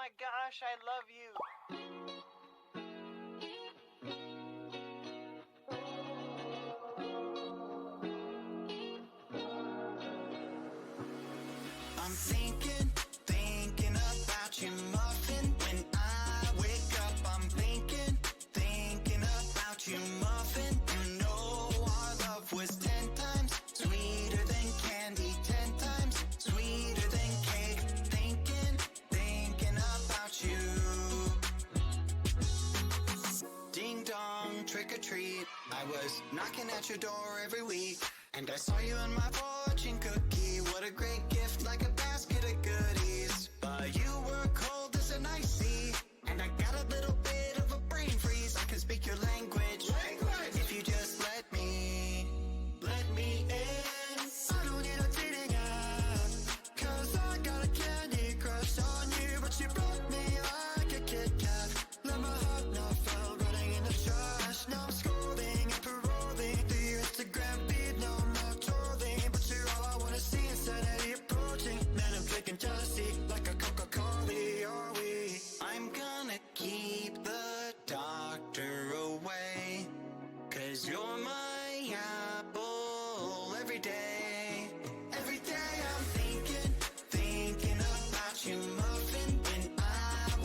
my gosh, I love you. I'm thinking about you, muffin. When I wake up, I'm thinking about you, muffin. You know our love was 10 times sweeter than candy, 10 times sweeter than cake. Thinking about you. Ding dong, trick or treat. I was knocking at your door every week, and I saw you in my fortune cookie. What a great gift, like a basket of goodies. But you were cold as an ice sea, and I got a little bit of a brain freeze. I can speak your language. If you just let me in. I don't need a dating app, 'cause I got a candy crush on you. But you broke me like a Kit Kat. Let my heart not fell running in the trash. Now I'm scrolling and paroling through your Instagram feed. No more trolling, but you're all I wanna see. Insanity approaching. Man, I'm drinking jealousy like a Coca-Cola. Are we? I'm gonna keep the doctor away, 'cause you're my apple every day. Every day I'm thinking about you, muffin. When I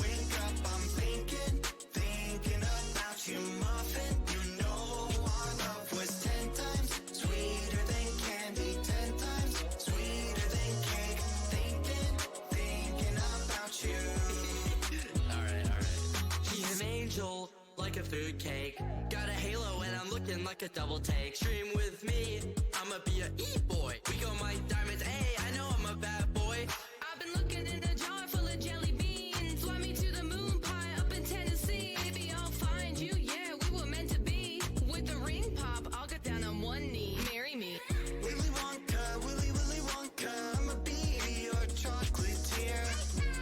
wake up, I'm thinking about you, muffin. You know our love was 10 times sweeter than candy, 10 times sweeter than cake. Thinking about you. Alright. She's an angel, like a food cake. Got a halo and I'm looking like a double take. Stream with me, I'ma be a e-boy. We go my diamonds, ayy, I know I'm a bad boy. I've been looking in a jar full of jelly beans. Fly me to the moon pie up in Tennessee. Maybe I'll find you, yeah, we were meant to be. With the ring pop, I'll get down on one knee. Marry me. Willy Wonka, Willy Wonka, I'ma be your chocolatier.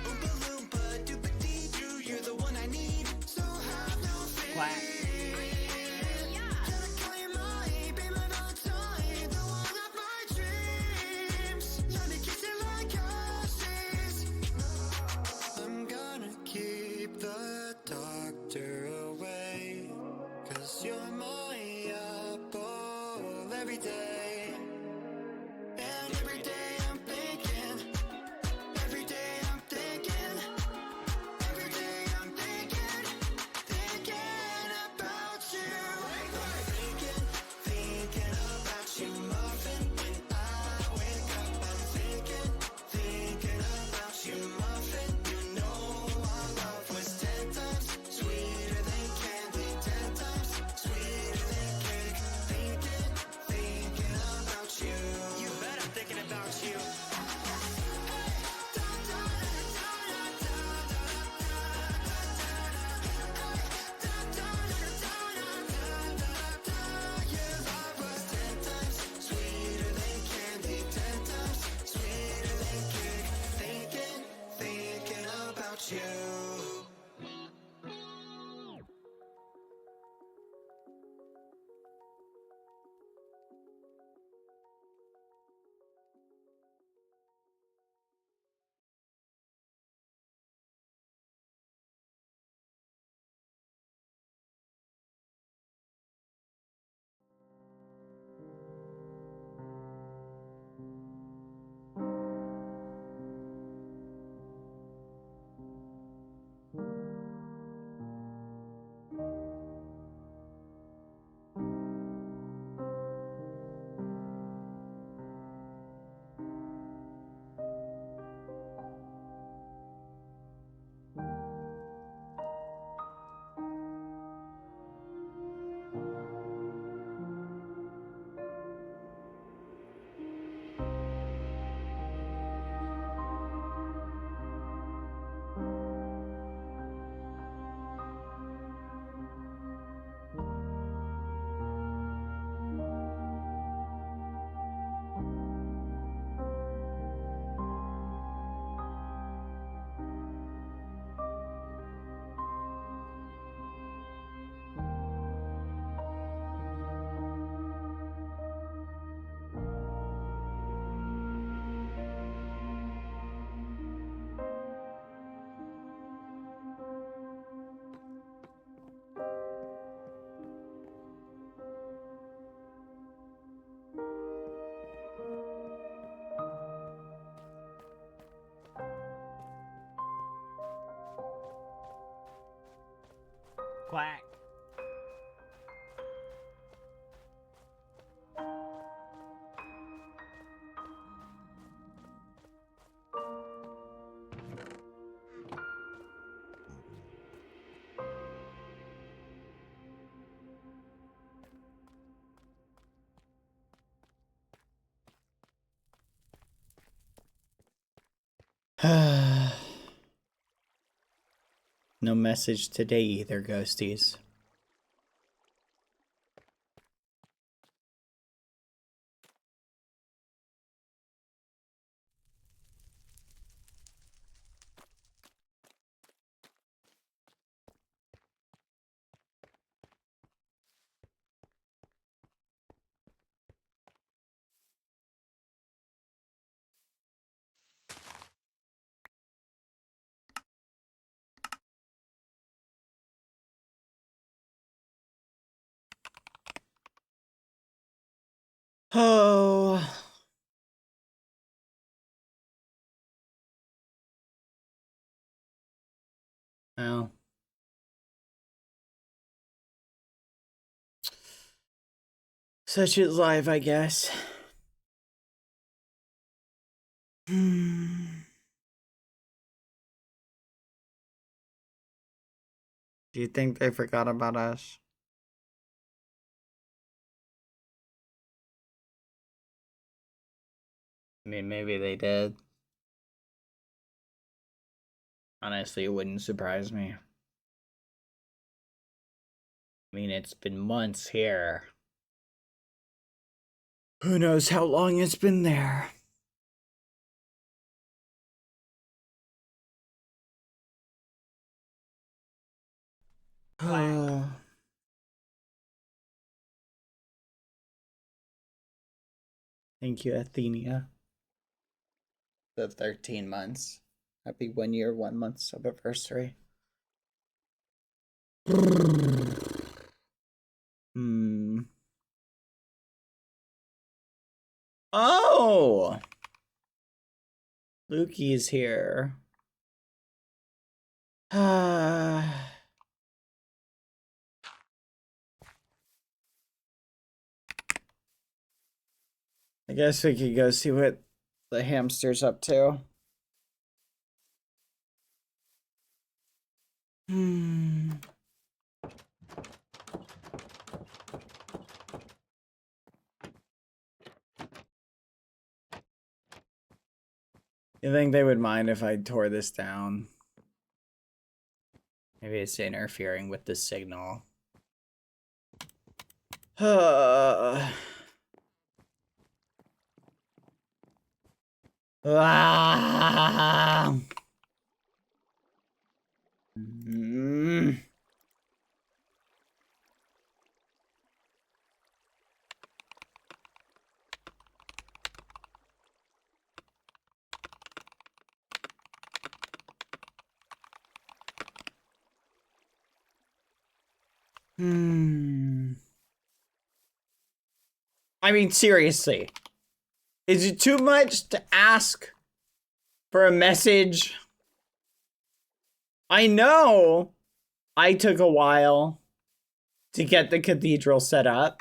Oompa Loompa, Doopa-Dee-Doo, you're the one I need, so have no fear. Quack. Gotta call you mine, be my Valentine, the one of my dreams. Let me kiss you like horses. I'm gonna keep the doctor away, 'cause you're my apple every day. And every day I'm thinking, every day I'm thinking, every day I'm thinking about you. Thinking about you, muffin. When I wake up, I'm thinking about you, muffin. You know our love was 10 times sweeter than candy, 10 times sweeter than cake. Thinking about you. You bet I'm thinking about you. Your love was 10 times sweeter than candy, 10 times sweeter than cake. Thinking about you. Quack. No message today either, ghosties. Oh. Well. Such is life, I guess. Do you think they forgot about us? I mean, maybe they did. Honestly, it wouldn't surprise me. I mean, it's been months here. Who knows how long it's been there? Thank you, Athenia. The 13 months. Happy 1 year, 1 month anniversary. Oh! Lukey's here. I guess we could go see what the hamster's up to. You think they would mind if I tore this down? Maybe it's interfering with the signal. I mean, seriously. Is it too much to ask for a message? I know I took a while to get the cathedral set up.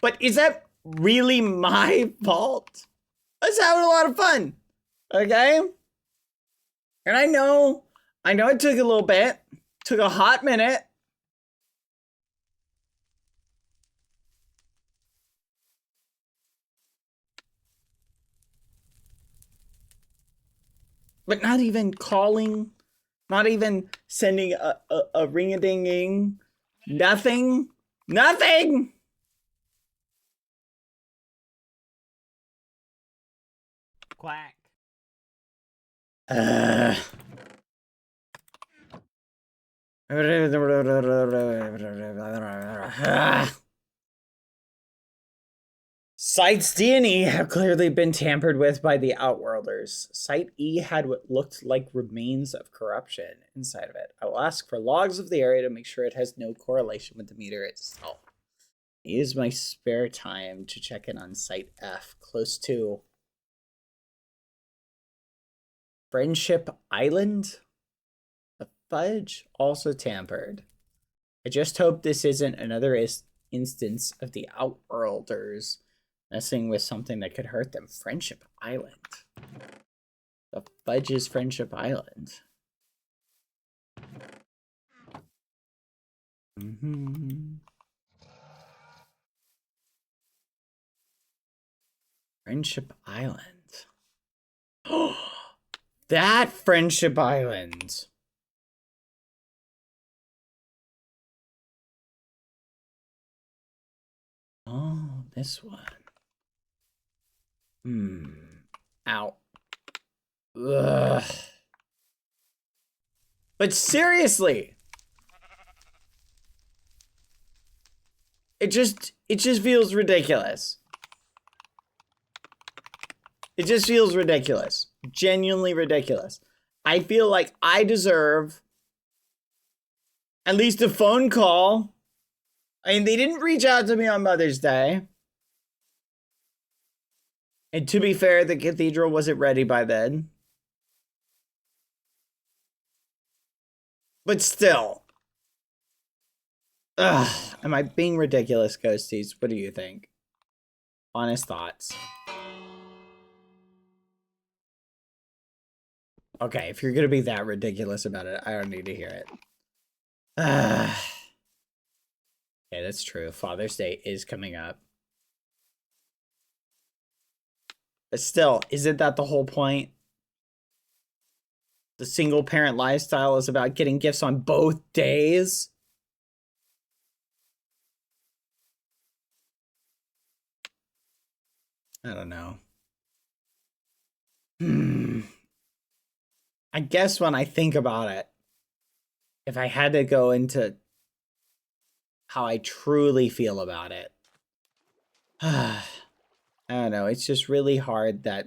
But is that really my fault? I was having a lot of fun. Okay? And I know it took a little bit. Took a hot minute. But not even calling, not even sending a ring-a-ding-ding, nothing, nothing! Quack. Sites D and E have clearly been tampered with by the Outworlders. Site E had what looked like remains of corruption inside of it. I will ask for logs of the area to make sure it has no correlation with the meter itself. I use my spare time to check in on Site F, close to Friendship Island? The fudge also tampered. I just hope this isn't another instance of the Outworlders messing with something that could hurt them. Friendship Island. The fudge is Friendship Island. Friendship Island. Oh, that Friendship Island. Oh, this one. Ow. Ugh. But seriously, it just feels ridiculous. It just feels ridiculous. Genuinely ridiculous. I feel like I deserve at least a phone call. I mean, they didn't reach out to me on Mother's Day. And to be fair, the cathedral wasn't ready by then. But still. Ugh. Am I being ridiculous, Ghosties? What do you think? Honest thoughts. Okay, if you're gonna be that ridiculous about it, I don't need to hear it. Yeah, that's true. Father's Day is coming up. But still, isn't that the whole point? The single parent lifestyle is about getting gifts on both days. I don't know. I guess when I think about it, if I had to go into how I truly feel about it, I don't know, it's just really hard that...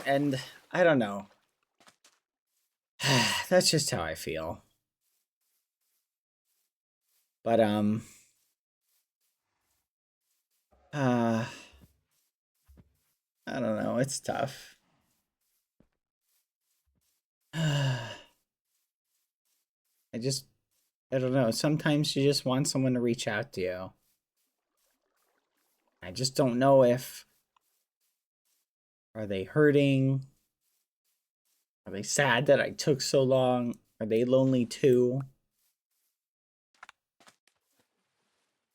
And I don't know. That's just how I feel. But, I don't know, it's tough. I don't know, sometimes you just want someone to reach out to you. I just don't know if... Are they hurting? Are they sad that I took so long? Are they lonely too?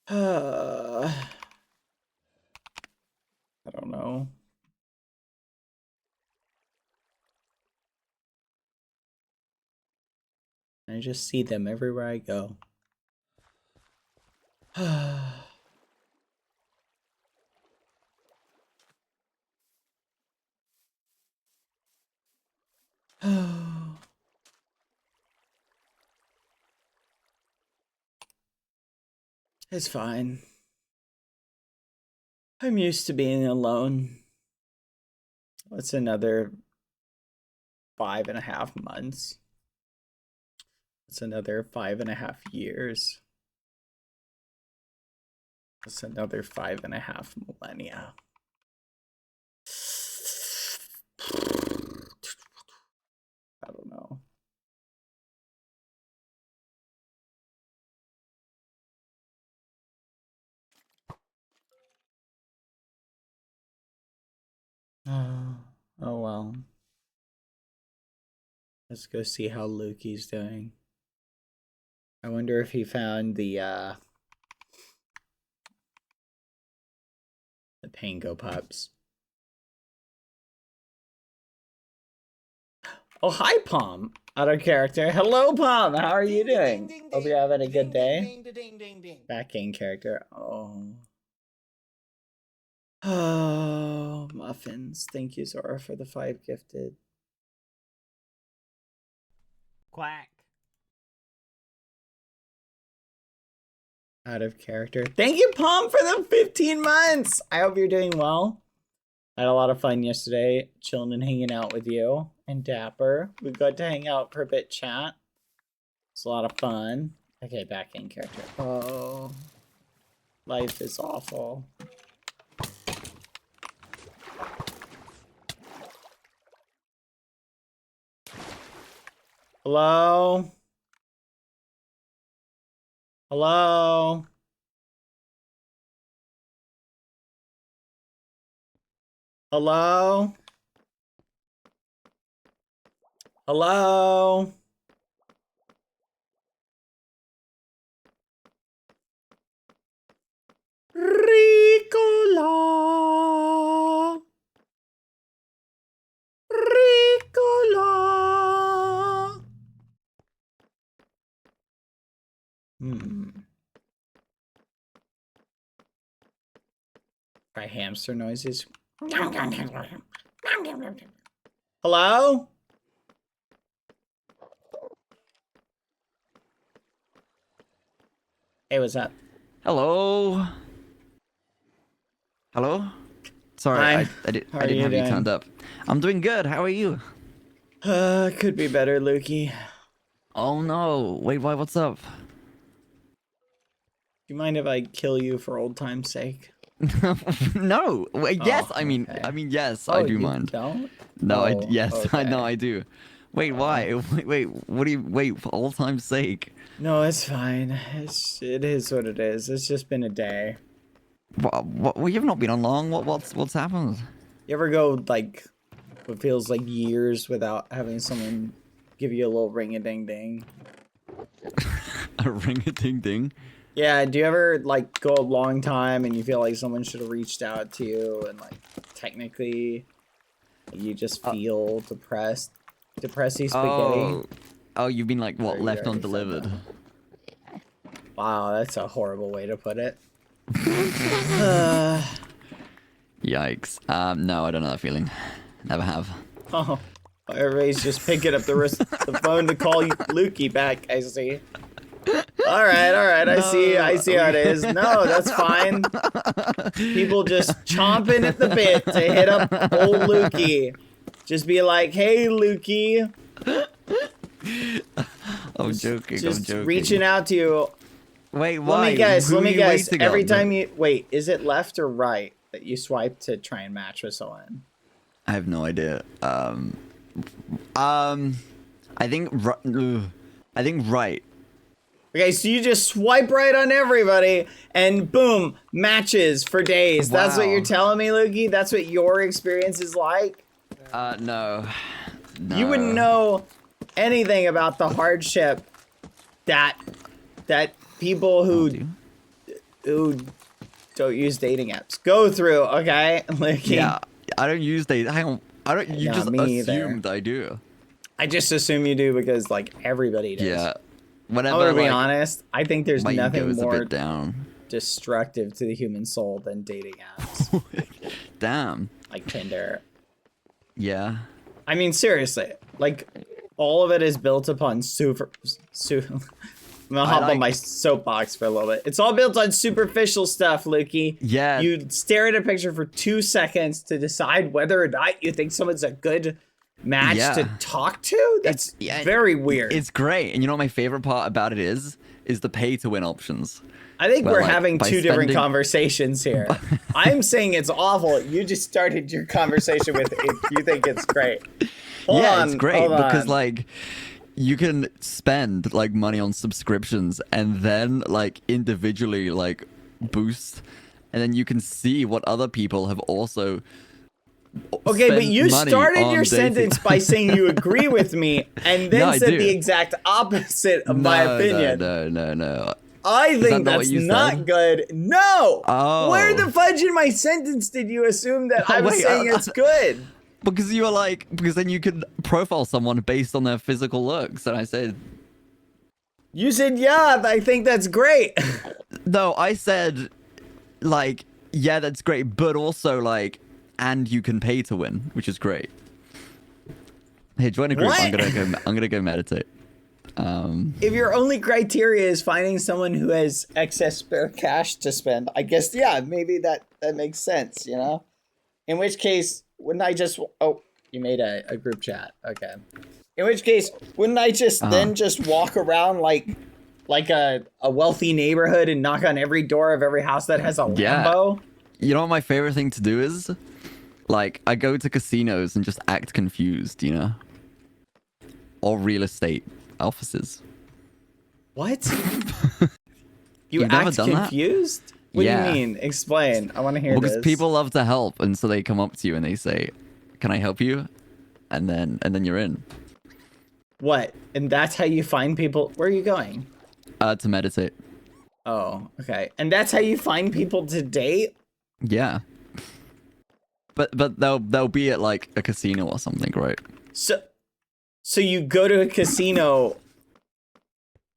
I don't know. I just see them everywhere I go. It's fine. I'm used to being alone. What's another 5.5 months? It's another 5.5 years. It's another 5.5 millennia. I don't know. Oh well. Let's go see how Lukey's doing. I wonder if he found the Pango pups. Oh, hi, Palm. Out of character. Hello, Palm. How are you doing? Hope you're having a good day. Back in character. Oh. Oh, muffins. Thank you, Zora, for the 5 gifted. Quack. Out of character. Thank you, Palm, for the 15 months. I hope you're doing well. I had a lot of fun yesterday, chilling and hanging out with you and Dapper. We got to hang out for a bit, chat. It's a lot of fun. Okay, back in character. Oh. Life is awful. Hello? Hello? Hello? Hello? Ricola. Ricola. Try hamster noises. Hello? Hey, what's up? Hello. Hello. Sorry, Hi. I How didn't are have you you doing? turned up. I'm doing good. How are you? Could be better, Lukey. Oh no. Wait, why? What's up? Do you mind if I kill you for old time's sake? No. Wait, yes. Oh, I mean, okay. yes. Oh, I do you mind. Don't? No, Oh, yes. I okay. know. I do. Wait, why? Wait. What do you? Wait, for old time's sake. No, it's fine. It is what it is. It's just been a day. What? Well, you've not been on long. What's happened? You ever go like what feels like years without having someone give you a little ring-a-ding-ding? A ring-a-ding-ding. Yeah, do you ever like go a long time and you feel like someone should have reached out to you and like technically you just feel depressed? Depressy spaghetti? Oh, you've been like what? Or you Left already felt undelivered. that? Wow, that's a horrible way to put it. Yikes. No, I don't know that feeling. Never have. Oh, everybody's just picking up the phone to call Lukey back, I see. All right, I see how it is. No, that's fine. People just chomping at the bit to hit up old Lukey. Just be like, hey, Lukey. I'm joking. Just I'm joking. reaching out to you. Wait, why? Let me guess. waiting Every on? time you wait, is it left or right that you swipe to try and match with someone? I have no idea. I think right. Okay, so you just swipe right on everybody, and boom, matches for days. That's what Wow. you're telling me, Lukey? That's what your experience is like? No. You wouldn't know anything about the hardship that people who don't use dating apps go through, okay? Lukey? Yeah, I don't use dating. Hang on. I don't. You No, just me either. assumed I do. I just assume you do because, like, everybody does. Yeah. I'm Whenever gonna be like, honest, I think there's my ego nothing is a more bit down. destructive to the human soul than dating apps. Damn. Like Tinder. Yeah. I mean, seriously, like, all of it is built upon I'm gonna hop on my soapbox for a little bit. It's all built on superficial stuff, Lukey. Yeah. You stare at a picture for 2 seconds to decide whether or not you think someone's a good match to talk to? That's very weird. It's great. And you know what my favorite part about it is the pay to win options. I think Well, we're like, having by two different spending- conversations here. I'm saying it's awful. You just started your conversation with if you think it's great. Hold on, it's great hold because on. like you can spend like money on subscriptions and then like individually like boost, and then you can see what other people have also. Okay, but spent you money started on your dating. sentence by saying you agree with me, and then No, I said do. the exact opposite of my opinion. No. I think not what that's you not said? good. No. Oh. Where the fudge in my sentence did you assume that I was wait, saying it's good? Because you were like, because then you could profile someone based on their physical looks, and I said, You said, yeah, I think that's great. no, I said, like, yeah, that's great, but also like, and you can pay to win, which is great. Hey, join a group. What? I'm gonna go meditate. If your only criteria is finding someone who has excess spare cash to spend, I guess, yeah, maybe that makes sense, you know? In which case, wouldn't I just... Oh, you made a group chat. Okay. In which case, wouldn't I just then just walk around like like a wealthy neighborhood and knock on every door of every house that has a Yeah. Lambo? You know what my favorite thing to do is? Like, I go to casinos and just act confused, you know? Or real estate offices. What? You You've never act done that? confused? What do Yeah. you mean? Explain. I want to hear Because this. people love to help, and so they come up to you and they say, "Can I help you?" And then you're in. What? And that's how you find people? Where are you going? To meditate. Oh, okay. And that's how you find people to date? Yeah. But they'll be at like a casino or something, right? So you go to a casino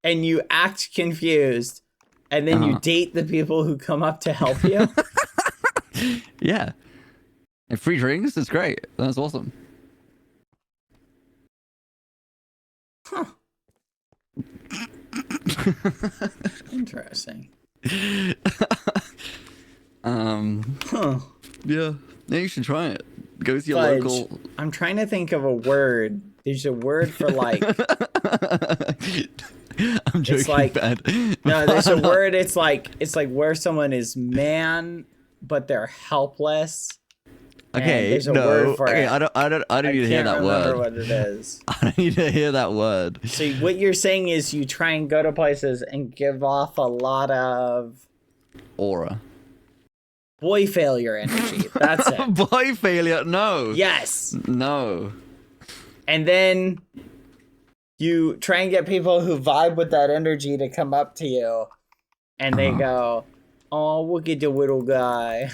and you act confused, and then you date the people who come up to help you? Yeah. And free drinks is great. That's awesome. Huh. Interesting. Huh. Yeah. Yeah, you should try it. Go to your Fudge. local. I'm trying to think of a word. There's a word for like. I'm joking, like- bad. No, there's a word. It's like where someone is man, but they're helpless. And Okay, there's a no. word for Okay, it. I don't need to hear that can't remember word. what it is. I don't need to hear that word. So what you're saying is you try and go to places and give off a lot of Aura. boy failure energy. That's it. Boy failure. No. Yes. No. And then you try and get people who vibe with that energy to come up to you, and they go, "Oh, look at the little guy.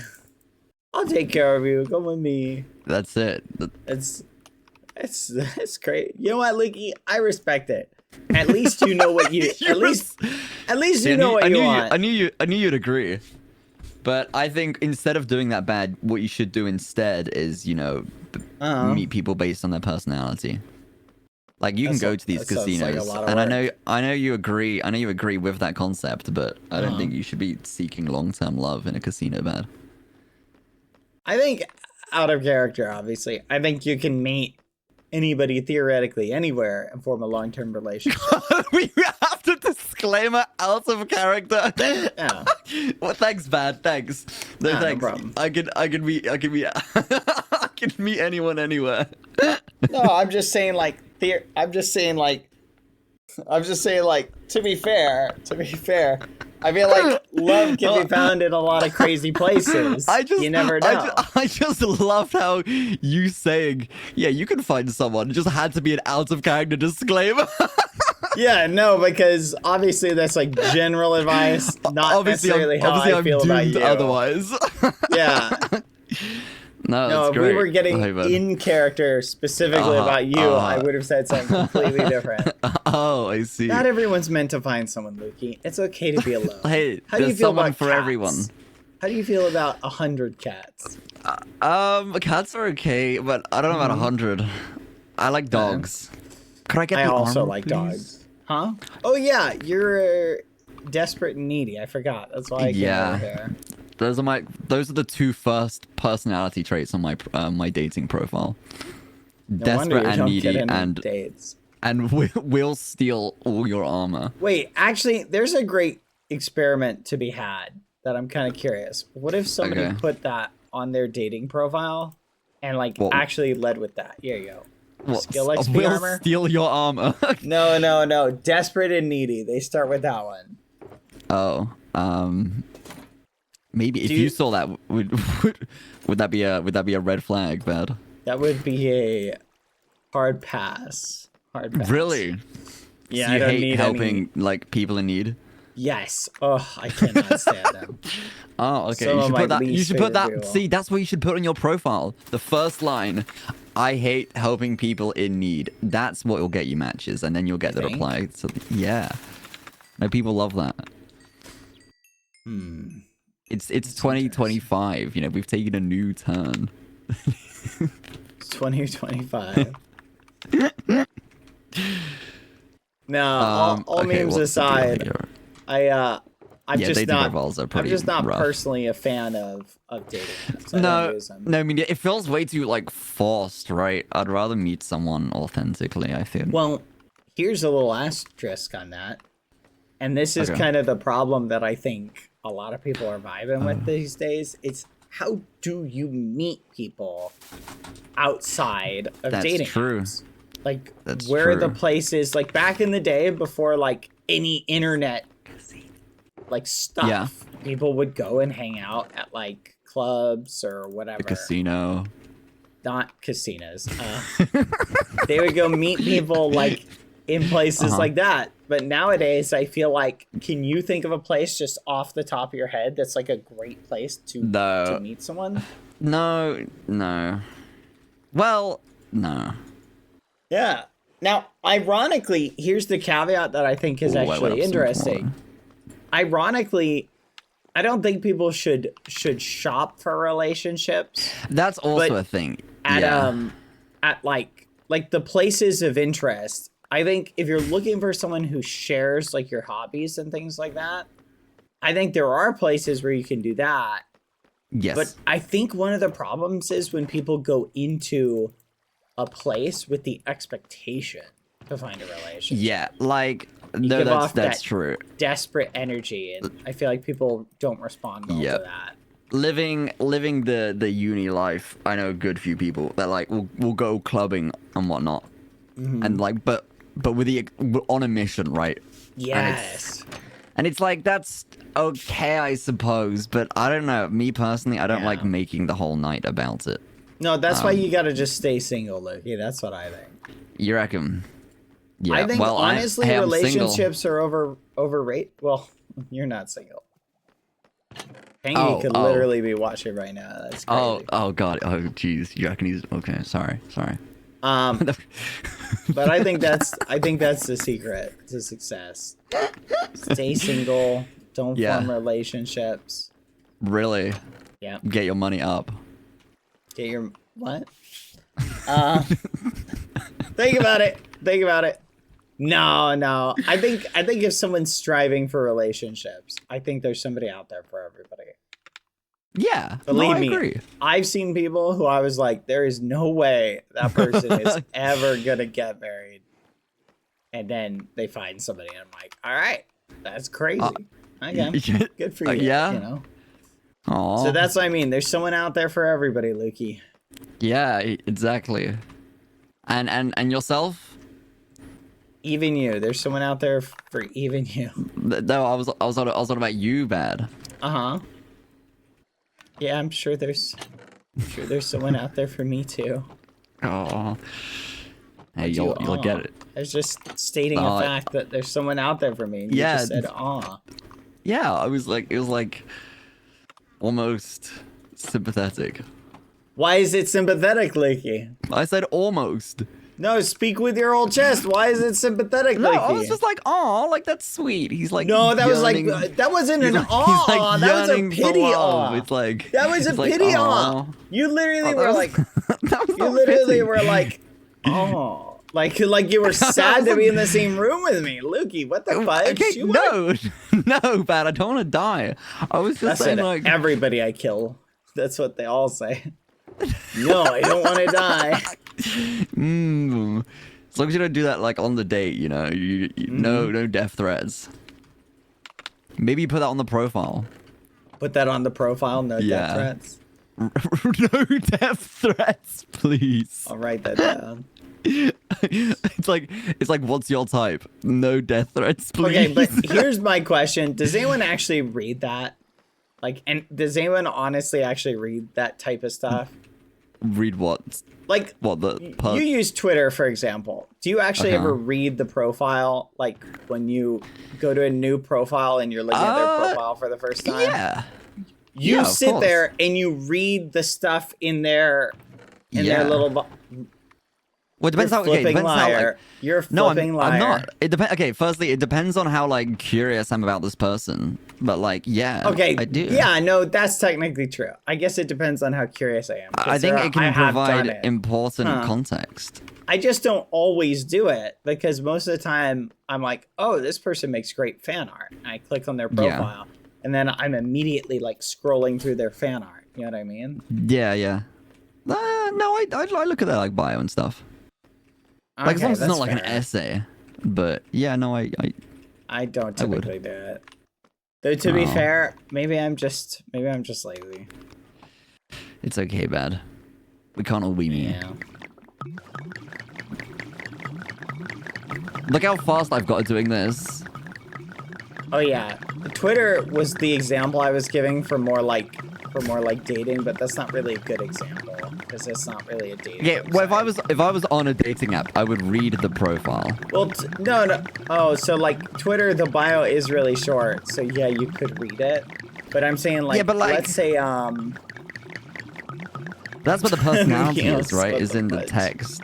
I'll take care of you. Come with me." That's it. It's great. You know what, Lukey? I respect it. At least you know what you. at least you know what you want. I knew you'd agree. But I think instead of doing that bad, what you should do instead is, you know, meet people based on their personality. Like you can go to these that sounds like a casinos, lot of and work. I know you agree. I know you agree with that concept, but I don't think you should be seeking long-term love in a casino, bad. I think out of character, obviously. I think you can meet anybody theoretically anywhere and form a long-term relationship. We have to disclaimer out of character. Yeah. Well, thanks, bad. Thanks. No, No thanks. problem. I can meet I can meet anyone anywhere. No, I'm just saying like to be fair, I feel like love can be found in a lot of crazy places. You never know. I just loved how you saying, yeah, you can find someone. It just had to be an out of character disclaimer. Yeah, no, because obviously that's like general advice, not necessarily how I I'm feel about doomed you. otherwise. Yeah. No, No, that's if great. we were getting Hey, man. in character specifically about you, I would have said something completely different. Oh, I see. Not everyone's meant to find someone, Lukey. It's okay to be alone. Hey, How do you there's feel someone about for cats? everyone. How do you feel about 100 cats? Cats are okay, but I don't know about 100. I like dogs. Could I get I the also armor, like please? dogs. Huh? Oh yeah, you're desperate and needy. I forgot. That's why I came over here. Those are the two first personality traits on my my dating profile. No wonder Desperate you and don't needy, get any and dates. will steal all your armor. Wait, actually, there's a great experiment to be had that I'm kind of curious. What if somebody Okay. put that on their dating profile and like What? actually led with that? Here you go. What? Skill XP Will armor? steal your armor. No. Desperate and needy. They start with that one. Oh, maybe if Do you you- saw that, would that be a red flag, bad? That would be a hard pass. Hard pass. Really? Yeah, So I you don't hate need helping any. like people in need? Yes. Oh, I cannot stand them. Oh, okay. Some You of should my put that. You least should put that. favorite people. See, that's what you should put on your profile. The first line. I hate helping people in need. That's what will get you matches, and then you'll get the think? reply. So, yeah. No, people love that. It's 2025. You know, we've taken a new turn. 2025. No, all okay, memes what's the deal aside, here? I'm Yeah, just dating not. profiles are I'm pretty just not rough. personally a fan of dating apps. I don't No, use them. no. I mean, it feels way too like forced, right? I'd rather meet someone authentically. I think. Well, here's a little asterisk on that. And this is Okay. kind of the problem that I think a lot of people are vibing with these days. It's how do you meet people outside of That's dating true. apps? Like, That's where are the true. places, like back in the day before like any internet like stuff, Yeah. people would go and hang out at like clubs or whatever. The casino. Not casinos. They would go meet people like in places Uh-huh. like that. But nowadays, I feel like, can you think of a place just off the top of your head that's like a great place to No. meet someone? No. Well, no. Yeah. Now, ironically, here's the caveat that I think is Ooh, I went actually up some interesting. more. Ironically, I don't think people should shop for relationships That's also But a thing. at Yeah. at like the places of interest. I think if you're looking for someone who shares like your hobbies and things like that, I think there are places where you can do that. Yes. But I think one of the problems is when people go into a place with the expectation to find a relationship. yeah, like no, give that's off that's that- true. Desperate energy, and I feel like people don't respond well Yep. to that. Living the uni life, I know a good few people that like will go clubbing and whatnot, and like but with the on a mission, right? Yes. And it's like that's okay, I suppose, but I don't know. Me personally, I don't Yeah. like making the whole night about it. No, that's why you gotta just stay single, Lukey. That's what I think. You reckon? Yeah. I think well, honestly, I'm single. relationships are overrated. Well, you're not single. Pengy could oh. literally be watching right now. That's crazy. Oh god. Oh jeez. You reckon he's okay? Sorry. But I think that's the secret to success. Stay single. Don't Yeah. form relationships. Really? Yeah. Get your money up. Get your what? Think about it. No. I think if someone's striving for relationships, I think there's somebody out there for everybody. Yeah. Believe no, I me, agree. I've seen people who I was like, there is no way that person is ever gonna get married. And then they find somebody and I'm like, all right, that's crazy. Okay, good for you. yeah. You know. Aw. So that's what I mean. There's someone out there for everybody, Lukey. Yeah, exactly. And yourself? Even you. There's someone out there for even you. No, I was on about you, bad. Uh-huh. Yeah, I'm sure there's someone out there for me too. Oh. Hey, you'll get it. I was just stating Aw. a fact that there's someone out there for me. And Yeah. You just said, aw. Yeah, it was like almost sympathetic. Why is it sympathetic, Lukey? I said almost. No, speak with your old chest. Why is it sympathetic, No, Lukey? I was just like, oh, like that's sweet. He's like, No, that was like yearning- that wasn't he's an like- aw. he's like That was a yearning for pity love. aw. It's like That was a it's like, pity aw. aw. You literally Oh, were that was- like, that was you not literally pity. were like, oh. Like you were sad to be in the same room with me, Lukey. What the fuck? Okay, You wanna- no, bad. I don't want to die. I was just That's saying, it. like, Everybody I kill. That's what they all say. No, I don't want to die. as long as you don't do that, like on the date, you know, no death threats. Maybe you put that on the profile. Put that on the profile. No Yeah. death threats. No death threats, please. I'll write that down. It's like what's your type? No death threats, please. Okay, but here's my question: does anyone actually read that? Like, and does anyone honestly actually read that type of stuff? Read what? Like, What the you use Twitter, for example. Do you actually Uh-huh. ever read the profile? Like, when you go to a new profile and you're looking at their profile for the first time? Yeah. You Yeah, of sit course. there and you read the stuff in their Yeah. little. Well, it depends how. Okay, it flipping depends how. liar. Like, You're a no, flipping I'm liar. not. It depends. Okay, firstly, it depends on how like curious I'm about this person. But like, yeah. Okay. I do. Yeah, no, that's technically true. I guess it depends on how curious I am. 'cause I think there it I can have done provide it. important context. I just don't always do it because most of the time I'm like, oh, this person makes great fan art. And I click on their profile and then I'm immediately like scrolling through their fan art. You know what I mean? Yeah, yeah. No, I look at their like bio and stuff. Like as long as it's not like an essay. But yeah, no, I I don't I would. typically do it. Though to be fair, maybe I'm just lazy. It's okay, Bad. We can't all be me. Yeah. Look how fast I've got at doing this. Oh yeah. Twitter was the example I was giving for more like dating, but that's not really a good example because it's not really a dating. Yeah, well, website. if I was on a dating app, I would read the profile. Well, no. Oh, so like Twitter, the bio is really short, so yeah, you could read it. But I'm saying like, Yeah, but, like- let's say That's what the personality Yeah, is, right? what Is in the fudge. text.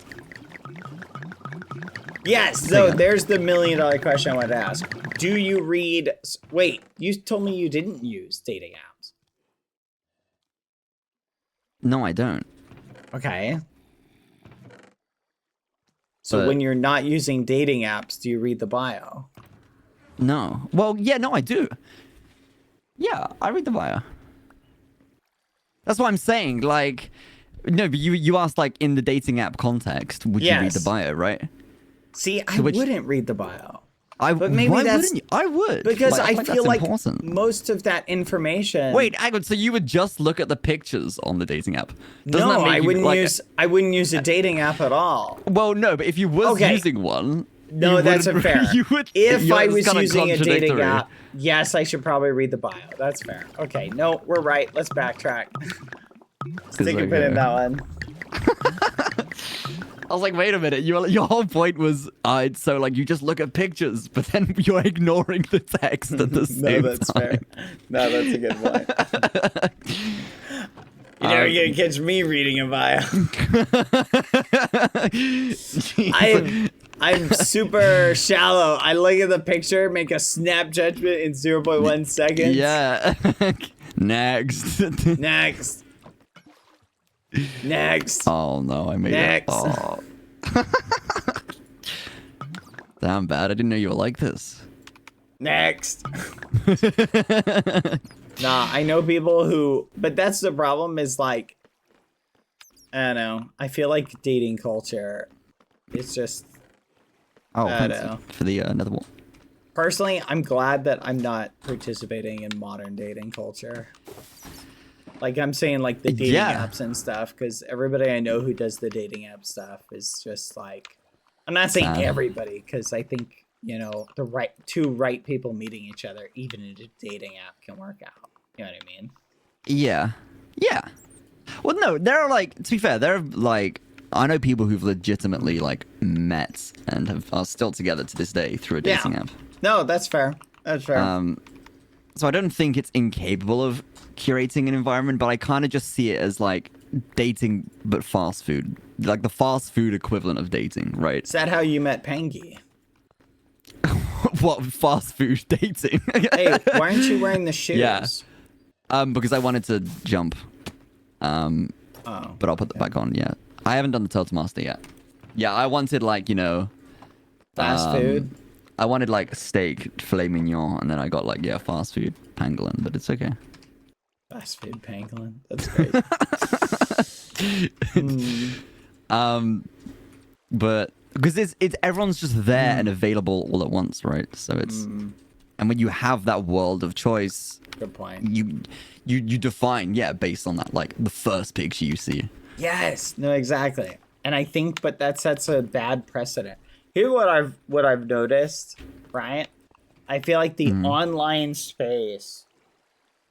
yes. So Hang on. there's the $1 million question I wanted to ask. Do you read? Wait, you told me you didn't use dating apps. No, I don't. Okay. So But- when you're not using dating apps, do you read the bio? No. Well, yeah, no, I do. Yeah, I read the bio. That's what I'm saying. Like, no, but you asked like in the dating app context, would you read Yes. the bio, right? See, I So which- wouldn't read the bio. I. But maybe why that's- wouldn't you? I would Because Like, I like feel that's like important. most of that information. Wait, hang on. So you would just look at the pictures on the dating app? Doesn't no, that make I you, wouldn't like, use. I wouldn't use a dating app at all. Well, no, but if you was Okay. using one, No, you that's wouldn't- unfair. You would. If yeah, I it's was kinda using a dating contradictory. app, yes, I should probably read the bio. That's fair. Okay, no, we're right. Let's backtrack. Stick a pin in that one. I was like, wait a minute, your whole point was, so like you just look at pictures, but then you're ignoring the text at the same No, that's time. fair. No, that's a good point. You're never gonna catch me reading a bio. I'm super shallow. I look at the picture, make a snap judgment in 0.1 seconds. Yeah. Next. Next. Next. Oh no, I made Next. it. Oh. Damn, Bad. I didn't know you were like this. Next. Nah, I know people who, but that's the problem is like, I don't know. I feel like dating culture, it's just, Oh, I thanks know. for the another one. personally, I'm glad that I'm not participating in modern dating culture. Like I'm saying like the dating Yeah. apps and stuff, because everybody I know who does the dating app stuff is just like, I'm not saying Sad. everybody, because I think, you know, the two right people meeting each other, even in a dating app, can work out. You know what I mean? Yeah. Yeah. Well, no, there are like, to be fair, there are like, I know people who've legitimately like met and are still together to this day through a dating app. No, that's fair. That's fair. So I don't think it's incapable of curating an environment, but I kind of just see it as like dating, but fast food. Like the fast food equivalent of dating, right? Is that how you met Pangy? What, fast food dating? Hey, why aren't you wearing the shoes? Yeah. Because I wanted to jump. Oh, But I'll put that back on, yeah. I haven't done the Turtle Master yet. Yeah, I wanted like, you know... fast food. I wanted like steak, filet mignon, and then I got like, yeah, fast food, pangolin, but it's okay. Fast food pangolin. That's great. But because it's everyone's just there and available all at once, right? So it's and when you have that world of choice, Good point. you define, yeah, based on that, like the first picture you see. Yes. No, exactly. And I think, but that sets a bad precedent. Here's what I've noticed, right? I feel like the online space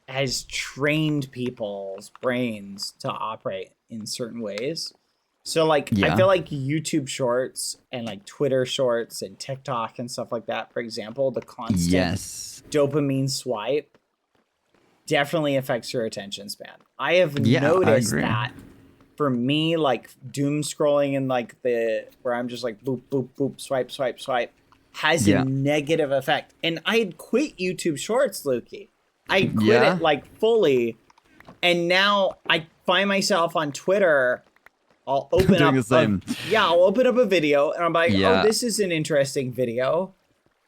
has trained people's brains to operate in certain ways. So like, I Yeah. feel like YouTube Shorts and like Twitter Shorts and TikTok and stuff like that, for example, the constant Yes. dopamine swipe definitely affects your attention span. I have Yeah, I noticed agree. that for me, like doom scrolling and like where I'm just like boop, boop, boop, swipe, swipe, swipe has Yeah. a negative effect. And I had quit YouTube Shorts, Lukey. I quit Yeah? it like fully. And now I find myself on Twitter. I'll open Doing up the same. I'll open up a video and I'm like, Yeah. oh, this is an interesting video.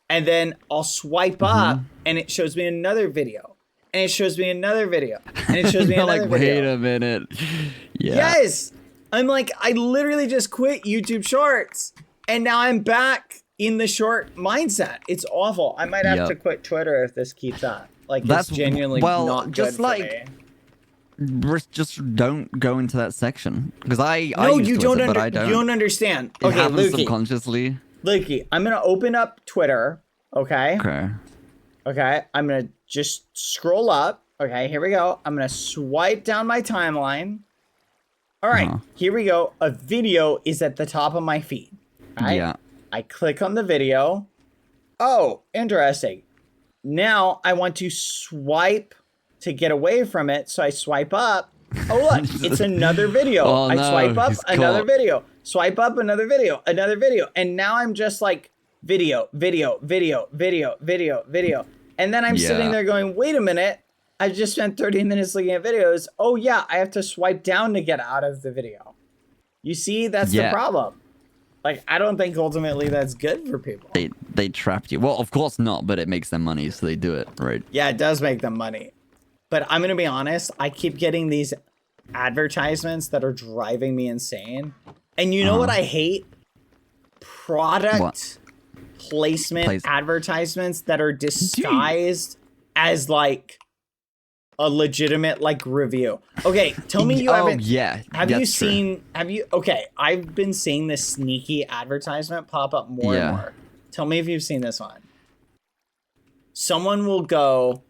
And then I'll swipe Mm-hmm. up and it shows me another video. And it shows me another video. And it shows me You're another like, wait video. a minute. Yeah. Yes. I'm like, I literally just quit YouTube Shorts. And now I'm back in the short mindset. It's awful. I might have to quit Twitter if this keeps on. Like, That's it's genuinely not good just for like me. just don't go into that section because I No, use you Twitter, don't. but I don't. You don't understand. It Okay, happens Lukey. subconsciously. Lukey, I'm gonna open up Twitter. Okay. Okay. I'm gonna just scroll up. Okay, here we go. I'm gonna swipe down my timeline. All right, here we go. A video is at the top of my feed. Right? Yeah. I click on the video. Oh, interesting. Now I want to swipe to get away from it. So I swipe up. Oh, look, it's another video. Oh, I no, swipe up, he's another caught. video. Swipe up, another video, another video. And now I'm just like video. And then I'm sitting there going, wait a minute. I just spent 30 minutes looking at videos. Oh, yeah, I have to swipe down to get out of the video. You see, that's the problem. Like, I don't think ultimately that's good for people. They trapped you. Well, of course not, but it makes them money, so they do it, right? Yeah, it does make them money. But I'm going to be honest, I keep getting these advertisements that are driving me insane. And you know what I hate? Product placement advertisements that are disguised as like a legitimate like review. Okay, tell me you haven't. Have you seen? Have you? Okay, I've been seeing this sneaky advertisement pop up more and more. Tell me if you've seen this one. Someone will go,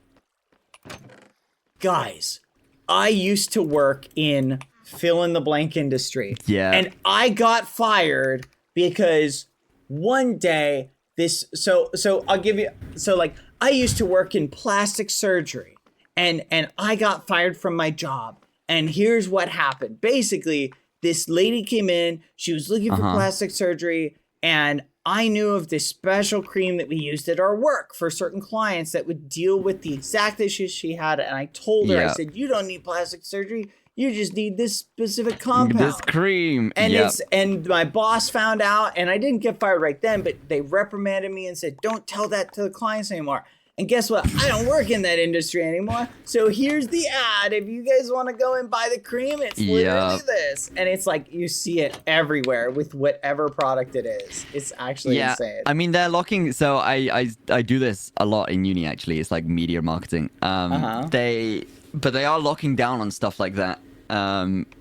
guys, I used to work in fill in the blank industry. Yeah. And I got fired because one day this so I'll give you like I used to work in plastic surgery and I got fired from my job. And here's what happened. Basically, this lady came in, she was looking for plastic surgery, and I knew of this special cream that we used at our work for certain clients that would deal with the exact issues she had. And I told her, I said, you don't need plastic surgery. You just need this specific compound. This cream. And and my boss found out, and I didn't get fired right then, but they reprimanded me and said, don't tell that to the clients anymore. And guess what? I don't work in that industry anymore. So here's the ad. If you guys want to go and buy the cream, it's literally this. And it's like you see it everywhere with whatever product it is. It's actually insane. I mean, they're locking. So I do this a lot in uni, actually. It's like media marketing. But they are locking down on stuff like that.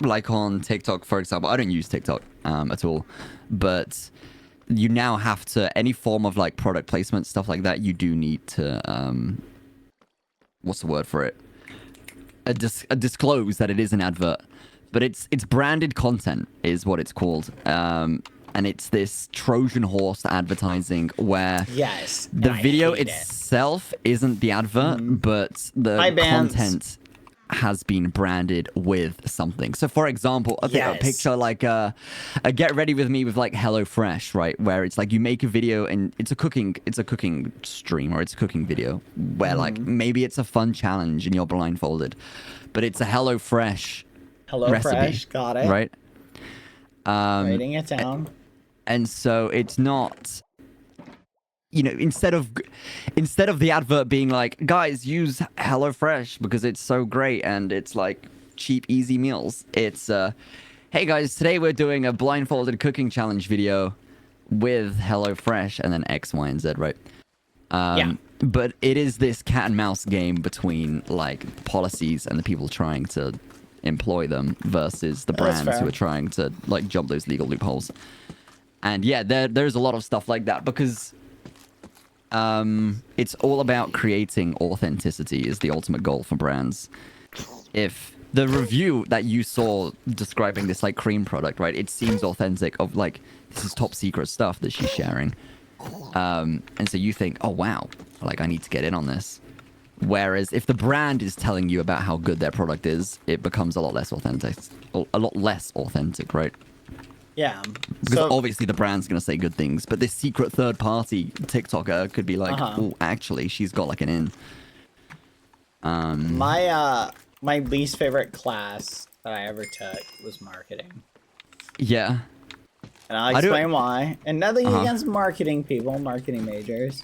Like on TikTok, for example. I don't use TikTok at all. But you now have to, any form of like product placement, stuff like that, you do need to, what's the word for it? Disclose that it is an advert. But it's branded content is what it's called. And it's this Trojan horse advertising where the video itself isn't the advert, but the content has been branded with something. So for example, a picture like a get ready with me with like HelloFresh, right? Where it's like you make a video and it's a cooking stream or it's a cooking video where like maybe it's a fun challenge and you're blindfolded, but it's a HelloFresh recipe. Got it. Right? Writing it down. And so it's not, you know, instead of the advert being like, guys, use HelloFresh because it's so great and it's like cheap, easy meals. It's, hey guys, today we're doing a blindfolded cooking challenge video with HelloFresh and then X, Y, and Z, right? But it is this cat and mouse game between like policies and the people trying to employ them versus the brands who are trying to like jump those legal loopholes. And yeah, there's a lot of stuff like that because it's all about creating authenticity is the ultimate goal for brands. If the review that you saw describing this like cream product, right, it seems authentic of like, this is top secret stuff that she's sharing. And so you think, oh wow, like I need to get in on this. Whereas if the brand is telling you about how good their product is, it becomes a lot less authentic, right? Yeah. Because obviously the brand's going to say good things, but this secret third-party TikToker could be like, oh, actually, she's got like an in. My least favorite class that I ever took was marketing. Yeah. And I'll explain why. And nothing against marketing people, marketing majors.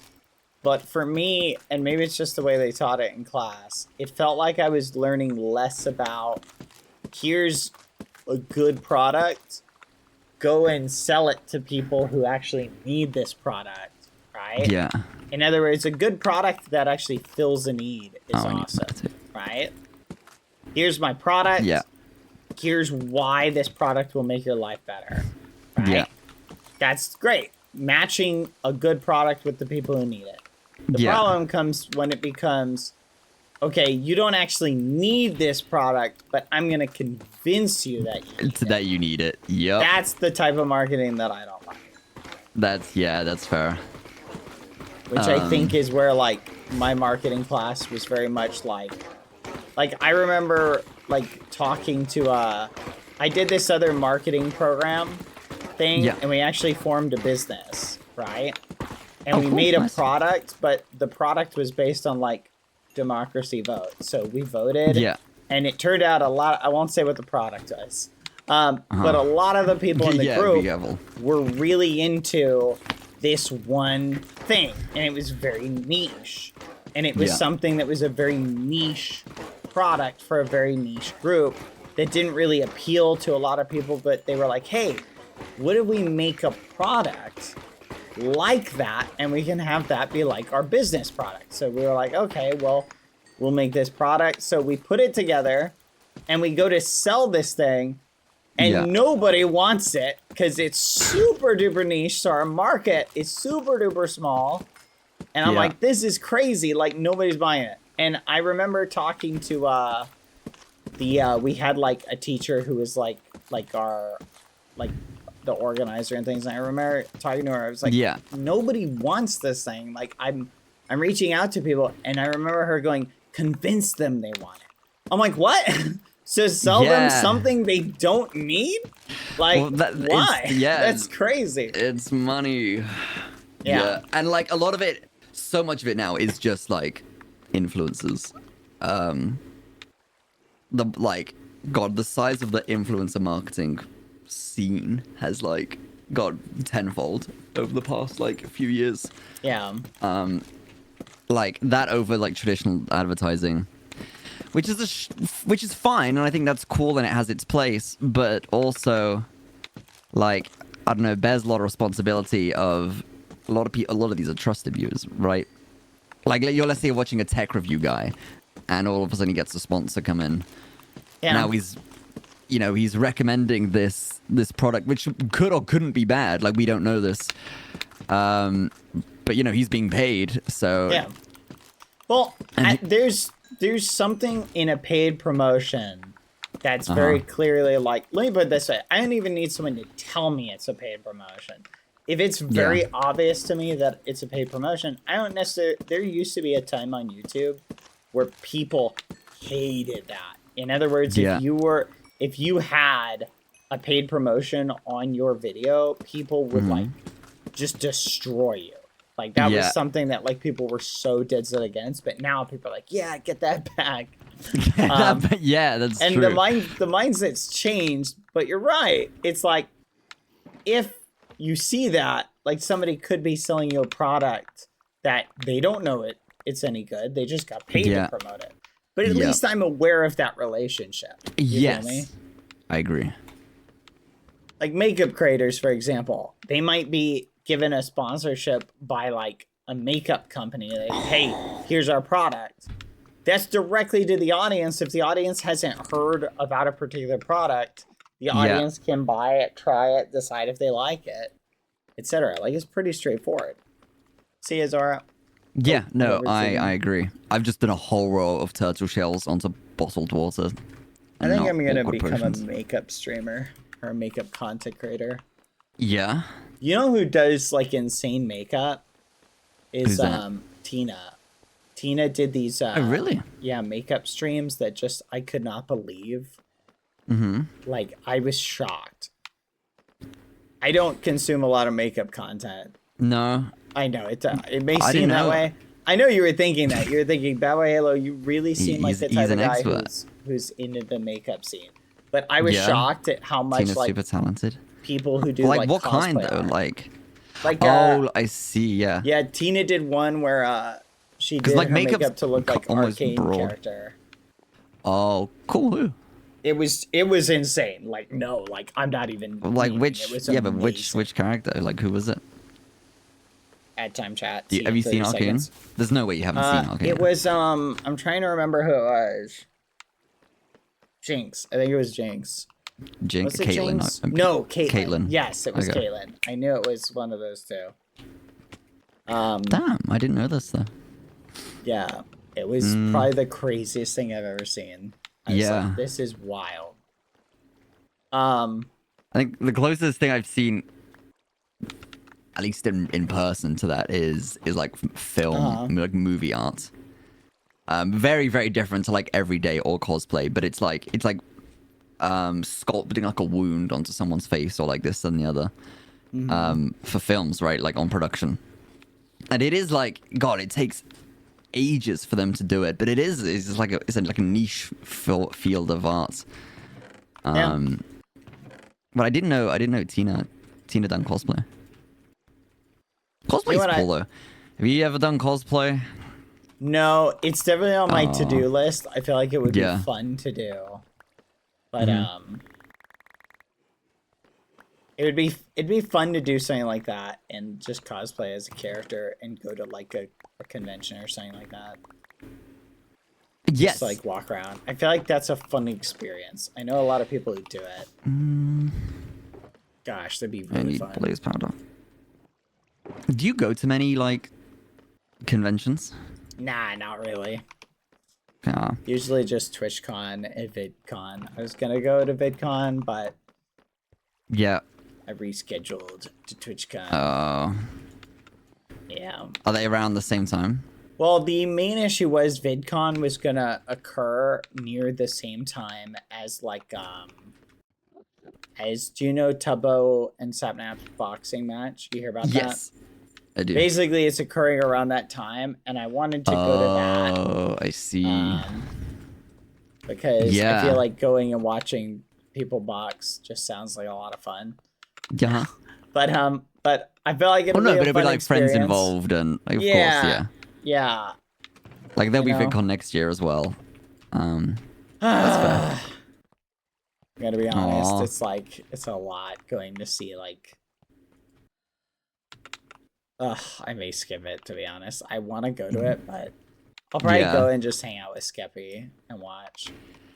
But for me, and maybe it's just the way they taught it in class, it felt like I was learning less about here's a good product go and sell it to people who actually need this product, right? Yeah. In other words, a good product that actually fills a need is Oh, I need awesome, that too. right? Here's my product. Yeah. Here's why this product will make your life better, right? Yeah. That's great. Matching a good product with the people who need it. The Yeah. problem comes when it becomes, okay, you don't actually need this product, but I'm going to convince you that you need it. That you need it. Yep. That's the type of marketing that I don't like. That's fair. Which I think is where, like, my marketing class was very much like I remember, like, talking to, I did this other marketing program thing, Yeah. and we actually formed a business, right? And Oh, we cool, made a nice. product, but the product was based on, like, democracy vote. So we voted, Yeah. and it turned out a lot, I won't say what the product was, but a lot of the people in the Yeah, be group careful. were really into this one thing, and it was very niche, and it was Yeah. something that was a very niche product for a very niche group that didn't really appeal to a lot of people, but they were like, hey, what if we make a product like that, and we can have that be like our business product? So we were like, okay, well, we'll make this product. So we put it together, and we go to sell this thing, and Yeah. nobody wants it because it's super duper niche. So our market is super duper small. And I'm Yeah. like, this is crazy. Like, nobody's buying it. And I remember talking to we had like a teacher who was like our, like, the organizer and things. And I remember talking to her. I was like, Yeah. nobody wants this thing. Like, I'm reaching out to people, and I remember her going, convince them they want it. I'm like, what? So sell them Yeah. something they don't need? Like, Well, why? yeah, That's crazy. It's money. Yeah. And like a lot of it, so much of it now is just like influencers. The size of the influencer marketing scene has like got tenfold over the past like few years. Yeah. Like that over like traditional advertising, which is which is fine, and I think that's cool and it has its place, but also like I don't know, bears a lot of responsibility of a lot of people. A lot of these are trusted viewers, right? Like let's say you're watching a tech review guy, and all of a sudden he gets a sponsor come in. Yeah. Now he's recommending this product, which could or couldn't be bad. Like we don't know this, but he's being paid, so Yeah. Well, And there's something in a paid promotion that's very clearly like, let me put it this way. I don't even need someone to tell me it's a paid promotion. If it's very obvious to me that it's a paid promotion, I don't necessarily, there used to be a time on YouTube where people hated that. In other words, Yeah. if you had a paid promotion on your video, people would like just destroy you. Like that was something that like people were so dead set against, but now people are like, yeah, get that back. yeah, that's And true. the mindset's changed, but you're right. It's like if you see that, like somebody could be selling you a product that they don't know it's any good. They just got paid to promote it. But at least I'm aware of that relationship. You feel me? Yes, I agree. Like makeup creators, for example, they might be given a sponsorship by like a makeup company. Like, hey, here's our product. That's directly to the audience. If the audience hasn't heard about a particular product, the audience can buy it, try it, decide if they like it, etc. Like it's pretty straightforward. See you, Zara. Yeah, no, whoever's I singing. agree. I've just done a whole row of turtle shells onto bottled water. I think not I'm gonna awkward become potions. a makeup streamer or a makeup content creator. Yeah. You know who does like insane makeup? Is Who's that? Tina. Tina did these Oh, really? yeah, makeup streams that just I could not believe. Mm-hmm. Like I was shocked. I don't consume a lot of makeup content. No. I know it may I seem didn't that know. way. I know you were thinking that. You were thinking, BadBoyHalo, you really seem like He's- the he's type of an guy expert. who's into the makeup scene. But I was Yeah. shocked at how much Tina's like super talented. people who do Like, what cosplay kind though? are. Like, Like oh, I see. Yeah. yeah, Tina did one where she did like, her makeup's makeup to look like almost arcane broad. character. Oh, cool. Who? it was insane. Like, no, like I'm not even Like memeing. which? It was Yeah, but amazing. which character? Like who was it? At time chat. Have you seen 30 Arcane? seconds. There's no way you haven't seen Arcane. It was I'm trying to remember who it was. Jinx. I think it was Jinx. Jinx, Was it Caitlyn. Jinx? No, Caitlyn. Caitlyn. Yes, it was Okay. Caitlyn. I knew it was one of those two. Damn, I didn't know this though. Yeah, it was probably the craziest thing I've ever seen. I was Yeah. like, this is wild. I think the closest thing I've seen, at least in person, to that is like film, like movie art. Very very different to like everyday or cosplay, but it's like sculpting like a wound onto someone's face or like this and the other. For films, right? Like on production, and it is like God. It takes ages for them to do it, but it's just like a niche field of art. But I didn't know Tina done cosplay. Cosplay's cool though. Have you ever done cosplay? No, it's definitely on my to-do list. I feel like it would be Yeah. fun to do. But it'd be fun to do something like that and just cosplay as a character and go to like a convention or something like that. Yes. Just like walk around. I feel like that's a fun experience. I know a lot of people who do it. Gosh, that'd be I really need fun. blaze powder. Do you go to many like conventions? Nah, not really. Yeah. Usually just TwitchCon and VidCon. I was gonna go to VidCon, but Yeah. I rescheduled to TwitchCon. Yeah. Are they around the same time? Well, the main issue was VidCon was gonna occur near the same time as like as do you know Tubbo and Sapnap's boxing match? You hear about that? Yes, I do. Basically, it's occurring around that time, and I wanted to go to that. Oh, I see. Because I Yeah. feel like going and watching people box just sounds like a lot of fun. Yeah. But I feel like it'll Well, no, be but a it'd be fun like experience. friends involved, and like, of course, yeah. Yeah. Like there'll be You know? VidCon next year as well. That's fair. I gotta be honest, Aw. it's like it's a lot going to see like. I may skip it to be honest. I want to go to it, but I'll probably Yeah. go and just hang out with Skeppy and watch.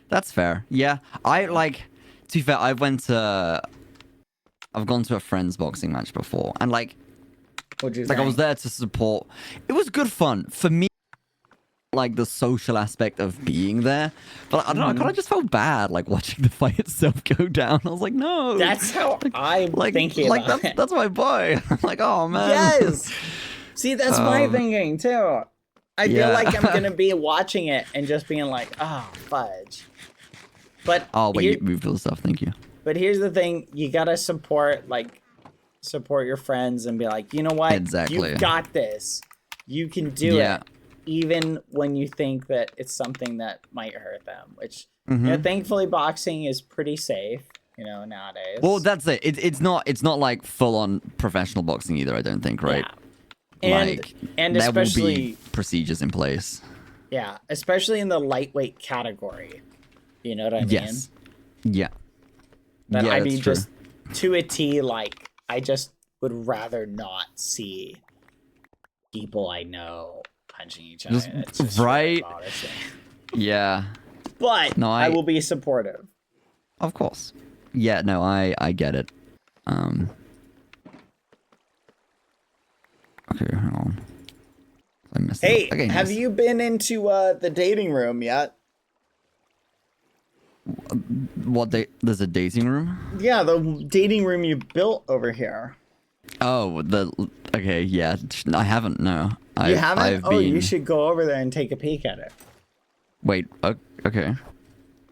That's fair. Yeah, I like. To be fair, I've gone to a friend's boxing match before, and like What'd you I was think? there to support. It was good fun for me. Like the social aspect of being there, but I don't know. I kind of just felt bad like watching the fight itself go down. I was like, no. That's how I'm like thinking like about it. that's my boy. I'm like, oh man. Yes. See, that's my thinking too. I yeah. feel like I'm gonna be watching it and just being like, oh fudge. But Oh wait, here- you moved all the stuff. Thank you. But here's the thing: you gotta support your friends and be like, you know what? Exactly. You've got this. You can do Yeah. it, even when you think that it's something that might hurt them. Which, Mm-hmm. you know, thankfully, boxing is pretty safe. You know, nowadays. Well, that's it. It's not like full on professional boxing either. I don't think, right? Yeah. Like, And there will especially be procedures in place. yeah, especially in the lightweight category. You know what I mean? Yes. Yeah. But yeah, I that's mean, true. just to a T, like, I just would rather not see people I know punching each other. Just- It's just really right? embarrassing. Yeah. But No, I I- will be supportive. Of course. Yeah. No, I get it. Okay, hang on. I missed Hey, it. Okay, have nice. you been into the dating room yet? There's a dating room? Yeah, the dating room you built over here. Oh, okay, yeah. I haven't. No, You haven't? I've Oh, been... you should go over there and take a peek at it. Wait. Okay. Wait,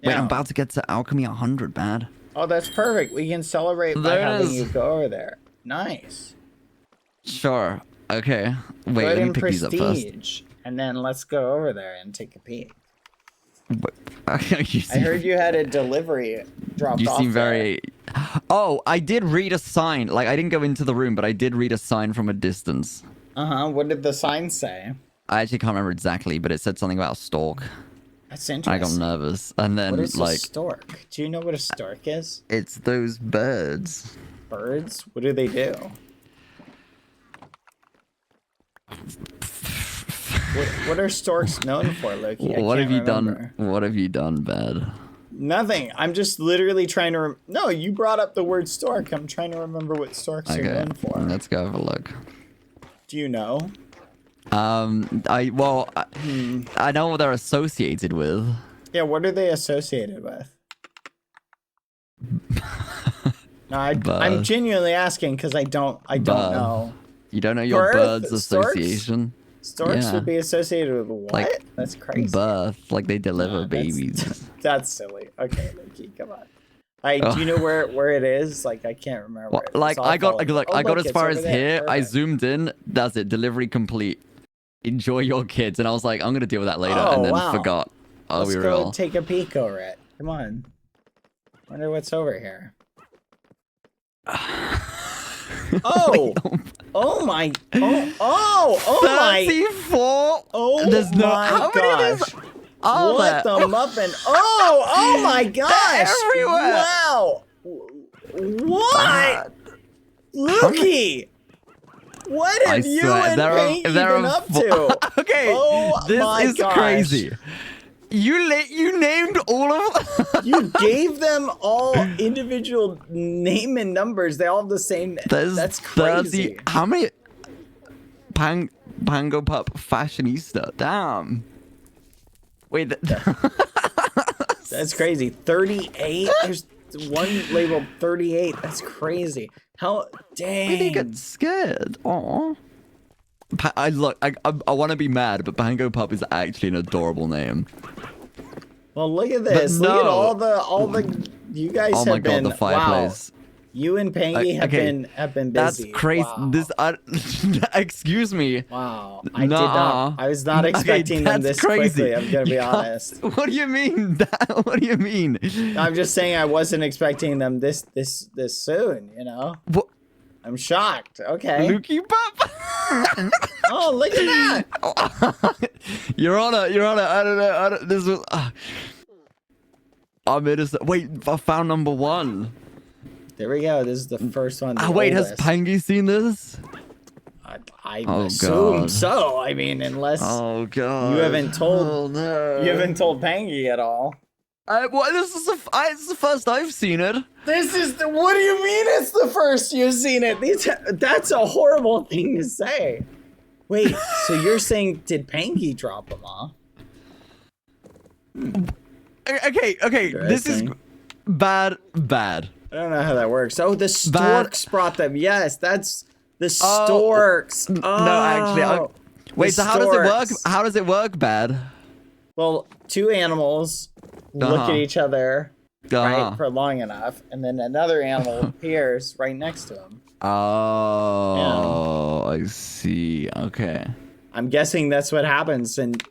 Yeah. I'm about to get to Alchemy 100, bad. Oh, that's perfect. We can celebrate by There it having is. you go over there. Nice. Sure. Okay. Wait, Put let me in pick these up first. prestige, and then let's go over there and take a peek. You I heard you had a delivery dropped You off. seem there. very. Oh, I did read a sign. Like, I didn't go into the room, but I did read a sign from a distance. What did the sign say? I actually can't remember exactly, but it said something about a stalk. A That's I interesting. got nervous, and then What is a like stork? Do you know what a stork is? it's those birds. Birds? What do they do? What are storks known for, Lukey? I What can't have you remember. done? What have you done, bad? Nothing. I'm just literally trying to. No, you brought up the word stork. I'm trying to remember what storks are Okay, known for. let's go have a look. Do you know? I know what they're associated with. Yeah, what are they associated with? No, I'm Birth. genuinely asking because I don't Birth. know. You don't know your Birth? birds Storks? association? Storks Yeah. would be associated with what? Like, That's crazy. Birth, like they deliver Nah, that's- babies. That's silly. Okay, Lukey, come on. Do Oh. you know where it is? Like, I can't remember. Well, It's like I got, awful. look, Oh, I got look, as it's far over as there. here. I Perfect. zoomed in. That's it. Delivery complete. Enjoy your kids. And I was like, I'm gonna deal with that later, Oh, and then wow. forgot. I'll Let's be go real. take a peek over it. Come on. Wonder what's over here. Oh! Oh my! Oh my! 34. Oh There's no. my How many of gosh! these? Oh, What the muffin? Oh my gosh! everywhere. Wow! What? Lukey! What I have you swear, and Pink been up to? Okay, Oh this my is gosh. crazy. You named all of. You gave them all individual name and numbers. They all have the same. There's That's crazy. 30. How many? Pango Pup Fashionista. Damn. Wait. That's crazy. 38. There's one labeled 38. That's crazy. How? Dang. They get scared. Aw. I want to be mad, but Pango Pup is actually an adorable name. Well, look at this. Look at no. all the. You guys Oh have my been. god, the fireplace. Wow. You and Pangy have Okay, been That's busy. crazy. Wow. This. excuse me. Wow. I did Nuh-uh. not. I was not Okay, expecting them that's this crazy. quickly. I'm gonna be You can't- honest. What do you mean? What do you mean? I'm just saying I wasn't expecting them this soon. You know. What? I'm shocked. Okay. Lukey Pup? Oh, look at that. Your Honor. I don't know. This was. I'm innocent. Wait, I found number 1. There we go. This is the first one. the Wait, has oldest. Pangy seen this? I Oh, assume God. so. I mean, unless Oh god. you haven't told Oh no. you haven't told Pangy at all. Well, this is it's the first I've seen it. This is the. What do you mean? It's the first you've seen it. That's a horrible thing to say. Wait. So you're saying did Pangy drop them off? Okay. This is Interesting. bad. I don't know how that works. Oh, the storks brought them. Yes, that's the storks. No, actually. Oh, Wait. the So how does it work? storks. How does it work, bad? Well, two animals look Uh-huh. at each other Uh-huh. right for long enough, and then another animal appears right next to them. Oh, I see. Okay. I'm guessing that's what happens. And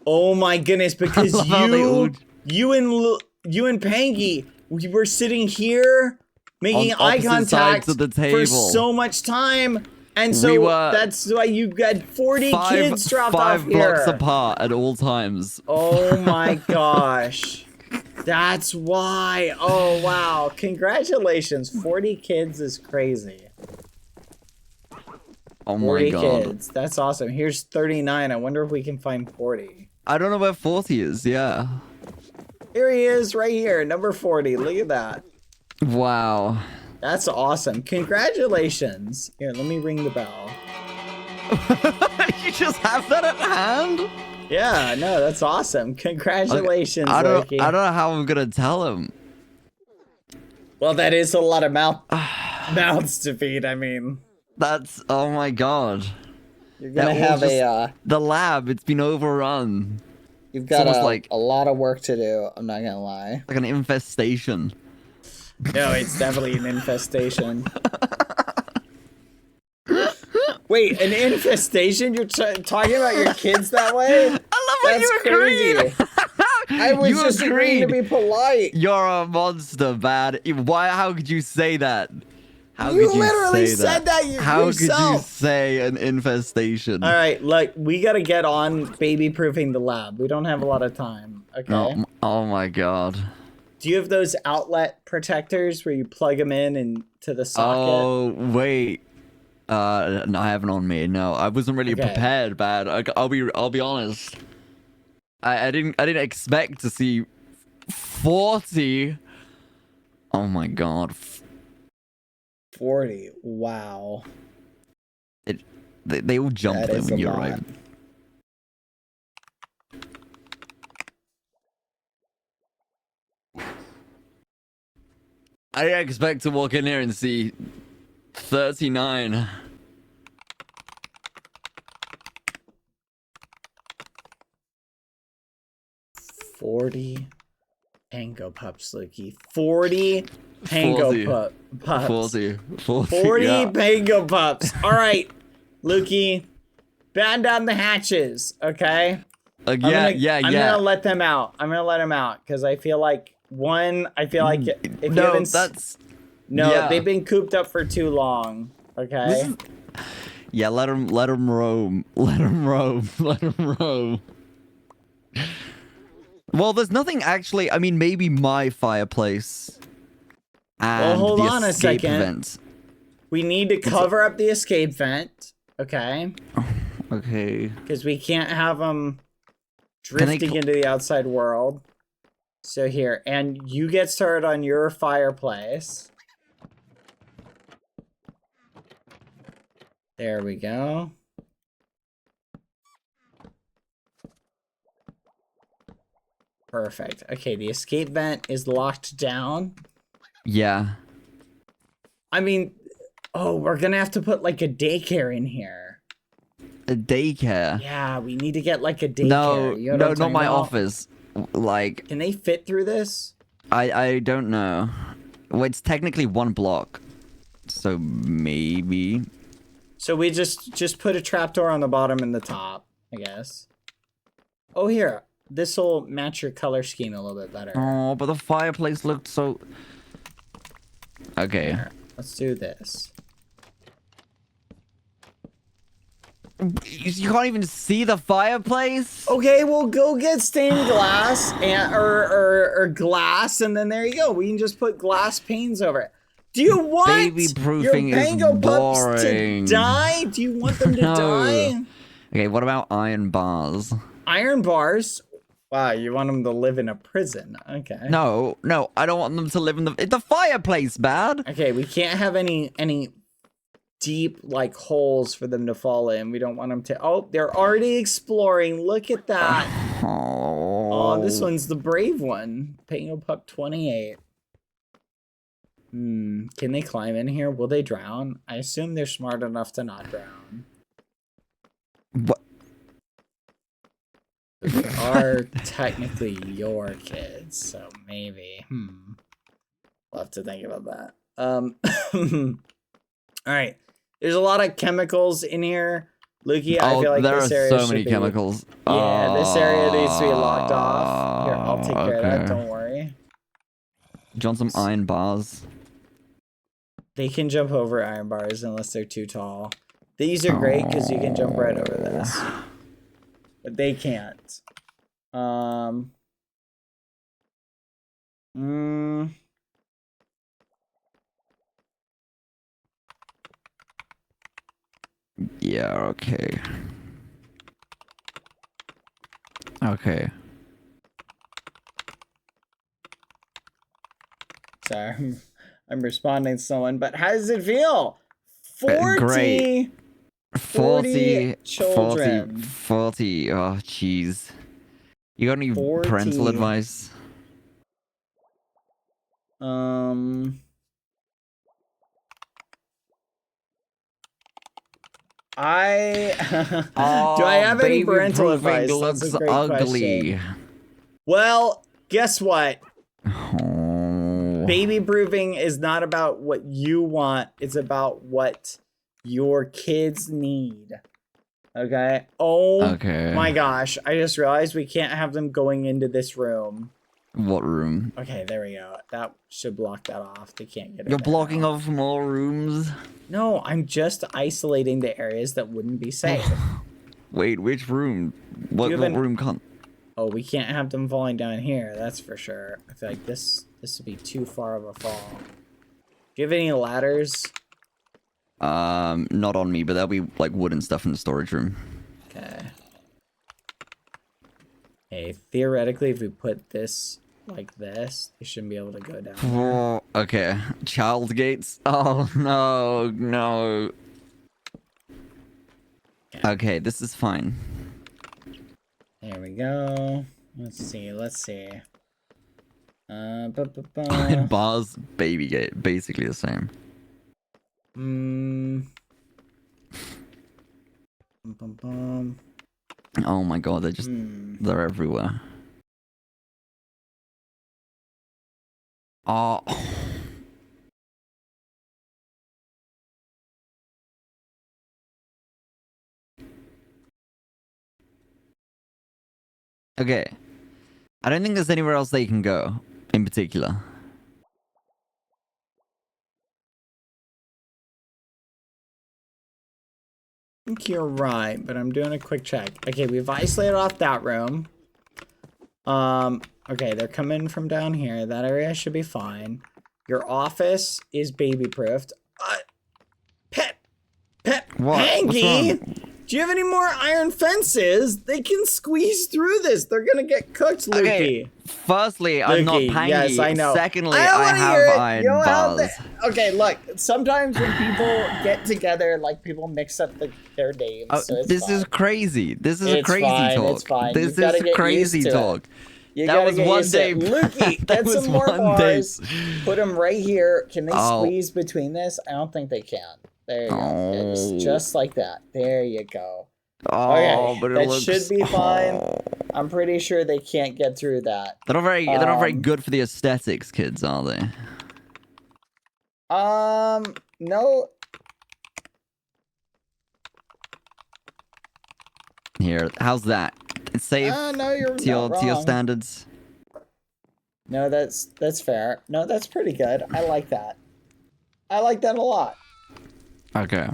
oh my goodness, because love how they all- you and Pangy, we were sitting here making On eye opposite contact sides of the for table. so much time, and so We were that's why you got 40 kids dropped off five here. blocks apart at all times. Oh my gosh. That's why. Oh wow. Congratulations. 40 kids is crazy. Oh my 40 god. kids. That's awesome. Here's 39. I wonder if we can find 40. I don't know where 40 is. Yeah. Here he is right here. Number 40. Look at that. Wow. That's awesome. Congratulations. Here, let me ring the bell. You just have that at hand? Yeah, no, that's awesome. Congratulations, I don't Lukey. know how I'm gonna tell him. Well, that is a lot of mouths to feed. I mean, That's oh my god. you're gonna That have will a. The lab, it's been overrun. You've got almost like- a lot of work to do. I'm not gonna lie. Like an infestation. No, it's definitely an infestation. Wait, an infestation? You're talking about your kids that way? I love how That's you agreed. crazy. I was You just agreeing to agreed. be polite. You're a monster, bad. Why? How could you say that? How You could literally say said that How could you yourself. say an infestation? All right, look, we gotta get on baby-proofing the lab. We don't have a lot of time. Okay. Oh my god. Do you have those outlet protectors where you plug them in and to the socket? Oh wait. No, I haven't on me. No, I wasn't really Okay. prepared, Bad. I'll be honest. I didn't expect to see 40. Oh my god. 40. Wow. They all jump That there is when a you lot. arrive. I didn't expect to walk in here and see 39. $40 Pango pups, Lukey. 40 Pango 40. pups. 40. 40 yeah. Pango pups. All right, Lukey, batten down the hatches, okay? I'm gonna let them out. I'm gonna let them out because I feel like if you No, haven't, yeah. they've been cooped up for too long. Okay. Yeah, let them roam. Let them roam. Let them roam. Well, there's nothing actually. I mean, maybe my fireplace. And Well, hold the on a escape second. vent. We need to cover up the escape vent. Okay. Okay. Because we can't have them drifting into the outside world. So here, and you get started on your fireplace. There we go. Perfect. Okay, the escape vent is locked down. Yeah. I mean, oh, we're gonna have to put like a daycare in here. A daycare. Yeah, we need to get like a daycare. No, You know what no, I'm not talking my about? office. Like, Can they fit through this? I don't know. Well, it's technically one block, so maybe. So we just put a trapdoor on the bottom and the top, I guess. Oh, here. This will match your color scheme a little bit better. Oh, but the fireplace looked so. Okay. Here, let's do this. You can't even see the fireplace. Okay, we'll go get stained glass and or glass, and then there you go. We can just put glass panes over it. Do you want Baby-proofing your is Pango pups to boring. die? Do you want them to No. die? Okay, what about iron bars? Iron bars? Wow, you want them to live in a prison? Okay. No, I don't want them to live in the fireplace, Bad. Okay, we can't have any deep like holes for them to fall in. We don't want them to. Oh, they're already exploring. Look at that. Oh, this one's the brave one. Pango Pup 28. Can they climb in here? Will they drown? I assume they're smart enough to not drown. What? They are technically your kids, so maybe. We'll have to think about that. All right. There's a lot of chemicals in here. Lukey, I feel like there this are area so should many be... chemicals. Yeah, this area needs to be locked off. Here, I'll take care of that. Okay. Don't worry. Do you want some iron bars? They can jump over iron bars unless they're too tall. These are great because you can jump right over this. But they can't. Yeah, okay. Okay. Sorry, I'm responding to someone, but how does it feel? 40, Great. 40 children. 40. Oh, jeez. You got any 40. parental advice? Do I have any parental advice? Looks That's a great ugly. question. Well, guess what? Oh. Baby proofing is not about what you want. It's about what your kids need. Okay? Oh Okay. my gosh. I just realized we can't have them going into this room. What room? Okay, there we go. That should block that off. They can't get it. You're blocking off more rooms? No, I'm just isolating the areas that wouldn't be safe. Wait, which room? What room can't? Oh, we can't have them falling down here, that's for sure. I feel like this would be too far of a fall. Do you have any ladders? Not on me, but there'll be like wooden stuff in the storage room. Okay. Hey, theoretically, if we put this like this, they shouldn't be able to go down there. Oh, okay. Child gates? Oh, no, no. Okay, this is fine. There we go. Let's see. Bars, baby gate, basically the same. Oh my god, they're everywhere. Oh. Okay. I don't think there's anywhere else they can go, in particular. I think you're right, but I'm doing a quick check. Okay, we've isolated off that room. Okay, they're coming from down here. That area should be fine. Your office is baby-proofed. Pet, What? Hanky! What's wrong? Do you have any more iron fences? They can squeeze through this. They're gonna get cooked, Lukey. Okay, firstly, I'm not Lukey, pangy. yes, I know. Secondly, I don't I wanna have hear it. iron You don't have bars. Okay, look. Sometimes when people get together, like people mix up their names. So it's This fine. is crazy. This is It's crazy fine, talk. it's fine. This You've gotta is get crazy used to it. talk. You That gotta was get one used to day. it. Lukey, That get was some more one day. bars. Put them right here. Can they Oh. squeeze between this? I don't think they can. There you go. Oh. Just like that. There you go. Oh, Okay, but it that looks... should be fine. Oh. I'm pretty sure they can't get through that. They're not very. They're not very good for the aesthetics, kids, are they? No. Here, how's that? It's safe No, you're to your not wrong. standards. No, that's fair. No, that's pretty good. I like that. I like that a lot. Okay.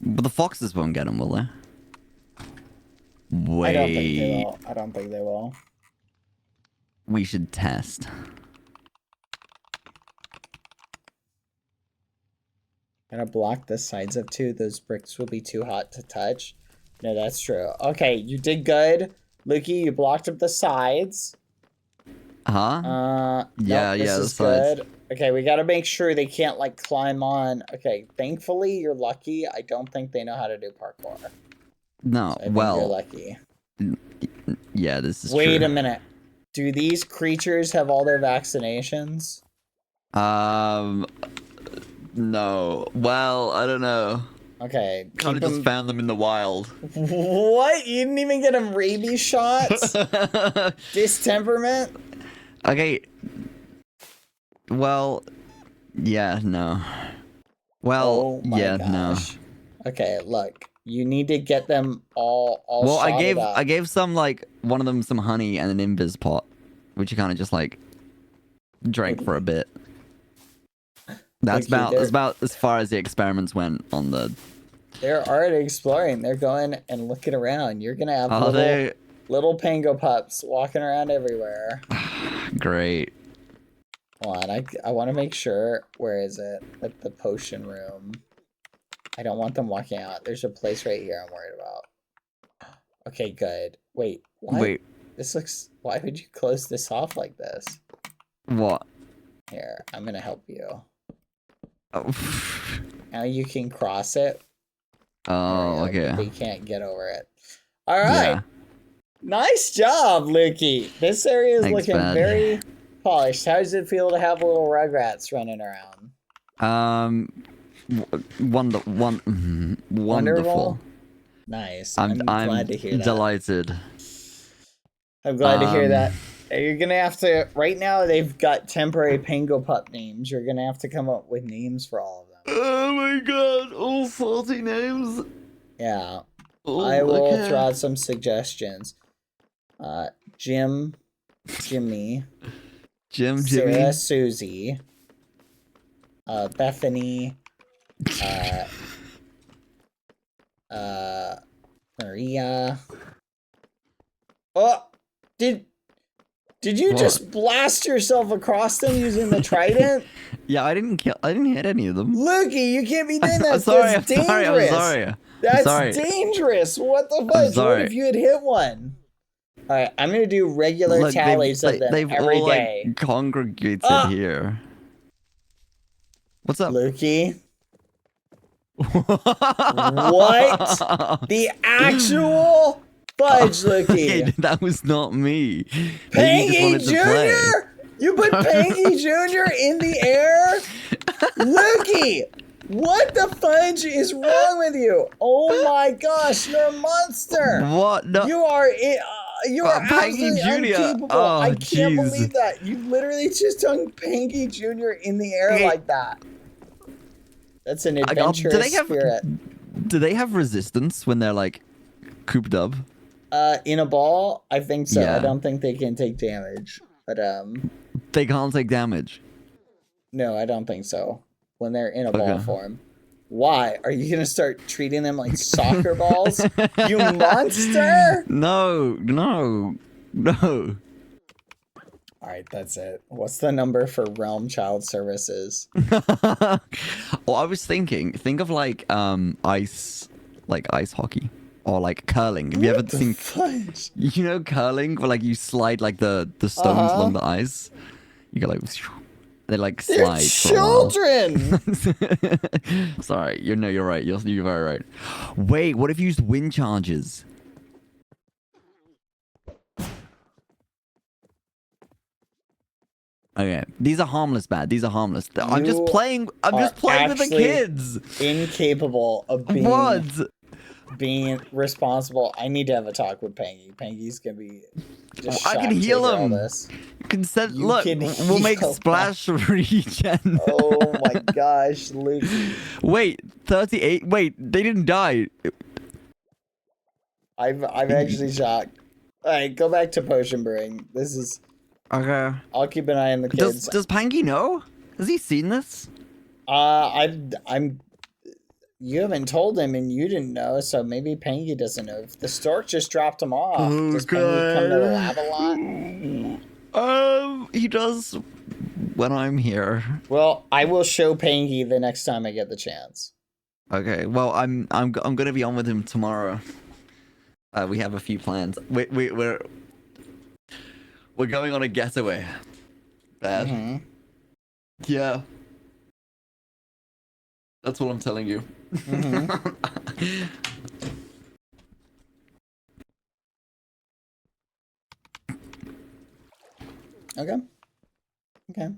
But the foxes won't get them, will they? Wait. I don't think they will. I don't think they will. We should test. Gotta block the sides up too. Those bricks will be too hot to touch. No, that's true. Okay, you did good. Lukey, you blocked up the sides. Huh? Yeah, yeah, this the is sides. good. Okay, we gotta make sure they can't like climb on. Okay, thankfully you're lucky. I don't think they know how to do parkour. No, So I think you're well, lucky. yeah, this is Wait true. a minute. Do these creatures have all their vaccinations? No. Well, I don't know. Okay. Kind of just found them in the wild. What? You didn't even get them rabies shots? Distemperament? Okay. Well, yeah, no. Well, Oh my yeah, gosh. Okay, look. You need to get them all Well, I shotted up. gave some like one of them some honey and an invis pot, which you kind of just like drank for a bit. That's about as far as the experiments went on the. They're already exploring. They're going and looking around. You're gonna have Are they little pango pups walking around everywhere. great? Hold on, I want to make sure. Where is it? At the potion room. I don't want them walking out. There's a place right here I'm worried about. Okay, good. Wait, what? Wait, This looks... Why would you close this off like this? what? Here, I'm gonna help you. Oh, Now you can cross it. oh There we go. okay. They can't get over it. Alright. Yeah. Nice job, Lukey. This area is Thanks, looking bud. very polished. How does it feel to have little rugrats running around? Wonderful. Nice. I'm glad to hear that. delighted. I'm glad to hear that. You're gonna have to. Right now, they've got temporary pango pup names. You're gonna have to come up with names for all of them. Oh my god! All salty names. Yeah, Oh, I will okay. throw out some suggestions. Jim, Jimmy, Jimmy. Sarah, Susie, Bethany, Maria. Oh, did you What? just blast yourself across them using the trident? Yeah, I didn't hit any of them. Lukey, you can't be doing that. I'm sorry. That's I'm sorry. dangerous. I'm sorry. That's sorry. dangerous. What the fudge? What sorry. if you had hit one? All right, I'm gonna do regular Look, tallies of them they've every all day. like congregated here. What's up? Lukey, what? The actual fudge, Okay, Lukey. that was not me. Maybe you just Pangy wanted to play. Jr. You put Pangy Jr. in the air, Lukey. What the fudge is wrong with you? Oh my gosh, you're a monster. What? No. You are Pangy absolutely Jr. incapable. Oh, I can't jeez. believe that. You literally just hung Pangy Jr. in the air Okay. like that. That's an Do adventurous spirit. Do they have resistance when they're like cooped up? In a ball, I think so. Yeah. I don't think they can take damage. But They can't take damage. no, I don't think so. When they're in a ball Okay. form. Why? Are you gonna start treating them like soccer balls? You monster! No. Alright, that's it. What's the number for Realm Child Services? Well, I was thinking, think of like ice hockey or like curling. Have you ever What the seen? fudge? You know curling, where like you slide like the stones along the ice. You go like, they like They're slide. For a while. children! Sorry, you're right. You're very right. Wait, what if you used wind charges? Okay, these are harmless, bad. These are harmless. I'm just You playing. I'm just are playing with the actually kids. Incapable of What? being responsible. I need to have a talk with Pangy. Pangy's gonna be just I can shocked to heal hear all him. this. Consent. You Look, can we'll make heal splash regen. Oh my gosh, Luke. Wait, 38. Wait, they didn't die. I'm actually shocked. Alright, go back to potion brewing. This is Okay. I'll keep an eye on the kids. Does Pangy know? Has he seen this? I'm you haven't told him and you didn't know, so maybe Pangy doesn't know. If the stork just dropped him off, does Pangy come to the lab a lot? He does when I'm here. Well, I will show Pangy the next time I get the chance. Okay. Well, I'm gonna be on with him tomorrow. We have a few plans. We're going on a getaway. Bad. Mm-hmm. Yeah. That's what I'm telling you. Mm-hmm. Okay. Okay.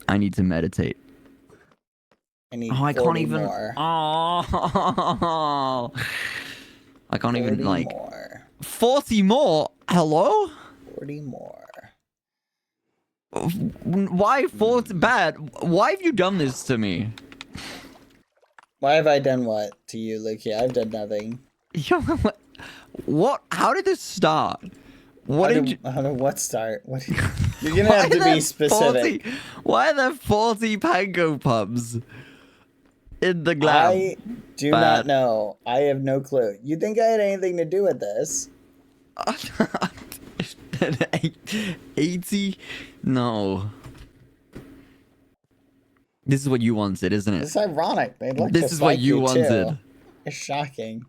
I need to meditate. I need Oh, I 40 can't even. more. Oh. I can't 40 even like more. 40 more. Hello? 40 more. Why 40? Bad. Why have you done this to me? Why have I done what to you, Lukey? I've done nothing. What? How did this start? What did you? How did what start? What? You're gonna have to be specific. Why are there 40 Pango pubs in the lab? I do not know. I have no clue. You think I had anything to do with this? 80? No. This is what you wanted, isn't it? It's ironic. They look This just is what like you too. wanted. It's shocking.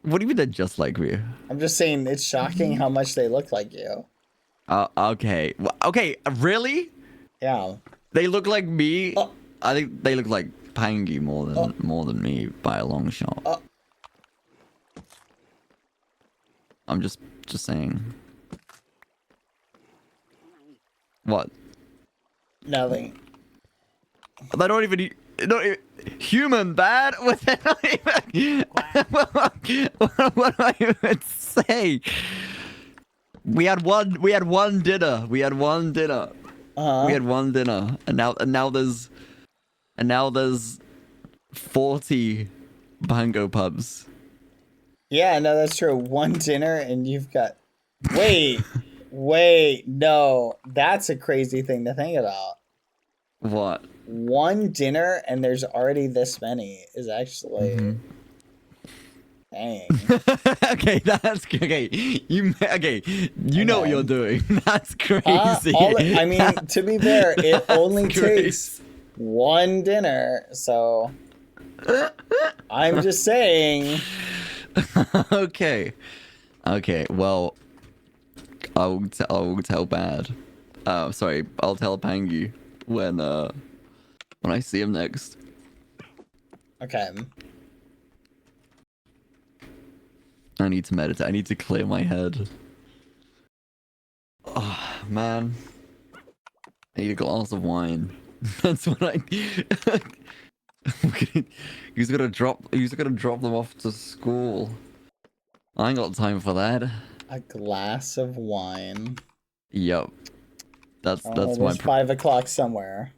What do you mean they're just like me? I'm just saying it's shocking how much they look like you. Okay. Okay, really? Yeah. They look like me. Oh. I think they look like Pangy more than me by a long shot. I'm just saying. What? Nothing. They're not even human, bad. What do I even say? We had one dinner. We had one dinner. And now there's 40 Pango pubs. Yeah, no, that's true. One dinner and you've got Wait, no. That's a crazy thing to think about. What? One dinner and there's already this many is actually dang. Okay, that's okay. You know what you're doing. That's crazy. I mean, to be fair, it only That's takes one dinner, so I'm just saying. Okay. Well, I'll tell Bad. Sorry, I'll tell Pangy when I see him next. Okay. I need to meditate. I need to clear my head. Oh, man. I need a glass of wine. That's what I need. He's gonna drop them off to school. I ain't got time for that. A glass of wine. Yep. That's my there's 5 o'clock somewhere.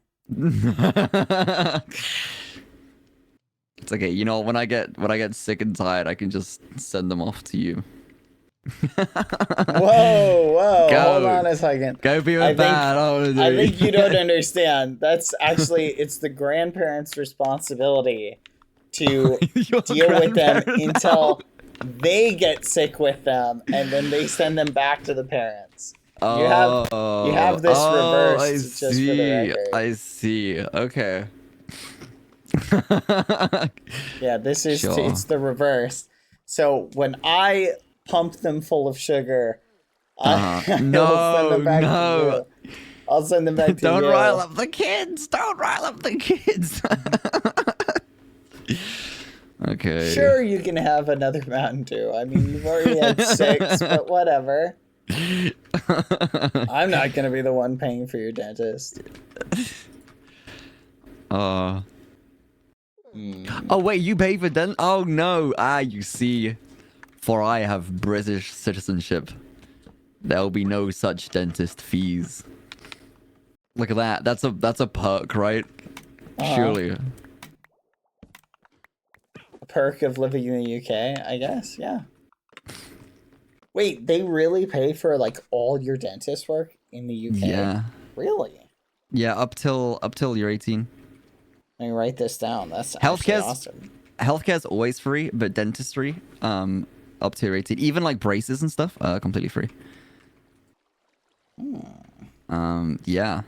It's okay. You know, when I get sick and tired, I can just send them off to you. Whoa, hold on a second. Go be with Bad. I think you don't understand. That's actually, it's the grandparents' responsibility to deal with them until they get sick with them, and then they send them back to the parents. You have this reversed, just for the record. I see. Okay. Yeah, this is Sure. it's the reverse. So when I pump them full of sugar, I'll send them back to you. I'll send them back to you. Don't rile up the kids. Don't rile up the kids. Okay. Sure, you can have another Mountain Dew. I mean, you've already had 6, but whatever. I'm not gonna be the one paying for your dentist. Oh wait, you pay for dent? Oh no! You see, for I have British citizenship, there'll be no such dentist fees. Look at that. That's a perk, right? Surely. A perk of living in the UK, I guess. Yeah. Wait, they really pay for like all your dentist work in the UK? Yeah. Really? Yeah, up till you're 18. Let me write this down. That's actually awesome. Healthcare's always free, but dentistry, up to 18, even like braces and stuff, completely free. Yeah.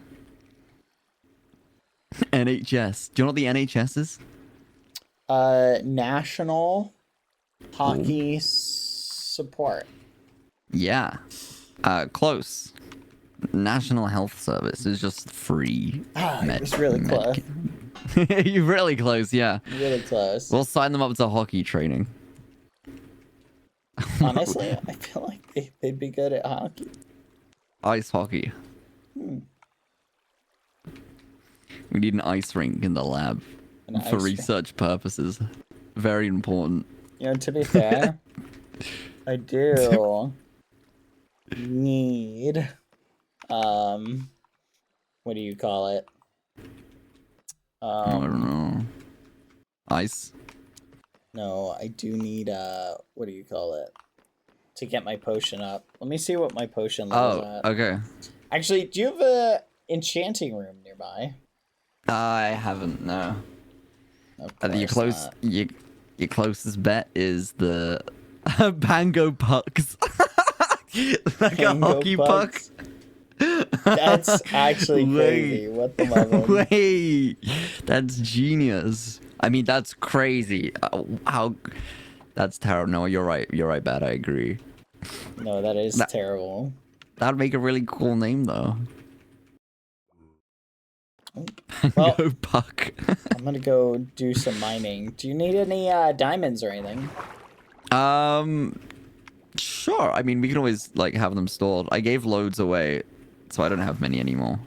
NHS. Do you know what the NHS is? National Hockey Support. Yeah. Close. National Health Service is just free. It was really close. You're really close, yeah. Really close. We'll sign them up to hockey training. Honestly, I feel like they'd be good at hockey. Ice hockey. We need an ice rink in the lab for research purposes. Very important. You know, to be fair, I do need, what do you call it? I don't know. Ice? No, I do need, what do you call it? To get my potion up. Let me see what my potion level's at. Okay. Actually, do you have a enchanting room nearby? I haven't, no. Of Your closest bet is the Pango Pucks. Like Pango a hockey pucks? puck. That's actually crazy. What the level? Wait, that's genius. I mean, that's crazy. How? That's terrible. No, you're right. You're right, Bad. I agree. No, that is terrible. That'd make a really cool name, though. Well, Pango Puck. I'm gonna go do some mining. Do you need any diamonds or anything? Sure. I mean, we can always like have them stored. I gave loads away, so I don't have many anymore.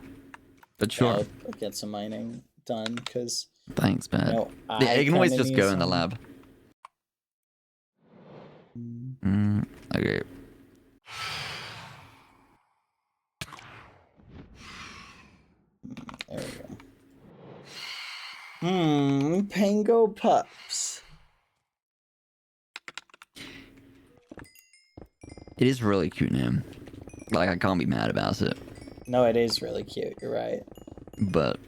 But sure. I'll get some mining done because. Thanks, Bad. You know, Yeah, you can always kinda just need go in the some. lab. Okay. There we go. Pango pups. It is really cute name. Like, I can't be mad about it. No, it is really cute. You're right. But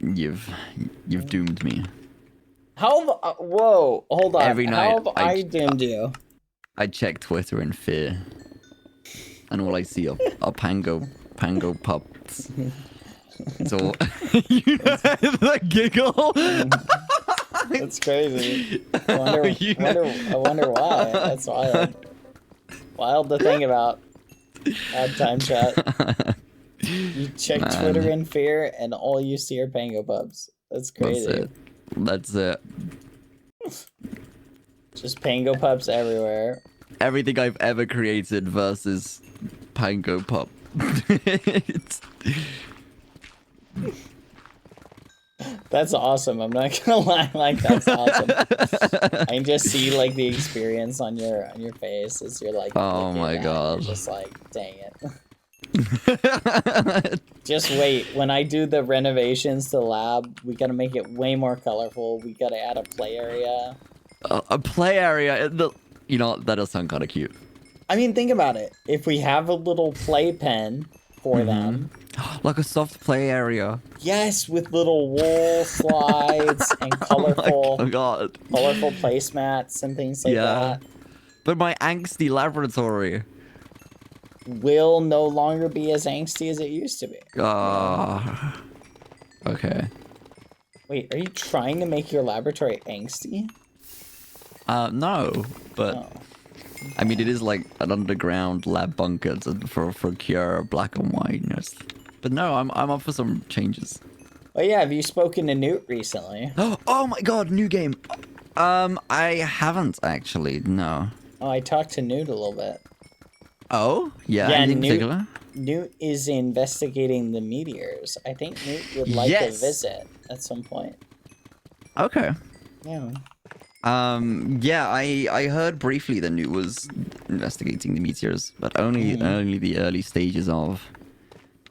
you've doomed me. Whoa, hold on. Every night How have I doomed you? I check Twitter in fear, and all I see are pango pups. So you know the giggle. That's crazy. I wonder why. That's wild. Wild to think about. Odd time chat. You check Twitter in fear, and all you see are pango pups. That's crazy. That's it. Just pango pups everywhere. Everything I've ever created versus pango pup. That's awesome. I'm not gonna lie, like that's awesome. I can just see like the experience on your face as you're like. Oh my god. You're just like, dang it. Just wait. When I do the renovations to the lab, we gotta make it way more colorful. We gotta add a play area. A play area. You know, that does sound kind of cute. I mean, think about it. If we have a little play pen for them. Like a soft play area. Yes, with little wool slides and colorful, Oh my god. colorful placemats and things like that. But my angsty laboratory. Will no longer be as angsty as it used to be. Okay. Wait, are you trying to make your laboratory angsty? No, but Oh. I mean, it is like an underground lab bunker for cure black and whiteness. But no, I'm up for some changes. Oh yeah, have you spoken to Newt recently? Oh my god, new game. I haven't actually. No. Oh, I talked to Newt a little bit. Oh yeah, Yeah, anything Newt- particular? Newt is investigating the meteors. I think Newt would like to visit at some point. Okay. Yeah. Yeah, I heard briefly that Newt was investigating the meteors, but only the early stages of.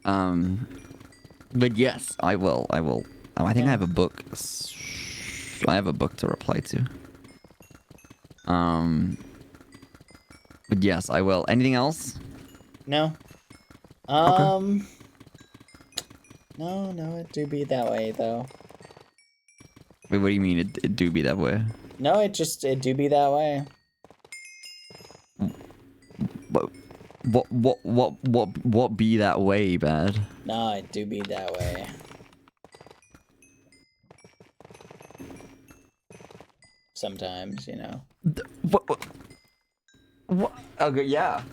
But yes, I will. I think I have a book. I have a book to reply to. But yes, I will. Anything else? No. Okay. No, it do be that way though. Wait, what do you mean? It do be that way? No, it do be that way. What be that way, bad? No, it do be that way. Sometimes, you know. What? Okay, yeah.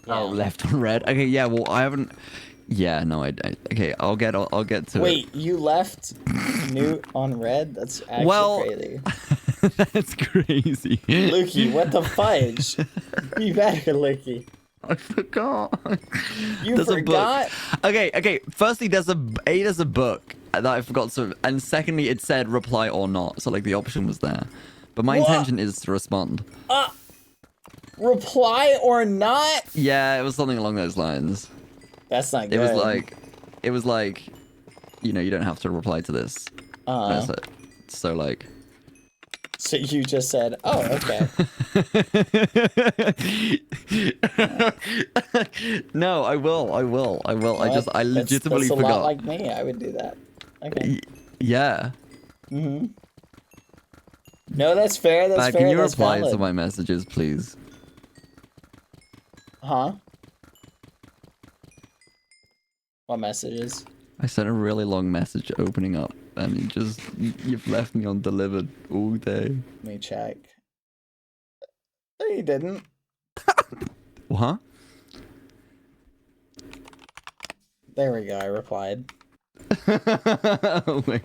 Yeah. Oh, left on red. Okay, yeah. Well, I haven't. Yeah, no. Okay, I'll get to it. Wait, you left Newt on red? That's actually crazy. That's crazy. Lukey, what the fudge? Be better, Lukey. I forgot. You There's forgot? A book. Okay. Firstly, there's a book that I forgot to, and secondly, it said reply or not. So like the option was there, but my intention is to respond. Reply or not? Yeah, it was something along those lines. That's not good. It was like, you know, you don't have to reply to this. That's it. So like. So you just said, oh, okay. No, I will. I legitimately that's a forgot. lot like me. I would do that. Okay. Yeah. No, that's fair. That's fair. Can you that's reply valid. to my messages, please? Huh? What messages? I sent a really long message opening up, and you've left me undelivered all day. Let me check. No, you didn't. What? There we go. I replied. Oh my.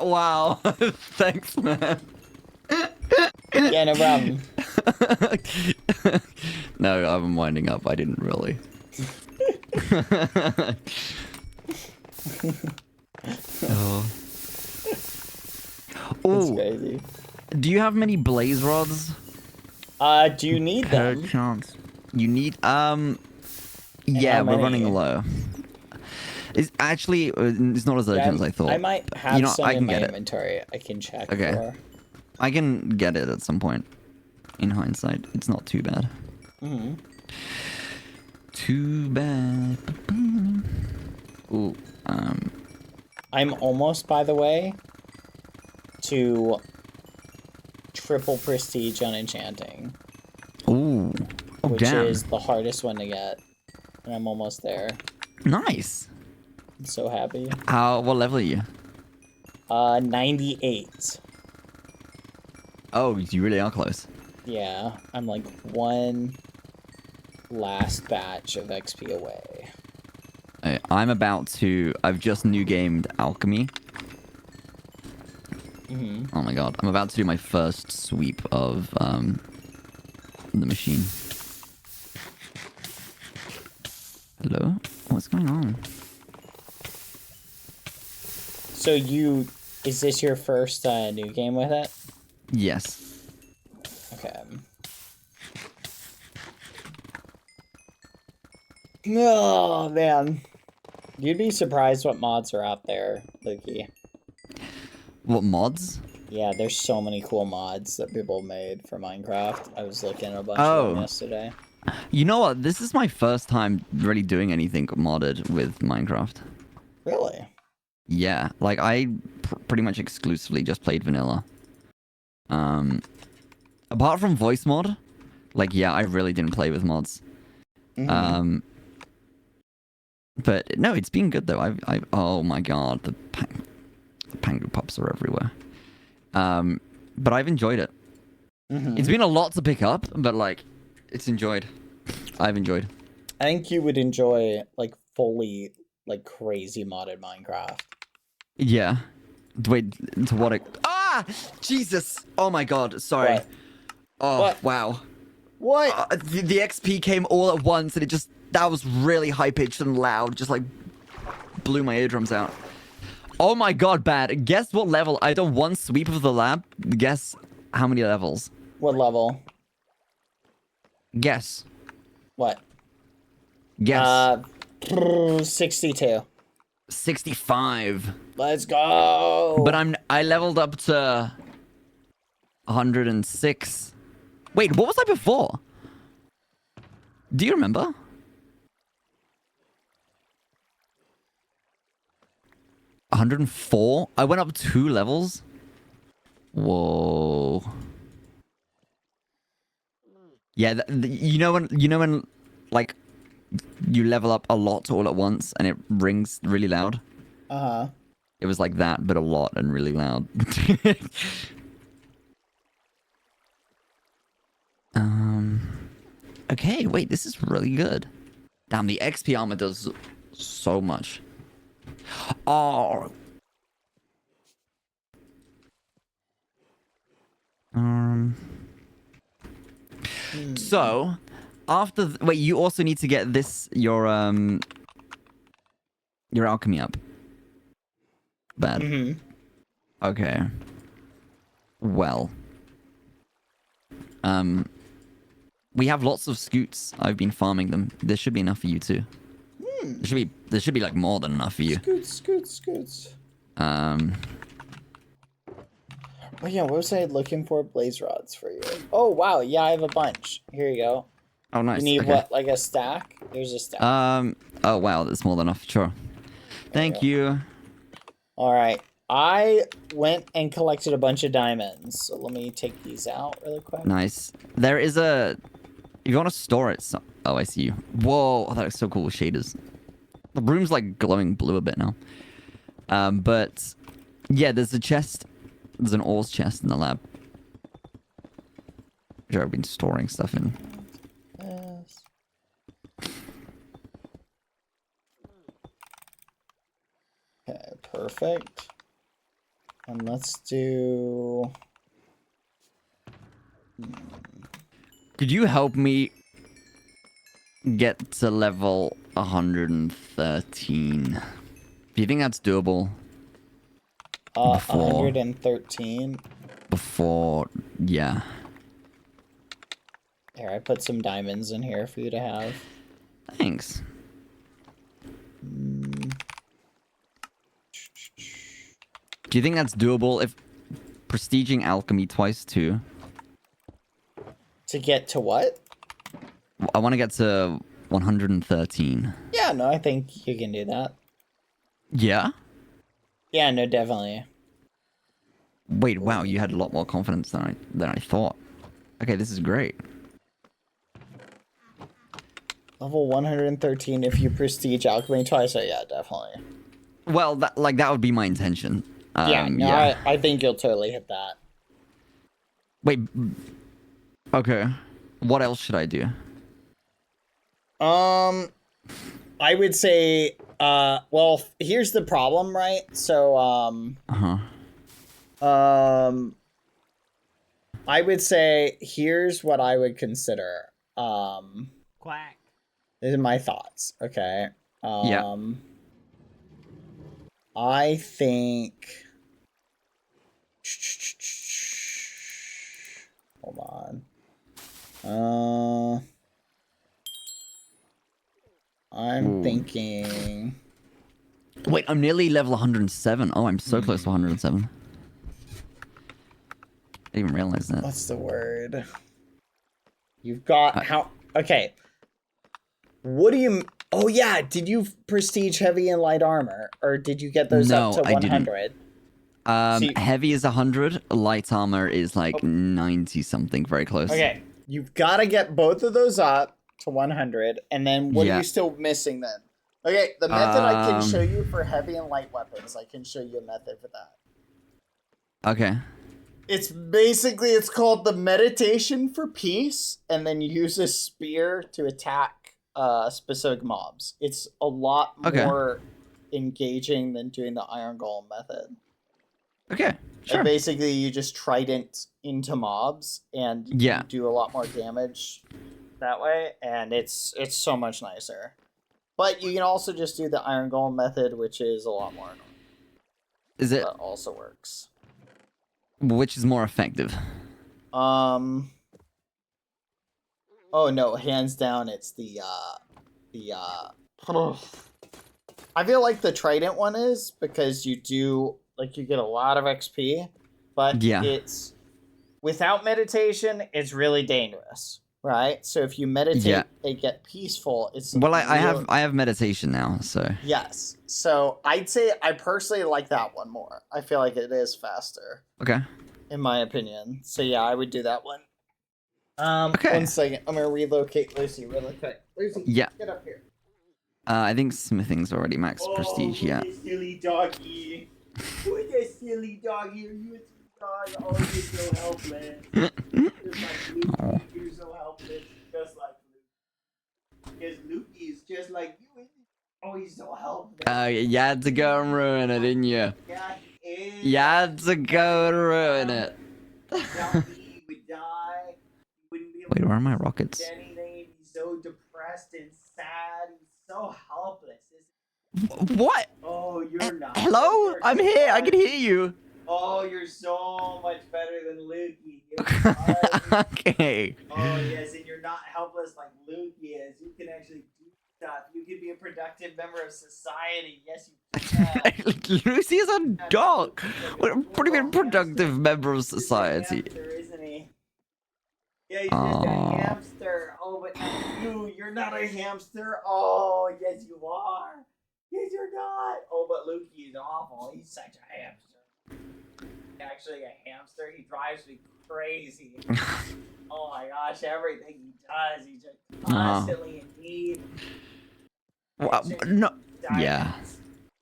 Wow. Thanks, man. Yeah, no problem. No, I'm winding up. I didn't really. Oh. That's Ooh, crazy. do you have many blaze rods? Do you need them? Chance. You need yeah, how we're many? running low. It's actually it's not as urgent as I thought. I might have You know, some I in can my get it. inventory. I can check Okay. for. I can get it at some point. In hindsight, it's not too bad. Mm-hmm. Too bad. Ooh, I'm almost, by the way, to triple prestige on enchanting, ooh. Oh, which damn. is the hardest one to get. And I'm almost there. Nice. I'm so happy. What level are you? 98. Oh, you really are close. Yeah, I'm like one last batch of XP away. I've just new gamed Alchemy. Mm-hmm. Oh my god, I'm about to do my first sweep of the machine. Hello? What's going on? So is this your first new game with it? Yes. Okay. Oh, man. You'd be surprised what mods are out there, Lukey. What mods? Yeah, there's so many cool mods that people made for Minecraft. I was looking at a bunch of them yesterday. You know what? This is my first time really doing anything modded with Minecraft. Really? Yeah, like I pretty much exclusively just played vanilla. Apart from voice mod, like yeah, I really didn't play with mods. Mm-hmm. But no, it's been good though. Oh my god, the Pangu pups are everywhere. But I've enjoyed it. Mm-hmm. It's been a lot to pick up, but like, it's enjoyed. I've enjoyed. I think you would enjoy like fully like crazy modded Minecraft. Yeah. Wait, to what? Jesus! Oh my god! Sorry. What? Oh What? wow. What? The XP came all at once, and that was really high pitched and loud. Just like blew my eardrums out. Oh my god, bad. Guess what level? I done one sweep of the lab. Guess how many levels? What level? Guess. What? Guess. 62. 65. Let's go. But I leveled up to 106. Wait, what was I before? Do you remember? $104? I went up 2 levels? Whoa. Yeah, you know when like you level up a lot all at once and it rings really loud? Uh-huh. It was like that, but a lot and really loud. Okay, wait, this is really good. Damn, the XP armor does so much. Oh. So, wait, you also need to get this, your alchemy up. Bad. Mm-hmm. Okay. Well. We have lots of scoots. I've been farming them. There should be enough for you too. There should be like more than enough for you. Scoots. Oh yeah, what was I looking for? Blaze rods for you. Oh wow, yeah, I have a bunch. Here you go. Oh nice. You need okay. what, like a stack? Here's a stack. Oh wow, that's more than enough. Sure. Thank you. Alright. I went and collected a bunch of diamonds. So let me take these out really quick. Nice. There is if you want to store it. Oh, I see you. Whoa, oh, that looks so cool with shaders. The room's like glowing blue a bit now. But yeah, there's a chest. There's an ores chest in the lab. Which I've been storing stuff in. Yes. Okay, perfect. And let's do... Could you help me get to level 113? Do you think that's doable? 113. Before, yeah. Here, I put some diamonds in here for you to have. Thanks. Do you think that's doable? If prestiging alchemy twice too. To get to what? I want to get to 113. Yeah, no, I think you can do that. Yeah? Yeah, no, definitely. Wait, wow, you had a lot more confidence than I thought. Okay, this is great. Level 113 if you prestige alchemy twice. So yeah, definitely. Well, that would be my intention. Yeah, no, yeah. I think you'll totally hit that. Wait. Okay. What else should I do? I would say, well, here's the problem, right? So, I would say here's what I would consider. Quack. These are my thoughts. Okay. Yeah. I think. Hold on. I'm thinking. Wait, I'm nearly level 107. Oh, I'm so close to 107. I didn't even realize that. What's the word? You've got how? Okay. What do you? Oh yeah, did you prestige heavy and light armor, or did you get those up to 100? Heavy is 100. Light armor is like 90 something. Very close. Okay, you've got to get both of those up to 100, and then what are you still missing then? Okay, the method I can show you for heavy and light weapons. I can show you a method for that. Okay. It's basically, it's called the meditation for peace, and then you use a spear to attack specific mobs. It's a lot more engaging than doing the iron golem method. Okay, sure. And basically, you just trident into mobs, and you do a lot more damage that way, and it's so much nicer. But you can also just do the iron golem method, which is a lot more annoying. Is it? That also works. Which is more effective? Oh no, hands down, it's the I feel like the trident one is, because you do, like, you get a lot of XP, but it's without meditation, it's really dangerous, right? So if you meditate and get peaceful, it's well, I have meditation now, so yes. So I'd say I personally like that one more. I feel like it is faster. Okay. In my opinion. So yeah, I would do that one. Okay. 1 second. I'm gonna relocate Lucy really quick. Lucy, get up here. I think smithing's already max prestige, You silly doggy. Who's that silly doggy? You dog. Oh, you're so helpless. Just like Lukey. You're so helpless. Just like Lukey. Because Lukey is just like you. Oh, he's so helpless. You had to go and ruin it, didn't you? Yeah, he is. You had to go and ruin it. Without me, he would die. He wouldn't be able Wait, to where are my rockets? do anything. He's so depressed and sad. He's so helpless. What? Oh, you're not. Hello? You're I'm so here. I much- can hear you. Oh, you're so much better than Lukey. Okay. Oh, yes, and you're not helpless like Lukey is. You can actually do stuff. You can be a productive member of society. Yes, you can. Lucy is a dog. What a pretty productive member of society. He's a hamster, isn't he? Yeah, he's just a hamster. Oh, but not you. You're not a hamster. Oh, yes, you are. Yes, you're not. Oh, but Lukey is awful. He's such a hamster. Actually, a hamster. He drives me crazy. Oh my gosh, everything he does, he's just constantly in need. No. Yeah.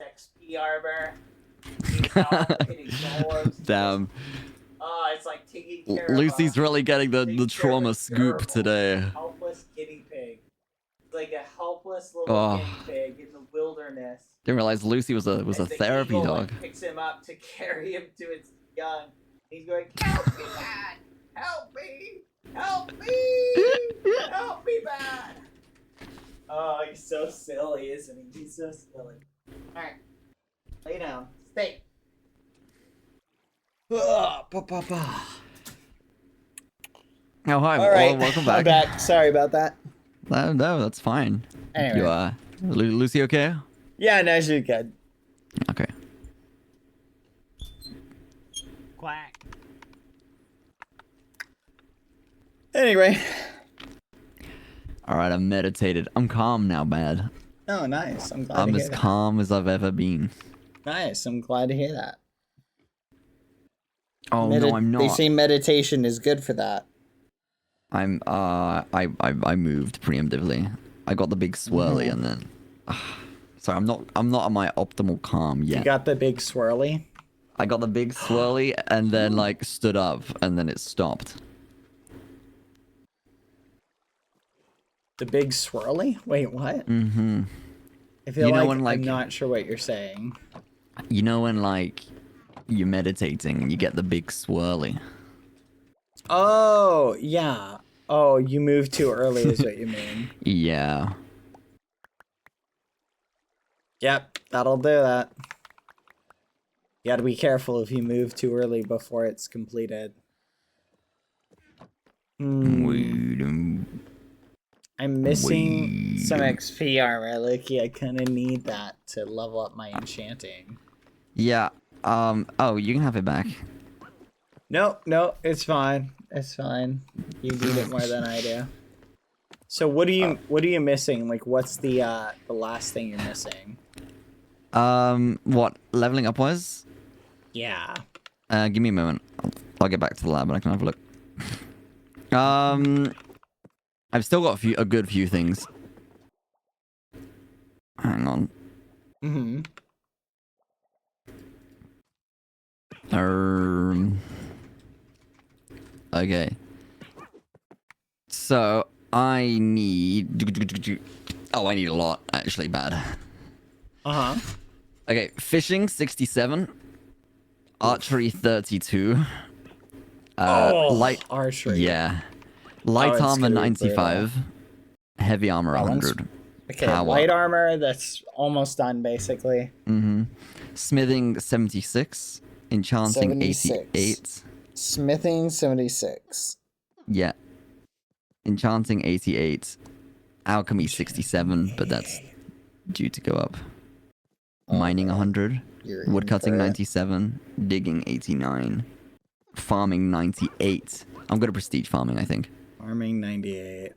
XP armor. He's not hitting golems. Damn. Oh, it's like taking care Lucy's of really getting the trauma scoop today. helpless guinea pig. It's like a helpless little guinea pig in the wilderness. Didn't realize Lucy was a As the therapy eagle, dog. like, picks him up to carry him to its young. He's going, help me, Dad! Help me! Help me! Help me, Dad! Oh, he's so silly, isn't he? He's so silly. Alright. Lay down. Stay. Oh, hi. All right. Welcome back. I'm back. Sorry about that. No, that's fine. Anyway. You Lucy okay? Yeah, no, she's good. Okay. Quack. Anyway. All right, I've meditated. I'm calm now, Bad. Oh, nice. I'm glad I'm to hear as that. calm as I've ever been. Nice. I'm glad to hear that. Oh no, I'm not. They say meditation is good for that. I moved preemptively. I got the big swirly and then sorry, I'm not on my optimal calm yet. You got the big swirly? I got the big swirly and then like stood up and then it stopped. The big swirly? Wait, what? Mm-hmm. I feel You know like, when, like I'm not sure what you're saying. You know when like you're meditating and you get the big swirly. Oh, yeah. Oh, you moved too early is what you mean. Yeah. Yep, that'll do that. You gotta be careful if you move too early before it's completed. I'm missing some XP armor, Lukey. I kinda need that to level up my enchanting. Yeah. Oh, you can have it back. No, it's fine. It's fine. You need it more than I do. So what are you missing? Like what's the last thing you're missing? What leveling up was? Yeah. Give me a moment. I'll get back to the lab and I can have a look. I've still got a good few things. Hang on. Mm-hmm. Okay. So I need. Oh, I need a lot. Actually, Bad. Uh-huh. Okay, fishing 67, archery 32. Light archery. Yeah. Light it's armor gonna be 95. Heavy armor 100. Okay, Power. light armor, that's almost done basically. Mm-hmm. Smithing 76. Enchanting 76. 88. Smithing 76. Yeah. Enchanting 88. Alchemy 67, but that's due to go up. Mining 100. Woodcutting 97. Digging 89. Farming 98. I'm good at prestige farming, I think. Farming 98.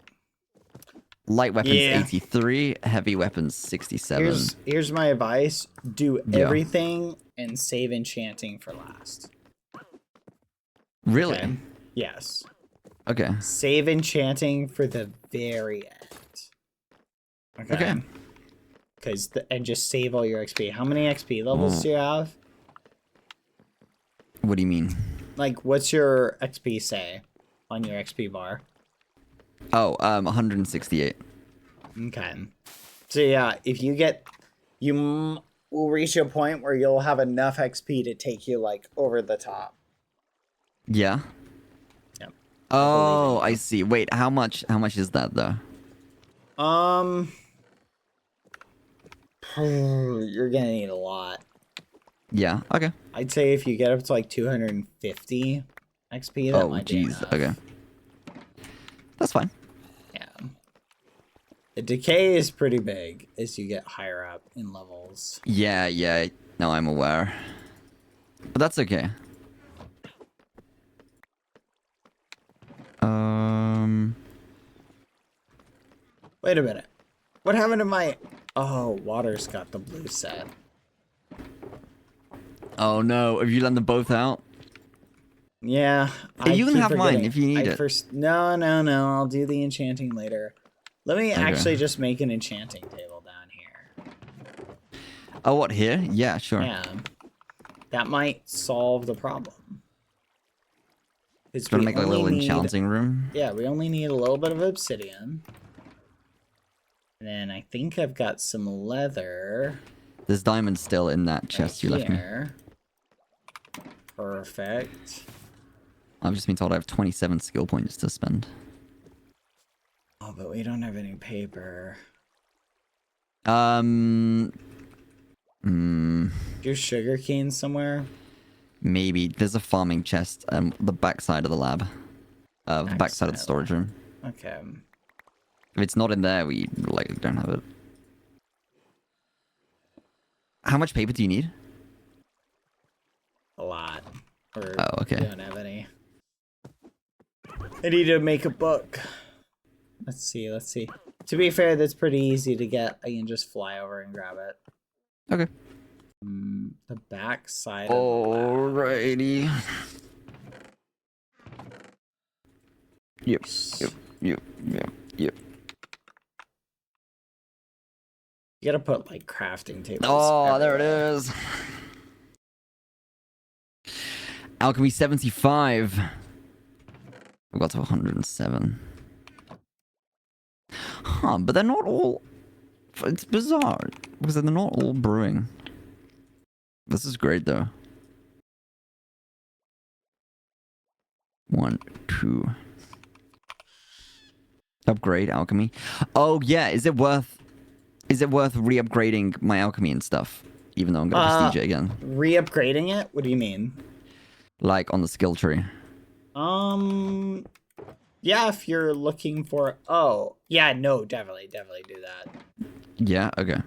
Light weapons 83. Heavy weapons 67. Here's my advice. Do everything and save enchanting for last. Really? Okay. Yes. Okay. Save enchanting for the very end. Okay. And just save all your XP. How many XP levels do you have? What do you mean? Like, what's your XP say on your XP bar? Oh, 168. Okay. So yeah, if you get, you will reach a point where you'll have enough XP to take you like over the top. Yeah. Yep. Oh, I see. Wait, how much is that though? You're gonna need a lot. Yeah. Okay. I'd say if you get up to like 250 XP, that might be enough. Okay. That's fine. Yeah. The decay is pretty big as you get higher up in levels. Yeah. No, I'm aware. But that's okay. Wait a minute. What happened to my... Oh, water's got the blue set. Oh no, have you let them both out? Yeah. You can have mine if you need it. No. I'll do the enchanting later. Let me actually just make an enchanting table down here. Oh, what, here? Yeah, sure. Yeah. That might solve the problem. Do you want to make like a little enchanting room? Yeah, we only need a little bit of obsidian. And then I think I've got some leather. There's diamonds still in that chest you left me. Perfect. I've just been told I have 27 skill points to spend. Oh, but we don't have any paper. Your sugar cane somewhere? Maybe. There's a farming chest on the backside of the lab. The backside of the storage room. Okay. If it's not in there, we like don't have it. How much paper do you need? A lot. Oh, okay. We don't have any. I need to make a book. Let's see. To be fair, that's pretty easy to get. I can just fly over and grab it. Okay. The back side. Alrighty. Yep. You gotta put like crafting tables. Oh, there it everywhere. is. Alchemy 75. We got to 107. Huh, but they're not all... It's bizarre, because they're not all brewing. This is great, though. 1, 2. Upgrade alchemy. Oh, yeah, is it worth re-upgrading my alchemy and stuff? Even though I'm gonna prestige it again. Re-upgrading it? What do you mean? Like, on the skill tree. Yeah, if you're looking for... Oh, yeah, no, definitely do that. Yeah, okay.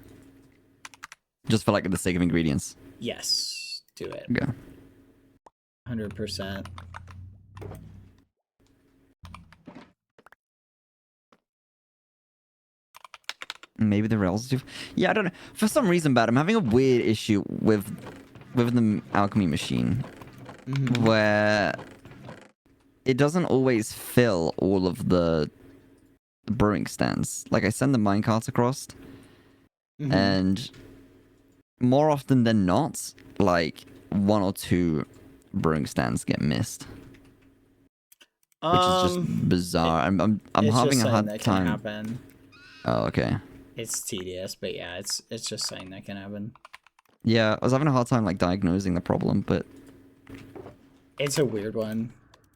Just for, like, the sake of ingredients. Yes, do it. Okay. 100%. Maybe the rails do... Yeah, I don't know. For some reason, Bad, I'm having a weird issue with the alchemy machine. Where... It doesn't always fill all of the brewing stands. Like, I send the minecarts across, and more often than not, like, 1 or 2 brewing stands get missed. Which is just bizarre. I'm having a hard time. Happen. Oh, okay. It's tedious, but yeah, it's just something that can happen. Yeah, I was having a hard time, like, diagnosing the problem, but... It's a weird one.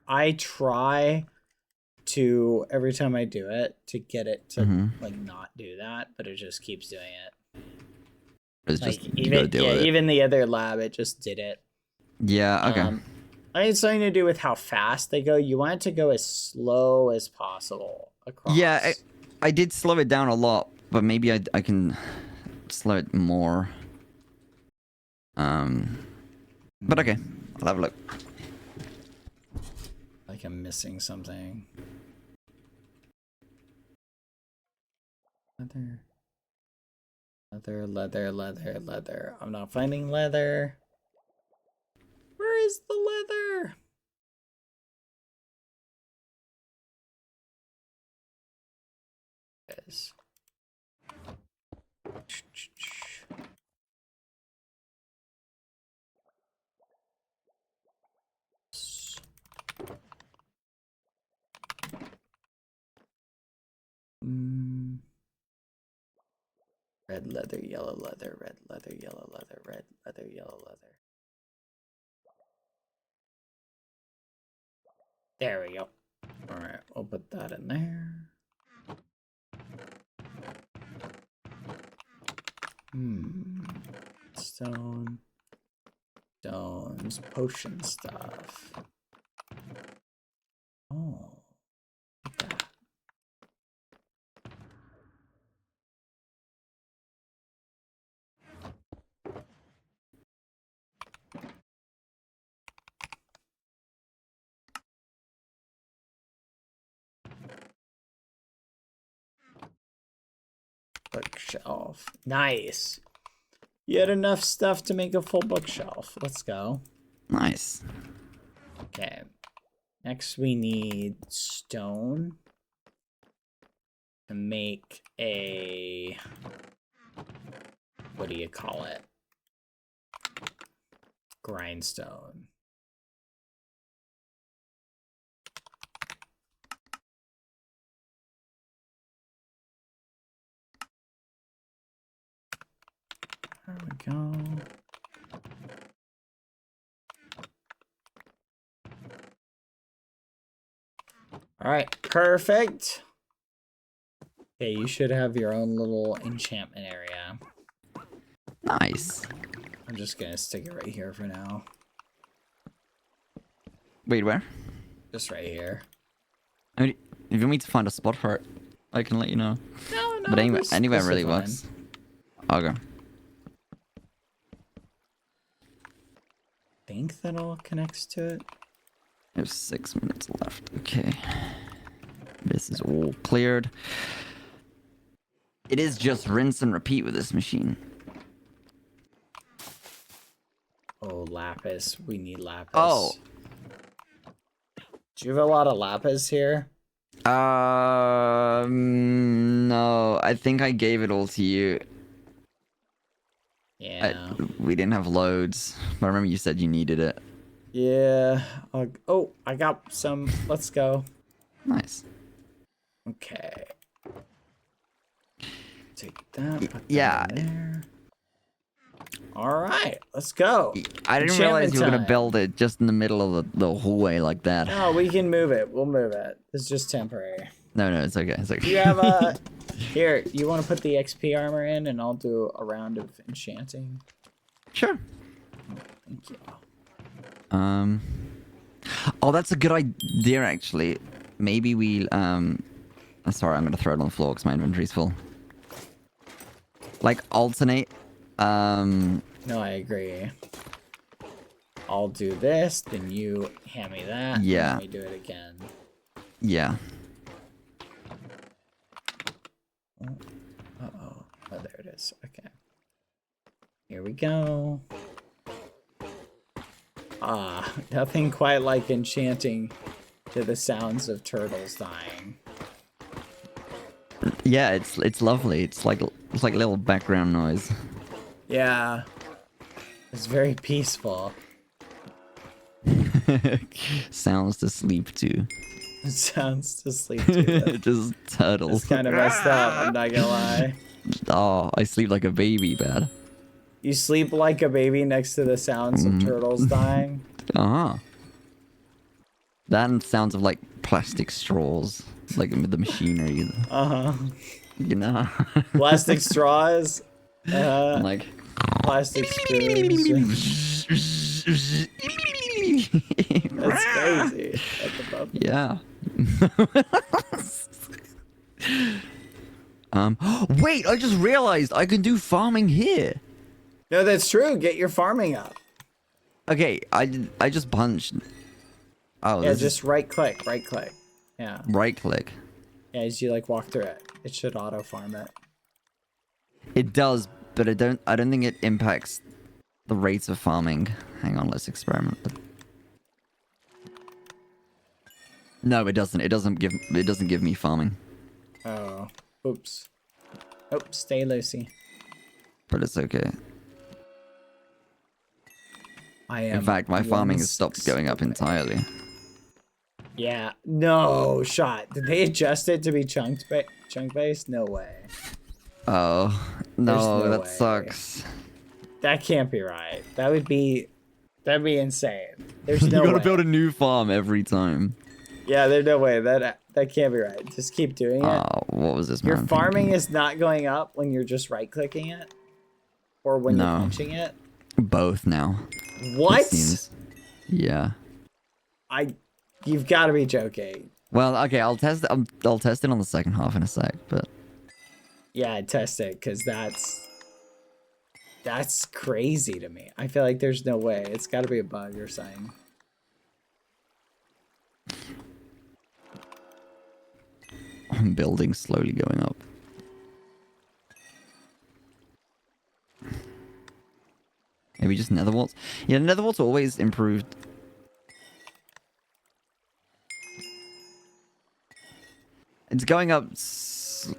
I try to, every time I do it, to get it to, like, not do that, but it just keeps doing it. It's like, just, you gotta deal with it. Even the other lab, it just did it. Yeah, okay. I think it's something to do with how fast they go. You want it to go as slow as possible across. Yeah, I did slow it down a lot, but maybe I can slow it more. But okay, I'll have a look. Like I'm missing something. Leather. I'm not finding leather. Where is the leather? Yes. Red leather, yellow leather, red leather, yellow leather, red leather, yellow leather. There we go. Alright, we'll put that in there. Stones, potion stuff. Oh. Look at that. Bookshelf. Nice. You had enough stuff to make a full bookshelf. Let's go. Nice. Okay. Next we need stone to make a... What do you call it? Grindstone. There we go. All right, perfect. Okay, you should have your own little enchantment area. Nice. I'm just gonna stick it right here for now. Wait, where? Just right here. I mean, if you want me to find a spot for it, I can let you know. No, But anywhere, this anywhere is really fine. works. Okay. Think that all connects to it. There's 6 minutes left. Okay. This is all cleared. It is just rinse and repeat with this machine. Oh, lapis. We need lapis. Oh. Do you have a lot of lapis here? No. I think I gave it all to you. Yeah. We didn't have loads. But I remember you said you needed it. Yeah. Oh, I got some. Let's go. Nice. Okay. Take that. Put Yeah. that in there. All right, let's go. I didn't realize you were going to build it just in the middle of the hallway like that. No, we can move it. We'll move it. It's just temporary. No, it's okay. It's okay. You have a... Here, you want to put the XP armor in and I'll do a round of enchanting? Sure. Thank you. Oh, that's a good idea, actually. Maybe we, sorry, I'm going to throw it on the floor because my inventory's full. Like, alternate. No, I agree. I'll do this, then you hand me that. Yeah. And we do it again. Yeah. Uh-oh. Oh, there it is. Okay. Here we go. Ah, nothing quite like enchanting to the sounds of turtles dying. Yeah, it's lovely. It's like a little background noise. Yeah. It's very peaceful. Sounds to sleep to. It sounds to sleep to. Just turtles. It's kind of messed up, I'm not gonna lie. Oh, I sleep like a baby, bad. You sleep like a baby next to the sounds of turtles dying? Uh-huh. That and sounds of like plastic straws, like with the machinery. Uh-huh. You know? Plastic straws? Like... Plastic spoons. That's crazy. That's above. Yeah. Wait, I just realized I can do farming here. No, that's true. Get your farming up. Okay, I just punched. Oh, Yeah, just right click. Yeah. right click. Yeah, as you like walk through it. It should auto farm it. It does, but I don't think it impacts the rates of farming. Hang on, let's experiment. No, it doesn't. It doesn't give me farming. Oh. Oops. Oh, stay Lucy. But it's okay. I am. In fact, my farming has stopped going up entirely. Yeah. No shot. Did they adjust it to be chunk based? No way. Oh no, that way. sucks. That can't be right. That'd be insane. There's no way. You gotta build a new farm every time. Yeah, there's no way. That can't be right. Just keep doing it. Oh, what was this? Your man farming thinking? is not going up when you're just right clicking it, or when you're punching it. Both now. What? It seems. Yeah. You've got to be joking. Well, okay, I'll test it on the second half in a sec, but Yeah, test it, because that's crazy to me. I feel like there's no way. It's got to be a bug or something. I'm building slowly going up. Maybe just nether warts? Yeah, nether warts are always improved. It's going up. It's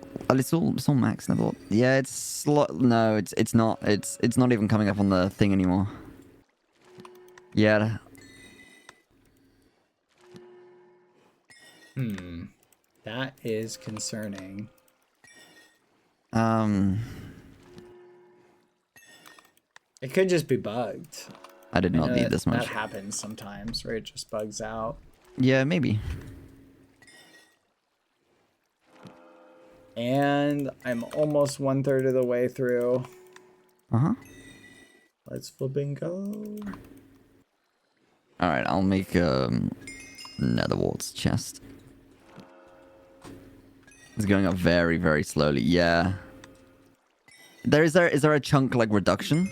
all max nether wart. Yeah, it's no, it's not. It's not even coming up on the thing anymore. Yeah. That is concerning. It could just be bugged. I did not need this much. That happens sometimes, where it just bugs out. Yeah, maybe. And I'm almost 1/3 of the way through. Uh-huh. Let's flipping go. Alright, I'll make nether warts chest. It's going up very, very slowly. Yeah. Is there a chunk like reduction?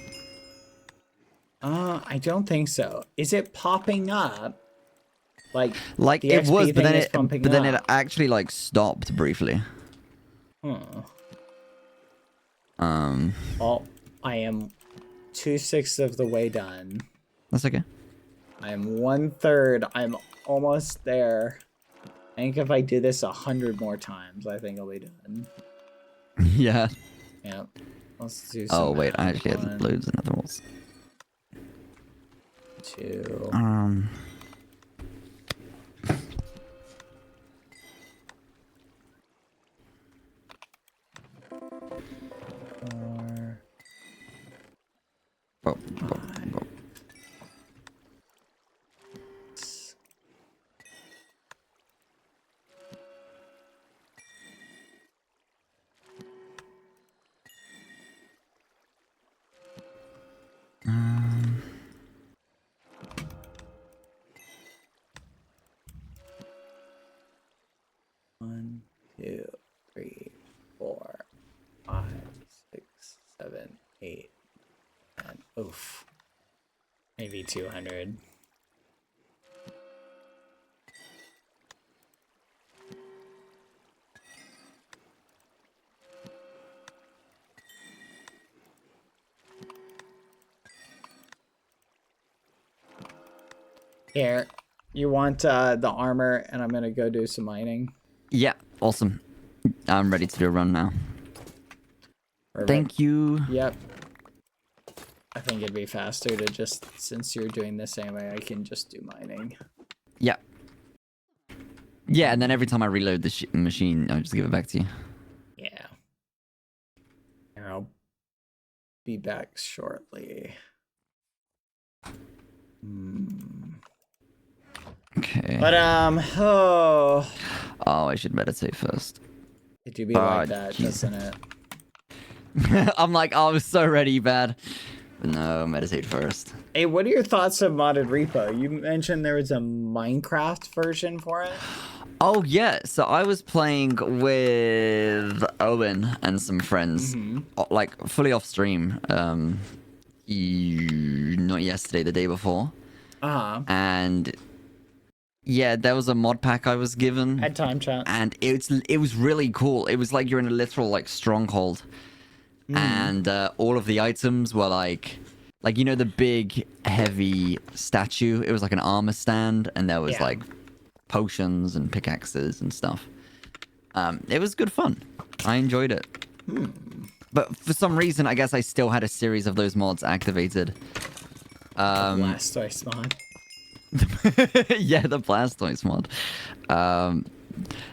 I don't think so. Is it popping up Like the it XP was, but thing then is pumping it up. actually like stopped briefly. Well, I am 2/6 of the way done. That's okay. I am 1/3. I'm almost there. I think if I do this 100 more times, I think I'll be done. Yeah. Yep. Let's do some Oh wait, I math. actually had loads of other ones. 2. 4. Oh, 5. 1, 2, 3, 4, 5, 6, 7, 8, and oof. Maybe 200. Here, you want the armor, and I'm gonna go do some mining. yeah, awesome. I'm ready to do a run now. Perfect. Thank you. Yep. I think it'd be faster to just, since you're doing this anyway, I can just do mining. Yeah. Yeah, and then every time I reload the machine, I'll just give it back to you. Yeah. And I'll be back shortly. Okay. But oh, I should meditate first. it do be like Oh, that, Jesus. doesn't it? I'm like, I was so ready, bad. But no, meditate first. Hey, what are your thoughts of modded repo? You mentioned there was a Minecraft version for it. Oh yeah, so I was playing with Owen and some friends, like fully off stream. Not yesterday, the day before. And yeah, there was a mod pack I was given. At time chat. And it was really cool. It was like you're in a literal like stronghold, and all of the items were like you know the big heavy statue. It was like an armor stand, and there was Yeah. like potions and pickaxes and stuff. It was good fun. I enjoyed it. But for some reason, I guess I still had a series of those mods activated. Blastoise mod. Yeah, the Blastoise mod.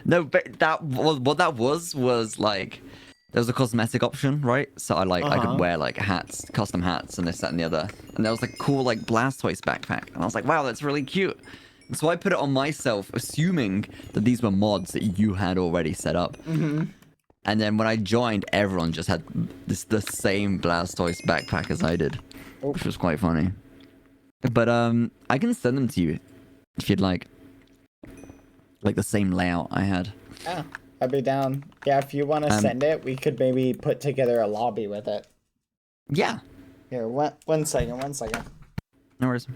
No, but what that was like there was a cosmetic option, right? So I could wear like hats, custom hats, and this, that, and the other. And there was like cool like Blastoise backpack, and I was like, wow, that's really cute. And so I put it on myself, assuming that these were mods that you had already set up. And then when I joined, everyone just had the same Blastoise backpack as I did, which was quite funny. But I can send them to you if you'd like the same layout I had. Yeah, I'd be down. Yeah, if you want to send it, we could maybe put together a lobby with it. Yeah. Here, one second. No worries.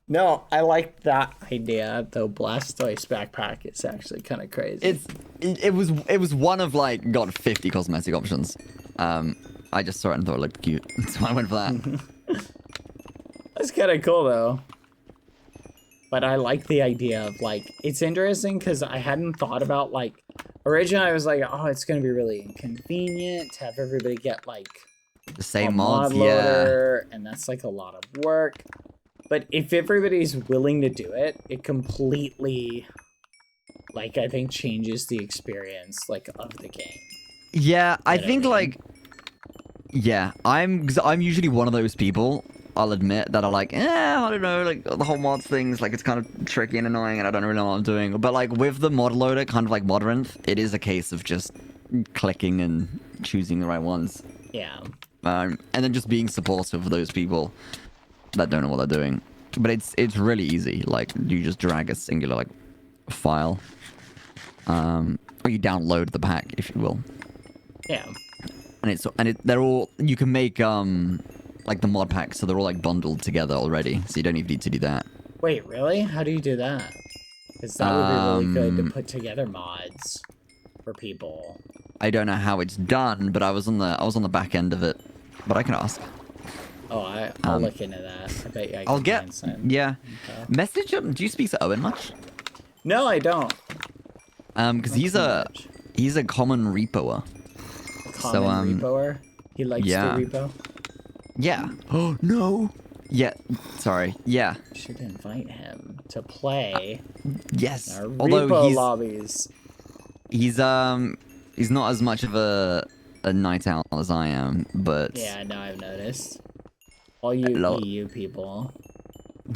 No, I like that idea. Though Blastoise backpack is actually kind of crazy. It was one of like 50 cosmetic options. I just saw it and thought it looked cute, so I went for that. That's kind of cool though. But I like the idea of like, it's interesting because I hadn't thought about like, originally I was like, oh, it's gonna be really inconvenient to have everybody get like The same a mods, mod loader, and that's like a lot of work. But if everybody's willing to do it, it completely, like, I think changes the experience, like, of the game. Yeah, I You know think what I like, yeah, I'm usually one of those people, I'll admit, that are like, I don't know, like the whole mods things, like it's kind of tricky and annoying, and I don't really know what I'm doing. But like with the mod loader, kind of like Modrinth, it is a case of just clicking and choosing the right ones. Yeah. And then just being supportive of those people that don't know what they're doing. But it's really easy. Like you just drag a singular like file. Or you download the pack, if you will. Yeah. They're all, you can make like the mod packs, so they're all like bundled together already, so you don't even need to do that. Wait, really? How do you do that? Because that would be really good to put together mods for people. I don't know how it's done, but I was on the back end of it, but I can ask. Oh, I'll look into that. I bet you I can I'll get find some. yeah. Okay. Message him. Do you speak to Owen much? No, I don't. Because he's a common repoer. A common repoer? He likes yeah. to repo? Yeah. Oh no. Yeah. Sorry. Yeah. Should invite him to play. Yes. Our Although repo lobbies. He's not as much of a night owl as I am, but Yeah, no, I've noticed. All you EU people.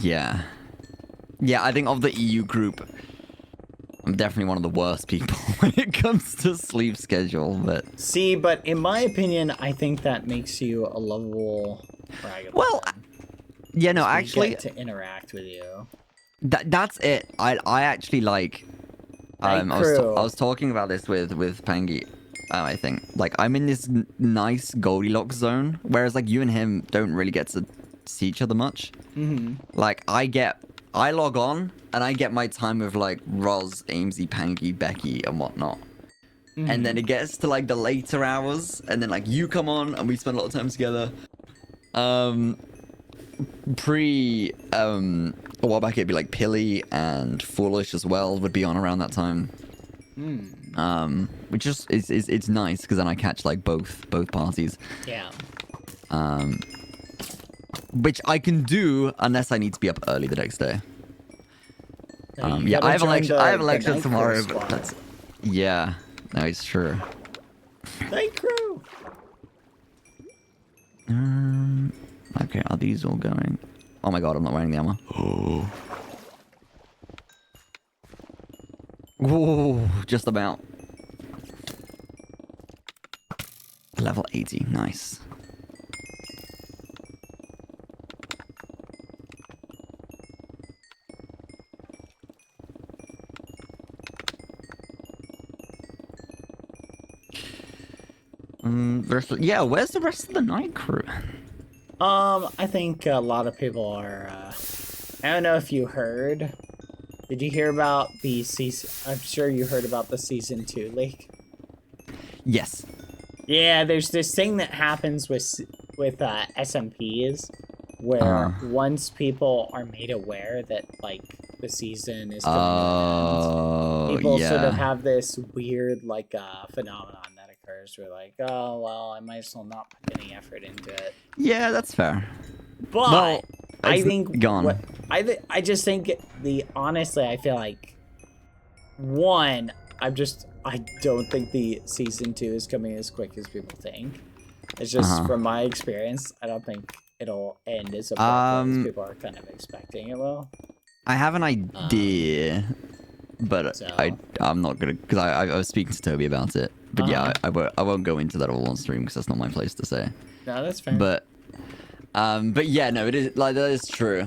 Yeah. Yeah, I think of the EU group, I'm definitely one of the worst people when it comes to sleep schedule, but... See, but in my opinion, I think that makes you a lovable ragamuffin. Well, yeah, no, actually... Get to interact with you. That's it. I actually like... I was talking about this with Pangy, I think. Like, I'm in this nice Goldilocks zone, whereas, like, you and him don't really get to see each other much. Mm-hmm. Like, I log on, and I get my time with, like, Roz, Amesy, Pangy, Becky, and whatnot. Mm-hmm. And then it gets to, like, the later hours, and then, like, you come on, and we spend a lot of time together. A while back, it'd be, like, Pilly and Foolish as well would be on around that time. Which is it's nice, because then I catch, like, both parties. Yeah. Which I can do unless I need to be up early the next day. Yeah, I have a lecture tomorrow, but that's... Yeah, no, it's true. Night crew! Okay, are these all going? Oh my god, I'm not wearing the armor. Oh. Whoa, just about. Level 80, nice. Yeah, where's the rest of the night crew? I think a lot of people are, I don't know if you heard. Did you hear about the season? I'm sure you heard about the season 2 leak. Yes. Yeah, there's this thing that happens with SMPs where once people are made aware that, like, the season is coming to an end, people sort of have this weird, like, phenomenon that occurs where, like, oh, well, I might as well not put any effort into it. Yeah, that's fair. But well, I think gone. I just think honestly, I feel like one, I don't think the season 2 is coming as quick as people think. It's just from my experience, I don't think it'll end as abruptly as people are kind of expecting it will. I have an idea, but I'm not gonna, because I was speaking to Toby about it. But yeah, I won't go into that all on stream because that's not my place to say. No, that's fair. But yeah, no, it is, like, that is true.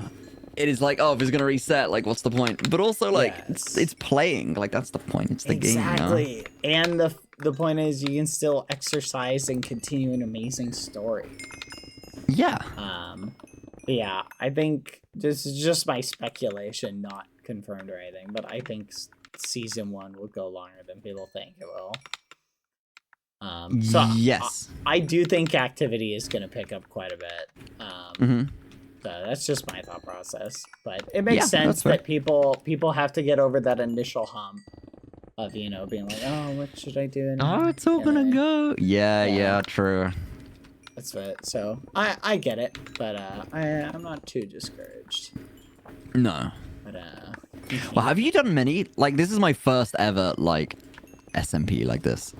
It is like, oh, if it's gonna reset, like, what's the point? But also, like, it's playing, like, that's the point. It's the game, you know? And the point is, you can still exercise and continue an amazing story. Yeah. Yeah, I think this is just my speculation, not confirmed or anything, but I think season 1 will go longer than people think it will. So yes, I do think activity is going to pick up quite a bit. So that's just my thought process, but it makes sense that people have to get over that initial hump of, you know, being like, oh, what should I do? Oh, it's all gonna go. Yeah, true. That's it. So I get it, but I'm not too discouraged. No. But well, have you done many? Like, this is my first ever, like, SMP like this.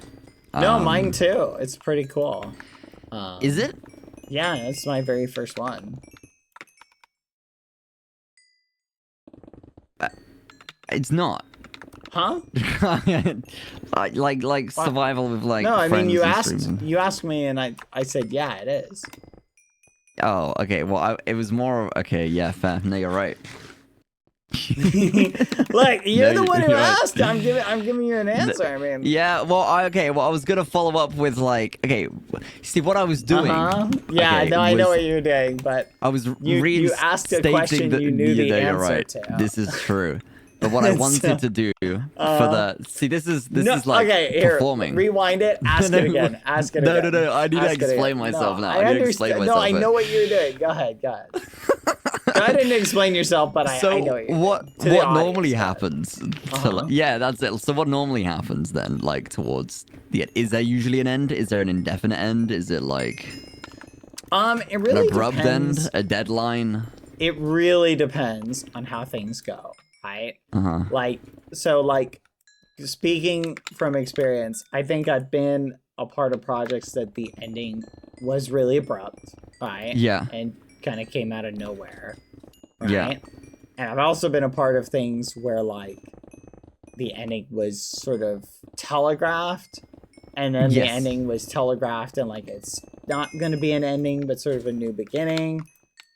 No, mine too. It's pretty cool. Is it? Yeah, it's my very first one. It's not. Huh? like survival with, like, no, I mean, you streaming. asked me and I said, yeah, it is. Oh, okay. Well, it was more, okay, yeah, fair. No, you're right. Look, you're the one who you're right. asked. I'm giving you an answer. I mean, Yeah, well, well, I was gonna follow up with like, okay, see what I was doing. Yeah, okay, no, I know was- what you're doing, but I was you asked a question you knew the you're answer right. to. This is true. But what I wanted to do for the this is like okay, here, performing. Rewind it. Ask No, it again. Ask it no, again. no, I need to Ask it explain again. myself No, now. I need to explain myself. No, I know what you're doing. Go ahead. Go ahead and explain yourself, but So I know what you're what doing. To the normally audience, happens? Uh-huh. Yeah, that's it. So what normally happens then? Like towards the end? Is there usually an end? Is there an indefinite end? Is it like it really an abrupt depends. end? A deadline? It really depends on how things go, right? Like, speaking from experience, I think I've been a part of projects that the ending was really abrupt, right? Yeah. And kind of came out of nowhere, right? Yeah. And I've also been a part of things where, like, the ending was sort of telegraphed, and then the Yes. ending was telegraphed, and, like, it's not going to be an ending, but sort of a new beginning.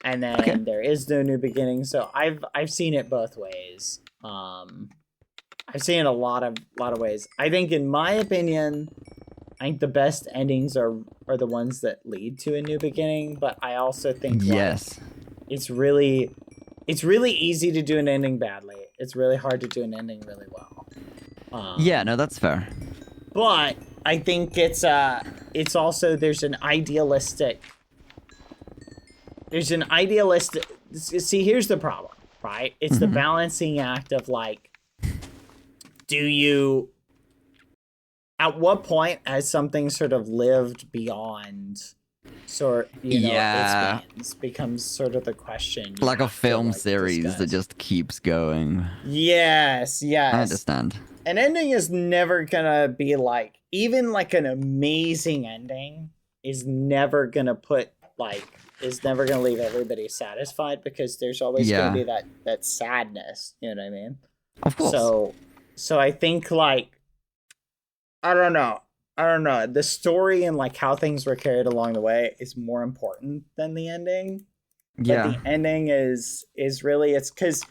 And then there is no new beginning. So I've seen it both ways. I've seen it a lot of ways. I think, in my opinion, I think the best endings are the ones that lead to a new beginning. But I also think Yes. it's really easy to do an ending badly. It's really hard to do an ending really well. Yeah, no, that's fair. But I think it's also there's an idealistic. See, here's the problem, right? It's the balancing act of, like, at what point has something sort of lived beyond its means becomes sort of the question. Like a film series that just keeps going. Yes. I understand. An ending is never gonna be like, even like an amazing ending is never gonna leave everybody satisfied, because there's always gonna be that sadness. You know what I mean? Of course. So I think, like, I don't know. The story and, like, how things were carried along the way is more important than the ending. Yeah. But the ending is really, it's because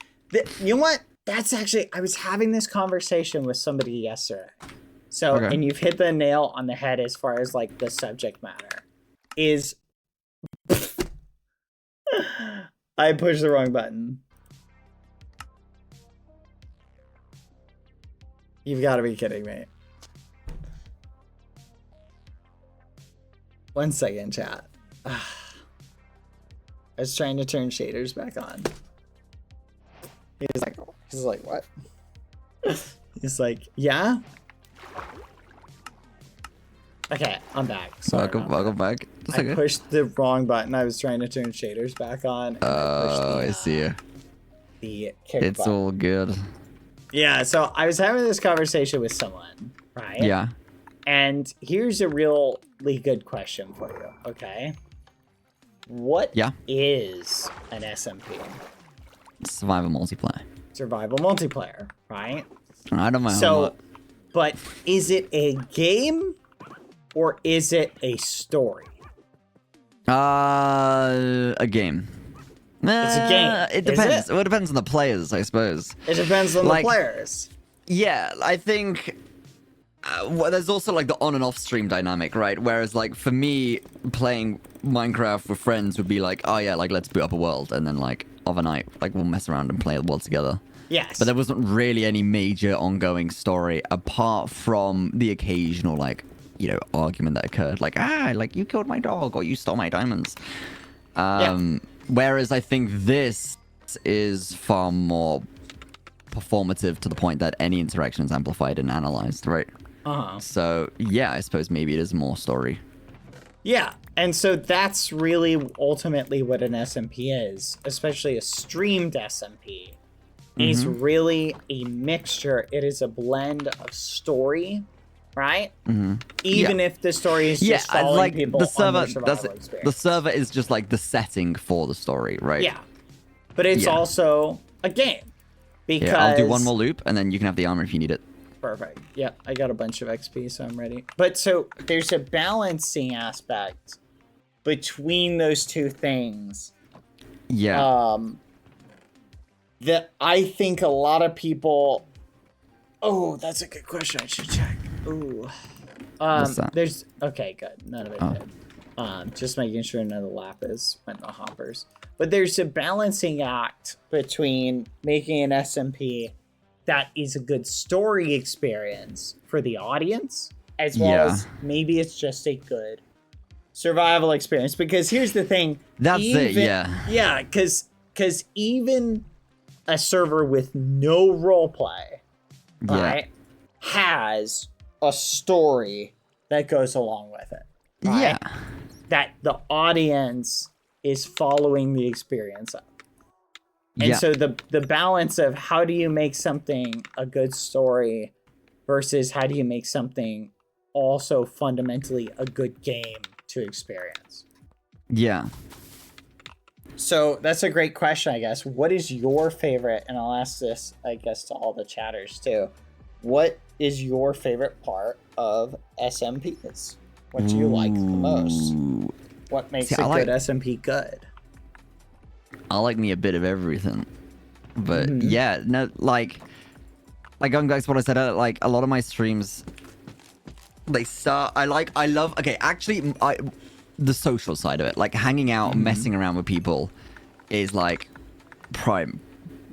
you know what? That's actually, I was having this conversation with somebody yesterday. So, and you've hit the nail on the head as far as, like, the subject matter is. I pushed the wrong button. You've got to be kidding me. 1 second, chat. I was trying to turn shaders back on. He's like, what? He's like, yeah? Okay, I'm back. Sorry, welcome back. I pushed the wrong button. I was trying to turn shaders back on. I see. The kick It's button. all good. Yeah, so I was having this conversation with someone, right? Yeah. And here's a really good question for you, okay? What is an SMP? Survival multiplayer. Survival multiplayer, right? I don't know. So, but is it a game or is it a story? A game. It's a game. It Is depends. it? Well, it depends on the players, I suppose. It depends on the players. Yeah, I think there's also like the on and off stream dynamic, right? Whereas like for me, playing Minecraft with friends would be like, oh yeah, like let's boot up a world, and then like overnight, like we'll mess around and play the world together. Yes. But there wasn't really any major ongoing story apart from the occasional like, you know, argument that occurred, like like you killed my dog or you stole my diamonds. Whereas I think this is far more performative to the point that any interaction is amplified and analyzed, right? So yeah, I suppose maybe it is more story. Yeah, and so that's really ultimately what an SMP is, especially a streamed SMP. Is really a mixture. It is a blend of story, right? Even if the story is just following like people the server, on their survival experience. the server is just like the setting for the story, right? Yeah, but it's also a game. Because I'll do one more loop, and then you can have the armor if you need it. Perfect. Yeah, I got a bunch of XP, so I'm ready. But so there's a balancing aspect between those two things. Yeah. I think a lot of people. Oh, that's a good question. I should check. Ooh. What's that? There's okay, good. None of it did. Just making sure none of the lapis went in the hoppers. But there's a balancing act between making an SMP that is a good story experience for the audience, as well as maybe it's just a good survival experience. Because here's the thing. That's it, yeah. Yeah, because even a server with no roleplay, right, has a story that goes along with it. Right? Yeah. That the audience is following the experience of. And so the balance of how do you make something a good story versus how do you make something also fundamentally a good game to experience. Yeah. So that's a great question, I guess. What is your favorite, and I'll ask this, I guess, to all the chatters too. What is your favorite part of SMPs? What do you like the most? What makes a good SMP good? I like me a bit of everything. But yeah, no, like going back to what I said, like a lot of my streams, the social side of it, like hanging out, messing around with people is like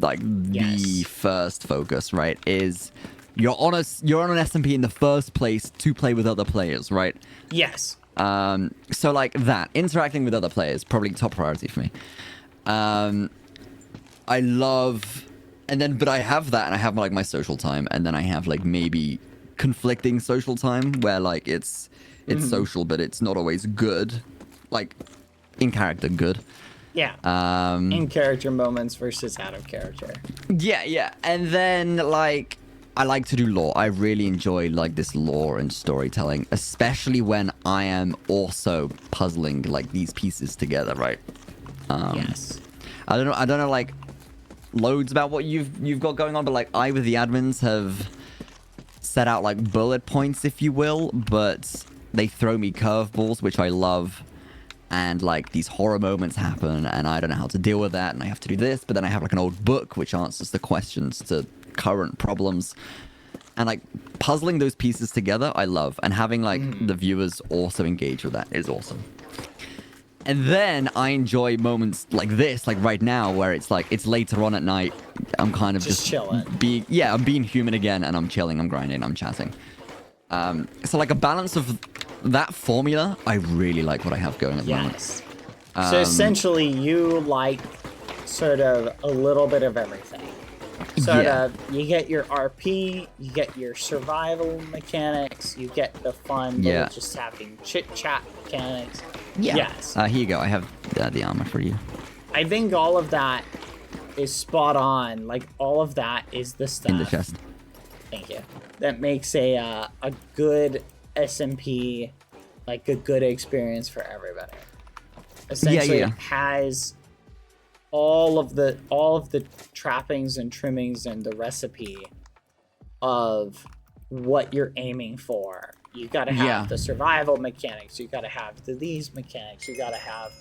the first focus, right? Is you're on an SMP in the first place to play with other players, right? Yes. So like that, interacting with other players, probably top priority for me. I love, but I have that, and I have like my social time, and then I have like maybe conflicting social time where like it's social, but it's not always good, like in character good. Yeah. In character moments versus out of character. Yeah. And then like I like to do lore. I really enjoy like this lore and storytelling, especially when I am also puzzling like these pieces together, right? Yes. I don't know like loads about what you've got going on, but like I with the admins have set out like bullet points, if you will, but they throw me curveballs, which I love. And like these horror moments happen, and I don't know how to deal with that, and I have to do this, but then I have like an old book which answers the questions to current problems, and like puzzling those pieces together I love, and having like the viewers also engage with that is awesome. And then I enjoy moments like this, like right now, where it's like it's later on at night, I'm kind of just chilling, I'm being human again, and I'm chilling, I'm grinding, I'm chatting. So like a balance of that formula, I really like what I have going at the moment. So essentially you like sort of a little bit of everything. Sort of, you get your RP, you get your survival mechanics, you get the fun little just having chit-chat mechanics. Yeah. Yes. Here you go, I have the armor for you. I think all of that is spot on. Like, all of that is the stuff. In the chest. Thank you. That makes a good SMP, like a good experience for everybody. Essentially, it has all of the trappings and trimmings and the recipe of what you're aiming for. You got to have the survival mechanics. You got to have these mechanics. You got to have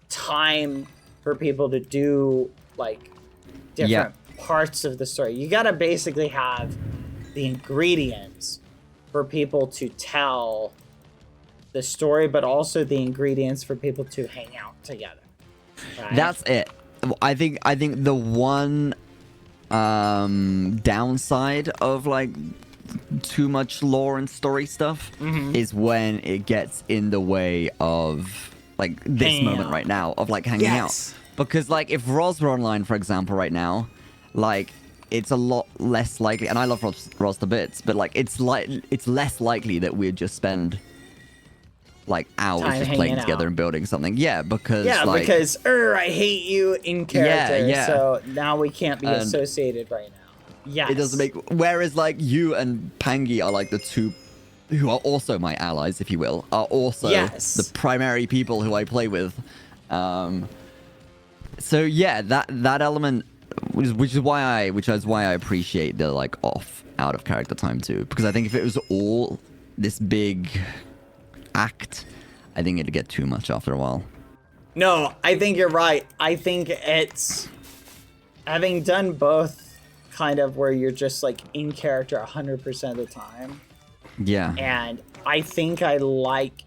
time for people to do like different parts of the story. You got to basically have the ingredients for people to tell the story, but also the ingredients for people to hang out together. Right? That's it. I think the one downside of like too much lore and story stuff is when it gets in the way of like this moment right now of like hanging out. Because like if Roz were online, for example, right now, like it's a lot less likely, and I love Roz to bits, but like it's less likely that we'd just spend like hours just playing together and building something. Because I hate you in character, so now we can't be associated right now. It doesn't make. Whereas like you and Pangy are like the two who are also my allies, if you will, are also the primary people who I play with. So yeah, that element, which is why I appreciate the like out of character time too, because I think if it was all this big act, I think it'd get too much after a while. No, I think you're right. I think having done both kind of where you're just like in character 100% of the time. Yeah. And I think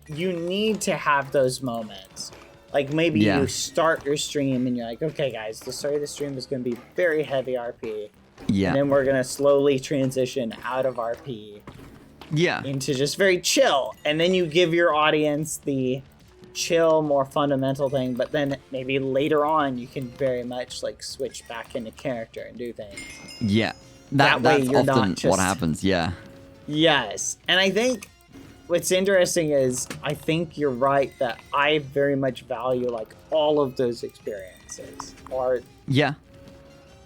you need to have those moments. Like maybe Yeah. you start your stream and you're like, okay guys, the start of the stream is going to be very heavy RP. Yeah. And then we're going to slowly transition out of RP Yeah. into just very chill. And then you give your audience the chill, more fundamental thing. But then maybe later on you can very much like switch back into character and do things. Yeah. That way That's you're not often just- what happens. Yeah. Yes. And I think what's interesting is I think you're right that I very much value like all of those experiences. Or Yeah.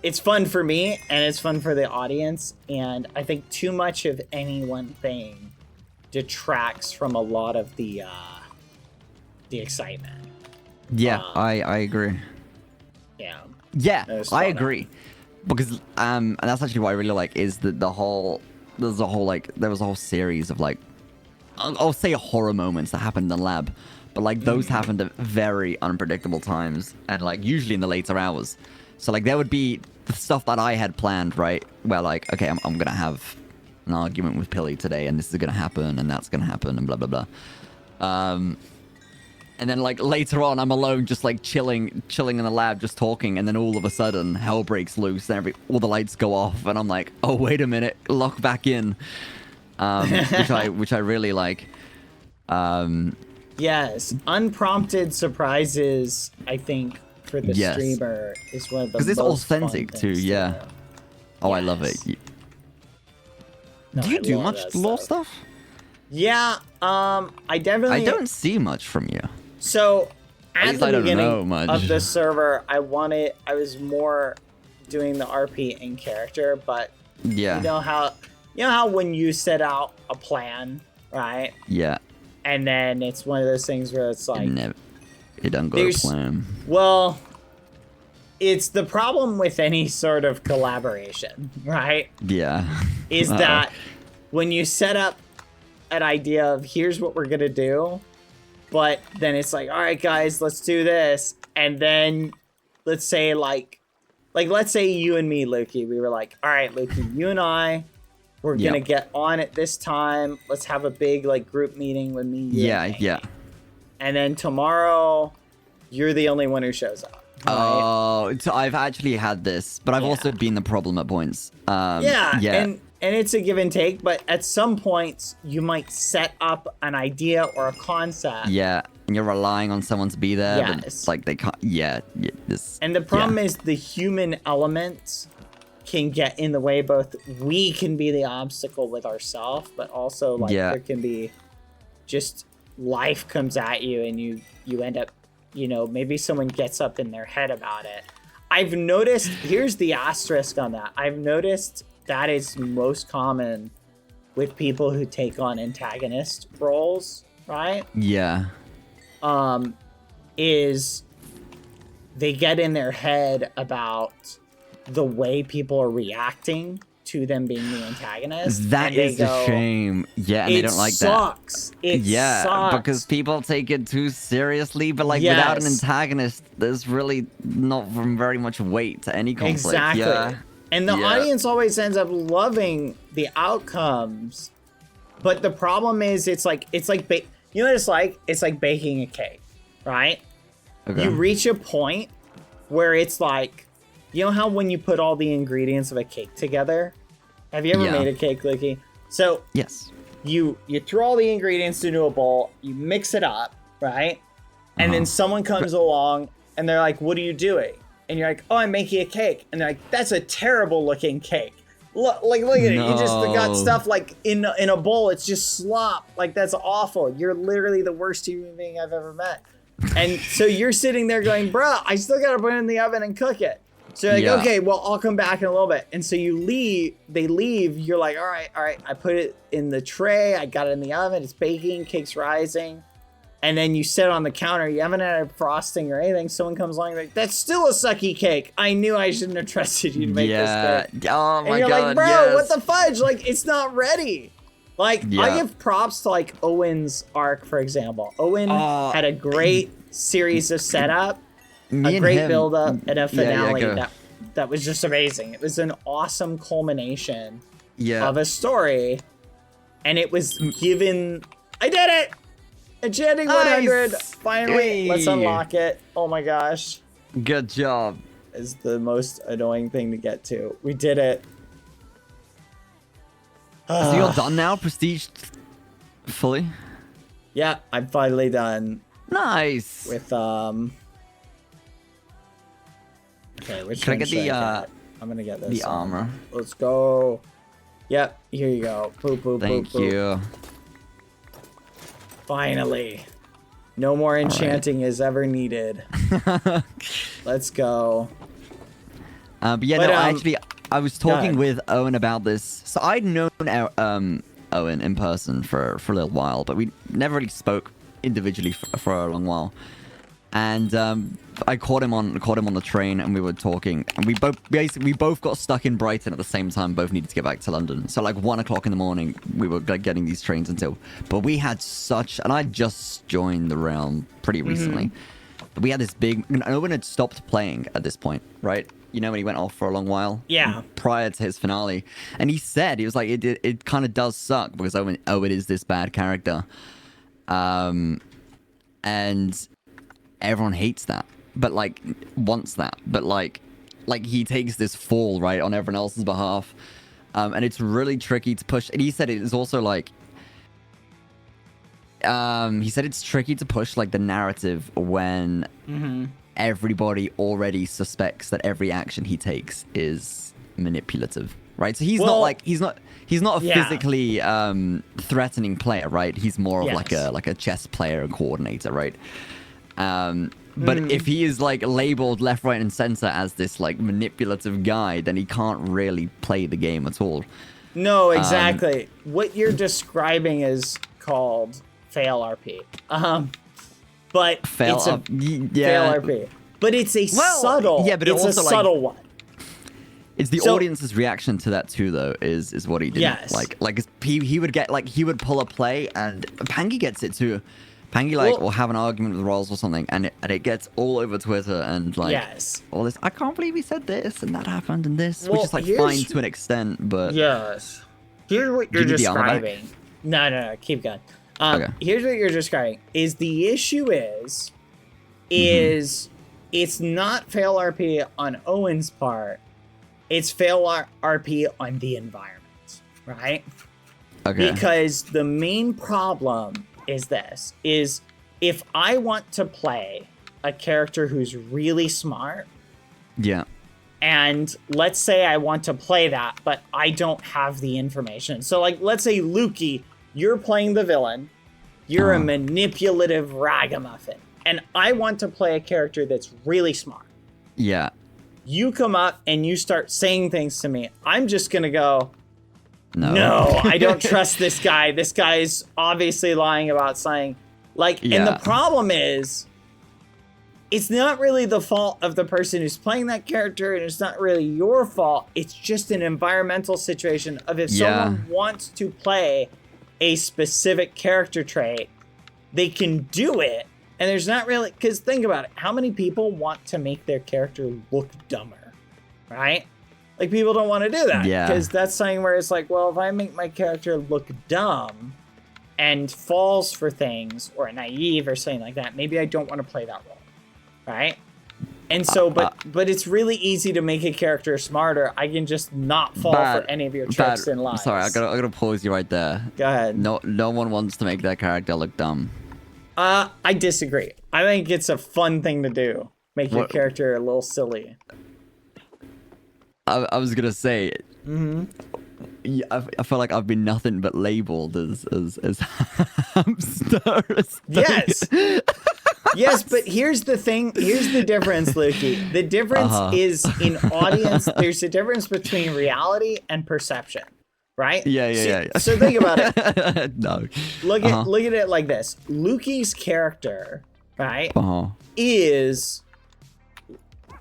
it's fun for me and it's fun for the audience. And I think too much of any one thing detracts from a lot of the excitement. Yeah. I agree. Yeah. Yeah, There's I fun. agree. Because and that's actually what I really like is that there was a whole series of like I'll say horror moments that happened in the lab, but like those happened at very unpredictable times and like usually in the later hours. So like there would be the stuff that I had planned, right? Where like, okay, I'm gonna have an argument with Pilly today and this is gonna happen and that's gonna happen and blah blah blah. And then like later on, I'm alone, just like chilling in the lab, just talking, and then all of a sudden, hell breaks loose, and all the lights go off, and I'm like, oh wait a minute, lock back in, which I really like. Yes, unprompted surprises, I think, for the Yes. streamer is one of the most Because it's authentic fun too, things to yeah. do. Oh, I love it. Yes. No, Do you I do love much that law stuff? Yeah, I definitely. I don't see much from you. So, At at least the I don't know beginning much. of the server, I was more doing the RP in character, but Yeah. you know how when you set out a plan, right? Yeah. And then it's one of those things where it's like, It don't go to there's- plan. well, it's the problem with any sort of collaboration, right? Yeah. Is that when you set up an idea of here's what we're gonna do, but then it's like, all right, guys, let's do this, and then let's say let's say you and me, Lukey, we were like, all right, Lukey, you and I, we're gonna Yep. get on at this time. Let's have a big like group meeting with me. You, Yeah, and yeah. And then tomorrow, you're the only one who shows up. Right? Oh, so I've actually had this, but I've also been the problem at points. Yeah, Yeah. and it's a give and take, but at some points you might set up an idea or a concept. Yeah, and you're relying on someone to be there, but Yes. it's like they can't. Yeah, this. And the problem yeah. is the human element can get in the way. Both we can be the obstacle with ourselves, but also like Yeah. there can be just life comes at you and you end up, maybe someone gets up in their head about it. I've noticed, here's the asterisk on that. I've noticed that is most common with people who take on antagonist roles, right? Yeah. Is they get in their head about the way people are reacting to them being the antagonist. That and they is a shame. Yeah, and they don't like that. Sucks. It Yeah, sucks. because people take it too seriously, but like without an Yes. antagonist, there's really not very much weight to any conflict. Exactly. Yeah. And the Yeah. audience always ends up loving the outcomes. But the problem is you know what it's like? It's like baking a cake, right? Okay. You reach a point where it's like, you know how when you put all the ingredients of a cake together? Have you ever Yeah. made a cake, Lukey? So Yes. you throw all the ingredients into a bowl, you mix it up, right? And then someone comes along and they're like, what are you doing? And you're like, oh, I'm making a cake. And they're like, that's a terrible looking cake. Look at it. You just got No. stuff like in a bowl. It's just slop. Like, that's awful. You're literally the worst human being I've ever met. And so you're sitting there going, bruh, I still got to put it in the oven and cook it. So you're like, Yeah. okay, well, I'll come back in a little bit. And so you leave, they leave. You're like, all right. I put it in the tray. I got it in the oven. It's baking, cake's rising. And then you set it on the counter. You haven't had frosting or anything. Someone comes along like, that's still a sucky cake. I knew I shouldn't have trusted you to make Yeah. this cake. Oh And my you're god. like, bro, yes. what the fudge? Like, it's not ready. Like, I Yeah. give props to like Owen's arc, for example. Owen Oh. had a great series of setup, Me a and great him- build up, and a Yeah, finale go. that was just amazing. It was an awesome culmination Yeah. of a story, and it was given. I did it! Enchanting 100. Nice. Finally, let's Hey. unlock it. Oh my gosh, Good job. is the most annoying thing to get to. We did it. So you're done now, prestige fully. Yeah, I'm finally done Nice. with Okay, which Can I one get should the, get? I'm gonna get this. the one. armor? Let's go. Yep, here you go. Boop, boop, Thank boop, boop. you. Finally. No more enchanting is ever needed. Let's go. But yeah, But, no, actually, I was talking ahead. with Owen about this. So I'd known Owen in person for a little while, but we never really spoke individually for a long while. And I caught him on the train, and we were talking, and we both got stuck in Brighton at the same time. Both needed to get back to London, so like 1 o'clock in the morning, we were like getting these trains until. But we had and I just joined the realm pretty recently. But we had this big. Owen had stopped playing at this point, right? You know, when he went off for a long while. Yeah. Prior to his finale, and he was like, it kind of does suck because Owen is this bad character, and everyone hates that, but like wants that, but like he takes this fall right on everyone else's behalf, and it's really tricky to push. And he said it is also like, he said it's tricky to push like the narrative when everybody already suspects that every action he takes is manipulative, right? So he's not a Yeah. physically threatening player, right? He's more of Yes. like a chess player and coordinator, right? But if he is like labeled left, right, and center as this like manipulative guy, then he can't really play the game at all. No, exactly. What you're describing is called fail RP. But Fail it's a up, yeah. fail RP. But it's a Well, subtle. yeah, but it it's also, a like- subtle one. It's the So- audience's reaction to that too, though, is what he did. Yes. Like he would pull a play, and Pangy gets it too. Pangy will have an argument with Rolls or something, and it gets all over Twitter and like Yes. all this. I can't believe he said this and that happened and this, Well, which is like here's- fine to an extent, but Yes. Here's what you're you need the armor back? describing. No, keep going. Okay. Here's what you're describing. Is the issue is it's not fail RP on Owen's part. It's fail RP on the environment, right? okay, Because the main problem is this, is if I want to play a character who's really smart, yeah, and let's say I want to play that, but I don't have the information. So like, let's say Lukey, you're playing the villain, you're a manipulative ragamuffin, and I want to play a character that's really smart. yeah, You come up and you start saying things to me. I'm just going to go, no, no, I don't trust this guy. This guy is obviously lying about something. Like, and the Yeah. problem is, it's not really the fault of the person who's playing that character, and it's not really your fault. It's just an environmental situation of if Yeah. someone wants to play a specific character trait, they can do it. And there's not really, because think about it. How many people want to make their character look dumber, right? Like, people don't want to do that. Yeah. Because that's something where it's like, well, if I make my character look dumb and falls for things or naive or something like that, maybe I don't want to play that role, right? And so, but it's really easy to make a character smarter. I can just not fall for any of your tricks and lies. Sorry, I gotta pause you right there. Go ahead. No one wants to make their character look dumb. I disagree. I think it's a fun thing to do. Make your What- character a little silly. I was gonna say. Yeah, I feel like I've been nothing but labeled as hamster. Yes. Yes, but here's the thing. Here's the difference, Lukey. The difference is in audience. There's a difference between reality and perception, right? Yeah. So think about it. No. Look at it like this. Lukey's character, right, is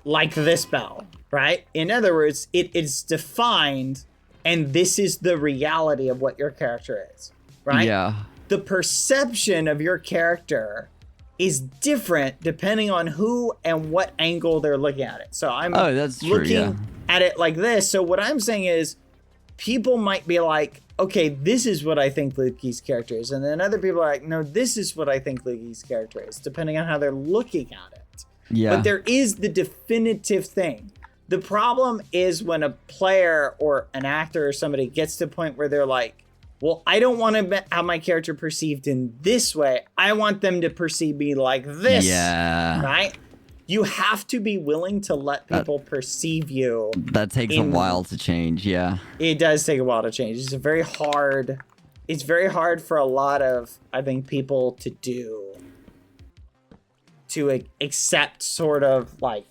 like this bell, right? In other words, it is defined, and this is the reality of what your character is, right? Yeah. The perception of your character is different depending on who and what angle they're looking at it. So I'm looking at it like this. So what I'm saying is people might be like, okay, this is what I think Lukey's character is. And then other people are like, no, this is what I think Lukey's character is, depending on how they're looking at it. Yeah. But there is the definitive thing. The problem is when a player or an actor or somebody gets to the point where they're like, well, I don't want to have my character perceived in this way. I want them to perceive me like this. Yeah. Right? You have to be willing to let people perceive you. That takes a while to change, yeah. It does take a while to change. It's very hard for a lot of, I think, people to do. To accept sort of like,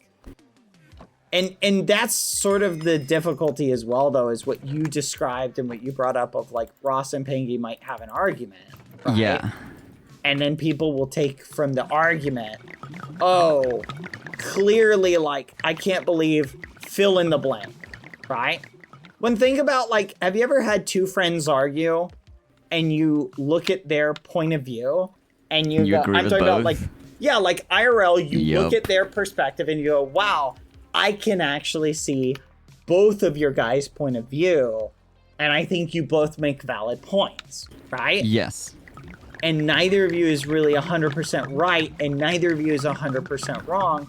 and that's sort of the difficulty as well, though, is what you described and what you brought up of like Ross and Pangy might have an argument. Right? Yeah. And then people will take from the argument, oh, clearly, like, I can't believe fill in the blank, right? When think about, like, have you ever had two friends argue and you look at their point of view and you go, I'm talking about, like, yeah, like IRL, you look at their perspective and you go, wow, I can actually see both of your guys' point of view. And I think you both make valid points, right? Yes. And neither of you is really 100% right, and neither of you is 100% wrong.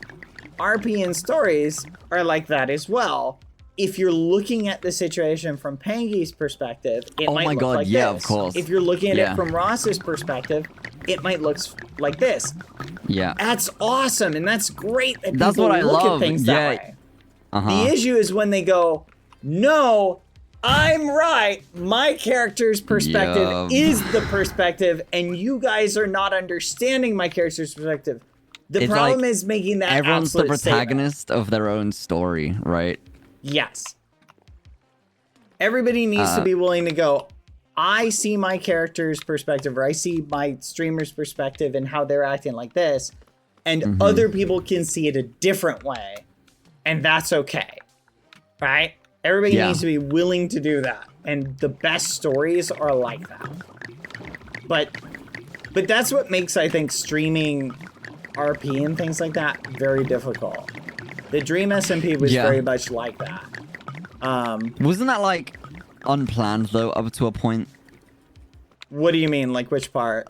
RP and stories are like that as well. If you're looking at the situation from Pangy's perspective, it might look like this. Of course. If you're looking at it from Ross's perspective, it might look like this. Yeah. That's awesome, and that's great that that's people what I look love. at things that way. The issue is when they go, no, I'm right. My character's perspective is the perspective, and you guys are not understanding my character's perspective. The problem is making that everyone's the protagonist statement of their own story, right? Yes. Everybody needs to be willing to go, I see my character's perspective, or I see my streamer's perspective and how they're acting like this, and other people can see it a different way, and that's okay, right? Everybody needs to be willing to do that, and the best stories are like that. But that's what makes, I think, streaming RP and things like that very difficult. The Dream SMP was very much like that. Wasn't that like unplanned though, up to a point? What do you mean? Like which part?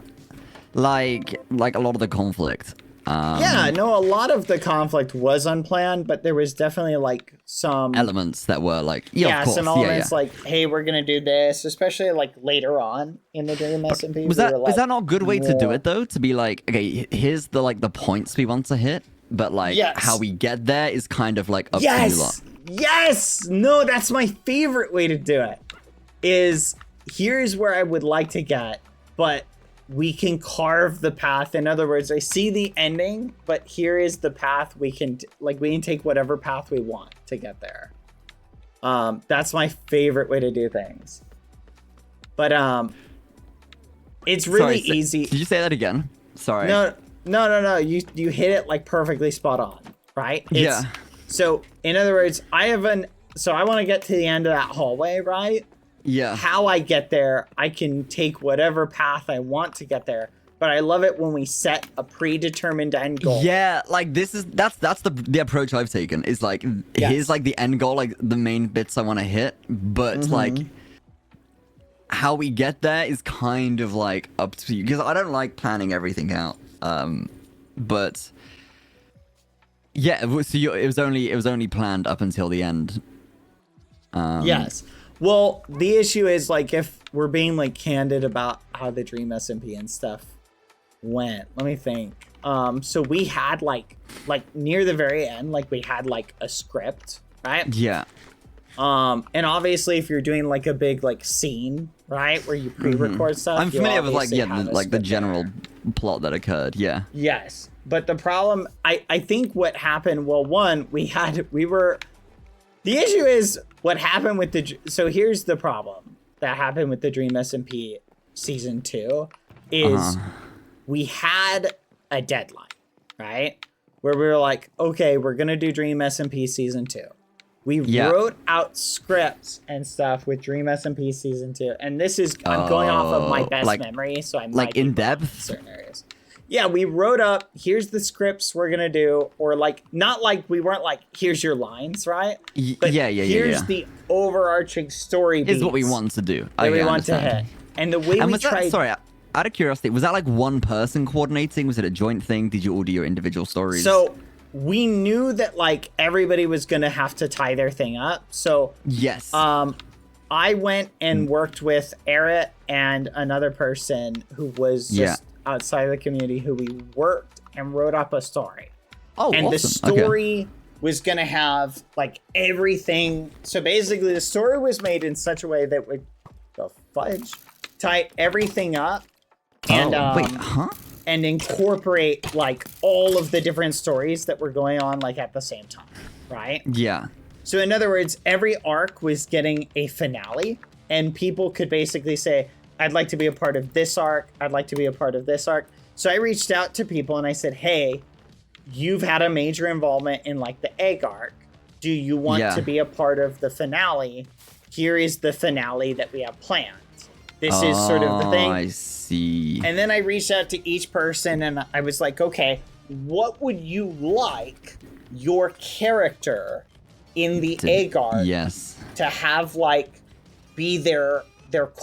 Like a lot of the conflict. Yeah, no, a lot of the conflict was unplanned, but there was definitely like some elements that were like, of course. Some elements like, hey, we're gonna do this, especially like later on in the Dream SMP. Was that not a good way to do it though? To be like, okay, here's the like the points we want to hit, but like how we get there is kind of like up to you lot. Yes! No, that's my favorite way to do it. Is here's where I would like to get, but we can carve the path. In other words, I see the ending, but here is the path we can take whatever path we want to get there. That's my favorite way to do things. But it's really easy. Did you say that again? Sorry. No. You hit it like perfectly spot on, right? So in other words, I want to get to the end of that hallway, right? Yeah. How I get there, I can take whatever path I want to get there. But I love it when we set a predetermined end goal. Yeah, like that's the approach I've taken. Is like here's like the end goal, like the main bits I want to hit, but like how we get there is kind of like up to you, because I don't like planning everything out. But yeah, so it was only planned up until the end. Yes. Well, the issue is, like, if we're being, like, candid about how the Dream SMP and stuff went, let me think. So we had, like, near the very end, like, we had, like, a script, right? Yeah. And obviously, if you're doing, like, a big, like, scene, right, where you pre-record stuff, I'm familiar with, like, the general plot that occurred, yeah. Yes. But the problem, I think what happened, well, one, the issue is what happened with so here's the problem that happened with the Dream SMP season 2 is we had a deadline, right? Where we were like, okay, we're going to do Dream SMP season 2. We wrote out scripts and stuff with Dream SMP season 2. And this is, I'm going off of my best memory. So I'm like in depth certain areas. yeah, we wrote up, here's the scripts we're gonna do, or like, not like, we weren't like, here's your lines, right? But here's the overarching story beats is what we want to do. that we want to hit. And the way we tried... Sorry, out of curiosity, was that like one person coordinating? Was it a joint thing? Did you all do your individual stories? So we knew that like everybody was gonna have to tie their thing up. So yes. I went and worked with Eric and another person who was just outside of the community who we worked and wrote up a story. Oh, and awesome. the story was going to have like everything. So basically the story was made in such a way that would tie everything up and, and incorporate like all of the different stories that were going on like at the same time. Right? Yeah. So in other words, every arc was getting a finale, and people could basically say, I'd like to be a part of this arc. I'd like to be a part of this arc. So I reached out to people and I said, hey, you've had a major involvement in like the egg arc. Do you want to be a part of the finale? Here is the finale that we have planned. This is sort of the thing. I see. And then I reached out to each person and I was like, okay, what would you like your character in the egg arc to have like be their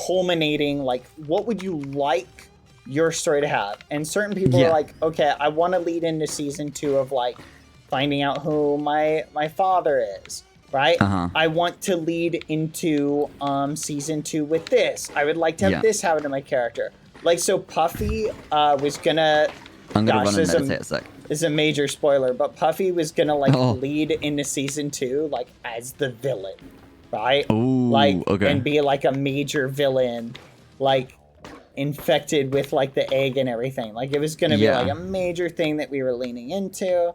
culminating, like what would you like your story to have? And certain people are like, okay, I want to lead into season 2 of like finding out who my father is, right? I want to lead into season 2 with this. I would like to have this happen to my character. Like, so Puffy was gonna run and meditate a sec. Is a major spoiler, but Puffy was gonna like lead into season 2 like as the villain, right? Ooh, and be like a major villain, like infected with like the egg and everything. Like it was gonna be like a major thing that we were leaning into,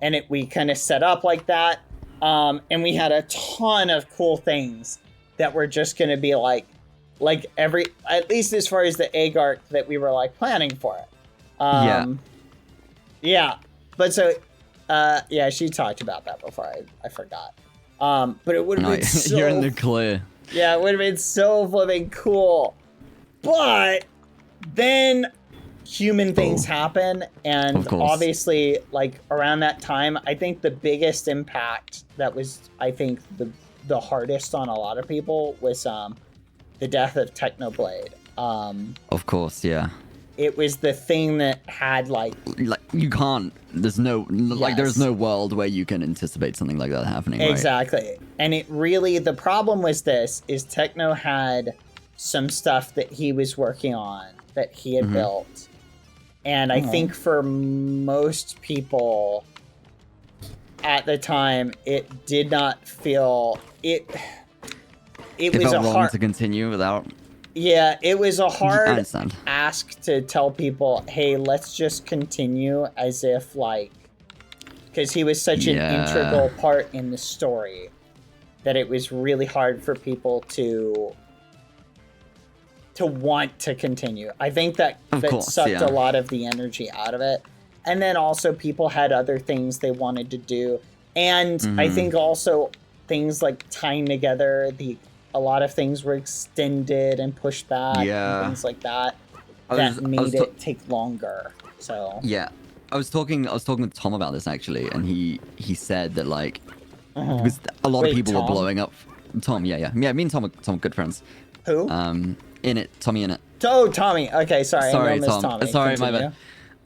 and we kind of set up like that. And we had a ton of cool things that were just gonna be like at least as far as the egg arc that we were like planning for it. Yeah, but so, she talked about that before. I forgot. But it would have been so... You're in the clear. Yeah, it would have been so flipping cool. But then human things happen, and obviously, like, around that time, I think the biggest impact that was, I think, the hardest on a lot of people was the death of Technoblade. Of course, yeah. It was the thing that had like you can't. There's no there's no world where you can anticipate something like that happening. Exactly, right? And it really the problem was this: is Techno had some stuff that he was working on that he had built, and I think for most people at the time, it did not feel it. It was felt a wrong hard to continue without. Yeah, it was a hard ask to tell people, hey, let's just continue as if, like, because he was such an integral part in the story that it was really hard for people to want to continue. I think that sucked a lot of the energy out of it. And then also people had other things they wanted to do. And I think also things like tying together a lot of things were extended and pushed back and things like that made it take longer. So I was talking with Tom about this actually, and he said that like because a lot of people were blowing up. Tom, me and Tom are good friends. Who? Tommy in it. Oh, Tommy. Okay, sorry. Sorry, I know Tom. Tommy. Sorry, Continue. my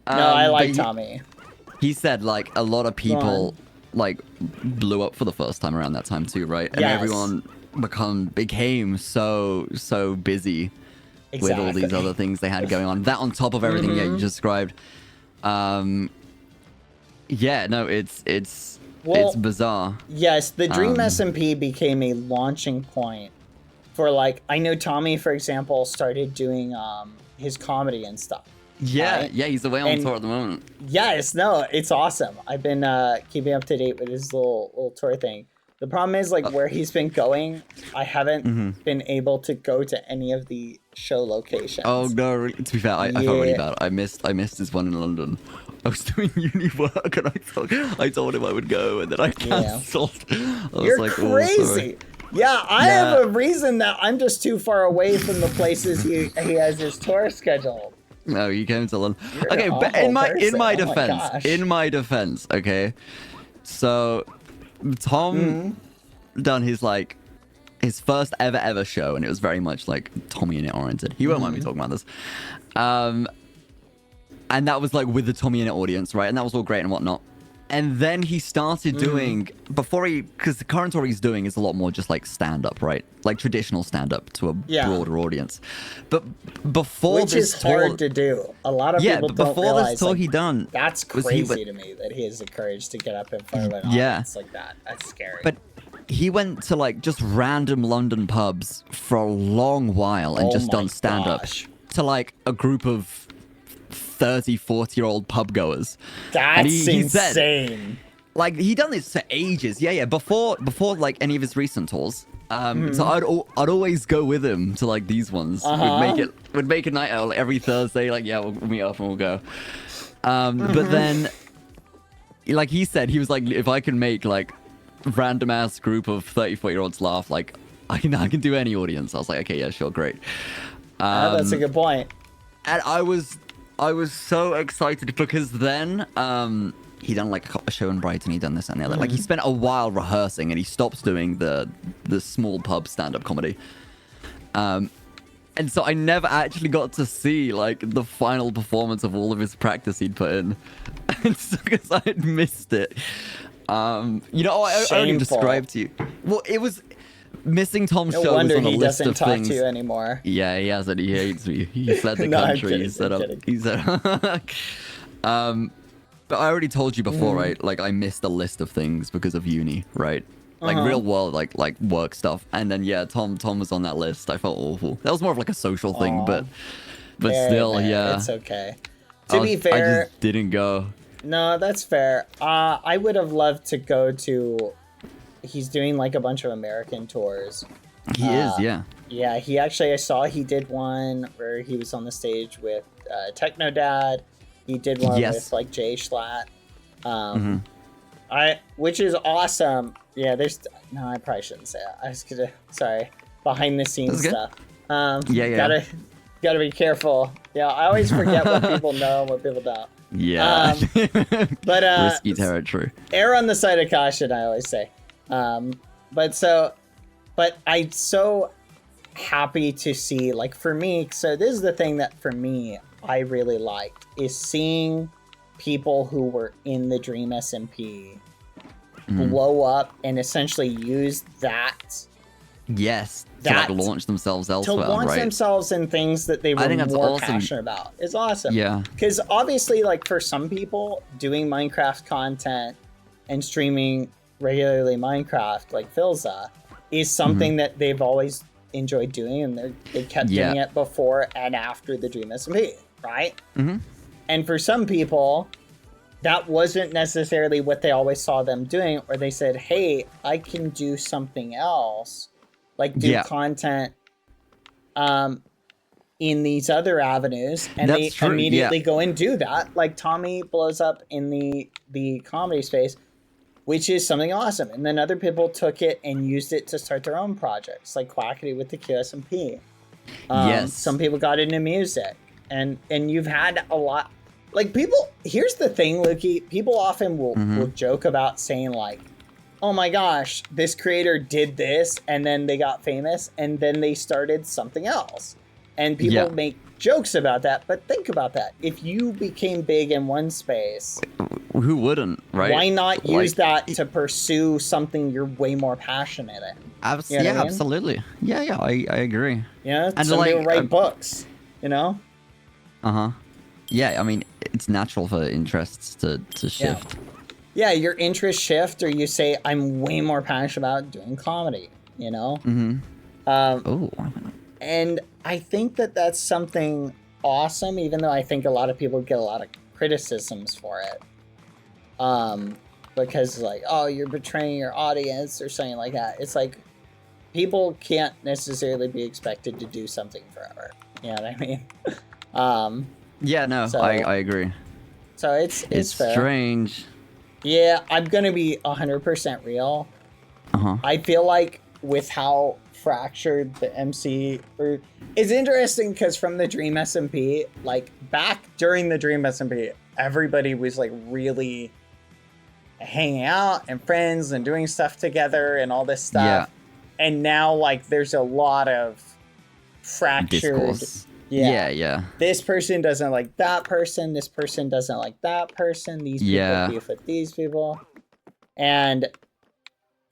bad. No, I like Tommy. He said like a lot of people like blew up for the first time around that time too, right? And everyone became so busy with all these other things they had going on. That on top of everything you just described. It's bizarre. Yes, the Dream SMP became a launching point for like I know Tommy, for example, started doing his comedy and stuff. Yeah, he's away on tour at the moment. Yes, no, it's awesome. I've been keeping up to date with his little tour thing. The problem is, like, where he's been going, I haven't been able to go to any of the show locations. Oh, no, to be fair, I felt really bad. I missed his one in London. I was doing uni work, and I told him I would go, and then I cancelled. You're crazy. Yeah, I have a reason that I'm just too far away from the places he has his tour scheduled. No, you came to London. You're Okay, an but in awful my person. Oh my defense, gosh. in my defense, okay. So, Tom done his first ever show, and it was very much like Tommy in it oriented. He won't mind me talking about this. And that was like with the Tommy in it audience, right? And that was all great and whatnot. And then he started doing because the current tour he's doing is a lot more just like stand-up, right? Like traditional stand-up to a broader audience. But before Which this is tour, hard to do. A lot of people but don't before realize, this tour like, he done, that's crazy to me that he has the courage to get up in front of an audience like that. That's scary. But he went to like just random London pubs for a long while and just done stand-up to like a group of 30, 40-year-old pub goers. That's he insane. Said, like he done this for ages. Yeah. Before like any of his recent tours. So I'd always go with him to like these ones. We'd make a night out every Thursday. Like we'll meet up and we'll go. But then, like he said, he was like, if I can make like random ass group of 30, 40-year-olds laugh, like I can do any audience. I was like, okay, yeah, sure, great. That's a good point. And I was so excited because then he done like a show in Brighton, he done this and the other. Like he spent a while rehearsing and he stopped doing the small pub stand-up comedy. And so I never actually got to see like the final performance of all of his practice he'd put in. Because I had missed it. I already described to you. Well, it was missing Tom's show was on a list of things. No wonder he doesn't talk to you anymore. Yeah, he hasn't. He hates me. He fled the country. He set up. He said. But I already told you before, right? Like I missed a list of things because of uni, right? Like real world, like work stuff. And then Tom was on that list. I felt awful. That was more of like a social thing, but still, yeah. It's okay. To be fair, I just didn't go. No, that's fair. I would have loved to go to. He's doing like a bunch of American tours. He is, yeah. Yeah, he actually, I saw he did one where he was on the stage with Techno Dad. He did one with like Jay Schlatt. Which is awesome. Yeah, no, I probably shouldn't say that. I was gonna, sorry, behind the scenes stuff. Gotta be careful. Yeah, I always forget what people know and what people don't. Yeah. But risky territory. Err on the side of caution, I always say. But I'm so happy to see, like, for me, so this is the thing that for me I really liked is seeing people who were in the Dream SMP blow up and essentially use that to like launch themselves elsewhere, to launch themselves in things that they were more passionate about. It's awesome. Yeah, because obviously, like, for some people, doing Minecraft content and streaming regularly Minecraft, like Philza, is something that they've always enjoyed doing, and they kept doing it before and after the Dream SMP, right? And for some people, that wasn't necessarily what they always saw them doing, or they said, hey, I can do something else, like do content in these other avenues, and they immediately go and do that. Like Tommy blows up in the comedy space, which is something awesome. And then other people took it and used it to start their own projects, like Quackity with the QSMP. Some people got into music, and you've had a lot. Like, people, here's the thing, Lukey, people often will joke about saying, like, oh my gosh, this creator did this, and then they got famous, and then they started something else. And people make jokes about that, but think about that. If you became big in one space, who wouldn't, right? Why not use that to pursue something you're way more passionate in? Absolutely. Yeah, I agree. Yeah, and some people write books, you know? Yeah, I mean, it's natural for interests to shift. Yeah, your interests shift, or you say, I'm way more passionate about doing comedy, you know? And I think that that's something awesome, even though I think a lot of people get a lot of criticisms for it. Because, like, oh, you're betraying your audience or something like that. It's like, people can't necessarily be expected to do something forever. You know what I mean? I agree. So it's fair. Strange. Yeah, I'm gonna be 100% real. I feel like with how fractured the MC it's interesting because from the Dream SMP, like back during the Dream SMP, everybody was like really hanging out and friends and doing stuff together and all this stuff. Yeah. And now like there's a lot of fractured Discourse. Yeah. This person doesn't like that person, this person doesn't like that person, these people beef with these people. And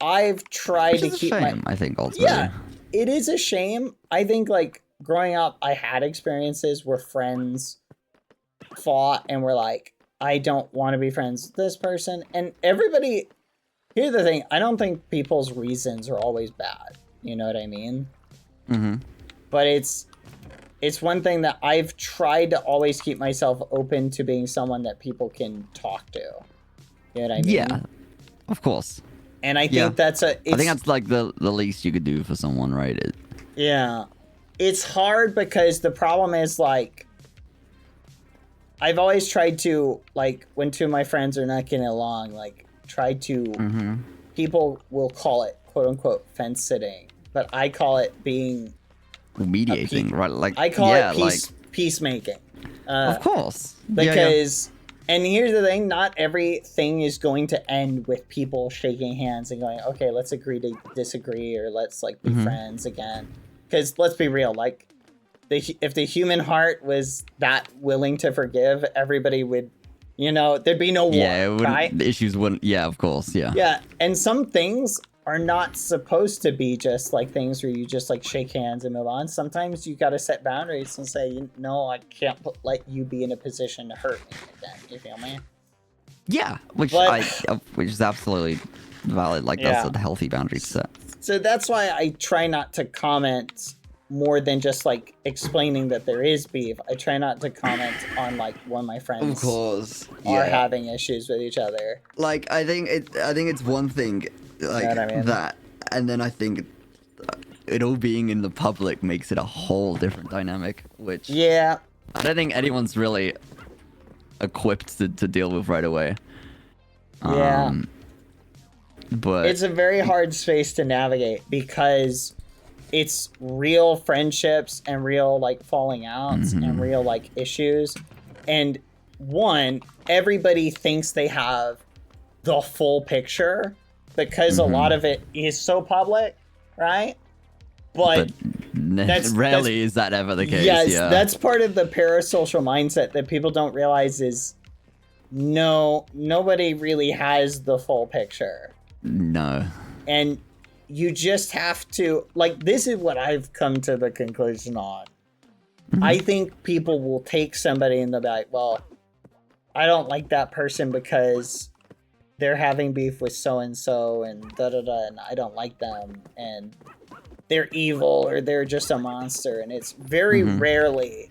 I've tried to keep I think ultimately. Yeah, it is a shame. I think like growing up, I had experiences where friends fought and were like, I don't want to be friends with this person. And everybody, here's the thing, I don't think people's reasons are always bad. You know what I mean? Mm-hmm. But it's one thing that I've tried to always keep myself open to being someone that people can talk to. You know what I mean? Yeah, of course. And I think I think that's like the least you could do for someone, right? Yeah. It's hard because the problem is like, I've always tried to, like, when two of my friends are not getting along, like, try to, people will call it, quote unquote, fence sitting, but I call it being mediating, right? Like, I call it peacemaking. Of course. Because, and here's the thing, not everything is going to end with people shaking hands and going, okay, let's agree to disagree, or let's, like, be friends again. Because, let's be real, like, if the human heart was that willing to forgive, everybody would, you know, there'd be no war, right? The issues wouldn't, of course, Yeah, and some things are not supposed to be just, like, things where you just, like, shake hands and move on. Sometimes you gotta set boundaries and say, no, I can't let you be in a position to hurt me again, you feel me? Yeah, which is absolutely valid, like, that's a healthy boundary to set. So that's why I try not to comment more than just like explaining that there is beef. I try not to comment on like when my friends are having issues with each other. Like I think it's one thing like that, and then I think it all being in the public makes it a whole different dynamic, which I don't think anyone's really equipped to deal with right away. But it's a very hard space to navigate because it's real friendships and real like falling outs and real like issues. And one, everybody thinks they have the full picture because a lot of it is so public, right? But rarely is that ever the case. Yes, that's part of the parasocial mindset that people don't realize is nobody really has the full picture. No. And you just have to, like, this is what I've come to the conclusion on. I think people will take somebody and they'll be like, well, I don't like that person because they're having beef with so-and-so and da-da-da, and I don't like them, and they're evil or they're just a monster. And it's very rarely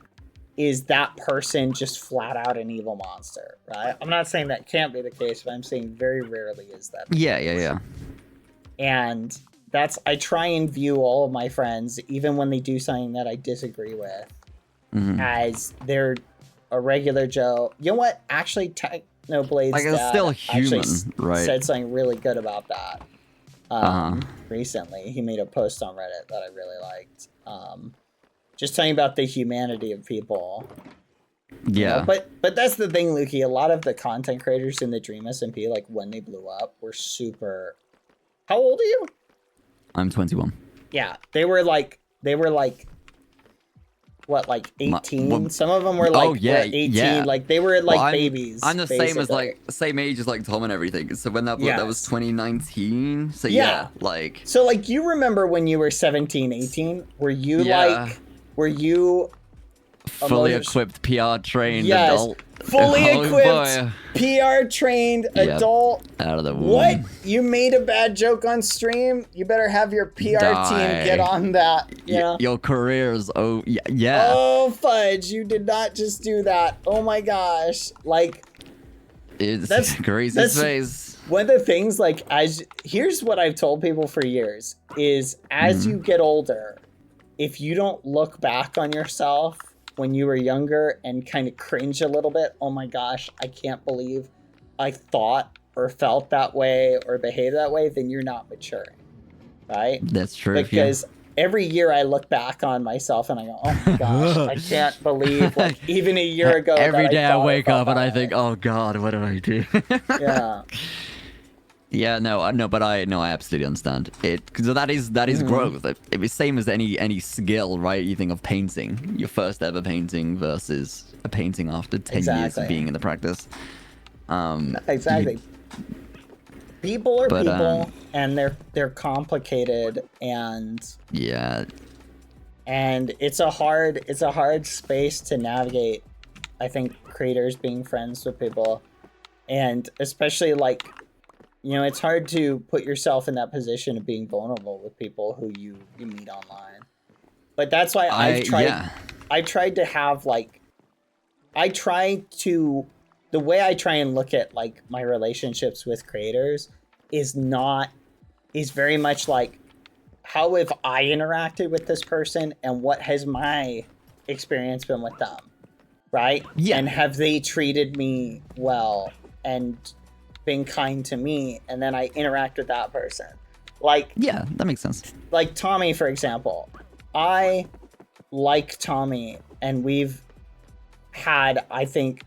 is that person just flat out an evil monster, right? I'm not saying that can't be the case, but I'm saying very rarely is that the case. And I try and view all of my friends, even when they do something that I disagree with, as they're a regular Joe. You know what? Actually, Technoblade's like it's still human, right? Said something really good about that recently. He made a post on Reddit that I really liked. Just talking about the humanity of people. Yeah. You know? But that's the thing, Lukey. A lot of the content creators in the Dream SMP, like when they blew up, were super... How old are you? I'm 21. Yeah, they were like what, like 18? Some of them were like 18. Like they were like babies. I'm the same age as like Tom and everything. So when that was 2019. So So like you remember when you were 17, 18? Were you fully equipped, PR trained adult? Fully equipped, PR trained adult. Out of the womb. What? You made a bad joke on stream? You better have your PR team get on that. Yeah. Your career's Oh fudge! You did not just do that. Oh my gosh! Like, that's crazy space. One of the things, like, here's what I've told people for years is as you get older, if you don't look back on yourself when you were younger and kind of cringe a little bit, oh my gosh, I can't believe I thought or felt that way or behaved that way, then you're not maturing, right? That's true. Because every year I look back on myself and I go, oh my gosh, I can't believe, like, even a year ago. Every day I thought wake about up and I that. think, oh God, what did I do? Yeah. Yeah, no, but I absolutely understand it. So that is growth. It was same as any skill, right? You think of painting, your first ever painting versus a painting after 10 years of being in the practice. Exactly. People are people, and they're complicated, and yeah, and it's a hard space to navigate. I think creators being friends with people, and especially like, you know, it's hard to put yourself in that position of being vulnerable with people who you meet online. But that's why I tried to have like, the way I try and look at like my relationships with creators is very much like, how have I interacted with this person and what has my experience been with them, right? Yeah. And have they treated me well and been kind to me, and then I interact with that person. Like, yeah, that makes sense. Like Tommy, for example. I like Tommy, and we've had, I think,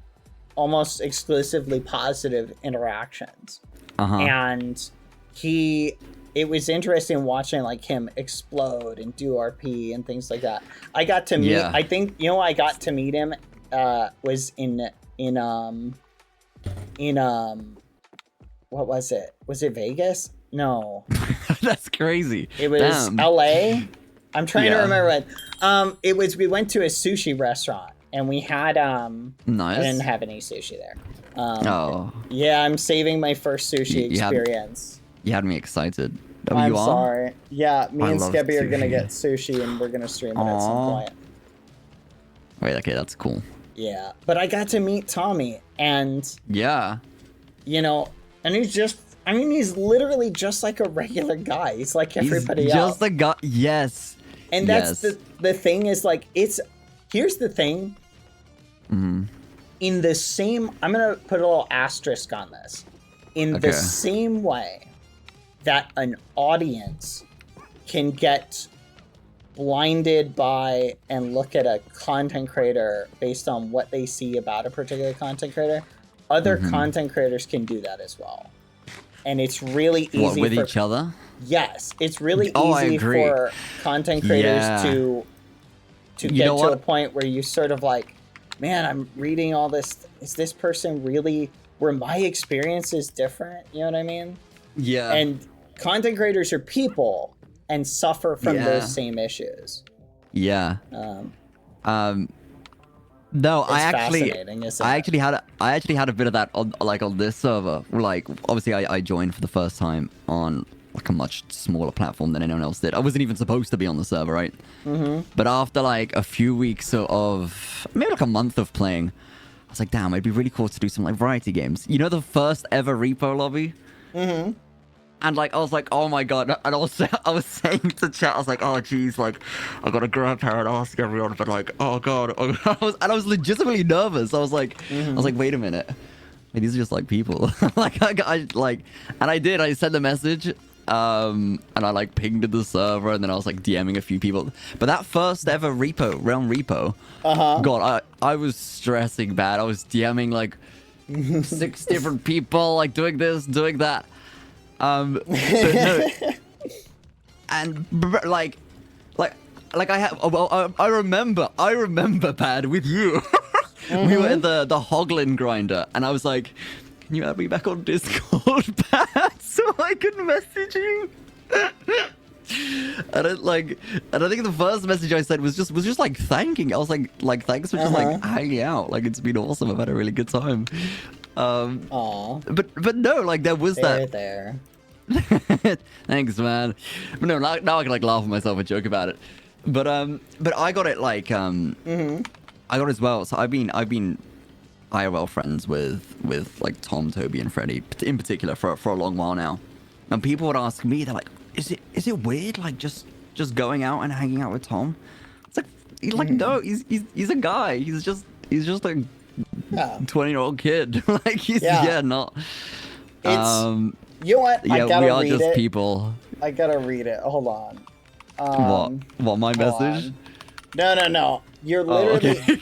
almost exclusively positive interactions. And it was interesting watching like him explode and do RP and things like that. I got to meet, I think, you know, I got to meet him was in what was it? Was it Vegas? No. That's crazy. It was LA. I'm trying to remember what. We went to a sushi restaurant and we had nice. I didn't have any sushi there. Yeah, I'm saving my first sushi experience. You had me excited. I'm sorry. Yeah, me and Skebby are gonna get sushi and we're gonna stream it at some point. Wait, okay, that's cool. Yeah, but I got to meet Tommy, and you know, and he's literally just like a regular guy. He's like everybody else. Just a guy. Yes. And that's the thing is like, here's the thing. In the same, I'm gonna put a little asterisk on this. In the same way that an audience can get blinded by and look at a content creator based on what they see about a particular content creator, other content creators can do that as well. And it's really easy. What, with each other? Yes, it's really easy for content creators to get to a point where you sort of like, man, I'm reading all this. Is this person really, were my experiences different? You know what I mean? Yeah. And content creators are people and suffer from those same issues. Yeah. No, I actually had a bit of that on this server. Like, obviously, I joined for the first time on like a much smaller platform than anyone else did. I wasn't even supposed to be on the server, right? But after like a few weeks of maybe like a month of playing, I was like, damn, it'd be really cool to do some like variety games. You know, the first ever repo lobby. And like, I was like, oh my god. And I was saying to chat, I was like, oh geez, like, I gotta go up here and ask everyone, but like, oh god. I was legitimately nervous. I was like, wait a minute. Wait, these are just like people. Like, I sent a message, and I like pinged the server, and then I was like DMing a few people. But that first ever realm repo, god, I was stressing bad. I was DMing like 6 different people, like doing this, doing that. But no, and like I have. Well, I remember, Bad, with you. We were at the Hoglin grinder, and I was like, "Can you add me back on Discord, Bad, so I can message you?" And I think the first message I said was just like thanking. I was like thanks for just like hanging out. Like, it's been awesome. I've had a really good time. But no, like there was that. There. Thanks, man. But no, now I can like laugh at myself and joke about it. But I got it like I got it as well. So I've been IRL friends with like Tom, Toby, and Freddie in particular for a long while now. And people would ask me, they're like, is it weird like just going out and hanging out with Tom? It's like no, he's a guy. He's just like 20-year-old kid. Like he's not. It's you know what? Yeah, we are just people. I gotta read it. Hold on. What, my hold message? on. No. You're literally... okay.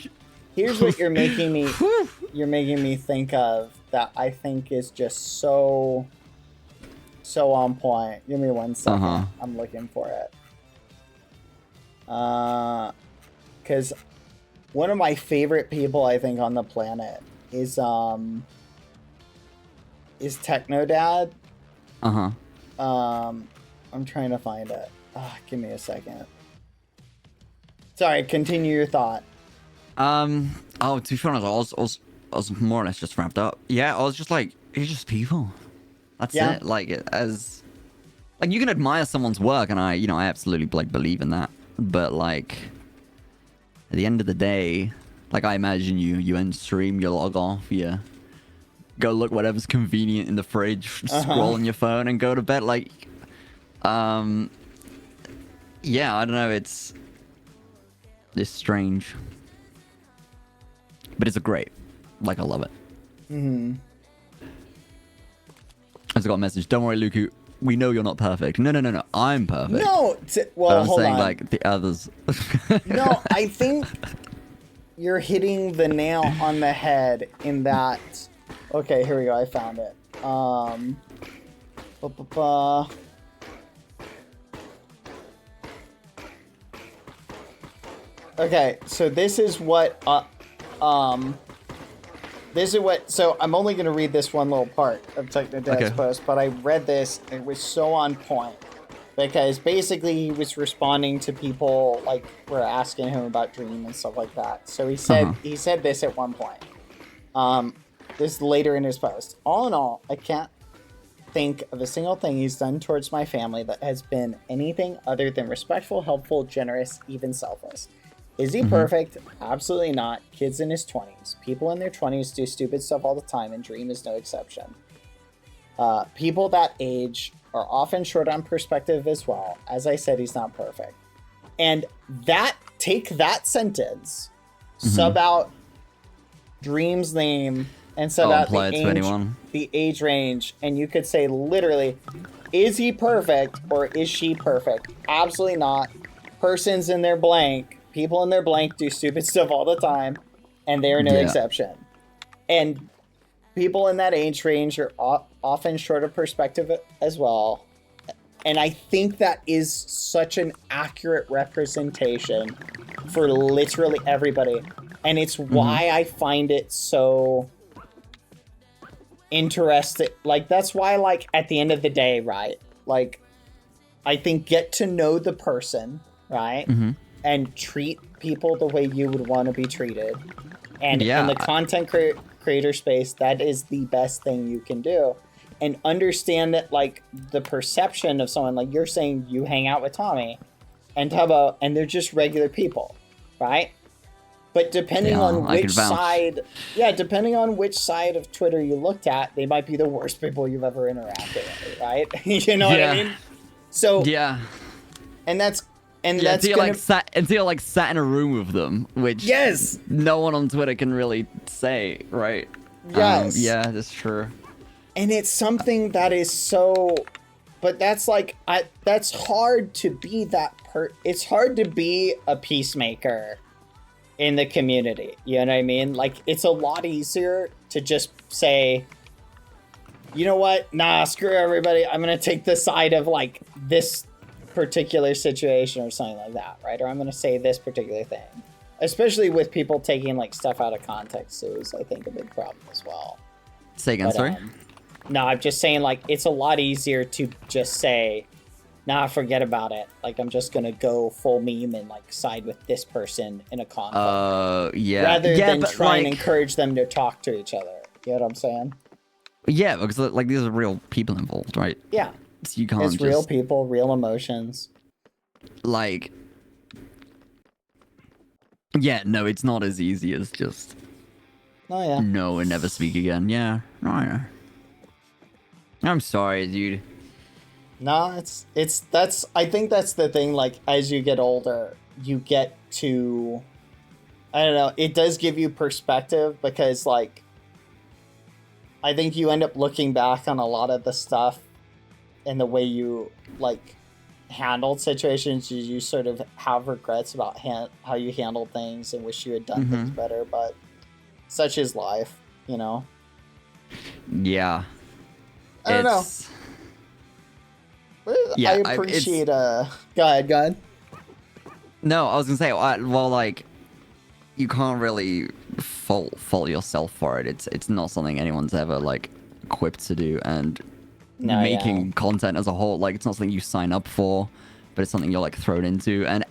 Here's what you're making me... You're making me think of that I think is just so on point. Give me 1 second. I'm looking for it. Because one of my favorite people I think on the planet is Technodad. I'm trying to find it. Give me a second. Sorry, continue your thought. To be honest, I was more or less just wrapped up. Yeah, I was just like, it's just people. That's it. Like, you can admire someone's work, and I absolutely like believe in that. But like, at the end of the day, like, I imagine you end stream, you log off, you go look whatever's convenient in the fridge, scroll on your phone, and go to bed. Like, yeah, I don't know. It's strange, but it's great. Like, I love it. I just got a message. Don't worry, Lukey. We know you're not perfect. No. I'm perfect. No. But I'm hold saying, on. like, the others. No, I think you're hitting the nail on the head in that. Okay, here we go. I found it. Okay, so this is what so I'm only going to read this one little part of Technodad's post, but I read this, it was so on point, because basically he was responding to people, like, were asking him about Dream and stuff like that. So he said this at one point, this later in his post. All in all, I can't think of a single thing he's done towards my family that has been anything other than respectful, helpful, generous, even selfless. Is he perfect? Absolutely not. Kid's in his 20s. People in their 20s do stupid stuff all the time, and Dream is no exception. People that age are often short on perspective as well. As I said, he's not perfect. And take that sentence, sub out Dream's name, and sub out the age range, and you could say literally, is he perfect or is she perfect? Absolutely not. Persons in their blank. People in their blank do stupid stuff all the time, and they are no exception. And people in that age range are often short of perspective as well. And I think that is such an accurate representation for literally everybody. And it's why I find it so interesting. Like, that's why, like, at the end of the day, right? Like, I think get to know the person, right? And treat people the way you would want to be treated. And in the content creator space, that is the best thing you can do. And understand that, like, the perception of someone, like you're saying, you hang out with Tommy and Tubbo, and they're just regular people, right? But depending on which side, depending on which side of Twitter you looked at, they might be the worst people you've ever interacted with, right? You know what I mean? So and that's until you sat in a room with them, which no one on Twitter can really say, right? Yes. Yeah, that's true. And it's something that is so, but that's like, that's hard to be it's hard to be a peacemaker in the community. You know what I mean? Like, it's a lot easier to just say, you know what? Nah, screw everybody. I'm going to take the side of, like, this particular situation or something like that, right? Or I'm going to say this particular thing. Especially with people taking, like, stuff out of context is, I think, a big problem as well. Say again, sorry? No, I'm just saying, like, it's a lot easier to just say, nah, forget about it. Like, I'm just going to go full meme and, like, side with this person in a conflict. Rather than try and encourage them to talk to each other. You know what I'm saying? Yeah, because, like, these are real people involved, right? Yeah. So you can't it's real people, real emotions. Like, yeah, no, it's not as easy as just... no and never speak again. Yeah, no. I'm sorry, dude. No, I think that's the thing, like, as you get older, you get to, I don't know, it does give you perspective because, like, I think you end up looking back on a lot of the stuff in the way you like handled situations? Did you sort of have regrets about how you handled things and wish you had done things better? But such is life, you know? Yeah. I don't know. Yeah, I appreciate go ahead. No, I was gonna say, well, like, you can't really fault yourself for it. It's not something anyone's ever like equipped to do, and making content as a whole, like, it's not something you sign up for, but it's something you're like thrown into. And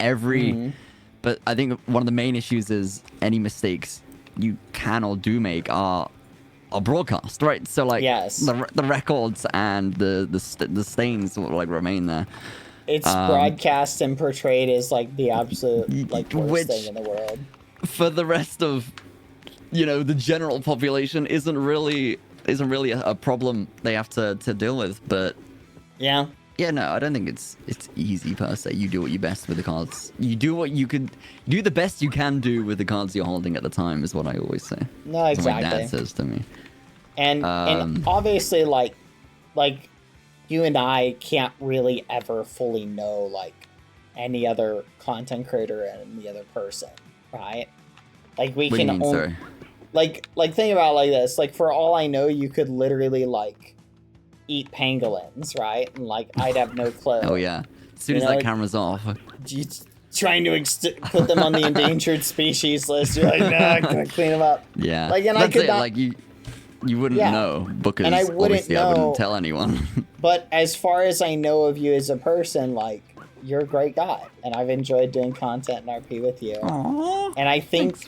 but I think one of the main issues is any mistakes you can or do make are broadcast, right? So like, the records and the stains will like remain there. It's broadcast and portrayed as like the absolute like worst thing in the world. For the rest of, you know, the general population isn't really a problem they have to deal with. But no, I don't think it's easy per se. You do what you best with the cards. You do what you could do, the best you can do with the cards you're holding at the time, is what I always say. No, exactly. That's what my dad says to me. And obviously, like you and I can't really ever fully know like any other content creator and the other person, right? Like we can only like think about it like this. Like for all I know, you could literally like eat pangolins, right? And like I'd have no clue. Oh yeah, as soon as that camera's off. You trying to put them on the endangered species list. You're like, nah, I'm gonna clean them up. Yeah, like, and that's I could it. not, like you wouldn't know, because and I wouldn't obviously I wouldn't tell anyone. But as far as I know of you as a person, like, you're a great guy, and I've enjoyed doing content in RP with you. Aww, and I think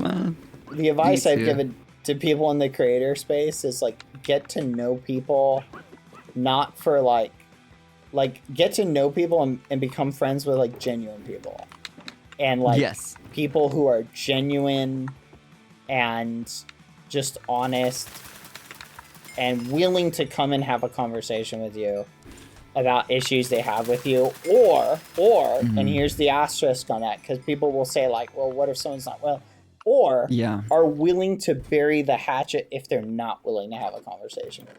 the advice I've given to people in the creator space is like, get to know people, not for like get to know people and become friends with like genuine people, and like people who are genuine and just honest and willing to come and have a conversation with you about issues they have with you, or and here's the asterisk on that, because people will say like, well, what if someone's not well, or are willing to bury the hatchet if they're not willing to have a conversation with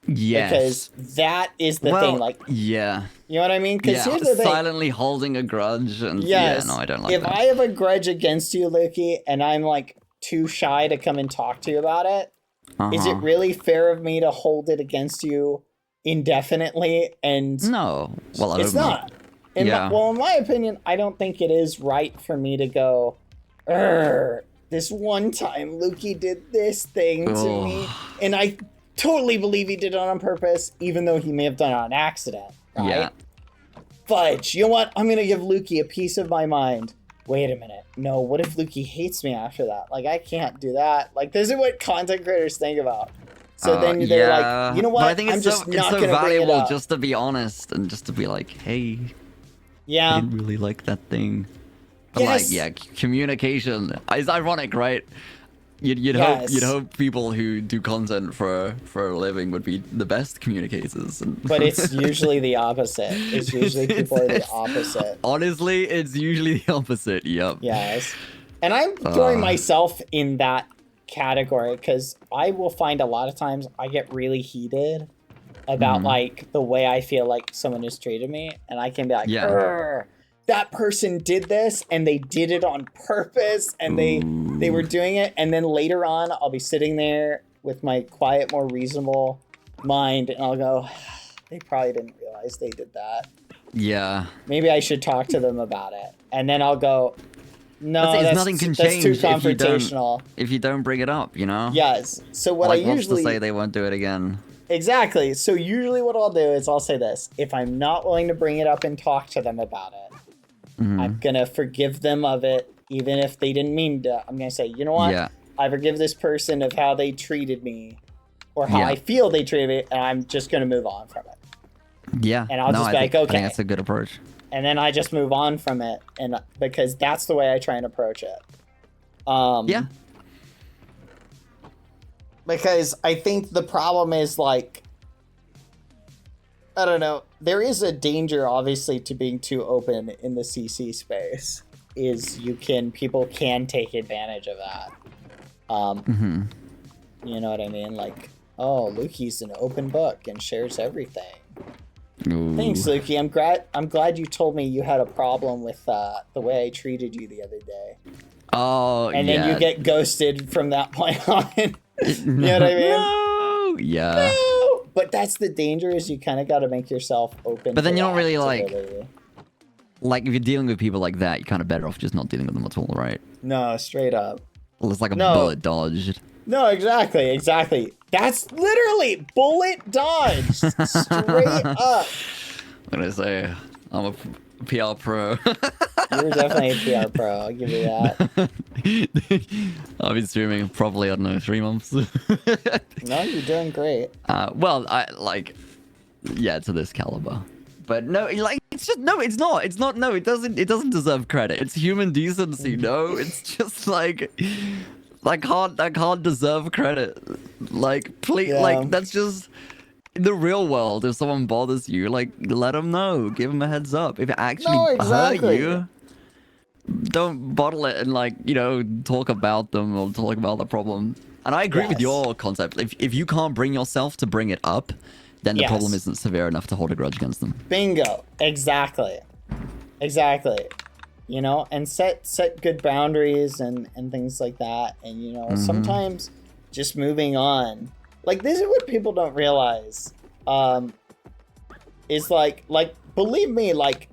you. Yes. Because that is the thing, like, you know what I mean? Because here's the thing. Silently holding a grudge, and no, I don't like that. If that. I have a grudge against you, Lukey, and I'm like too shy to come and talk to you about it, is it really fair of me to hold it against you indefinitely? And no, well, it's not. In my opinion, I don't think it is right for me to go, this one time Lukey did this thing to me, and I totally believe he did it on purpose, even though he may have done it on accident, right? Yeah. Fudge, you know what? I'm gonna give Lukey a piece of my mind. Wait a minute. No, what if Lukey hates me after that? Like, I can't do that. Like, this is what content creators think about. So then they're like, you know what? But I think it's so valuable just to be honest and just to be like, hey, I didn't really like that thing. But like, communication is ironic, right? You'd hope people who do content for a living would be the best communicators. But it's usually the opposite. It's usually people are the opposite. Honestly, it's usually the opposite. Yep. Yes. And I'm throwing myself in that category, because I will find a lot of times I get really heated about like the way I feel like someone has treated me, and I can be like, that person did this and they did it on purpose, and they were doing it, and then later on I'll be sitting there with my quiet, more reasonable mind, and I'll go, they probably didn't realize they did that. Yeah. Maybe I should talk to them about it. And then I'll go, no, nothing can change too confrontational. If you don't bring it up, you know? Yes. So what I usually to say they won't do it again. Exactly. So usually what I'll do is I'll say this: if I'm not willing to bring it up and talk to them about it, I'm gonna forgive them of it, even if they didn't mean to. I'm gonna say, you know what? Yeah. I forgive this person of how they treated me, or how I feel they treated me, and I'm just gonna move on from it. Yeah. And I'll just be like, okay. I think that's a good approach. And then I just move on from it, and because that's the way I try and approach it. Because I think the problem is, like, I don't know, there is a danger, obviously, to being too open in the CC space. People can take advantage of that. You know what I mean? Like, oh, Lukey's an open book and shares everything. Ooh. Thanks, Lukey. I'm glad you told me you had a problem with the way I treated you the other day. Oh, and then you get ghosted from that point on. You know what I mean? No. Yeah. No! But that's the danger, is you kind of got to make yourself open. But then you don't really like if you're dealing with people like that, you're kind of better off just not dealing with them at all, right? No, straight up. Well, it's like a bullet dodged. No, exactly. That's literally bullet dodged. Straight up. What did I say? I'm a PR pro. You're definitely a PR pro. I'll give you that. I've been streaming probably, I don't know, 3 months. No, you're doing great. Well, to this caliber. But no, like, it's just, no, it's not, no, it doesn't deserve credit. It's human decency, no? It's just like, I can't deserve credit. Like, please, like, that's just, in the real world, if someone bothers you, like, let them know. Give them a heads up. If it actually hurt you, don't bottle it and, like, you know, talk about them or talk about the problem. And I agree with your concept. If you can't bring yourself to bring it up, then the problem isn't severe enough to hold a grudge against them. Bingo. Exactly. You know, and set good boundaries and things like that. And, you know, sometimes just moving on. Like, this is what people don't realize. Is like, believe me, like,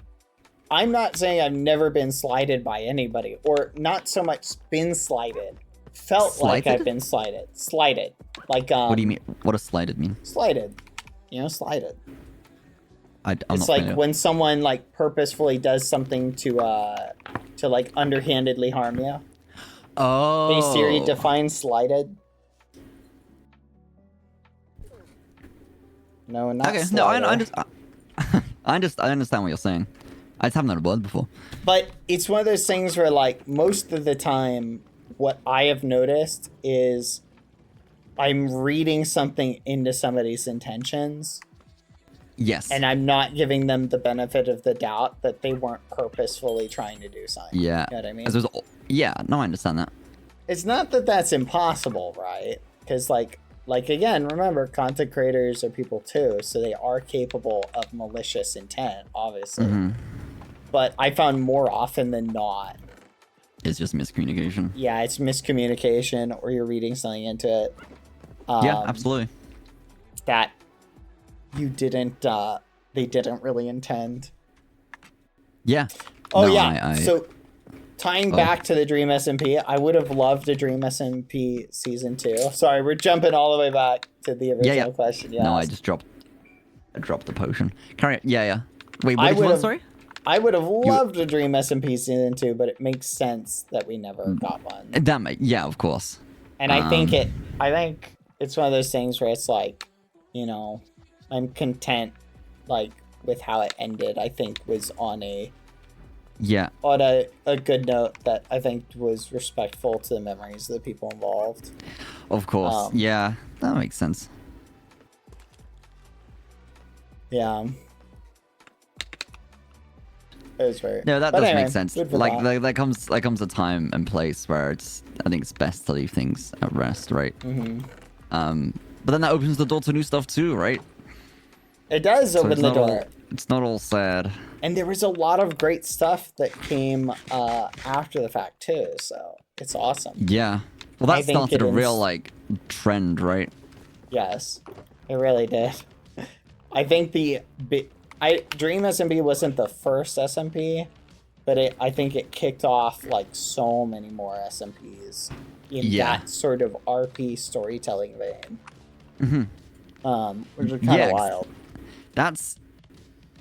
I'm not saying I've never been slighted by anybody, or not so much been slighted. Felt like I've been slighted. Like, what do you mean? What does slighted mean? Slighted. You know, slighted. It's like when someone like purposefully does something to like underhandedly harm you. Oh. Hey Siri, define slighted. No, not okay. slighted. No, I understand what you're saying. I just haven't heard a word before. But it's one of those things where, like, most of the time, what I have noticed is I'm reading something into somebody's intentions. Yes. And I'm not giving them the benefit of the doubt that they weren't purposefully trying to do something. Yeah. You know what I mean? Yeah, no, I understand that. It's not that that's impossible, right? Because, like again, remember, content creators are people too, so they are capable of malicious intent, obviously. But I found more often than not, it's just miscommunication. Yeah, it's miscommunication, or you're reading something into it. Yeah, absolutely. That you didn't, they didn't really intend. Yeah. Oh, no, yeah. So, tying back to the Dream SMP, I would have loved a Dream SMP Season 2. Sorry, we're jumping all the way back to the original question. Yes. No, I dropped the potion. Carry on. Yeah. Wait, what did you want, sorry? I would have loved a Dream SMP Season 2, but it makes sense that we never got one. Yeah, of course. And I think it's one of those things where it's like, you know, I'm content, like, with how it ended. I think was on a good note that I think was respectful to the memories of the people involved. Of course. Yeah, that makes sense. Yeah. It was very... No, that does make sense. Like, there comes a time and place where I think it's best to leave things at rest, right? But then that opens the door to new stuff too, right? It does open the door. It's not all sad. And there was a lot of great stuff that came after the fact too, so it's awesome. Yeah. Well, that started a real, like, trend, right? Yes, it really did. I think Dream SMP wasn't the first SMP, but I think it kicked off, like, so many more SMPs in that sort of RP storytelling vein. Which is kind of wild. That's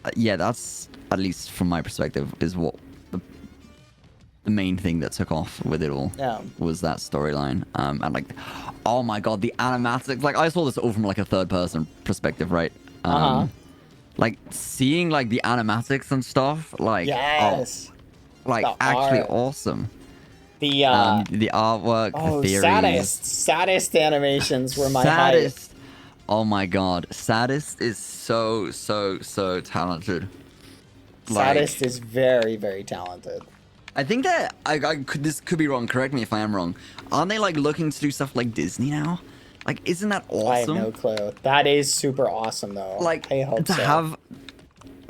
at least from my perspective is what the main thing that took off with it all. Was that storyline. And, like, oh my god, the animatics. Like, I saw this all from, like, a third person perspective, right? Like, seeing, like, the animatics and stuff, like, actually awesome. The artwork, the theories. Saddest animations were my highest. Oh my god, Saddest is so talented. Saddest is very, very talented. I think that this could be wrong. Correct me if I am wrong. Aren't they, like, looking to do stuff like Disney now? Like, isn't that awesome? I have no clue. That is super awesome, though. Like, I hope to so. have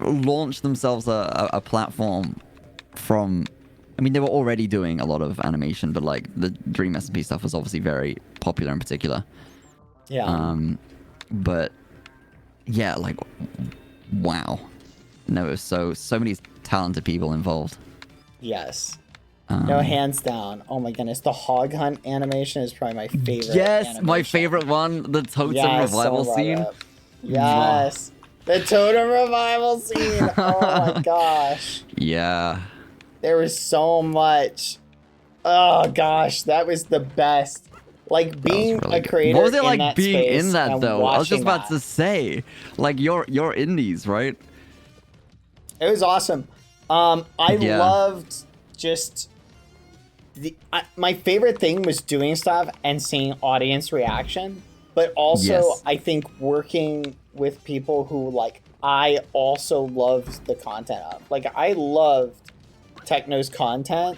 launched themselves a platform from. I mean, they were already doing a lot of animation, but like the Dream SMP stuff was obviously very popular in particular. Yeah. But yeah, like wow, no, it was so many talented people involved. Yes. No, hands down. Oh my goodness, the hog hunt animation is probably my favorite. Yes, animation. my favorite one, the totem Yes, revival someone scene. brought it up. Yes, the totem revival scene. Oh my gosh. Yeah. There was so much. Oh gosh, that was the best. Like being Really a good. creator. What was it in like that being space in that and though? I was just watching about that. to say, like you're in these, right? It was awesome. I Yeah. loved just my favorite thing was doing stuff and seeing audience reaction, but also Yes. I think working with people who like I also loved the content of. Like I loved Techno's content,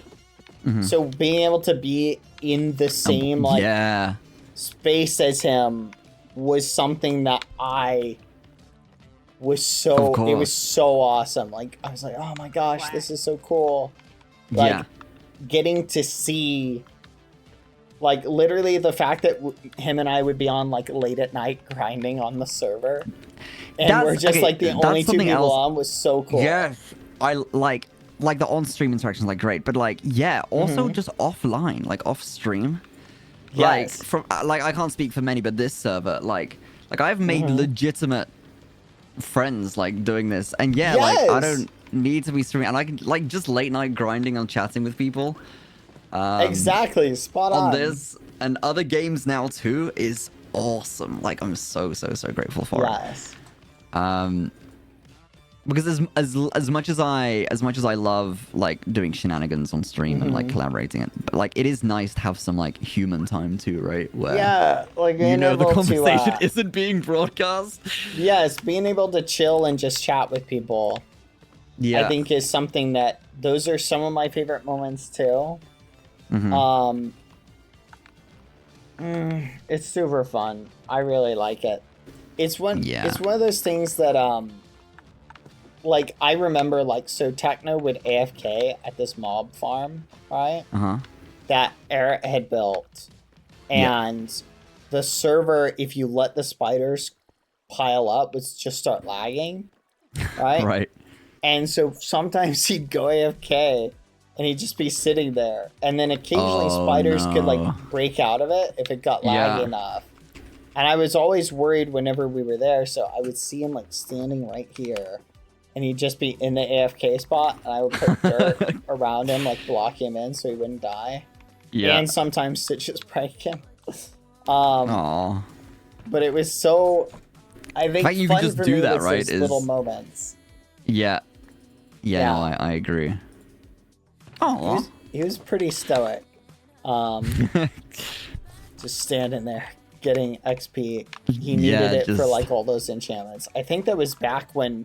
so being able to be in the same like yeah. space as him was something that I was Of so course. it was so awesome. Like I was like, oh my gosh, this is so cool. Like Yeah. getting to see like literally the fact that him and I would be on like late at night grinding on the server and we're just okay, like the that's only two something people else. on was so cool. Yes. I like the on-stream interactions like great, but like yeah, also just offline, like off-stream. Like Yes. from like I can't speak for many, but this server like I've made legitimate friends like doing this, and yeah, like I Yes. don't need to be streaming, and I can like just late night grinding and chatting with people. Exactly, spot on. On this and other games now too is awesome. Like I'm so grateful for Yes. it. Because as much as I love like doing shenanigans on stream and like collaborating, but like it is nice to have some like human time too, right? Where Yeah, like you being know the able conversation to, isn't being broadcast. yes, being able to chill and just chat with people, Yeah, I think is something that those are some of my favorite moments too. It's super fun. I really like it. It's one of those things that like I remember like so Techno would AFK at this mob farm, right? That Eric had built. And the server, if you let the spiders pile up, would just start lagging. Right? right. And so sometimes he'd go AFK and he'd just be sitting there. And then occasionally spiders could like break out of it if it got laggy enough. And I was always worried whenever we were there, so I would see him like standing right here. And he'd just be in the AFK spot, and I would put dirt around him, like block him in so he wouldn't die. Yeah. And sometimes to just break him. Aww. But it was so, I think, Like, you fun could just for do me that, was right, those is- little moments. Yeah. Yeah. Yeah. No, I agree. Oh. He was pretty stoic. Just standing there getting XP. He needed it for like all those enchantments. I think that was back when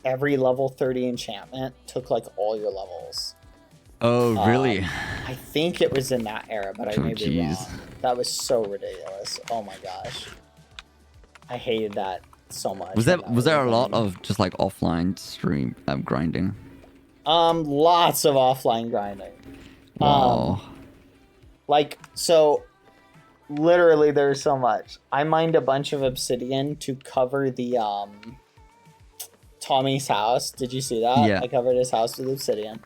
every level 30 enchantment took like all your levels. Oh, really? I think it was in that era, but I may be wrong. jeez. That was so ridiculous. Oh my gosh. I hated that so much. Was there a lot of just like offline stream grinding? Lots of offline grinding. Wow. Like, so literally there's so much. I mined a bunch of obsidian to cover the Tommy's house. Did you see that? Yeah. I covered his house with obsidian.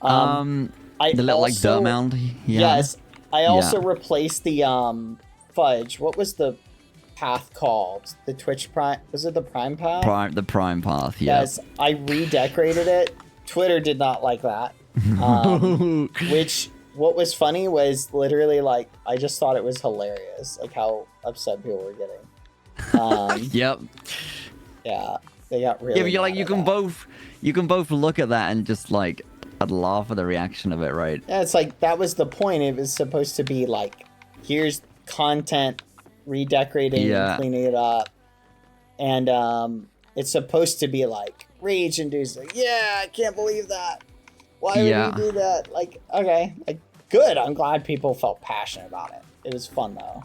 The little like dirt mound. Yeah. Yes. I also replaced the fudge. What was the path called? The Twitch Prime, was it the Prime path? The prime path. Yeah. Yes, I redecorated it. Twitter did not like that. Which, what was funny was literally like, I just thought it was hilarious, like how upset people were getting. Yep. Yeah, they got really. Yeah, but you're like mad you at can that. both look at that and just like I'd laugh at the reaction of it, right? Yeah, it's like that was the point. It was supposed to be like, here's content, redecorating, Yeah. cleaning it up, and it's supposed to be like rage inducing. Like, yeah, I can't believe that. Why would Yeah. you do that? Like, okay, like good. I'm glad people felt passionate about it. It was fun though.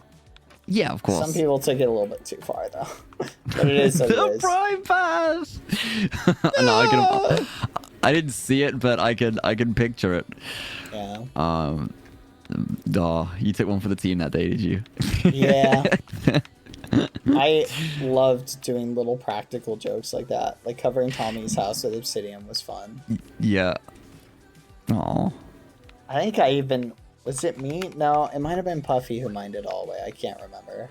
Yeah, of course. Some people took it a little bit too far, though. But it is what it The is. Prime Pass! No, I didn't see it, but I can picture it. Yeah. Oh, you took one for the team that day, did you? Yeah. I loved doing little practical jokes like that. Like covering Tommy's house with obsidian was fun. Yeah. Oh. I think I even... Was it me? No, it might have been Puffy who mined it all away. I can't remember.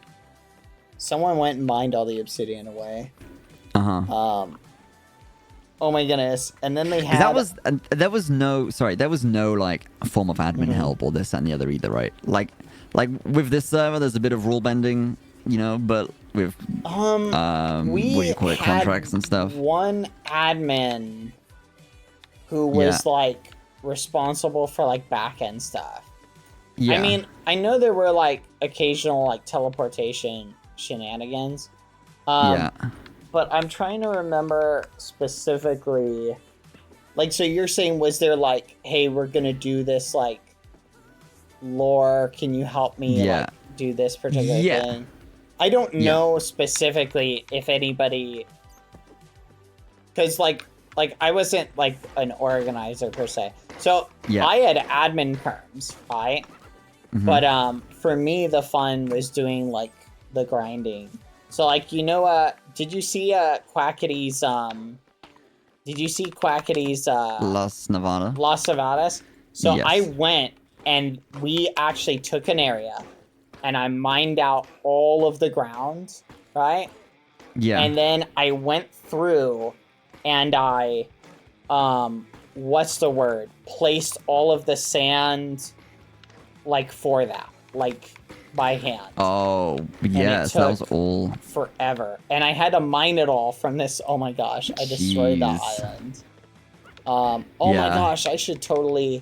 Someone went and mined all the obsidian away. Uh-huh. Oh my goodness. And then they had... There was no like form of admin help or this and the other either, right? Like with this server, there's a bit of rule bending, you know, but with what do you call it, contracts and stuff. One admin who was like responsible for like back end stuff. Yeah. I mean, I know there were like occasional like teleportation shenanigans. Yeah. But I'm trying to remember specifically. Like, so you're saying, was there like, hey, we're gonna do this like lore? Can you help me like do this particular thing? I don't know specifically if anybody, because like I wasn't like an organizer per se. So I had admin terms, right? But for me, the fun was doing like the grinding. So like, you know, did you see Quackity's Las Nevada? Las Nevadas? So Yes. I went and we actually took an area and I mined out all of the ground, right? Yeah. And then I went through and I what's the word? Placed all of the sand like for that. Like by hand. Oh, yes, that was all forever. And I had to mine it all from this. Oh my gosh, I destroyed the island. Oh my gosh, I should totally...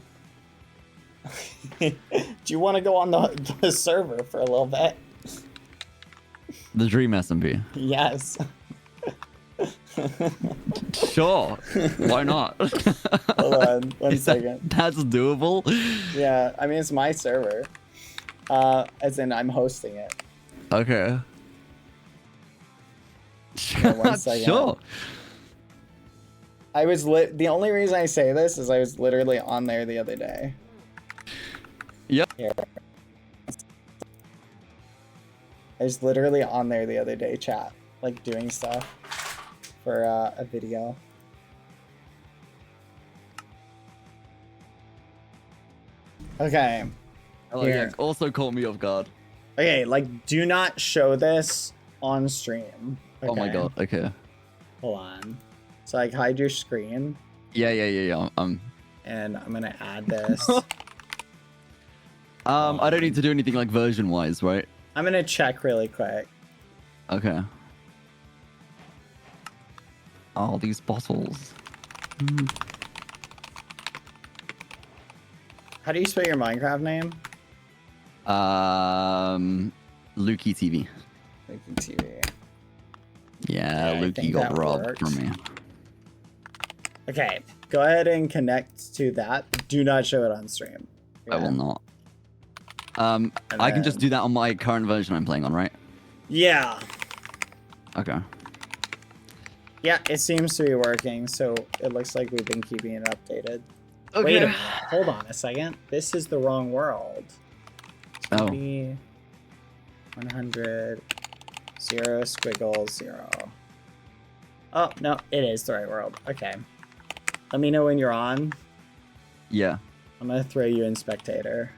Do you want to go on the server for a little bit? the Dream SMP. Yes. Sure, why not? Hold on, one second. That's doable. Yeah, I mean, it's my server. As in, I'm hosting it. Okay. Yeah, 1 second. Sure. I was the only reason I say this is I was literally on there the other day. Yep. Here. I was literally on there the other day, chat, like doing stuff for a video. Okay. Yeah, also caught me off guard. Okay, like, do not show this on stream. Okay. Oh my god, okay. Hold on. So, like, hide your screen. Yeah. And I'm gonna add this. I don't need to do anything like version-wise, right? I'm gonna check really quick. Okay. All these bottles. How do you spell your Minecraft name? Lukey TV. Lukey TV. Yeah, I Lukey think got that robbed works. from me. Okay, go ahead and connect to that. Do not show it on stream. I will not. I can just do that on my current version I'm playing on, right? Yeah. Okay. Yeah, it seems to be working, so it looks like we've been keeping it updated. Okay. Wait a minute. Hold on a second. This is the wrong world. Oh. 100 0 squiggle 0. Oh, no, it is the right world. Okay. Let me know when you're on. Yeah. I'm gonna throw you in spectator.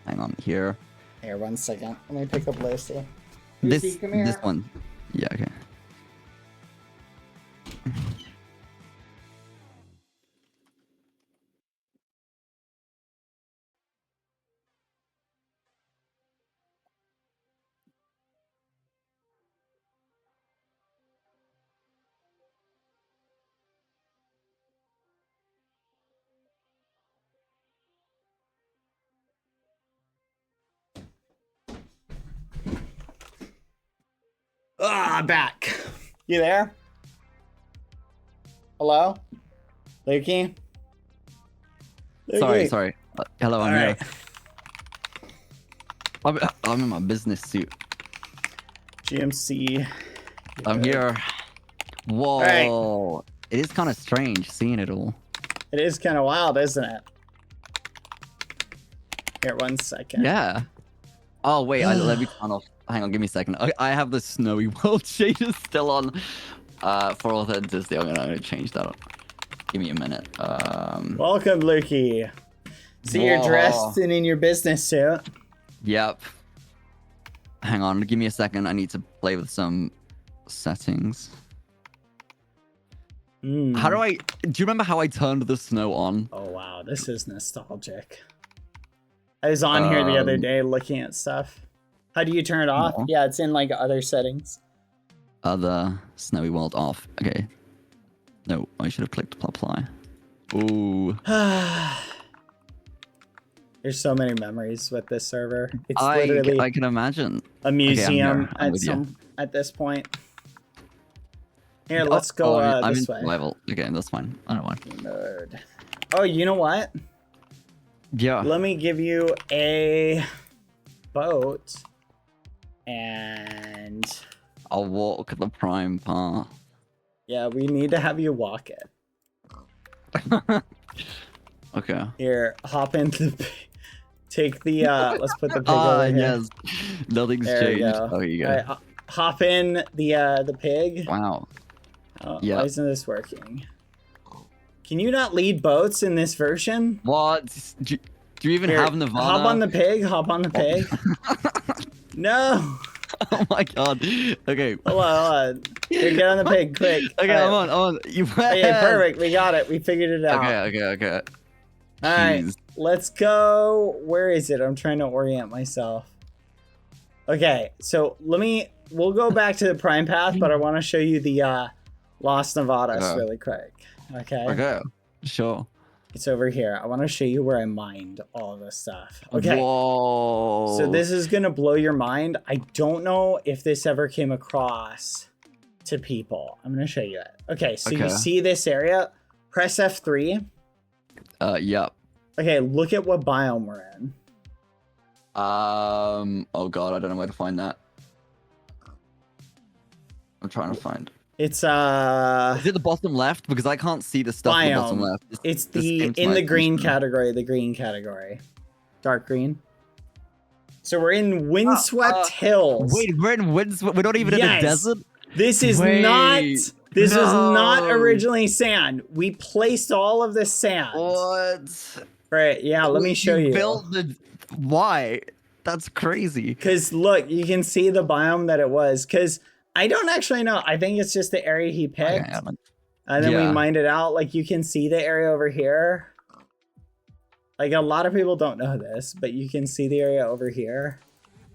Hang on here. Here, 1 second. Let me pick up Lucy. Lucy, come here. This one. Yeah, okay. Ah, back. You there? Hello? Lukey? Sorry. Hello, I'm here. I'm in my business suit. GMC. I'm here. Whoa. Right. It is kind of strange seeing it all. It is kind of wild, isn't it? Here, 1 second. Yeah. Oh, wait. Let me turn off. Hang on, give me a second. I have the snowy world shader still on. For authenticity, I'm gonna change that up. Give me a minute. Welcome, Lukey. See, you're dressed and in your business suit. Yep. Hang on, give me a second. I need to play with some settings. How do you remember how I turned the snow on? Oh, wow. This is nostalgic. I was on here the other day looking at stuff. How do you turn it off? No. Yeah, it's in like other settings. Other snowy world off. Okay. No, I should have clicked apply. Ooh. There's so many memories with this server. It's literally I can imagine. a museum I'm at this point. Here, let's go I'm this in way. survival. Okay, that's fine. I don't mind. Mode. Oh, you know what? Yeah. Let me give you a boat. And I'll walk the prime path. yeah, we need to have you walk it. Okay. Here, hop into the take the let's put the pig over here. Yes. Nothing's There we changed. go. Oh, here you go. All right, hop in the pig. Wow. Why isn't this working? Can you not lead boats in this version? What? Do you even Here, have Nirvana? Hop on the pig. Hop on the pig. No. Oh my god. Okay. Hold on. Here, get on the pig, quick. Okay, All I'm on. You Okay, perfect. We got it. We figured it out. Okay. All right, Jeez. let's go. Where is it? I'm trying to orient myself. Okay, so we'll go back to the prime path, but I want to show you the Lost Nevadas really quick. Okay. Okay. Sure. It's over here. I want to show you where I mined all this stuff. Okay. Whoa. So this is going to blow your mind. I don't know if this ever came across to people. I'm going to show you it. Okay. So you see this area? Press F3. Yep. Okay. Look at what biome we're in. Oh god, I don't know where to find that. I'm trying to find. It's Is it the bottom left? Because I can't see the stuff biome. in the bottom left. It's in the green category. The green category. Dark green. So we're in windswept hills. Wait, we're in windswept. We're not even in the desert. This is not. This was not originally sand. We placed all of the sand. What? Right. Yeah. Let me show you. Built the. Why? That's crazy. Because look, you can see the biome that it was. Because I don't actually know. I think it's just the area he picked. And then we mined it out. Like you can see the area over here. Like a lot of people don't know this, but you can see the area over here.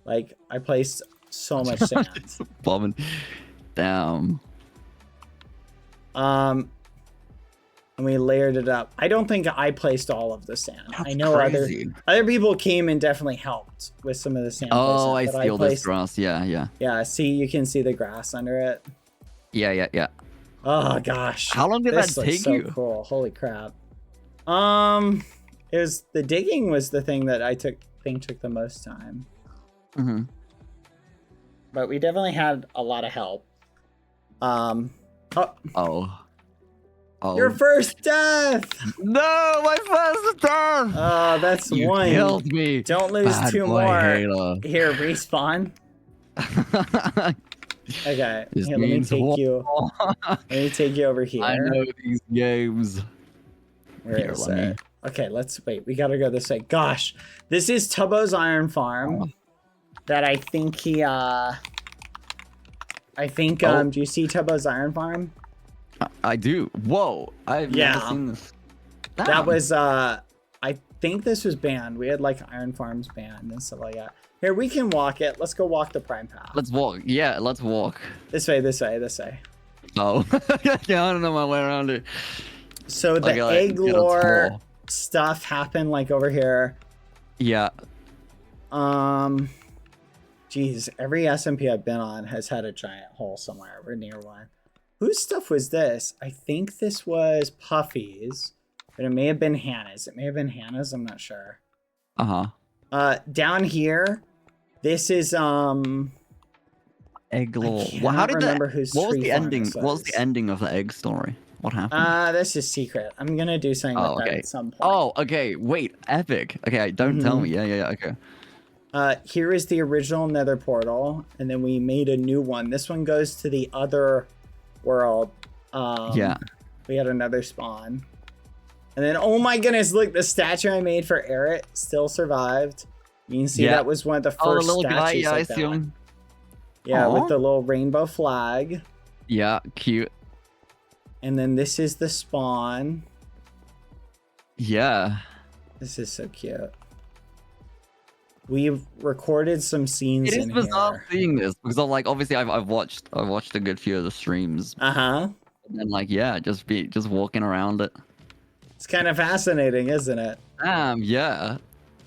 Like I placed so much sand. Bombing. Damn. And we layered it up. I don't think I placed all of the sand. That's I know crazy. other people came and definitely helped with some of the sand. Oh, I placement, see all this grass. Yeah. Yeah, see, you can see the grass under it. Yeah. Oh gosh. How long did that take so you? Cool. Holy crap. It was the digging was the thing that I took the most time. Mm-hmm. But we definitely had a lot of help. Oh. Your first death! No, my first death! Oh, that's You one. killed me. Don't lose Bad two boy more. Halo. Here, respawn. Okay. This Here, let me means take you. war. Let me take you over here. I know these games. Where Here, is let me- it? Okay, let's wait. We gotta go this way. Gosh, this is Tubbo's iron farm. That I think he. Do you see Tubbo's iron farm? I do. Whoa. I've never seen this. That Damn. was I think this was banned. We had like iron farms banned and stuff like that. Here, we can walk it. Let's go walk the prime path. Let's walk. Yeah, let's walk. This way. Oh. Yeah, I don't know my way around it. So the egg lore stuff happened like over here. Yeah. Geez, every SMP I've been on has had a giant hole somewhere. We're near one. Whose stuff was this? I think this was Puffy's, but it may have been Hannah's. It may have been Hannah's. I'm not sure. Down here, this is Egg lore. I Well, how cannot did remember whose what was tree the farm ending? this What was the was. ending of the egg story? What happened? This is secret. I'm gonna do something with that at some point. Oh, okay. Wait, epic. Okay, don't tell me. Yeah. Okay. Here is the original Nether portal, and then we made a new one. This one goes to the other world. Yeah. We had another spawn. And then, oh my goodness, look, the statue I made for Eric still survived. You can see that was one of the first the little statues guy. Yeah, like I see that. him. Yeah, Aw. with the little rainbow flag. Yeah, cute. And then this is the spawn. Yeah. This is so cute. We've recorded some scenes It is in bizarre here. seeing this because I'm like, obviously, I've watched a good few of the streams. Uh-huh. And like, yeah, just walking around it. It's kind of fascinating, isn't it? Yeah.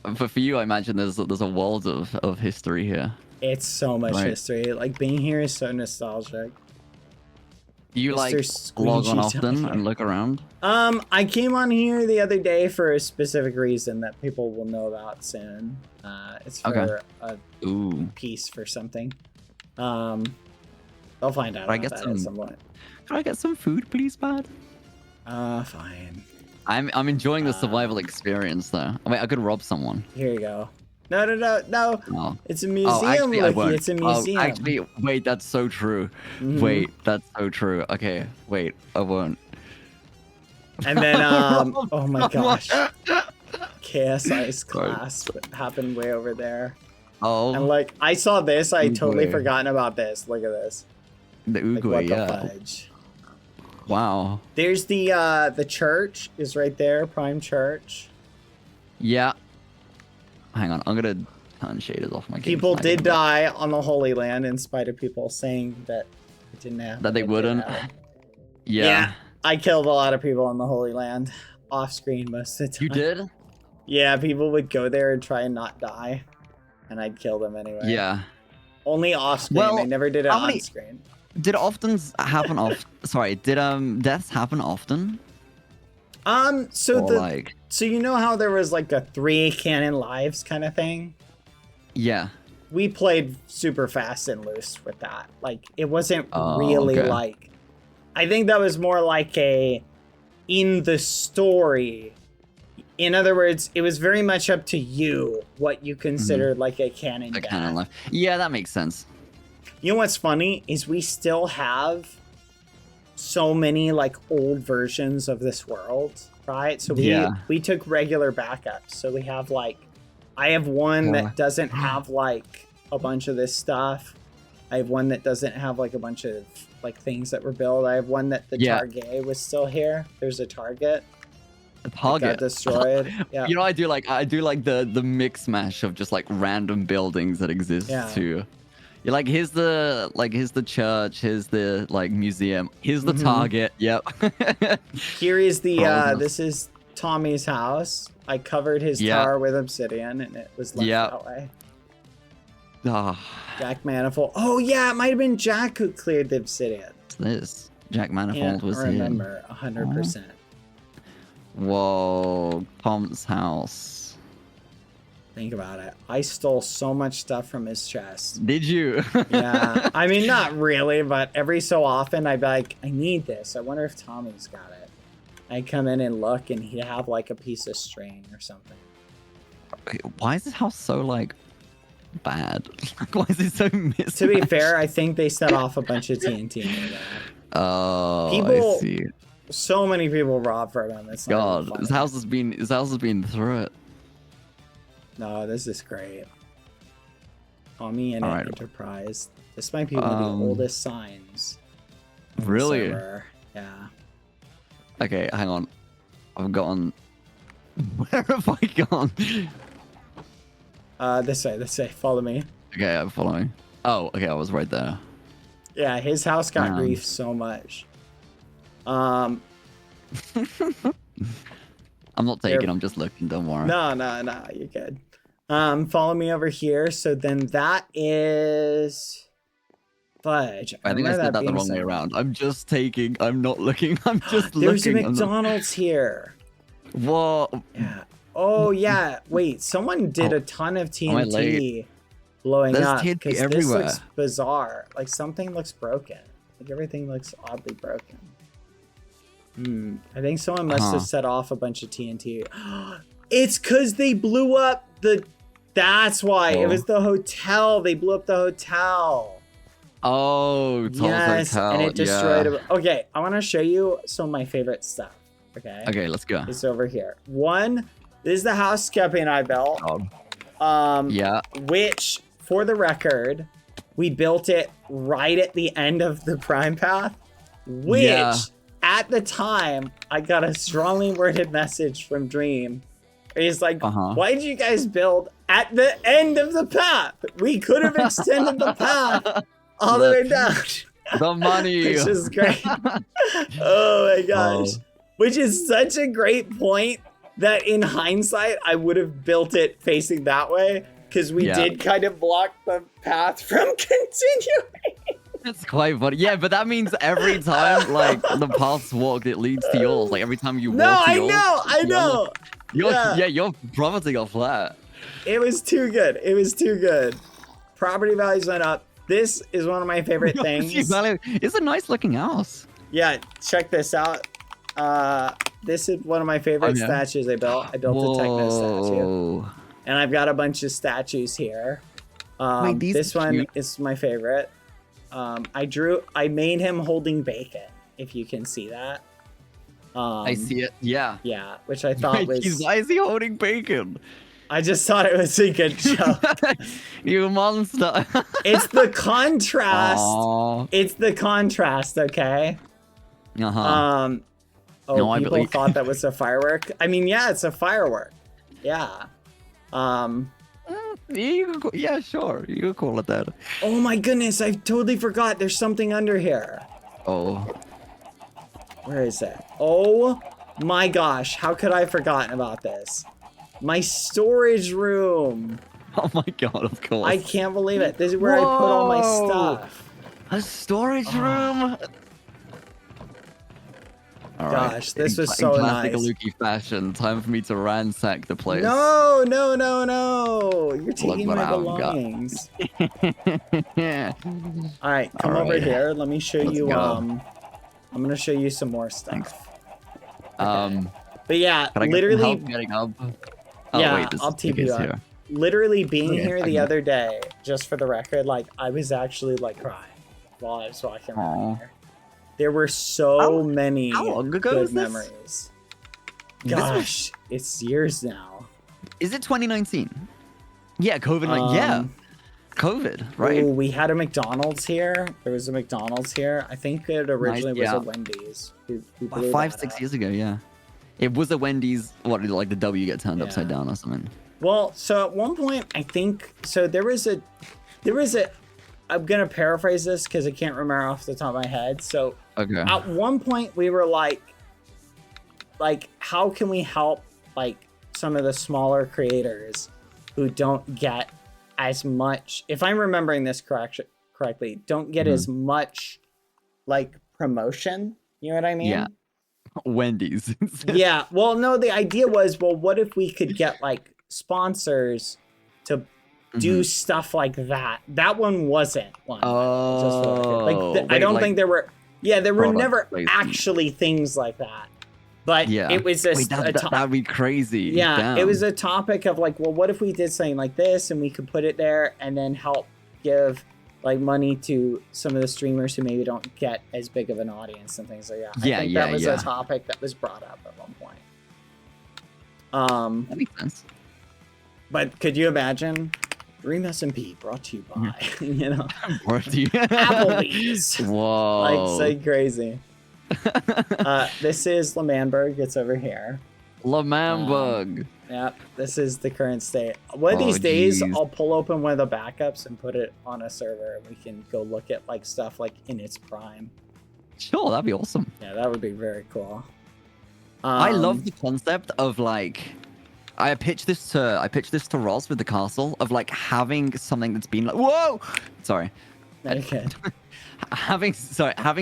But for you, I imagine there's a world of history here. It's so much Right. history. Like, being here is so nostalgic. Do you like Mr. log on Squeegee's often down and look around? I came on here the other day for a specific reason that people will know about soon. It's for a Ooh. piece for something. They'll find out Can I about get that some- at some point. Can I get some food, please, bud? Fine. I'm enjoying the survival experience though. I mean, I could rob someone. Here you go. No. Oh. It's a museum, Oh, actually, I Lukey. won't. It's a museum. Oh, actually, wait, that's so true. Mhm. Wait, that's so true. Okay, wait, I won't. And then, oh my gosh. KSI's class happened way over there. Oh, And like, I saw this, I totally Oogway. forgotten about this. Look at this. the Like, Oogway, what the yeah. fudge? Wow. There's the church is right there, Prime Church. Yeah. Hang on, I'm gonna turn shaders off my game. People so I did can- die on the Holy Land in spite of people saying that it didn't happen. That they It did wouldn't. happen. Yeah. I killed a lot of people on the Holy Land. Off screen most of the time. You did? Yeah, people would go there and try and not die. And I'd kill them anyway. Yeah. Only off screen. Well, They never did it how on many- screen. Did it often happen off? Sorry, did deaths happen often? So Or like, so you know how there was like a 3 canon lives kind of thing? yeah. We played super fast and loose with that. Like, it wasn't Oh, really okay. like, I think that was more like a in the story. In other words, it was very much up to you what you considered like a canon The death. canon life. Yeah, that makes sense. You know what's funny is we still have so many like old versions of this world, right? So we took regular backups. So we have like, I have one that doesn't have like a bunch of this stuff. I have one that doesn't have like a bunch of like things that were built. I have one that the target was still here. There's a target. A target Got destroyed. Yeah. You know, I do like the mix mash of just like random buildings that exist too. You're like, here's the church, here's the like museum, here's the target. Yep. Here is the Probably. this is Tommy's house. I covered his tower with obsidian and it was left that way. Ah, Jack Manifold. Oh yeah, it might have been Jack who cleared the obsidian. this Jack Manifold Can't was here. remember 100%. Whoa, Tom's house. Think about it. I stole so much stuff from his chest. Did you? Yeah. I mean, not really, but every so often I'd be like, I need this. I wonder if Tommy's got it. I'd come in and look and he'd have like a piece of string or something. Why is this house so like bad? Why is it so missing? To be fair, I think they set off a bunch of TNT near that. Oh, People- I see. So many people rob from him. It's not God, even his funny. house has been through it. No, this is great. Tommy and Alright. Enterprise. This might be one of the oldest signs. on the Really? server. Yeah. Okay, hang on. I've gone. Where have I gone? This way. Follow me. Okay, I'm following. Oh, okay, I was right there. Yeah, his house got Um. griefed so much. I'm not taking. Here. I'm just looking. Don't worry. No, you're good. Follow me over here. So then that is Fudge. I think I remember said that the being wrong way somewhere. around. I'm just taking. I'm not looking. I'm just There's a looking. McDonald's here. What? Yeah. Oh yeah. Wait. Someone did a ton of am I TNT late? blowing There's up TNT because this everywhere. looks bizarre. Like something looks broken. Like everything looks oddly broken. I think someone must have set off a bunch of TNT. It's because they blew up the. That's why it was the hotel. They blew up the hotel. Oh, Tom's Yes, Hotel. and it destroyed. Yeah. Okay, I want to show you some of my favorite stuff. Okay. Okay, let's go. It's over here. One, this is the house Skeppy and I built. Yeah. Which, for the record, we built it right at the end of the prime path. Which, at the time, I got a strongly worded message from Dream. He's like, why did you guys build at the end of the path? We could have extended the path all the way down. The money. Which is great. Oh my gosh. Which is such a great point that in hindsight, I would have built it facing that way because we did kind of block the path from continuing. That's quite funny. Yeah, but that means every time, like, the path's walked, it leads to yours. Like, every time you walk to yours. I know. You're profiting off that. It was too good. It was too good. Property values went up. This is one of my favorite things. It's a nice looking house. Yeah, check this out. This is one of my favorite statues I built. I built a Techno statue. And I've got a bunch of statues here. Wait, this one is my favorite. I made him holding bacon, if you can see that. I see it. Yeah. Yeah, which I thought was. Why is he holding bacon? I just thought it was a good joke. You monster. It's the contrast. It's the contrast, okay? No, people thought that was a firework. I mean, yeah, it's a firework. Yeah. Yeah, sure. You can call it that. Oh my goodness, I totally forgot. There's something under here. Oh. Where is it? Oh my gosh, how could I have forgotten about this? My storage room. Oh my god, of course. I can't believe it. This is where I put all my stuff. A storage room? All Gosh, this was in so classic nice. Lukey fashion, time for me to ransack the place. No. You're taking what my I've got. belongings. Yeah. All right, come All over right. here. Let me show you. go. I'm gonna show you some more stuff. Thanks. But yeah, Can I get some literally. help getting up? Oh, Yeah, wait, I'll TP you up. here. Literally being Okay, here I the can- other day, just for the record, like I was actually like crying while I was walking around here. There were so many how long ago good was this? memories. Gosh, it's years now. Is it 2019? Yeah, COVID. Yeah, COVID, right? Ooh, we had a McDonald's here. There was a McDonald's here. I think it originally was a Wendy's. We blew 5, that 6 up. years ago, yeah. It was a Wendy's. What did like the W get turned upside down or something? Well, so at one point, I think so. There was a. I'm gonna paraphrase this because I can't remember off the top of my head. So Okay. at one point, we were like, how can we help like some of the smaller creators who don't get as much? If I'm remembering this correctly, don't get as much like promotion. You know what I mean? Yeah. Wendy's. Yeah. Well, no, the idea was, well, what if we could get like sponsors to do stuff like that? That one wasn't one. Oh. I don't think there were. Yeah, there were product never placement. actually things like that. But Yeah. it was a Wait, that'd be crazy. yeah, Damn. it was a topic of like, well, what if we did something like this and we could put it there and then help give like money to some of the streamers who maybe don't get as big of an audience and things like that. I think that was a topic that was brought up at one point. That makes sense. But could you imagine? Dream SMP brought to you by, you know, Applebee's. Whoa. like so crazy. This is Lemanberg. It's over here. Lemanberg. Yep, this is the current state. One of these days, I'll pull open one of the backups and put it on a server, and we can go look at like stuff like in its prime. Sure, that'd be awesome. Yeah, that would be very cool. I love the concept of like, I pitched this to Roz with the castle of like having something that's been like, whoa, sorry. Okay. having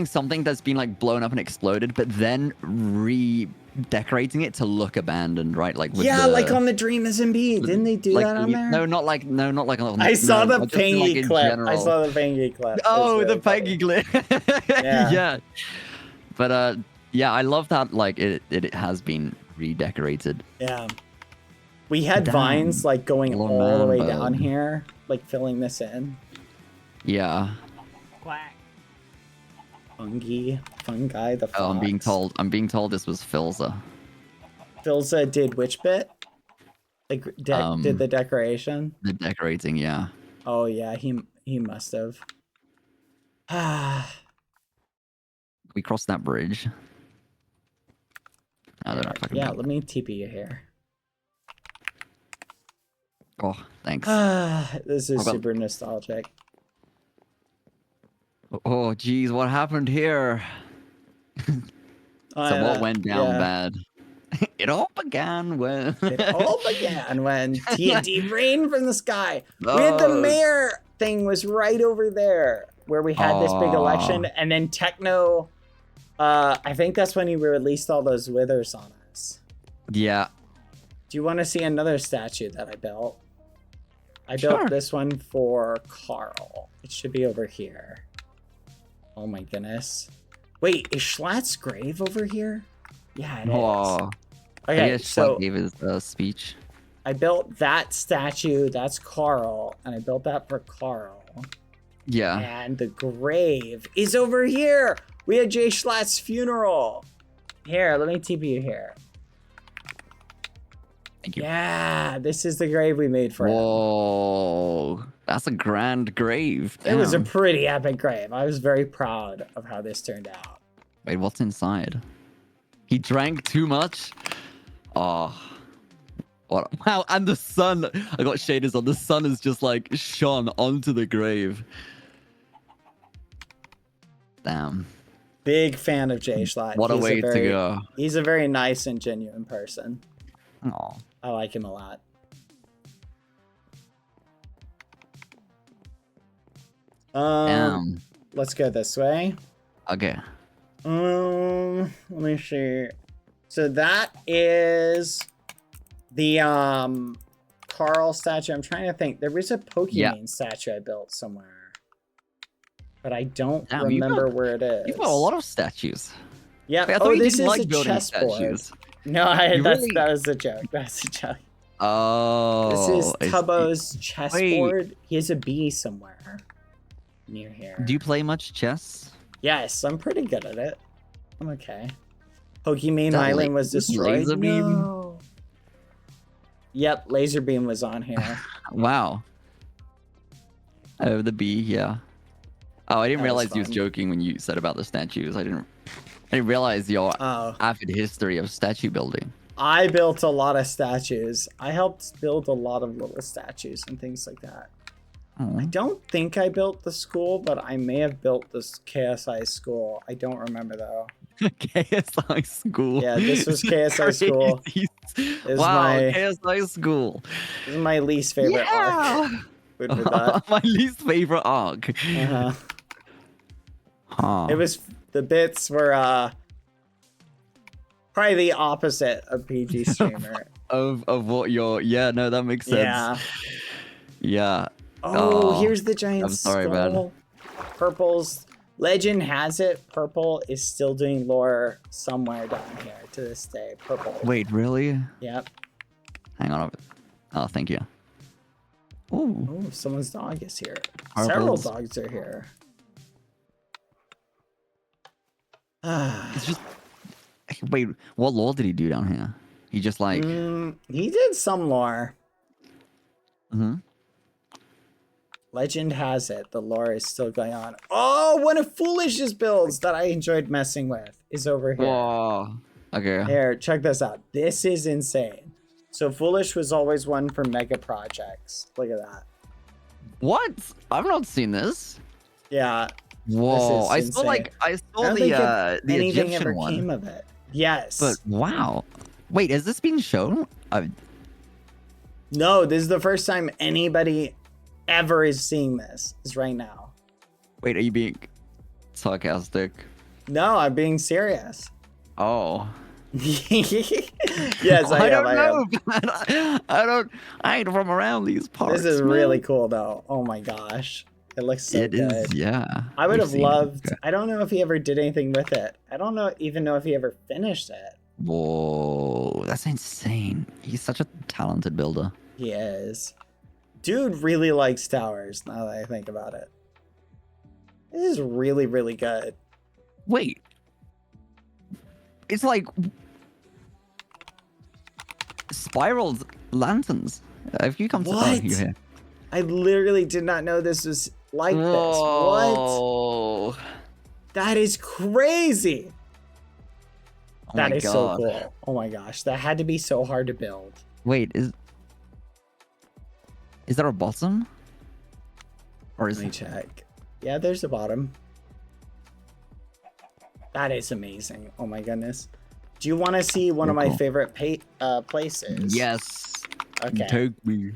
something that's been like blown up and exploded, but then redecorating it to look abandoned, right? Like with like on the DSMP, didn't they do that on there? No, not like on. I saw the just in, Pengy clip. general. I saw the Pengy clip. Oh, It's the really Pengy clip. Yeah. Yeah. But yeah, I love that. Like it has been redecorated. Yeah. We had Damn. vines like going Little all the way man down bug. here, like filling this in. Yeah. Quack. Fungi, the fox. Oh, I'm being told this was Filza. Filza did which bit? Like did the decoration? The decorating, yeah. Oh yeah, he must have. We crossed that bridge. I don't know if I can. Yeah, let me TP you here. Oh, thanks. This is How about- super nostalgic. Oh, geez, what happened here? So what went down bad? It all began when... It all began when TNT rained from the sky. We had the Oh. mayor thing was right over there where we had this big election, and then Techno. I think that's when he released all those withers on us. Yeah. Do you want to see another statue that I built? I Sure. built this one for Carl. It should be over here. Oh my goodness. Wait, is Schlatt's grave over here? Yeah, it is. Oh. Okay, Yes, so gave his speech. I built that statue. That's Carl, and I built that for Carl. Yeah. And the grave is over here. We had Jay Schlatt's funeral. Here, let me TP you here. Thank you. Yeah, this is the grave we made for him. Whoa. That's a grand grave. It was a Damn. pretty epic grave. I was very proud of how this turned out. Wait, what's inside? He drank too much? Oh. What? Wow, and the sun. I got shaders on. The sun is just like shone onto the grave. Damn. Big fan of Jay Schlatt. What a He's way to go. He's a very nice and genuine person. Oh. I like him a lot. Damn. Let's go this way. Okay. Let me see. So that is the Carl statue. I'm trying to think. There was a Pokemon statue I built somewhere, but I don't Damn, you remember got- where it is. You've got a lot of statues. Yeah. Wait, I thought Oh, you this didn't is like a building chessboard. statues. No, You that really- was a joke. That's a joke. Oh. This is I see. Tubbo's chessboard. He has a bee somewhere near here. Do you play much chess? Yes, I'm pretty good at it. I'm okay. Pokemon That Island la- was destroyed. laser beam? No. Yep, laser beam was on here. Wow. Oh, the bee, yeah. Oh, I didn't That was realize he was fun. joking when you said about the statues. I didn't realize your Oh, avid history of statue building. I built a lot of statues. I helped build a lot of little statues and things like that. Oh. I don't think I built the school, but I may have built this KSI school. I don't remember though. KSI school. Yeah, this was KSI school. Wow, my- KSI school. This is my least favorite arc. Would be that. My least favorite arc. Uh-huh. Huh. It was the bits were probably the opposite of PG streamer. of what your no, that makes sense. Yeah. Yeah. Oh, Oh, here's the giant I'm sorry, man. skull. Purple's legend has it. Purple is still doing lore somewhere down here to this day. Purple. Wait, really? Yep. Hang on. Oh, thank you. Ooh. Oh, someone's dog is here. Purples. Several dogs are here. It's just. Wait, what lore did he do down here? He just like. He did some lore. Mm-hmm. Legend has it. The lore is still going on. Oh, one of Foolish's builds that I enjoyed messing with is over here. Whoa. Okay. Here, check this out. This is insane. So Foolish was always one for mega projects. Look at that. What? I've not seen this. Yeah. Whoa. I insane. saw I the don't think the anything Egyptian ever one. came of it. Yes. But wow. Wait, has this been shown? No, this is the first time anybody ever is seeing this. Is right now. Wait, are you being? sarcastic. No, I'm being serious. Oh. Yes, I don't am. know. I ain't from around these parts. This is man. really cool, though. Oh my gosh, it looks so It good. is, yeah. I would We've have seen it. loved. I don't know if he ever did anything with it. I don't even know if he ever finished it. Whoa, that's insane. He's such a talented builder. He is. Dude really likes towers. Now that I think about it, this is really, really good. Wait. It's like spiraled lanterns. If you come to What? you're here. I literally did not know this was like this. What? Whoa. That is crazy. Oh That my is so God. cool. Oh my gosh, that had to be so hard to build. Wait, is there a bottom? Or is Let me it? check. Yeah, there's a bottom. That is amazing. Oh my goodness. Do you want to see one of my Cool. favorite places? Yes. Okay. Take me.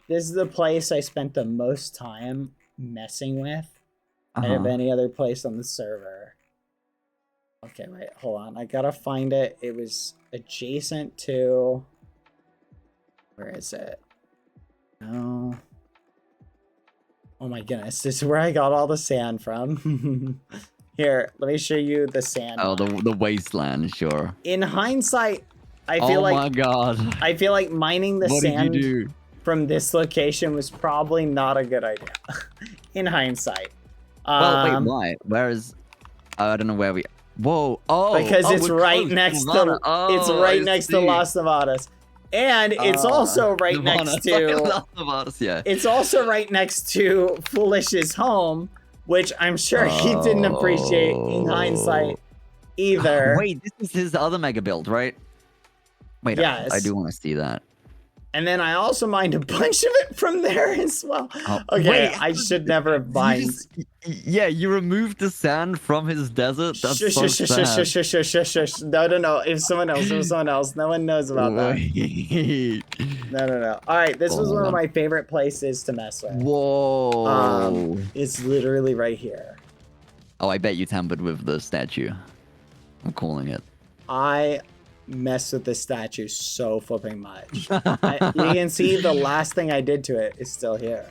This is the place I spent the most time messing with out of Uh-huh. any other place on the server. Okay, wait, hold on. I gotta find it. It was adjacent to... Where is it? No. Oh my goodness, this is where I got all the sand from. Here, let me show you the sand. Oh, mine. the wasteland, sure. In hindsight, I feel Oh like my God. I feel like mining the What sand did you do? from this location was probably not a good idea. In hindsight. Well, wait, why? Where is? I don't know where we. Whoa! Oh, Because oh, it's we're right close next Nevada. to Oh, it's right I next to see. Las Nevadas. And it's also right Nevada. next Sorry, to Las Nevadas, yeah. it's also right next to Foolish's home, which I'm sure he didn't appreciate in hindsight either. Wait, this is his other mega build, right? Wait, Yes. I do want to see that. And then I also mined a bunch of it from there as well. Oh, Okay, wait, I should never have mined. Yeah, you removed the sand from his desert. That's Shush, so shush, sad. shush, shush, shush, shush, shush. No. If someone else. No one knows about that. Wait. No. All right, this was one of my favorite places to mess with. Whoa. It's literally right here. Oh, I bet you tampered with the statue. I'm calling it. I messed with this statue so flipping much. You can see the last thing I did to it is still here.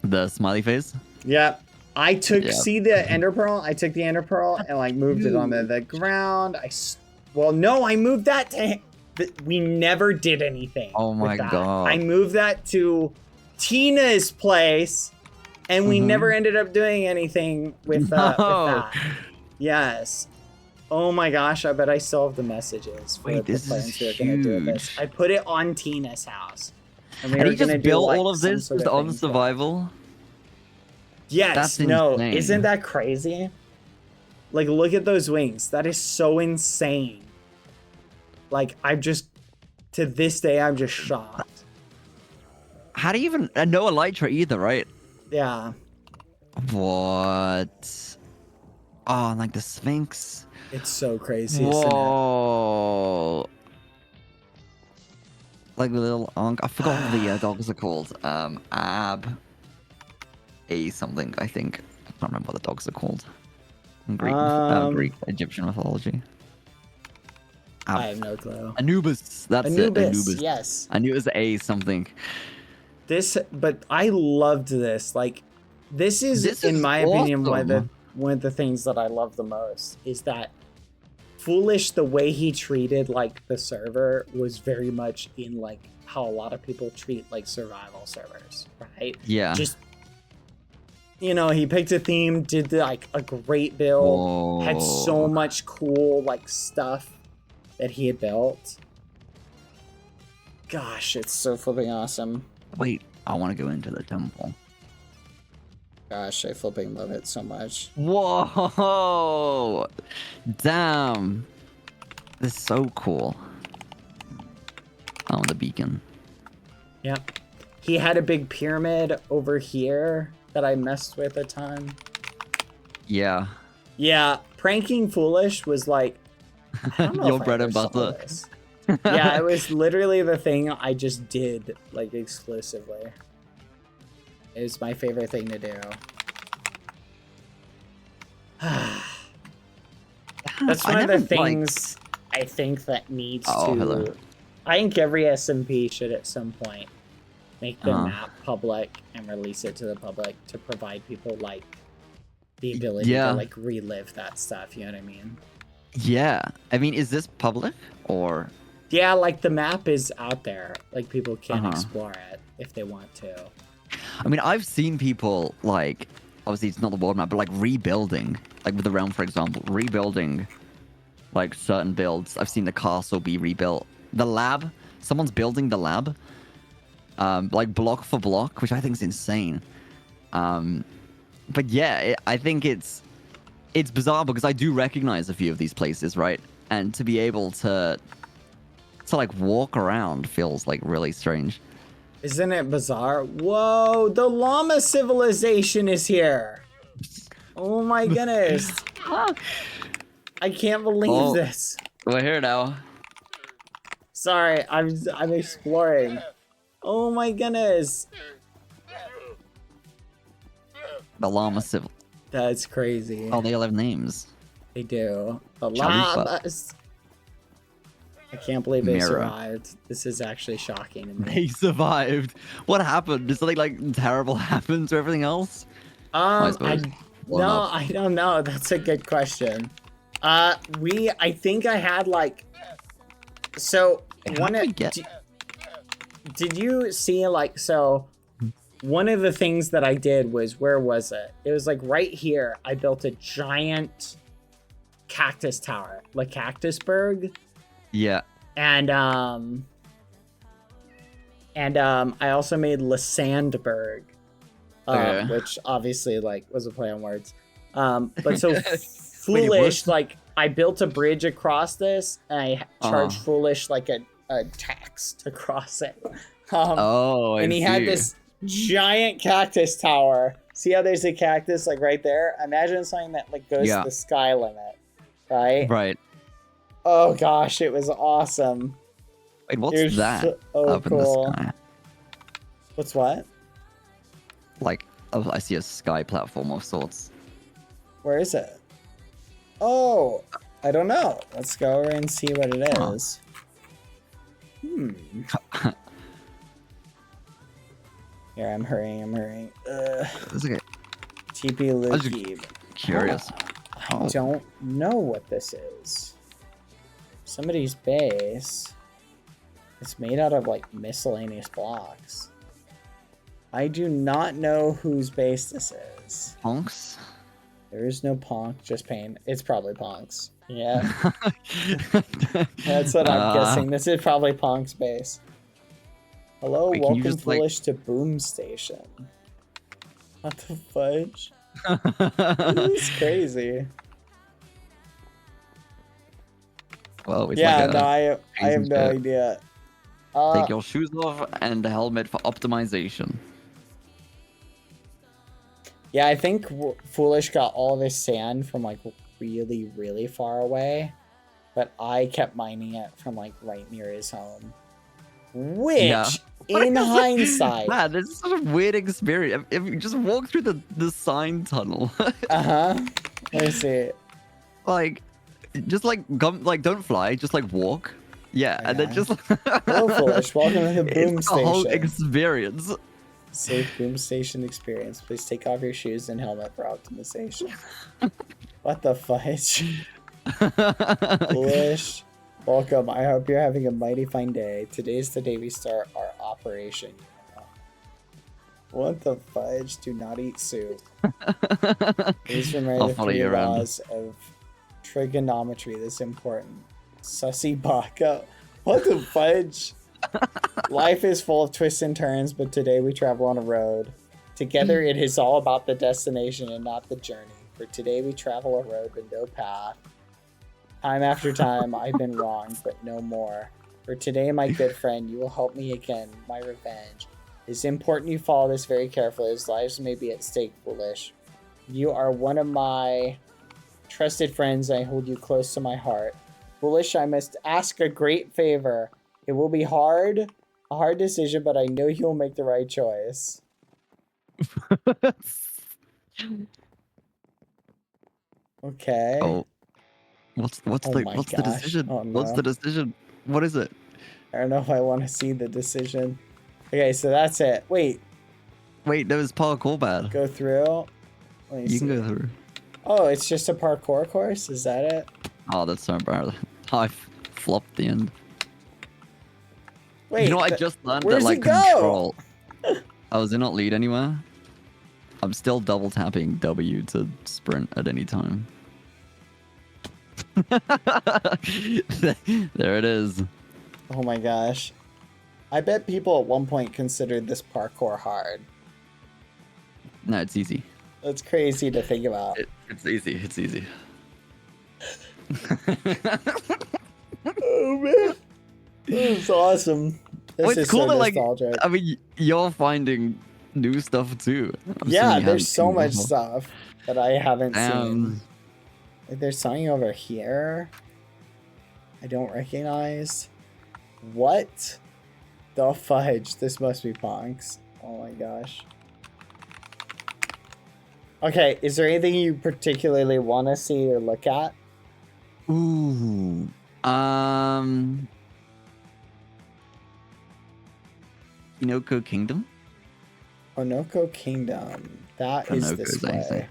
The smiley face? Yep. I took, Yep. see the ender pearl? I took the ender pearl and like moved it onto the ground. Well, no, I moved that to, we never did anything. Oh my with that. God. I moved that to Tina's place and we never ended up doing anything with that. Yes. Oh my gosh, I bet I still have the messages for Wait, the this plans is we were gonna do with this. huge. I put it on Tina's house. And we And were he just gonna do, built like, all of some this sort just on thing. survival? Yes, That's no, insane. isn't that crazy? Like, look at those wings. That is so insane. Like, to this day, I'm just shocked. How do you even... no elytra either, right? Yeah, What? Oh, and like the Sphinx. it's so crazy, isn't it? Whoa. Like the little Ankh. I forgot what the dogs are called. Ab. A something, I think. I can't remember what the dogs are called. In Greek, Egyptian mythology. I have no clue. Anubis. That's Anubis, it. Anubis. yes. I knew it was A something. But I loved this. Like, this is in is my opinion, awesome. one of the things that I love the most is that Foolish, the way he treated like the server was very much in like how a lot of people treat like survival servers, right? Yeah. Just, you know, he picked a theme, did like a great build, had so Whoa. much cool like stuff that he had built. Gosh, it's so flipping awesome. Wait, I want to go into the temple. Gosh, I flipping love it so much. Whoa! Damn! This is so cool. Oh, the beacon. Yep. He had a big pyramid over here that I messed with a ton. Yeah. Yeah, pranking Foolish was like, I don't know Your if I bread ever and saw butter. this. Yeah, it was literally the thing I just did like exclusively. It was my favorite thing to do. That's one of the things I think that needs to. Hello. I think every SMP should at some point make the map public and release it to the public to provide people like the ability to like relive that stuff. You know what I mean? Yeah. I mean, is this public or? Yeah, like the map is out there. Like people can explore it if they want to. I mean, I've seen people like, obviously it's not the world map, but like rebuilding, like with the realm, for example, rebuilding like certain builds. I've seen the castle be rebuilt. The lab, someone's building the lab, like block for block, which I think is insane. But yeah, I think it's bizarre because I do recognize a few of these places, right? And to be able to like walk around feels like really strange. Isn't it bizarre? Whoa, the llama civilization is here. Oh my goodness. I can't believe this. We're here now. Sorry, I'm exploring. Oh my goodness. The llama civil. That's crazy. Oh, they all have names. They do. The Chalupa. llamas. I can't believe they Mirror. survived. This is actually shocking to me. They survived. What happened? Did something like terrible happen to everything else? I not. I don't know. That's a good question. I think I had like, so one of, did you see like, so one of the things that I did was, where was it? It was like right here. I built a giant cactus tower, like Cactusburg. Yeah. And I also made Lysandberg, which obviously like was a play on words. But so Foolish, like I built a bridge across this, and I charged Foolish like a tax to cross it. And he had this giant cactus tower. See how there's a cactus like right there? Imagine something that like goes to the sky limit, right? Right. Oh gosh, it was awesome. Wait, what's that up in the sky? What's what? Like, oh, I see a sky platform of sorts. Where is it? Oh, I don't know. Let's go over and see what it is. Here, I'm hurrying. It's okay. TP Lukey. Curious. I don't know what this is. Somebody's base. It's made out of like miscellaneous blocks. I do not know whose base this is. Ponks? There is no Ponk, just Pain. It's probably Ponk's. Yeah. That's what I'm guessing. This is probably Ponk's base. Hello, welcome Foolish to Boom Station. What the fudge? This is crazy. Well, it's yeah, like no, I have no idea. Take your shoes off and the helmet for optimization. Yeah, I think Foolish got all this sand from like really, really far away, but I kept mining it from like right near his home. Which, in hindsight, man, this is such a weird experience. If you just walk through the sign tunnel. Let me see. Like, just like don't fly, just like walk. Yeah, and then just. Hello, Foolish. Welcome to the Boom it's Station. The whole experience. Safe Boom Station experience. Please take off your shoes and helmet for optimization. What the fudge? Foolish. Welcome. I hope you're having a mighty fine day. Today's the day we start our operation. What the fudge? Do not eat soup. Please remember the 3 laws of trigonometry. This is important. Sussy Baka. What the fudge? Life is full of twists and turns, but today we travel on a road. Together it is all about the destination and not the journey. For today we travel a road with no path. Time after time I've been wrong, but no more. For today, my good friend, you will help me again. My revenge. It's important you follow this very carefully, as lives may be at stake, Foolish. You are one of my trusted friends. I hold you close to my heart. Foolish, I must ask a great favor. It will be a hard decision, but I know you'll make the right choice. Okay. Oh. What's Oh the my the gosh. decision? Oh, What's no. the decision? What is it? I don't know if I want to see the decision. Okay, so that's it. Wait, Wait, there was parkour bad. go through. Let me You see. can go through. Oh, it's just a parkour course? Is that it? Oh, that's so bad. I flopped the end. Wait, You know what I just learned where's that like it go? control. Oh, does it not lead anywhere? I'm still double tapping W to sprint at any time. There it is. Oh my gosh. I bet people at one point considered this parkour hard. No, it's easy. That's crazy to think about. It's easy. It's easy. Oh man. This is awesome. This Well, it's is cool so that like nostalgic. I mean you're finding new stuff too. I'm Yeah, assuming you there's so haven't much seen stuff that I haven't seen. Damn. Like, there's something over here I don't recognize. What the fudge? This must be Ponks. Oh my gosh. Okay, is there anything you particularly want to see or look at? Ooh. Kinoko Kingdom? Onoko Kingdom. That is this Onoko's nice, eh? way.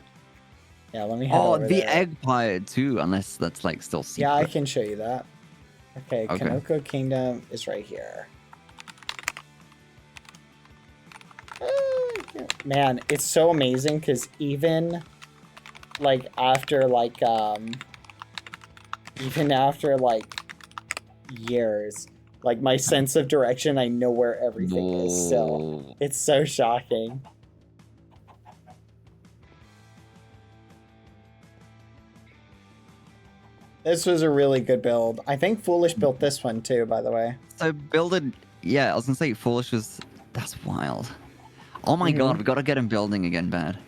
Yeah, let me head Oh, over the there. egg pie too, unless that's like still secret. Yeah, I can show you that. Okay, Okay. Kanoko Kingdom is right here. Man, it's so amazing because even like after like years, like my sense of direction, I know where everything is still. Whoa. It's so shocking. This was a really good build. I think Foolish built this one too, by the way. So building, yeah, I was gonna say Foolish was, that's wild. Oh my god, we gotta get him building again, Bad.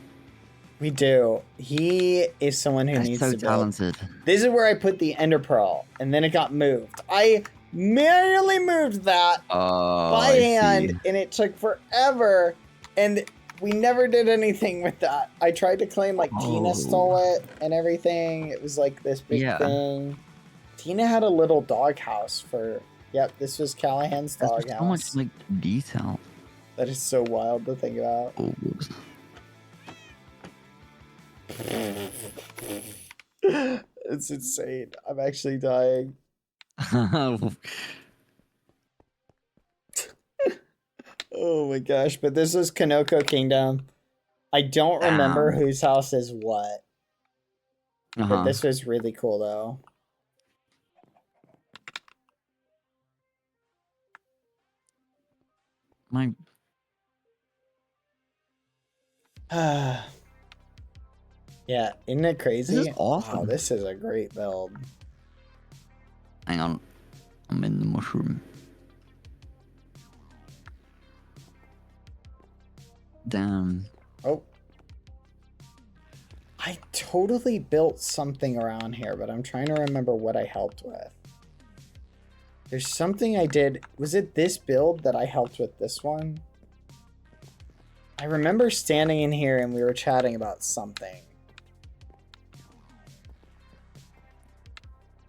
We do. He is someone who That's needs so to build. talented. This is where I put the Ender Pearl, and then it got moved. I manually moved that Oh, by I hand, see. and it took forever, and we never did anything with that. I tried to claim, like, Tina Oh. stole it and everything. It was, like, this big Yeah. thing. Tina had a little doghouse for... Yep, this was Callahan's There's doghouse. so much like detail. That is so wild to think about. Oh, whoops. It's insane. I'm actually dying. Oh my gosh, but this is Kanoko Kingdom. I don't remember Ow. whose house is what, but this was really cool though. My Yeah, isn't it crazy? This is awesome. Wow, this is a great build. hang on, I'm in the mushroom. Damn. Oh. I totally built something around here, but I'm trying to remember what I helped with. There's something I did. Was it this build that I helped with this one? I remember standing in here and we were chatting about something.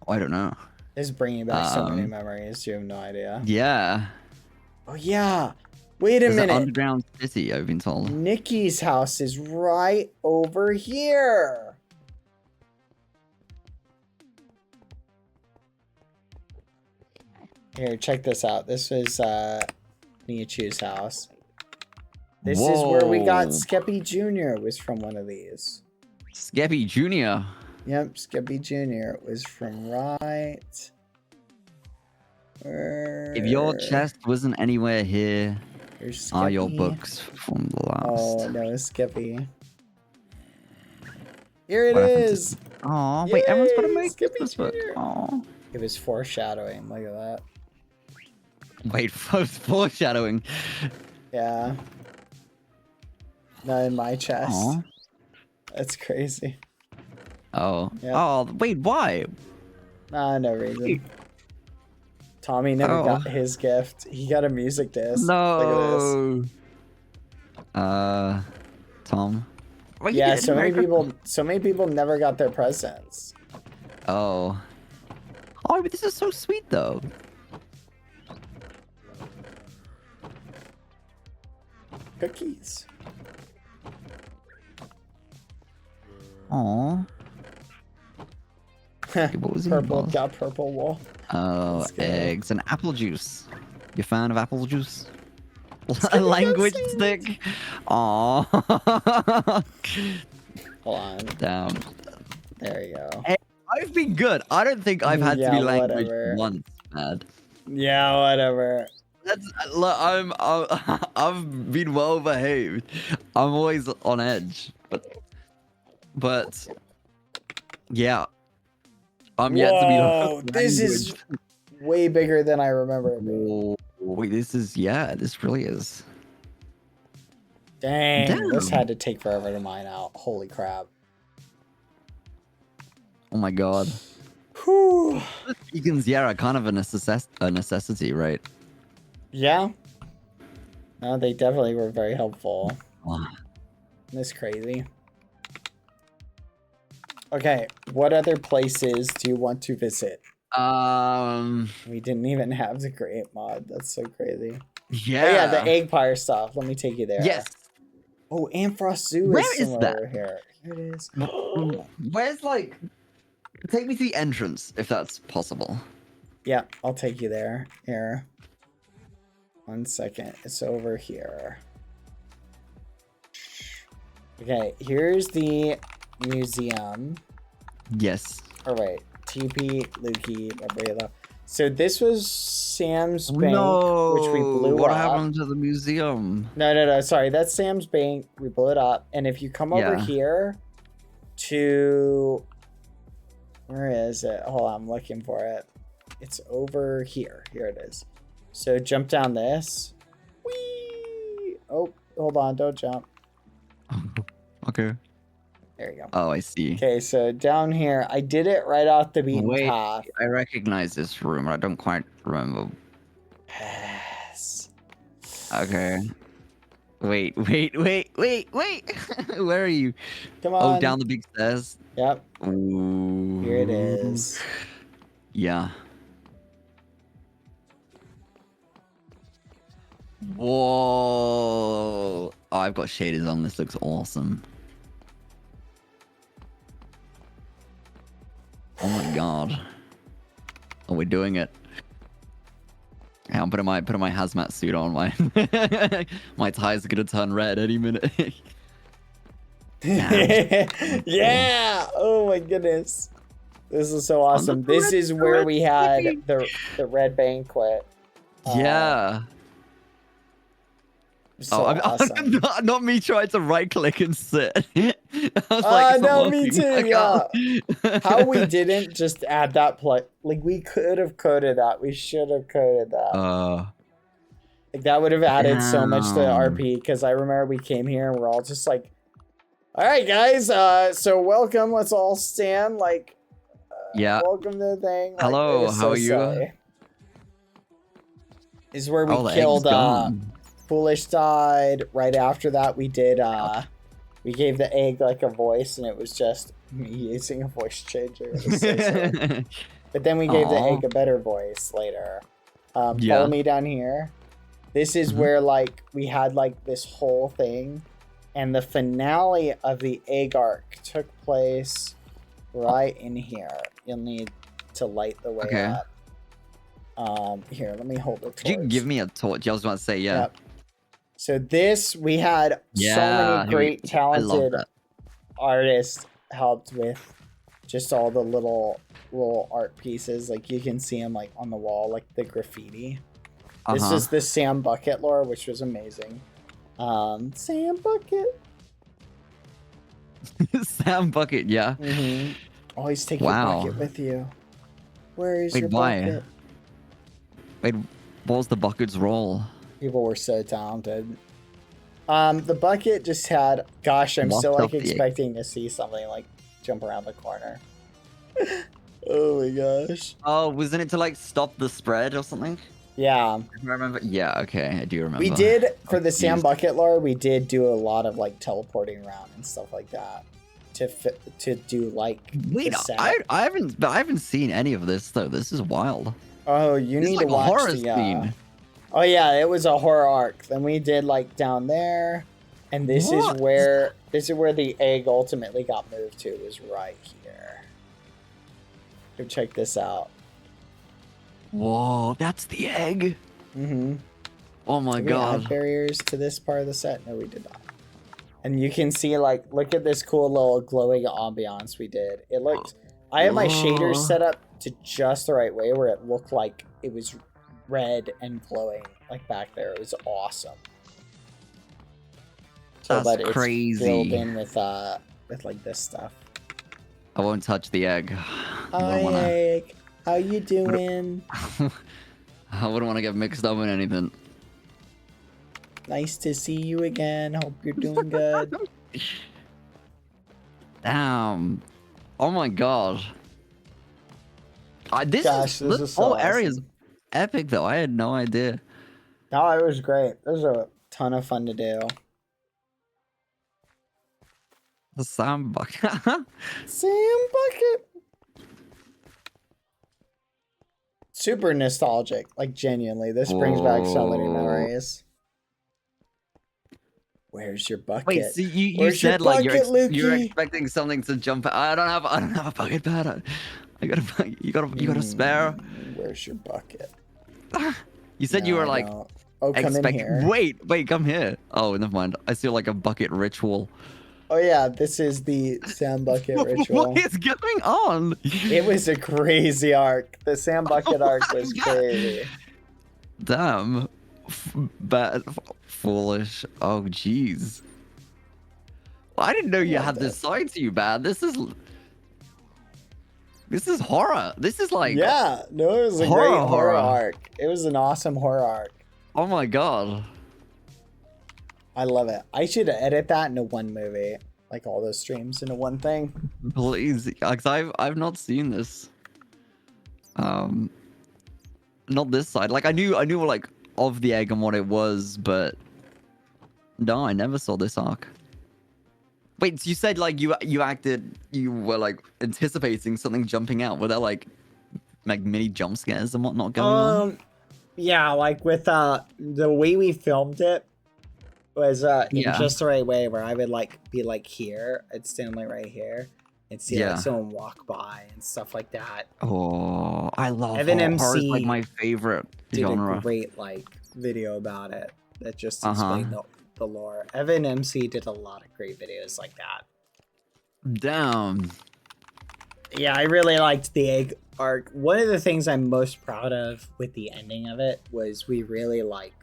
I don't know. This is bringing back so many memories. You have no idea. Yeah. Oh, yeah. Wait a There's an minute. underground city, I've been told. Nikki's house is right over here. Here, check this out. This is Niachu's house. This is where we got Whoa. Skeppy Jr. was from one of these. Skeppy Jr. Yep, Skeppy Jr. was from right. If your chest wasn't anywhere here, Here's are your Skeppy. books from the last? Oh, no, it's Skeppy. Here it What happened to- is. Oh, wait, everyone's got to Yay, make Skippy this book. Jr. Oh. It was foreshadowing. Look at that. Wait, foreshadowing. Yeah. Not in my chest. Aw. That's crazy. Oh. Yeah. Oh, wait, why? Nah, no reason. Tommy never got his gift. He got a music disc. Look at this. No. Tom, What you Yeah, did, so many people never got their presents. Oh. Oh, but this is so sweet though. Cookies. Aw. What was in the Purple, box? got purple wool. Oh, Let's go. eggs and apple juice. You a fan of apple juice? A language stick. Aw. Hold on. Damn. There you go. Hey, I've been good. I don't think I've had to be language whatever. once, man. Yeah, whatever. That's look, I've been well behaved. I'm always on edge, but yeah, I'm yet to be. Whoa, this is way bigger than I remember it being. Oh, wait, this really is. Dang, this Damn. had to take forever to mine out. Holy crap. Oh my god. Whew. Beacons, yeah, are kind of a necessity, right? Yeah. No, they definitely were very helpful. Oh. This crazy. Okay, what other places do you want to visit? We didn't even have the great mod. That's so crazy. Yeah. Oh yeah, the egg pyre stuff. Let me take you there. Yes. Oh, Amfrost Zoo Where is is somewhere that? over here. Here it is. Where's like? Take me to the entrance if that's possible. Yeah, I'll take you there. Here. 1 second. It's over here. Okay, here's the museum. Yes. Oh wait, TP, Lukey, BadBoyHalo. So this was Sam's bank, which we blew What up. happened to the museum? No. Sorry, that's Sam's bank. We blew it up. And if you come over Yeah. here to... Where is it? Hold on, I'm looking for it. It's over here. Here it is. So jump down this. Whee! Oh, hold on, don't jump. Okay. There you go. Oh, I see. Okay, so down here, I did it right off the beaten Wait, path. I recognize this room. I don't quite remember. Yes. Okay. Wait. Where are you? Come on. Oh, down the big stairs. Yep, Ooh. here it is. Yeah. Whoa. Oh, I've got shaders on. This looks awesome. Oh my god. Oh, we're doing it. Yeah, I'm putting my hazmat suit on. My tires are gonna turn red any minute. Yeah! Oh my goodness. This is so awesome. This is where we had the red banquet. Yeah. So I'm awesome. not me trying to right click and sit. I was like, it's not no, me working. too, I can't. How we didn't just add that like we could have coded that. We should have coded that. Like that would have added so much to the Damn. RP, because I remember we came here and we're all just like, all right guys, so welcome, let's all stand, like Yeah. welcome to the thing. Like, Hello, it was how are you? silly. This is where we Oh, the egg's killed gone. Foolish died. Right after that we did we gave the egg like a voice, and it was just me using a voice changer. It was so silly. But then we gave the Aw. egg a better voice later. Yeah. Follow me down here. This is where like we had like this whole thing, and the finale of the egg arc took place right in here. You'll need to light the way Okay. up. Here, let me hold the torch. Could you give me a torch? I was about to say, yeah. Yep. So this, we had so Yeah, many great I love talented that. artists helped with just all the little art pieces. Like you can see them like on the wall, like the graffiti. This is the Sam Bucket lore, which was amazing. Sam Bucket. Sam Bucket, yeah. Always take Wow. your bucket with you. Where is Wait, your why? bucket? Wait, what was the bucket's role? People were so talented. The bucket just had, gosh, I'm Locked still up like the egg. expecting to see something like jump around the corner. Oh my gosh. Oh, wasn't it to like stop the spread or something? Yeah. If I remember. Yeah, okay, I do remember. We did, for the Sam Confused. Bucket lore, we did do a lot of like teleporting around and stuff like that to do like Wait, the set. I haven't seen any of this though. This is wild. Oh, you This need is to like a watch horror the. scene. Oh yeah, it was a horror arc. Then we did like down there, and this What? is where the egg ultimately got moved to. Was right here. Go check this out. Whoa, that's the egg. Mm-hmm. Oh my Did we add god. barriers to this part of the set? No, we did not. And you can see, like, look at this cool little glowing ambiance we did. It looked... I had my shaders set up to just the right way where it looked like it was red and glowing, like, back there. It was awesome. So That's that crazy. It's filled in with, like, this stuff. I won't touch the egg. I Hi, don't wanna. Egg. How you doing? I wouldn't want to get mixed up in anything. Nice to see you again. Hope you're doing good. Damn. Oh my god. This is so whole area is awesome. epic though. I had no idea. No, it was great. It was a ton of fun to do. The Sam Bucket. Sam Bucket. Super nostalgic, like genuinely. This brings back so many Whoa. memories. Where's your bucket? Wait, so you Where's your said like bucket, you're Lukey? expecting something to jump. I don't have a bucket pad. I got a you got a spare. Where's your bucket? You said No, you were I like don't. Oh, come in here. Wait, come here. Oh, never mind. I see like a bucket ritual. Oh yeah, this is the Sam Bucket ritual. What is going on? It was a crazy arc. The Sam Bucket Oh arc my was God. crazy. Damn. Bad, foolish. Oh, jeez. I didn't know you Love had that. this side to you, Bad. This is horror. This is like Yeah, no, it was a Horror, great horror horror. arc. It was an awesome horror arc. Oh my god. I love it. I should edit that into one movie, like all those streams into one thing. Please, because I've not seen this. Not this side. Like I knew like of the egg and what it was, but no, I never saw this arc. Wait, so you said like you were like anticipating something jumping out. Were there like mini jump scares and whatnot going on? Yeah, like with the way we filmed it was in Yeah. just the right way where I would like be like here, I'd stand like right here and see Yeah. like someone walk by and stuff like that. Oh, I love Evan horror. Horror is MC like my favorite Did genre. a great like video about it that just Uh-huh. explained the lore. Evan MC did a lot of great videos like that. Damn. Yeah, I really liked the egg arc. One of the things I'm most proud of with the ending of it was we really like.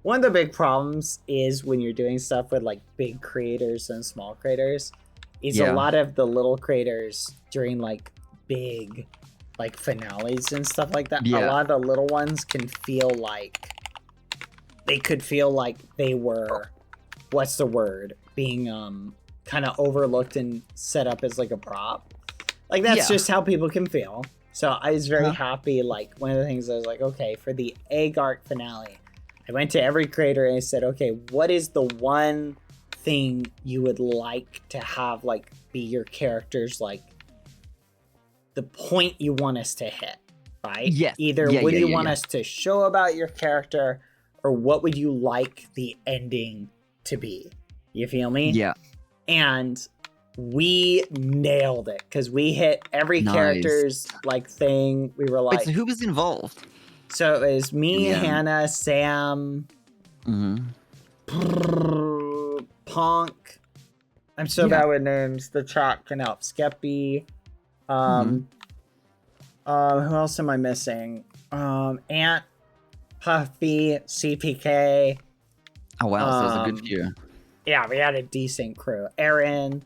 One of the big problems is when you're doing stuff with like big creators and small creators, is Yeah. a lot of the little creators during like big like finales and stuff like that. Yeah. A lot of the little ones can feel like they could feel like they were, what's the word, being kind of overlooked and set up as like a prop. Like that's Yeah. just how people can feel. So I was very Uh-huh. happy. Like one of the things I was like, okay, for the egg arc finale, I went to every creator and I said, okay, what is the one thing you would like to have like be your character's like the point you want us to hit, right? Yes. Either Yeah, what do yeah, you yeah, want yeah. us to show about your character, or what would you like the ending to be? You feel me? Yeah. And we nailed it because we hit every Nice. character's like thing. We were Wait, like, so who was involved? so it was me, Yeah. Hannah, Sam, Mm-hmm. Punk. I'm so Yeah. bad with names. The chat can help. Skeppy. Mm-hmm. Who else am I missing? Ant, Puffy, CPK. Oh wow, so it was a good Um, few. Yeah, we had a decent crew. Aaron,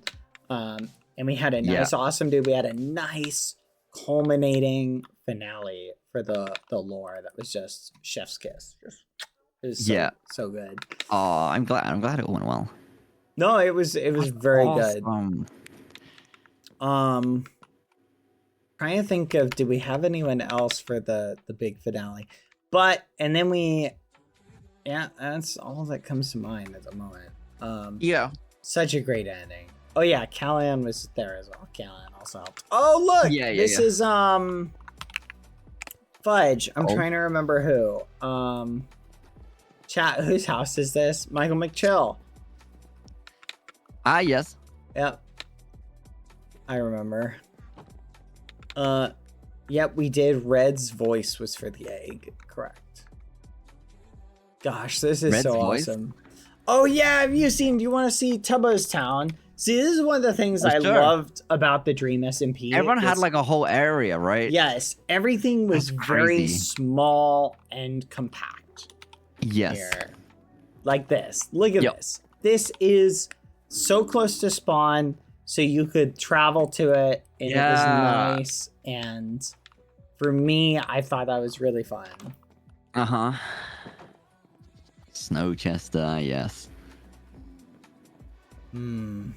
and we had a nice, awesome dude. We had a nice culminating finale for the lore that was just chef's kiss. It was so good. Oh, I'm glad it went well. No, it was very good. Awesome. Trying to think of, did we have anyone else for the big finale? and then we, yeah, that's all that comes to mind at the moment. Yeah. Such a great ending. Oh yeah, Callan was there as well. Callan also helped. Oh look, this is Fudge. I'm trying to remember who. Chat, whose house is this? Michael McChill. Ah, yes. Yep. I remember. Yep, we did. Red's voice was for the egg. Correct. Gosh, this is so awesome. Oh yeah, have you seen, do you want to see Tubbo's Town? See, this is one of the things I loved about the Dream SMP. Everyone had like a whole area, right? Yes, everything was very small and compact. Yes. Here. Like this. Look at this. This is so close to spawn, so you could travel to it, and it was nice. And for me, I thought that was really fun. Uh-huh. Snowchester, yes. And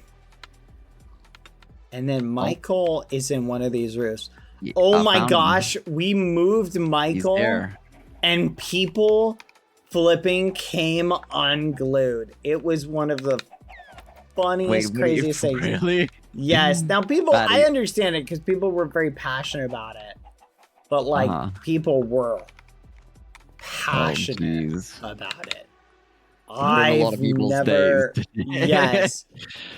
then Michael is in one of these roofs. Oh my gosh, we moved Michael and people flipping came unglued. It was one of the funniest, craziest things. Really? Yes. Now people, I understand it because people were very passionate about it. But like people were passionate about it. I've never, yes,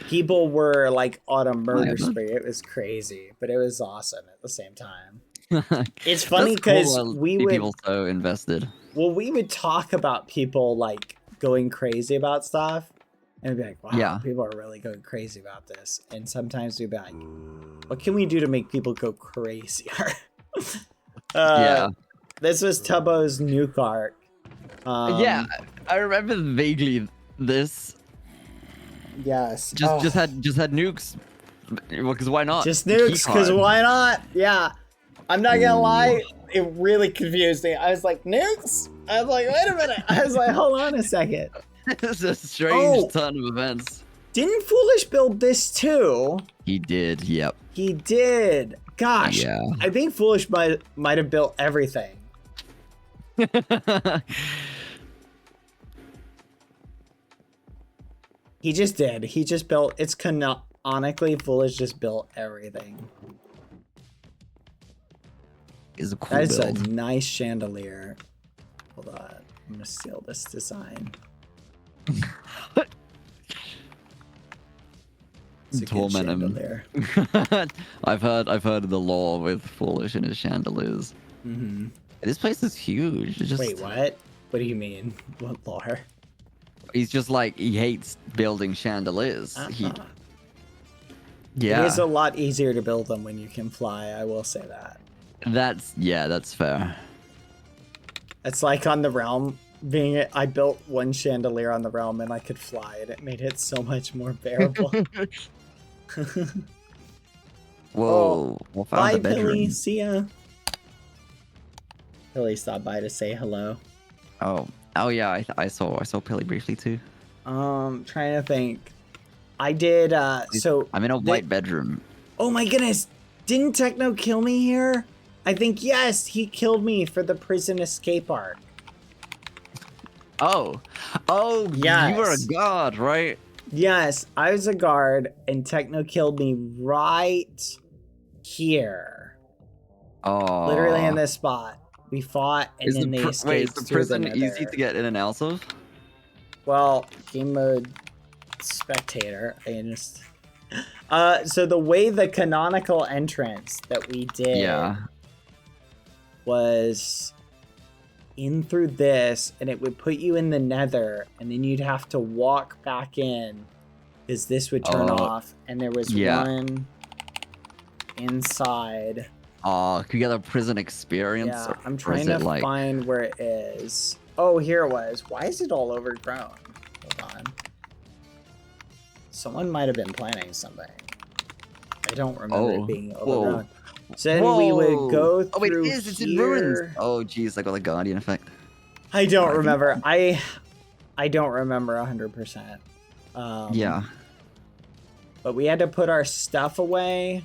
people were like on a murder spree. It was crazy, but it was awesome at the same time. It's funny because we would people so invested. Well, we would talk about people like going crazy about stuff, and we'd be like, "Wow, people are really going crazy about this." And sometimes we'd be like, "What can we do to make people go crazier?" This was Tubbo's nuke arc. Yeah, I remember vaguely this. Yes. Just had nukes. Well, because why not? Just nukes, because why not? Yeah. I'm not gonna lie, it really confused me. I was like, nukes? I was like, wait a minute. I was like, hold on a second. It's a strange ton of events. Didn't Foolish build this too? He did, yep. He did. Gosh. Yeah. I think Foolish might have built everything. He just did. He just built. It's canonically Foolish just built everything. Is a cool That is build. a nice chandelier. Hold on. I'm gonna steal this design. Torment him. I've heard of the lore with Foolish and his chandeliers. Mm-hmm. This place is huge. Just... Wait, what? What do you mean? What lore? He's just like, he hates building chandeliers. Yeah. Yeah. It is a lot easier to build them when you can fly, I will say that. That's fair. It's like on the Realm, I built one chandelier on the Realm and I could fly, and it made it so much more bearable. Whoa. Well, bye, Billy. See ya. Billy stopped by to say hello. Oh yeah, I saw Pilly briefly too. Trying to think. I did, so... I'm in a white bedroom. Oh my goodness! Didn't Techno kill me here? I think, yes, he killed me for the prison escape arc. Oh, yes. You were a guard, right? Yes, I was a guard, and Techno killed me right here. Oh. Literally in this spot. We fought, and then they escaped. Wait, is the prison easy to get in and out of? Well, game mode spectator. I just... so the way the canonical entrance that we did was in through this, and it would put you in the nether, and then you'd have to walk back in because this would turn off, and there was one inside. Oh, can you get a prison experience? Yeah, I'm trying to find where it is. Oh, here it was. Why is it all overgrown? Hold on. Someone might have been planning something. I don't remember it being overgrown. So then we would go through it is. It's in ruins. Oh, geez, I got the Guardian effect. I don't remember. I don't remember 100%. Yeah. But we had to put our stuff away.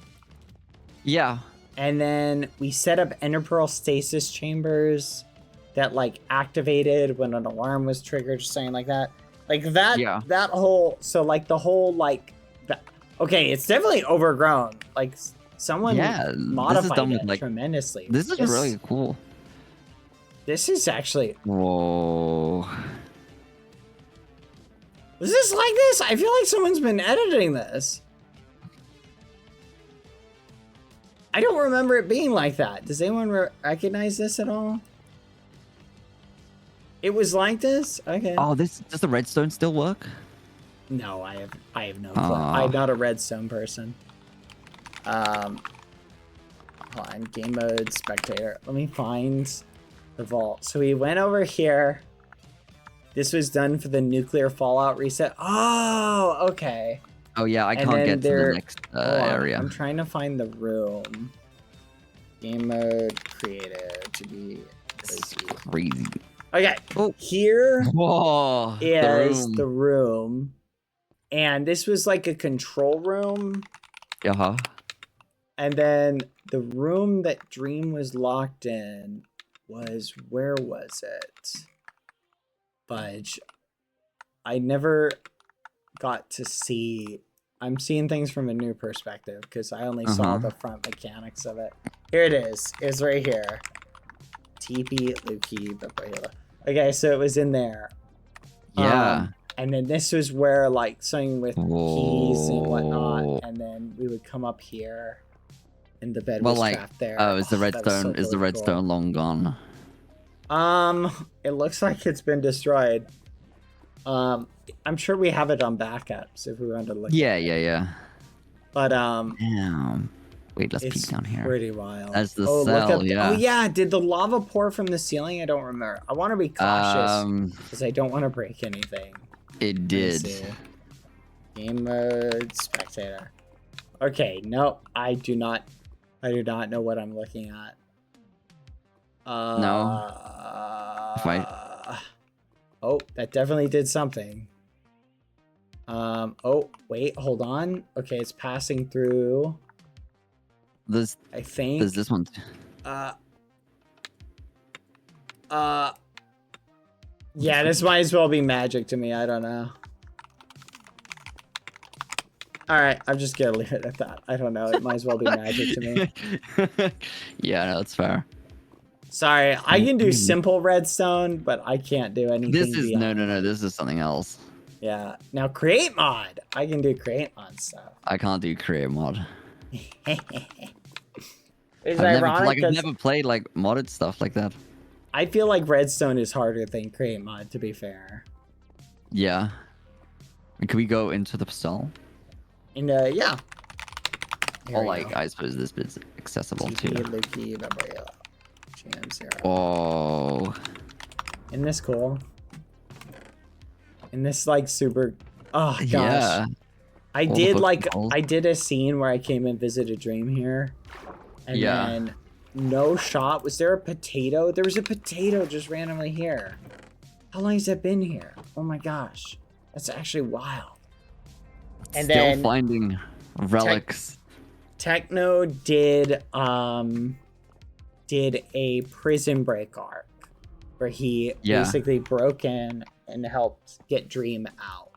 Yeah. And then we set up Ender Pearl stasis chambers. that like activated when an alarm was triggered or something like that. Like that, Yeah. that whole, so like the whole like, okay, it's definitely overgrown. Like someone modified it like, tremendously. This is really cool. This is actually. Whoa. Was this like this? I feel like someone's been editing this. I don't remember it being like that. Does anyone recognize this at all? It was like this? Okay. Oh, does the redstone still work? No, I have no clue. I'm not a redstone person. Hold on, game mode, spectator. Let me find the vault. So we went over here. This was done for the nuclear fallout reset. Oh, okay. Oh yeah, I can't get to the next area. I'm trying to find the room. Game mode creative to be crazy. Okay, here Whoa, is the room. And this was like a control room. Uh-huh. And then the room that Dream was locked in was, where was it? Fudge. I never got to see. I'm seeing things from a new perspective because I only saw the front mechanics of it. Here it is. It's right here. TP Lukey BadBoyHalo. Okay, so it was in there. Yeah. And then this was where like something with keys and whatnot, and then we would come up here, and the bed was trapped there. Oh, is the redstone redstone long gone? It looks like it's been destroyed. I'm sure we have it on backups if we want to look. Yeah. But Damn. Wait, let's peek down here. Pretty wild. That's the cell. Yeah. Oh yeah, did the lava pour from the ceiling? I don't remember. I want to be cautious because I don't want to break anything. It did. Game mode spectator. Okay, no, I do not know what I'm looking at. No. Wait. Oh, that definitely did something. Oh, wait, hold on. Okay, it's passing through. This. I think. There's this one. Yeah, this might as well be magic to me. I don't know. All right, I'm just gonna leave it at that. I don't know. It might as well be magic to me. Yeah, no, that's fair. Sorry, I can do simple redstone, but I can't do anything. This is beyond. no. This is something else. Yeah. Now create mod. I can do create mod stuff. I can't do create mod. It's I've ironic. I've never played like modded stuff like that. I feel like redstone is harder than create mod. To be fair. Yeah. Can we go into the cell? And yeah. Or like, I suppose this bit's accessible too. Lukey BadBoyHalo. Oh. Isn't this cool? And this like super. Oh gosh. Yeah. I did a scene where I came and visited Dream here, and then no shot. Was there a potato? There was a potato just randomly here. How long has that been here? Oh my gosh, that's actually wild. And Still then finding relics. Techno did a prison break arc where he basically broke in and helped get Dream out.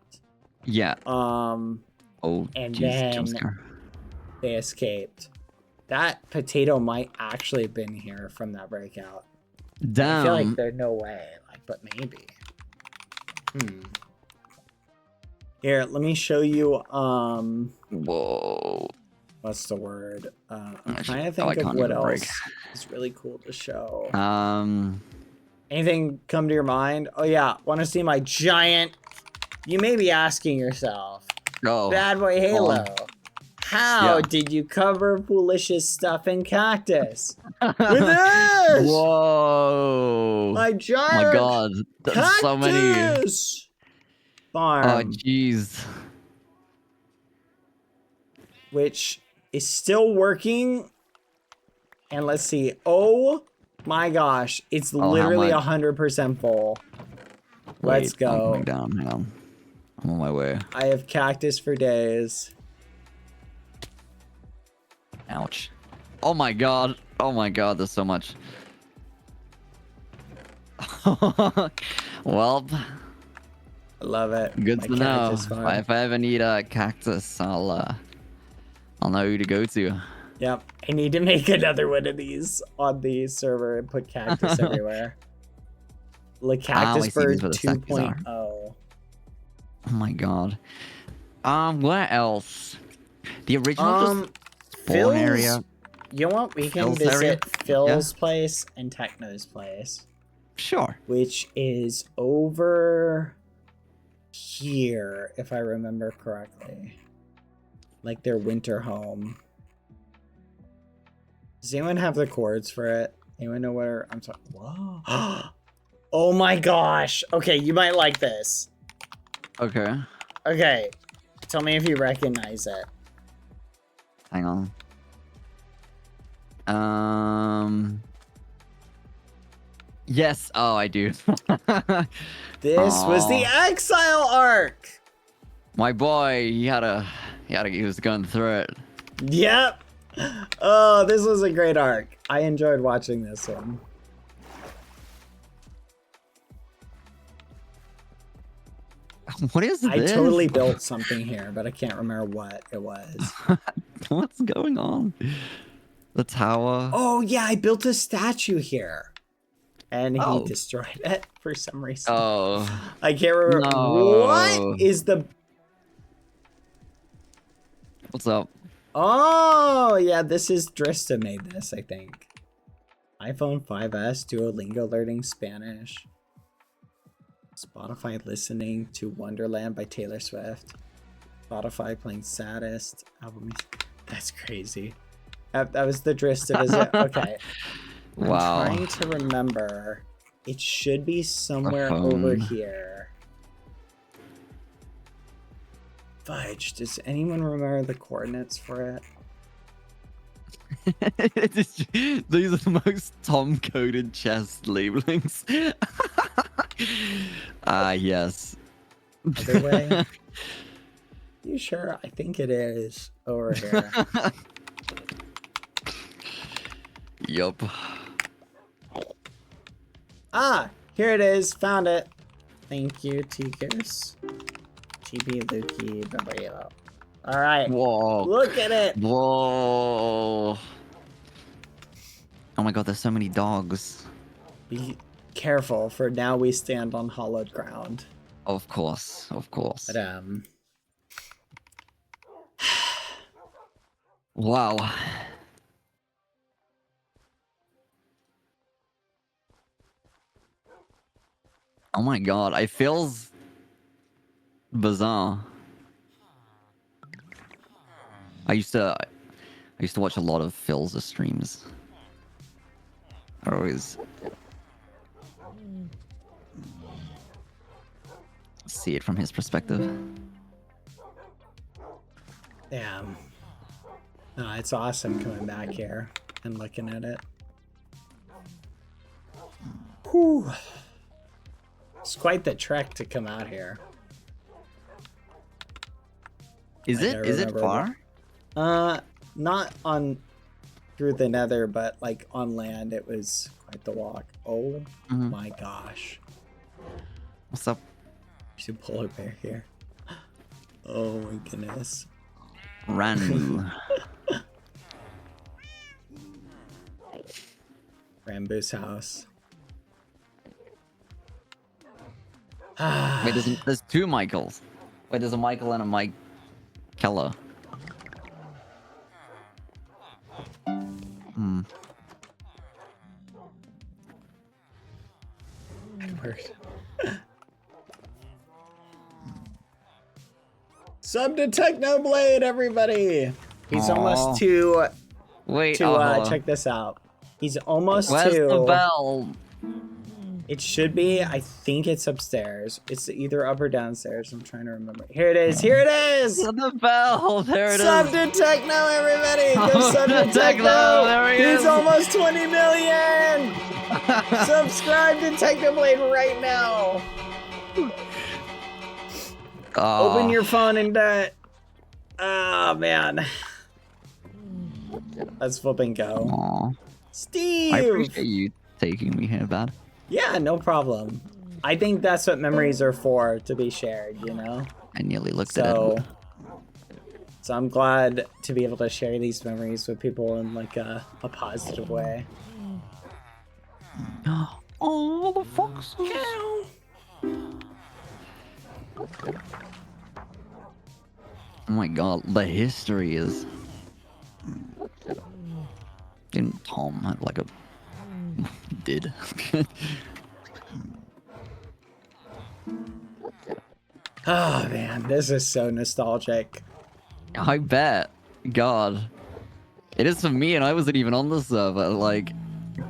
Yeah. Oh, and geez, then they escaped. That potato might actually have been here from that breakout. Damn. I feel like there's no way, like, but maybe. Here, let me show you. Whoa. What's the word? I'm trying to think of what else is really cool to show. Anything come to your mind? Oh yeah, want to see my giant? You may be asking yourself. Oh. BadBoyHalo. How did you cover Foolish's stuff in cactus? With this! Whoa! My giant oh my god, that's so many. Farm. Oh jeez. Which is still working. And let's see. Oh my gosh, it's literally 100% full. Let's go. I'm coming down. Hang on. I'm on my way. I have cactus for days. Ouch. Oh my god. Oh my god, there's so much. Well, I love it. good My to know. cactus farm. If I ever need a cactus, I'll know who to go to. Yep. I need to make another one of these on the server and put cactus everywhere. Like I Cactus see these Bird where the statues 2.0. Oh my god. Where else? The original just spawn area. You know what? We can Phil's area? visit Phil's place and Techno's place. Sure. Which is over here, if I remember correctly. Like their winter home. Does anyone have the coords for it? Anyone know where? I'm sorry. Whoa. Oh my gosh. Okay, you might like this. Okay. Okay. Tell me if you recognize it. Hang on. Yes. Oh, I do. This was the Aw. Exile arc. My boy, he was going through it. Yep. Oh, this was a great arc. I enjoyed watching this one. What is this? I totally built something here, but I can't remember what it was. What's going on? The tower. Oh, yeah, I built a statue here. And he Oh. destroyed it for some reason. Oh. I can't remember. No. What is the... What's up? Oh, yeah, this is Drista made this, I think. iPhone 5S, Duolingo learning Spanish. Spotify listening to Wonderland by Taylor Swift. Spotify playing Saddest. Album. That's crazy. That was the Drista visit. Okay. Wow. I'm trying to remember. It should be somewhere phone. over here. Fudge. Does anyone remember the coordinates for it? These are the most Tom-coded chest labelings. Yes. Other way? You sure? I think it is over here. Yup. Ah, here it is. Found it. Thank you, T-Goose. TB, Lukey, BadBoyHalo. All right. Whoa. Look at it. Whoa. Oh my god, there's so many dogs. Be careful, for now we stand on hollowed ground. Of course, of course. But, Wow. Oh my god, it feels bizarre. I used to watch a lot of Phil's streams. I always see it from his perspective. damn. No, it's awesome coming back here and looking at it. Whew. It's quite the trek to come out here. Is it far? Not on through the nether, but like on land, it was quite the walk. Oh my gosh. What's up? There's a polar bear here. Oh my goodness. Ranmu. Rambo's house. Wait, there's two Michaels. Wait, there's a Michael and a Mike Keller. Edward. Sub to Technoblade, everybody! He's almost to Wait, check this out. He's almost where's to the bell? It should be, I think it's upstairs. It's either up or downstairs. I'm trying to remember. Here it is. Here it is. The bell. There it Sub is. to Techno, everybody. Go sub to Techno, there he He's is. almost 20 million. Subscribe to Technoblade right now. Open your phone and oh man. Let's flip and go. Aw. Steve. I appreciate you taking me here, Bad. Yeah, no problem. I think that's what memories are for, to be shared, you know? I nearly looked at it. So I'm glad to be able to share these memories with people in like a positive way. Oh, the foxes. Oh my god, the history is... Didn't Tom have like a... did. Oh man, this is so nostalgic. I bet. God. It is for me, and I wasn't even on the server. Like,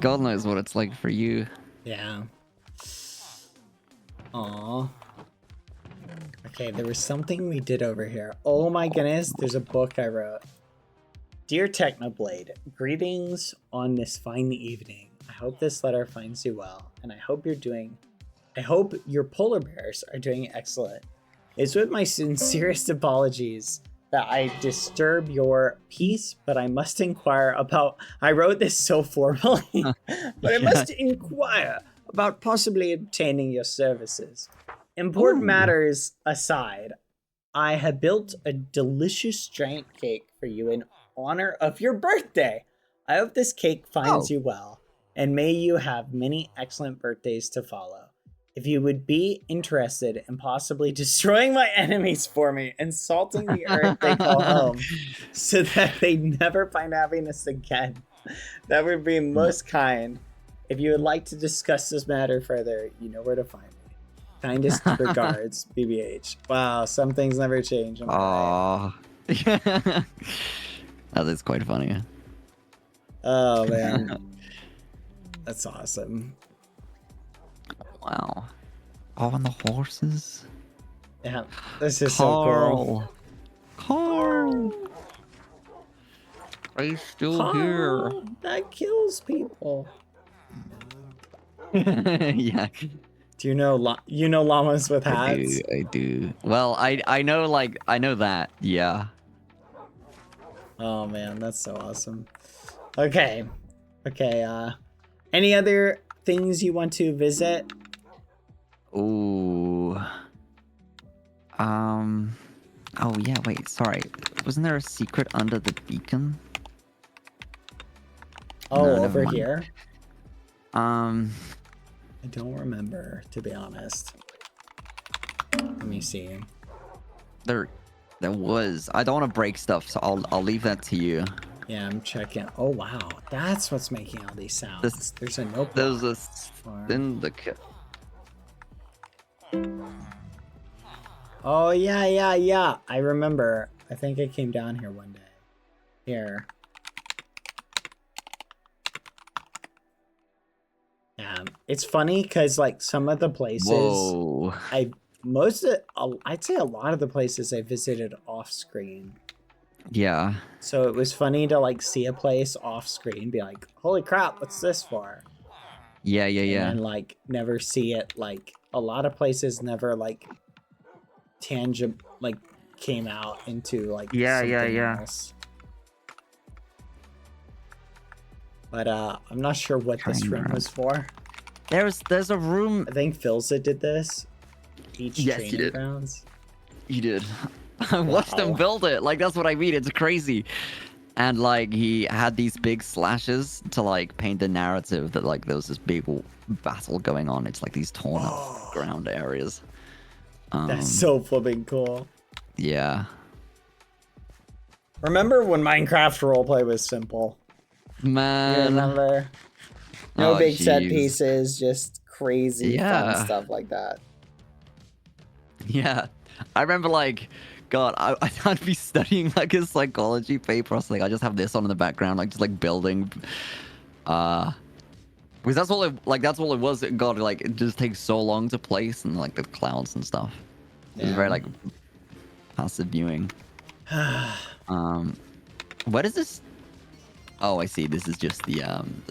God knows what it's like for you. Yeah. Aw. Okay, there was something we did over here. Oh my goodness, there's a book I wrote. Dear Technoblade, greetings on this fine evening. I hope this letter finds you well, and I hope your polar bears are doing excellent. It's with my sincerest apologies that I disturb your peace, but I must inquire about... I wrote this so formally, but I must inquire about possibly obtaining your services. Important matters aside, I have built a delicious giant cake for you in honor of your birthday. I hope this cake finds you well, and may you have many excellent birthdays to follow. If you would be interested in possibly destroying my enemies for me and salting the earth they call home so that they never find happiness again, that would be most kind. If you would like to discuss this matter further, you know where to find me. Kindest regards, BBH. Wow, some things never change. Aww. That is quite funny. Oh, man. That's awesome. Wow. Oh, and the horses. Yeah, this is so cool. Carl! Are you still here? That kills people. Yeah. Do you know llamas with hats? I do. Well, I know that. Yeah. Oh man, that's so awesome. Okay. Any other things you want to visit? Ooh. Oh yeah, wait, sorry. Wasn't there a secret under the beacon? Oh, No, over never mind. here? I don't remember, to be honest. Let me see. There was. I don't want to break stuff, so I'll leave that to you. Yeah, I'm checking. Oh wow, that's what's making all these sounds. There's a notebook. There's a syndicate. Oh yeah. I remember. I think I came down here one day. Here. Yeah, it's funny because like some of the places Whoa. I'd say a lot of the places I visited off screen. Yeah. So it was funny to like see a place off screen, be like, "Holy crap, what's this for?" Yeah. And like never see it. Like a lot of places never like came out into like something else. But I'm not sure what this room was for. There's a room. I think Philza did this. Yes, he did. Grounds. He did. I watched him build it. Like, that's what I mean. It's crazy. And like he had these big slashes to like paint the narrative that like there was this big battle going on. It's like these torn up ground areas. That's so flipping cool. Yeah. Remember when Minecraft roleplay was simple? Man. You remember? No big set pieces, just crazy fun stuff like that. Yeah. I remember like, God, I'd be studying like a psychology paper or something. I just have this on in the background, like just like building. Because that's all it was. God, like it just takes so long to place and like the clouds and stuff. It's very like passive viewing. What is this? Oh, I see. This is just the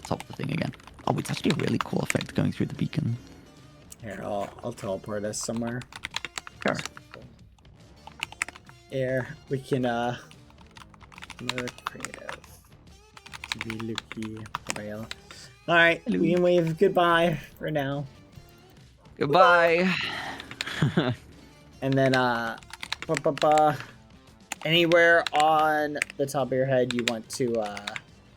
top of the thing again. Oh, it's actually a really cool effect going through the beacon. Here, I'll teleport us somewhere. Sure. Here, we can more creative. To be Lukey. All right, we can wave goodbye for now. Goodbye. And then, anywhere on the top of your head you want to,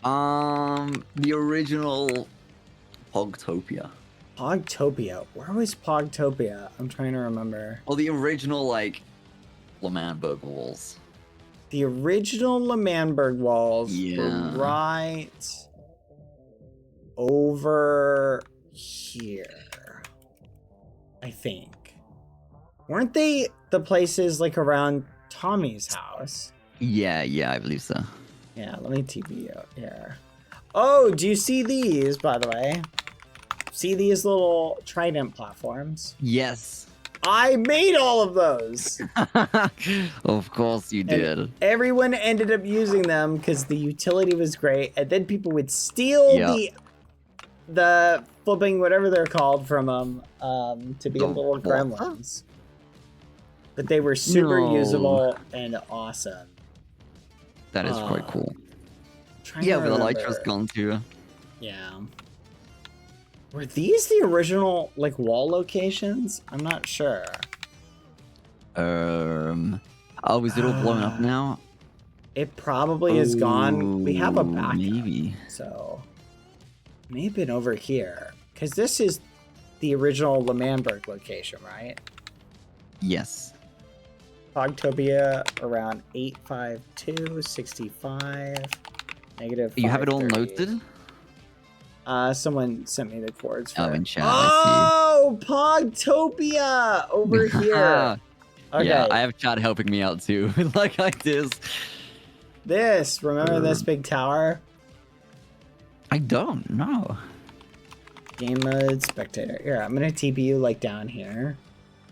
The original Pogtopia. Pogtopia. Where was Pogtopia? I'm trying to remember. Or the original, like, L'Manberg walls. The original L'Manberg walls Yeah. were right over here, I think. Weren't they the places like around Tommy's house? Yeah, I believe so. Yeah, let me TP you here. Oh, do you see these, by the way? See these little trident platforms? Yes. I made all of those. Of course you did. And everyone ended up using them because the utility was great, and then people would steal the flipping whatever they're called from them to be little gremlins. But they were super usable and awesome. That is quite cool. Trying Yeah, to but the remember. Elytra's gone too. Yeah. Were these the original like wall locations? I'm not sure. Oh, is it all blown up now? It probably is gone. We have a backup. Maybe. So it may have been over here. Because this is the original L'Manberg location, right? Yes. Pogtopia around 852, 65, negative. You have it all 530. noted? Someone sent me the chords for Oh, it. in chat, Oh, Pogtopia over here. Okay. Yeah, I have chat helping me out too with like ideas. This, remember this big tower? I don't know. Game mode, spectator. Here, I'm gonna TP you like down here.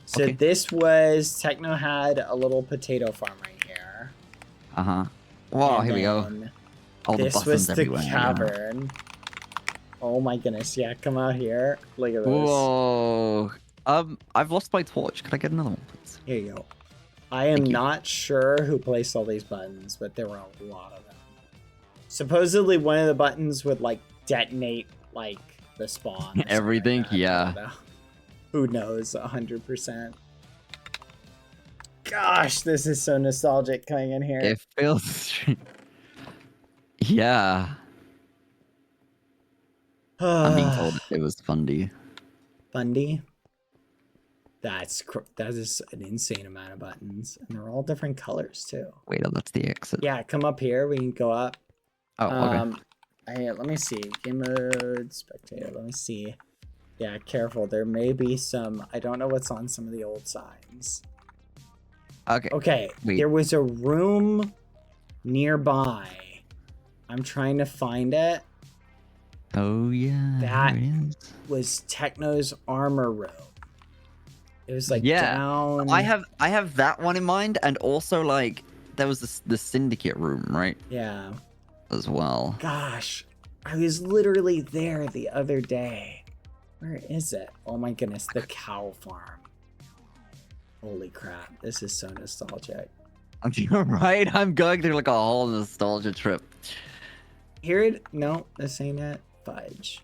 So Okay. this was, Techno had a little potato farm right here. Uh-huh. Wow, And here we go. then All the This buttons was the everywhere. yeah. cavern. Oh my goodness, yeah, come out here. Look at this. Whoa. I've lost my torch. Could I get another one, please? Here you go. I am Thank you. not sure who placed all these buttons, but there were a lot of them. Supposedly one of the buttons would like detonate like the spawn. or something like Everything? that. I Yeah. don't know. Who knows? 100%. Gosh, this is so nostalgic coming in here. It feels... yeah. I'm being told it was Fundy. Fundy. That is an insane amount of buttons, and they're all different colors too. Wait, oh, that's the exit. Yeah, come up here. We can go up. Oh, okay. Let me see. Game mode, spectator. Let me see. Yeah, careful. There may be some. I don't know what's on some of the old signs. Okay. Okay, Wait. there was a room nearby. I'm trying to find it. Oh, yeah. That here it is. was Techno's armor room. It was like Yeah, down. I have that one in mind, and also like there was the syndicate room, right? Yeah. As well. Gosh, I was literally there the other day. Where is it? Oh my goodness, the cow farm. Holy crap, this is so nostalgic. You're right. I'm going through like a whole nostalgia trip. Here it. No, this ain't it. Fudge.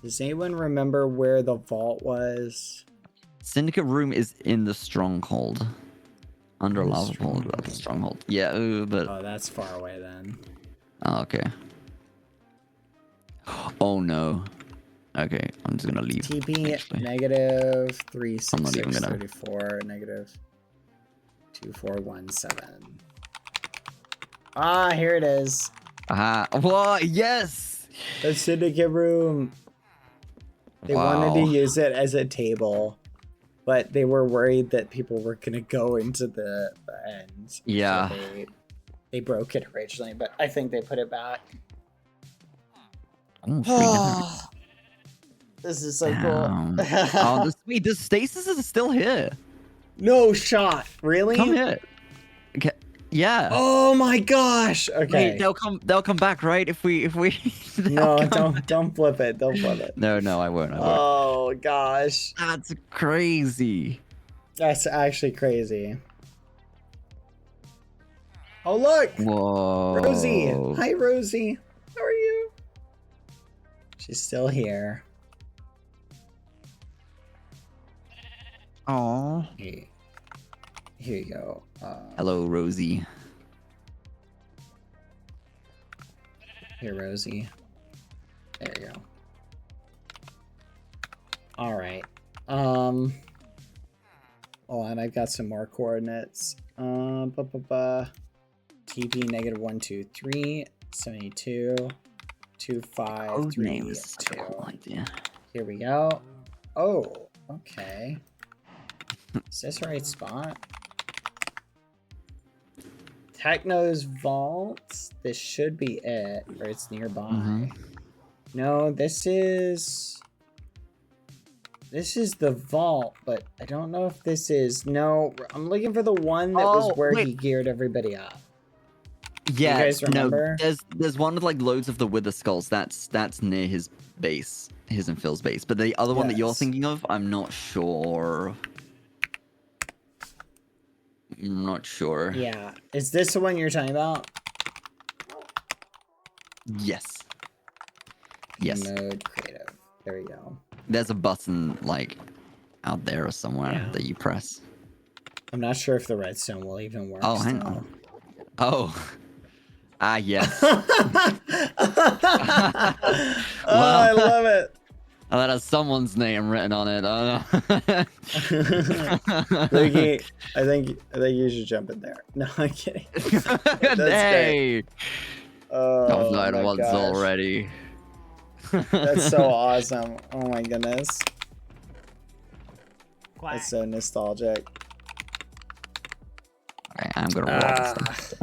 Does anyone remember where the vault was? Syndicate room is in the stronghold. Under The lava pool at the stronghold. Yeah, but Oh, that's far away then. oh, okay. Oh no. Okay, I'm just gonna leave. TP actually. negative I'm not even 366 gonna- 34 negative 2417. Ah, here it is. Ah, what? Yes. The syndicate room. They wanted to use it as a table, but they were worried that people were gonna go into the end. Yeah. So they broke it originally, but I think they put it back. Oh, sweet. This is so Damn. cool. Oh, the stasis is still here. No shot. Really? Come here. Okay. Yeah. Oh my gosh. Okay. Wait, they'll come back, right? If we No, they'll come- don't flip it. Don't flip it. No, I won't. Oh gosh. That's crazy. That's actually crazy. Oh look. Whoa. Rosie. Hi Rosie. How are you? She's still here. Oh. Here you go. Hello, Rosie. Here, Rosie. There you go. All right. Oh, and I've got some more coordinates. TP negative 123 72 253 Names. 2. Here we go. Oh, okay. Is this the right spot? Techno's vault. This should be it, or it's nearby. No, this is the vault, but I don't know if this is. No, I'm looking for the one that was where he geared everybody up. Yeah, you guys remember? No, there's one with like loads of the wither skulls. That's near his base, his and Phil's base. But the other one that you're thinking of, I'm not sure. I'm not sure. Yeah, is this the one you're talking about? Yes. Yes. Mode creative. There we go. There's a button like out there or somewhere that you press. I'm not sure if the redstone will even work. Oh, hang on. Oh. Ah, yes. Oh, I love it. Oh, that has someone's name written on it. Oh, no. Lukey, I think you should jump in there. No, I'm kidding. That's hey. great. Oh, I've died my once gosh. already. That's so awesome. Oh my goodness. Quack. That's so nostalgic. Alright, I'm gonna roll this stuff.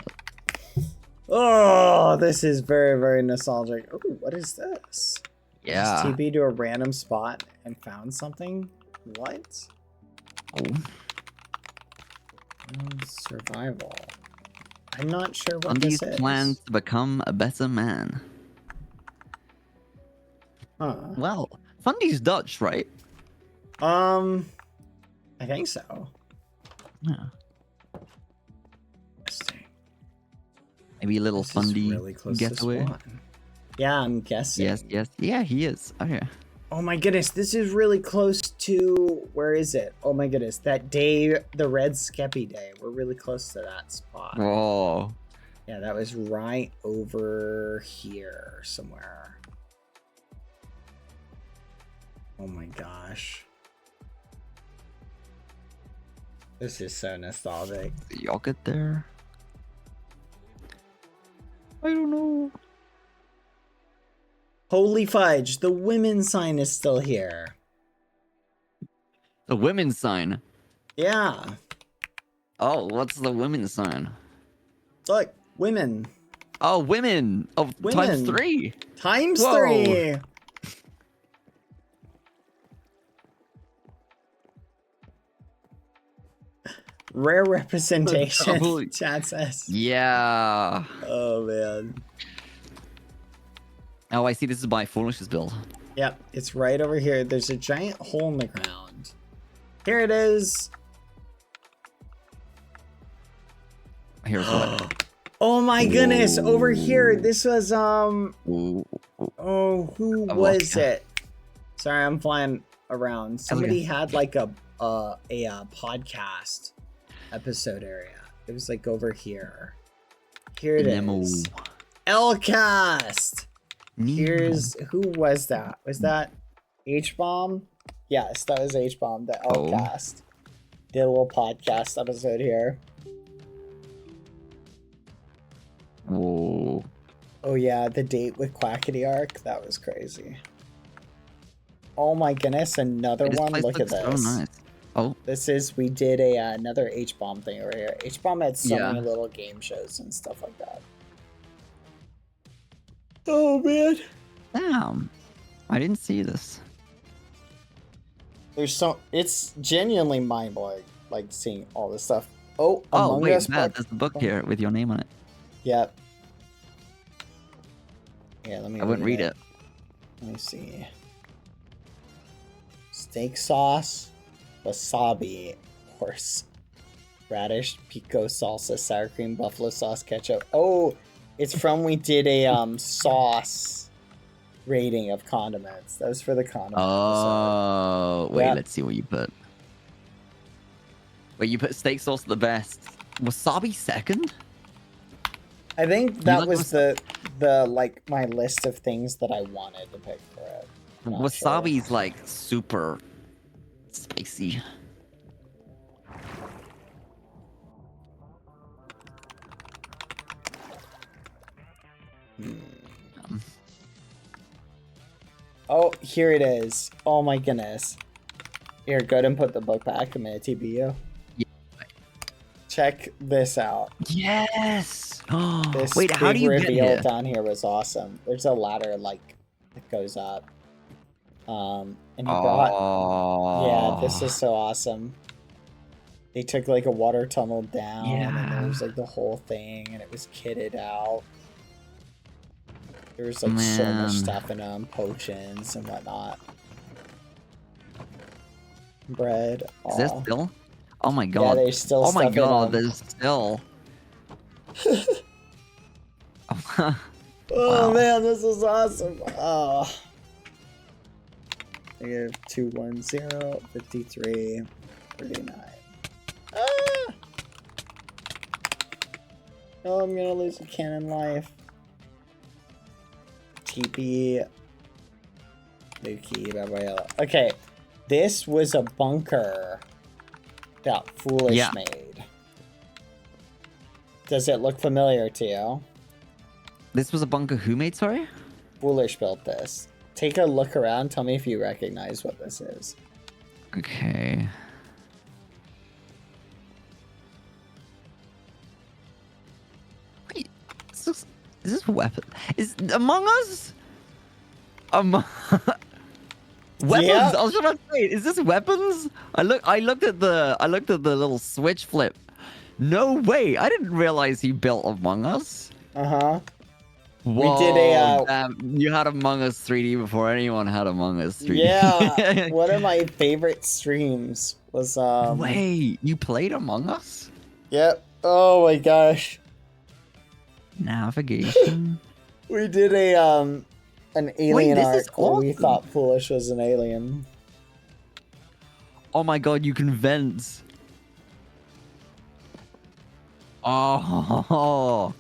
Oh, this is very, very nostalgic. Oh, what is this? Yeah. Just TP to a random spot and found something? What? Oh. Survival. I'm not sure what Fundy's this is. plans to become a better man. Huh. Well, Fundy's Dutch, right? I think so. Yeah. Interesting. Maybe a little This is Fundy really close getaway. to spawn. Yeah, I'm guessing. Yes, yes. Yeah, he is. Oh, yeah. Oh my goodness, this is really close to, where is it? Oh my goodness, that day, the Red Skeppy day. We're really close to that spot. Oh. Yeah, that was right over here somewhere. Oh my gosh. This is so nostalgic. Y'all get there? I don't know. Holy fudge, the women's sign is still here. The women's sign. Yeah. Oh, what's the women's sign? Look, women. Oh, women. Oh, Women. times 3. Times Whoa. 3. Rare representation, Holy- chat says. Yeah. Oh, man. Oh, I see. This is by Foolish's build. Yep, it's right over here. There's a giant hole in the ground. Here it is. Here's what. Oh my goodness, over here. This was Ooh. oh, who A was vodka. it? Sorry, I'm flying around. Somebody had like a podcast episode area. It was like over here. Here it Nemo. is. Lcast. Nemo. Here's, who was that? Was that H-Bomb? Yes, that was H-Bomb, the Oh. Lcast. Did a little podcast episode here. Whoa. Oh yeah, the date with Quackity Arc. That was crazy. Oh my goodness, another This one. place Look at looks this. so nice. Oh, This is, we did another H-Bomb thing over here. H-Bomb had so Yeah. many little game shows and stuff like that. Oh man. damn. I didn't see this. There's so, it's genuinely mind-blowing, like seeing all this stuff. Oh, Oh, Among wait, Us Matt, book. there's a book here with your name on it. Yep. Yeah, let me I wouldn't read it. Let me see. Steak sauce, wasabi, horse, radish, pico salsa, sour cream, buffalo sauce, ketchup. Oh, it's from, we did a sauce rating of condiments. That was for the condiment. Oh, wait, Yeah. let's see what you put. Wait, you put steak sauce the best. Wasabi second? I think that like was the like my list of things that I wanted to pick for it. Not Wasabi's like super spicy. Oh, here it is. Oh my goodness. Here, go ahead and put the book back. I'm gonna TP you. Check this out. Yes. This Wait, how do big you get reveal here? down here was awesome. There's a ladder like that goes up. And he brought. Yeah, this is so awesome. They took like a water tunnel down, and there was like the whole thing, and it was kitted out. There was like so much stuff in them, potions and whatnot. Bread. Is there still? Oh my god. Yeah, there's still Oh my stuff in god, them. there's still. Oh Wow. man, this is awesome. Oh. Negative 210, 53, 39. Ah! Oh, I'm gonna lose a cannon life. TP. Lukey, BadBoyHalo's. Okay, this was a bunker that Foolish made. Does it look familiar to you? This was a bunker who made, sorry? Foolish built this. Take a look around. Tell me if you recognize what this is. Okay. Wait, is this weapon? Is Among Us? Weapons. Yeah. I was just about to say, is this weapons? I looked at the little switch flip. No way! I didn't realize he built Among Us. Uh-huh. Whoa, We did a damn, you had Among Us 3D before anyone had Among Us 3D. yeah, one of my favorite streams was Wait, you played Among Us? Yep. Oh my gosh. Navigation. We did a an alien this arc is where we awesome. thought Foolish was an alien. Oh my god, you can vent. Oh.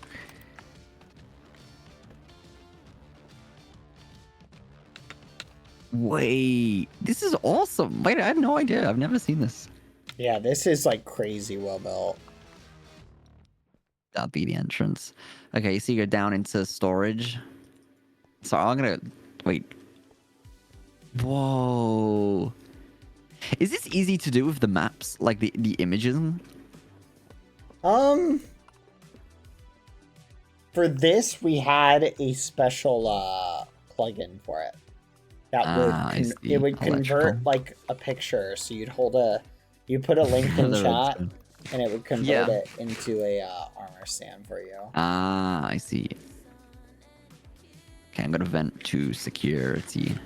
Wait, this is awesome. Wait, I had no idea. I've never seen this. Yeah, this is like crazy well built. That'd be the entrance. Okay, so you go down into storage. So I'm gonna wait. Whoa. Is this easy to do with the maps? Like the images? For this, we had a special plugin for it. That would it would convert like a picture. So you'd put a link in chat, and it would convert it into a armor stand for you. Ah, I see. Okay, I'm gonna vent to security.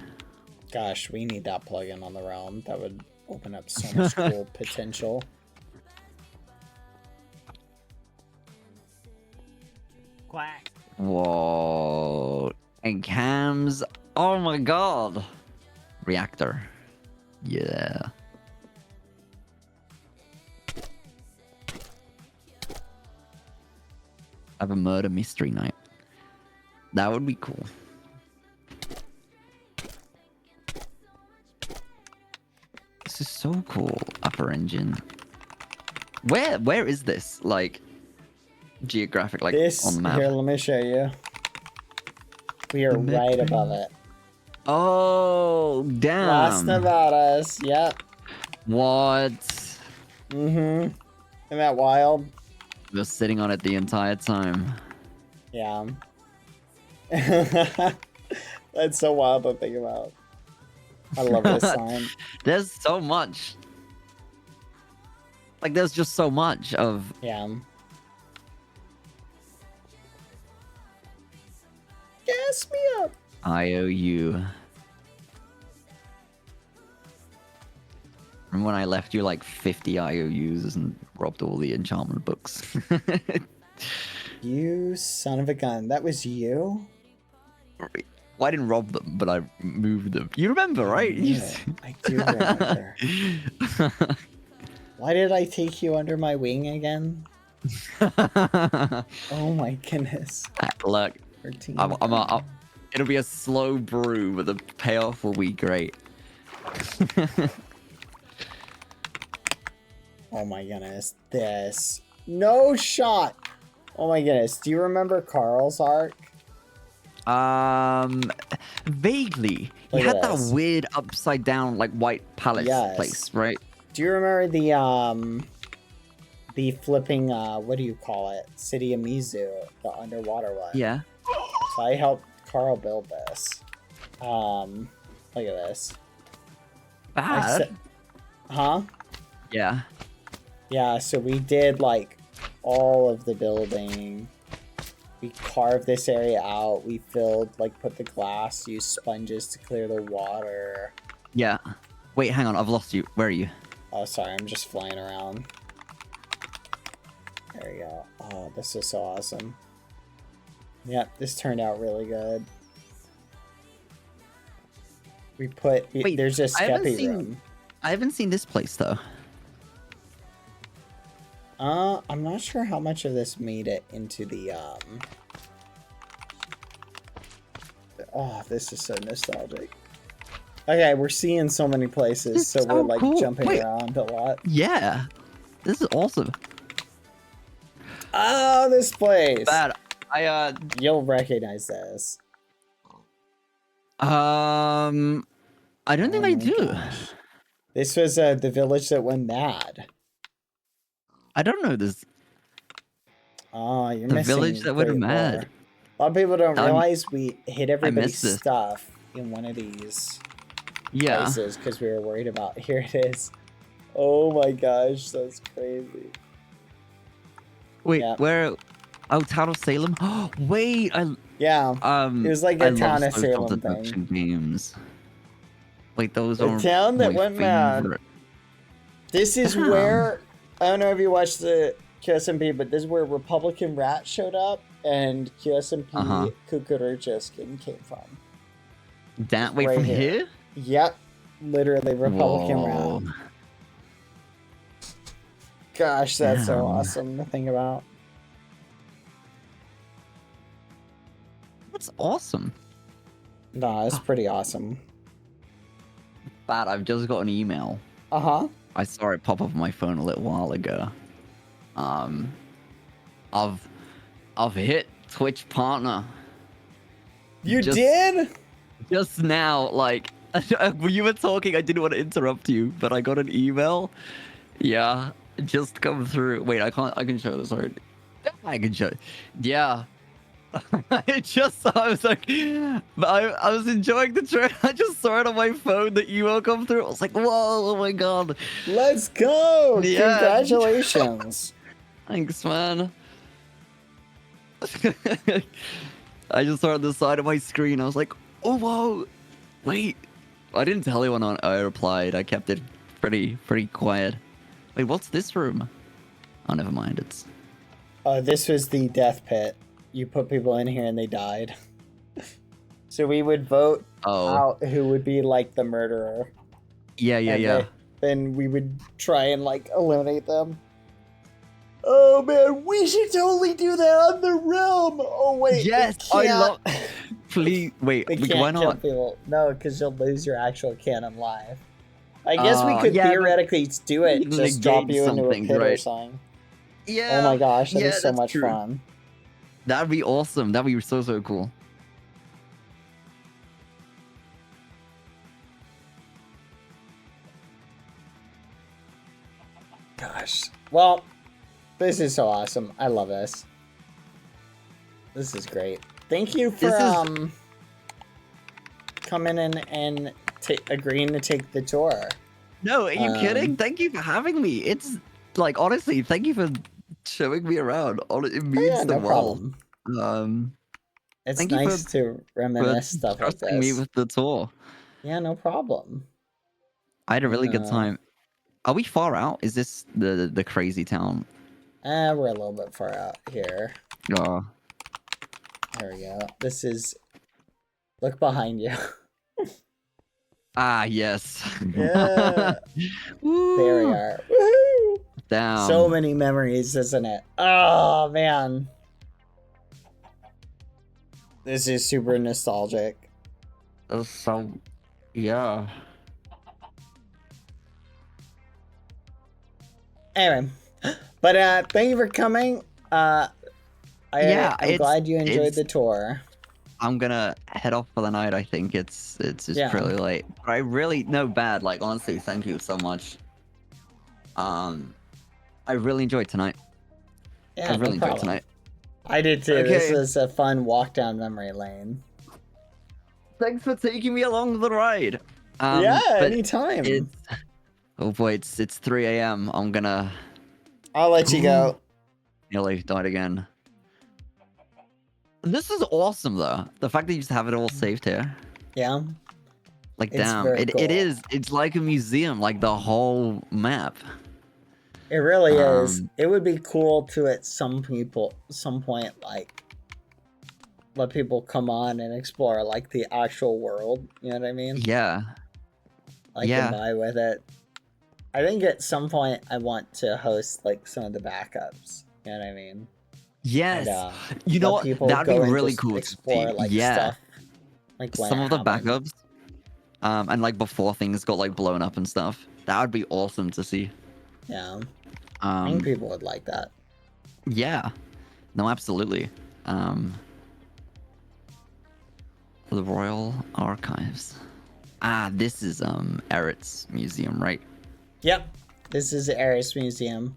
Gosh, we need that plugin on the realm. That would open up so much cool potential. Quack. Whoa. And cams. Oh my god. Reactor. Yeah. I have a murder mystery night. That would be cool. This is so cool. Upper engine. Where is this? Like geographic, like This on the map. here, let me show you. We are right above it. Oh, damn. Las Nevadas. Yep. What? Mm-hmm. Isn't that wild? We're sitting on it the entire time. Yeah. That's so wild to think about. I love this sign. There's so much. Like, there's just so much of... Yeah. Gas me up. IOU. Remember when I left you like 50 IOUs and robbed all the enchantment books? You son of a gun. That was you? Well, I didn't rob them, but I moved them. You remember, right? Yeah, I do remember. Why did I take you under my wing again? Oh my goodness. Look, 13. it'll be a slow brew, but the payoff will be great. Oh my goodness. This. No shot. Oh my goodness. Do you remember Carl's arc? Vaguely. He Look had at that this. weird upside down, like, white palace Yes. place, right? Do you remember the flipping, what do you call it? City of Mizu, the underwater one? Yeah. So I helped Carl build this. Look at this. Bad. Huh? Yeah. Yeah, so we did like all of the building. We carved this area out. We filled, like, put the glass, used sponges to clear the water. Yeah. Wait, hang on. I've lost you. Where are you? Oh, sorry, I'm just flying around. There we go. Oh, this is so awesome. Yep, this turned out really good. We put... Wait, there's a I haven't Skeppy seen- room. I haven't seen this place, though. I'm not sure how much of this made it into the, Oh, this is so nostalgic. Okay, we're seeing so many places, This so is we're, so like, cool. jumping Wait. around a lot. Yeah. This is awesome. Oh, this place! Bad. I, You'll recognize this. I don't think Oh I my do. gosh. This was, the village that went mad. I don't know this. Oh, you're The missing village that went great mad. lore. A lot of people don't I'm- realize we hid everybody's missed this. stuff in one of these Yeah. places because we were worried about. Here it is. Oh my gosh, that's crazy. Wait, Yeah. where? Oh, Town of Salem. Oh, wait. Yeah, it was like a I love Town of social Salem deduction thing. games. Like those The are town that my went mad. favorite. This is Damn. where, I don't know if you watched the QSMP, but this is where Republican Rat showed up and QSMP Uh-huh. Cucaracha skin came from. That way right from here. here? Yep, literally Republican Whoa. Rat. Gosh, that's so Damn. awesome to think about. That's awesome. No, it's pretty awesome. Bad. I've just got an email. Uh-huh. I saw it pop up on my phone a little while ago. I've hit Twitch partner. You Just- did? Just now, like, when you were talking, I didn't want to interrupt you, but I got an email. Yeah, it just come through. Wait, I can show this already. I can show. Yeah. I was like, but I was enjoying the trailer. I just saw it on my phone, the email come through. I was like, whoa, oh my god. Let's go! Yeah. Congratulations! Thanks, man. I just saw it on the side of my screen. I was like, oh, whoa. Wait. I didn't tell anyone I replied. I kept it pretty quiet. Wait, what's this room? Oh, never mind. It's... This was the death pit. You put people in here and they died. So we would vote out who would be like the murderer. Yeah. And then we would try and like eliminate them. Oh man, we should totally do that on the realm. Oh wait, Yes, they I can't- love... Please, wait, They why can't kill not? people. No, because you'll lose your actual canon live. I guess we could yeah, but theoretically do it. you Just drop negate you into a something, pit or right? something. Yeah. Oh my gosh, that yeah, is so that's much true. fun. That'd be awesome. That'd be so cool. Gosh. Well, this is so awesome. I love this. This is great. Thank you for This is- coming in and agreeing to take the tour. No, are you Um, kidding? Thank you for having me. It's like, honestly, thank you for showing me around. It means Yeah, the no world. problem. It's thank you nice to for reminisce stuff like trusting me this. with the tour. Yeah, no problem. I had a really good Yeah. time. Are we far out? Is this the crazy town? We're a little bit far out here. Oh, There we go. This is Look behind you. Ah, yes. Yeah. Woo. There we are. Woohoo! Damn. So many memories, isn't it? Oh, man. This is super nostalgic. That's so, yeah. Anyway, but thank you for coming. I'm glad you enjoyed the tour. I'm gonna head off for the night. I think it's just Yeah. really late. But I really bad. Like honestly, thank you so much. I really enjoyed tonight. Yeah, I really no enjoyed problem. tonight. I did too. Okay. This was a fun walk down memory lane. Thanks for taking me along the ride. Yeah, but anytime. Oh boy, it's 3 a.m. I'm gonna I'll let you go. nearly died again. This is awesome though. The fact that you just have it all saved here. Yeah. Like It's damn, very it cool. is. It's like a museum, like the whole map. It really is. It would be cool to at some point like let people come on and explore like the actual world. You know what I mean? Yeah. Like Yeah. and buy with it. I think at some point I want to host like some of the backups. You know what I mean? Yes. And, You know let what? people That'd go be and really just cool to explore see. like Yeah. stuff. Like when Some it of the happened. backups. And like before things got like blown up and stuff. That would be awesome to see. Yeah. I think Um people would like that. yeah. No, absolutely. The Royal Archives. Ah, this is Eret's museum, right? Yep. This is the Eris Museum.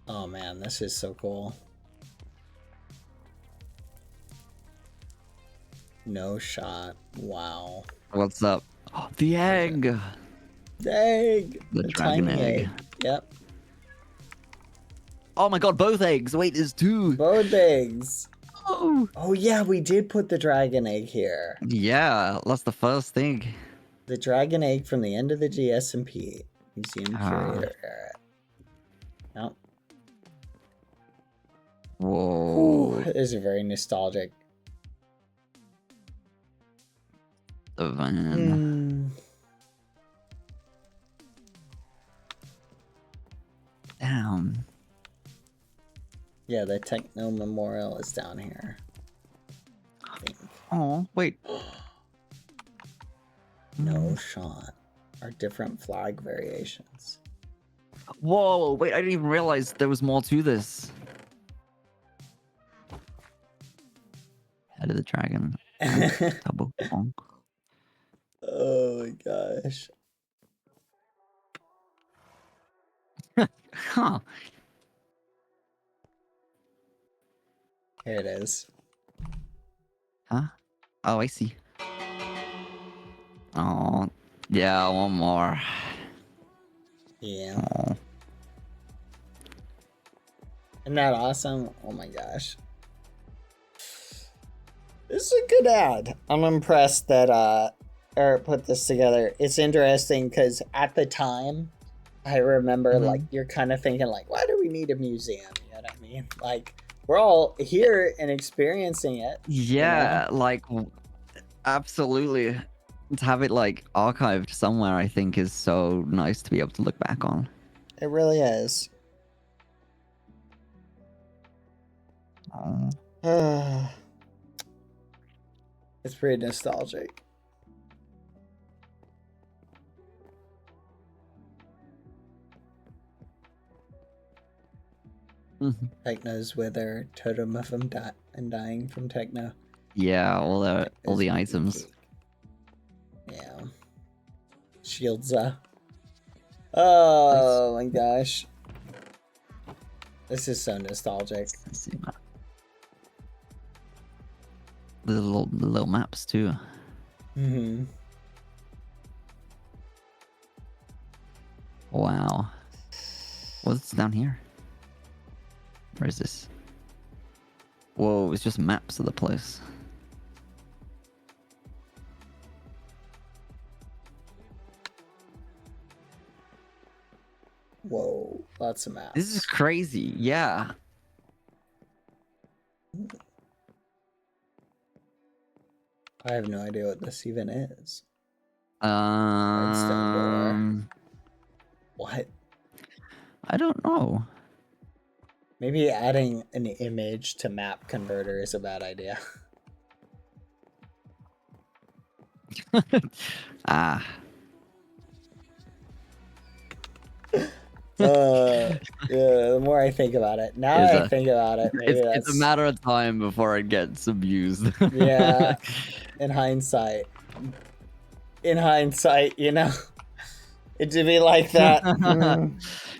Oh man, this is so cool. No shot. Wow. What's up? Oh, the egg. Egg! The A dragon tiny egg. Yep. Oh my god, both eggs. Wait, there's two. Both eggs. Oh. Oh yeah, we did put the dragon egg here. Yeah, that's the first thing. The dragon egg from the end of the DSMP. Museum curator era. Yep. Whoa. Ooh, this is very nostalgic. The van. Damn. Yeah, the Techno Memorial is down here. I think. Oh, wait. No shot. Are different flag variations. Whoa, wait, I didn't even realize there was more to this. Head of the dragon. Double bonk. Oh my gosh. Huh. Here it is. Huh? Oh, I see. Oh, yeah, one more. Yeah. Oh. Isn't that awesome? Oh my gosh. This is a good ad. I'm impressed that Eric put this together. It's interesting because at the time, I remember like you're kind of thinking like, why do we need a museum? You know what I mean? Like we're all here and experiencing it. Yeah, you know? like absolutely. To have it like archived somewhere, I think, is so nice to be able to look back on. It really is. Oh. It's pretty nostalgic. Techno's wither, totem of him dying from Techno. Yeah, all the It's items. Yeah. Shields. Oh my gosh. This is so nostalgic. Let's see that. The little maps too. Mm-hmm. Wow. What's down here? Where is this? Whoa, it's just maps of the place. Whoa, lots of maps. This is crazy. Yeah. I have no idea what this even is. Redstone door. What? I don't know. Maybe adding an image to map converter is a bad idea. Ah. Yeah, the more I think about it, I think about it, maybe It's a matter of time before it gets abused. Yeah, in hindsight, you know, it to be like that.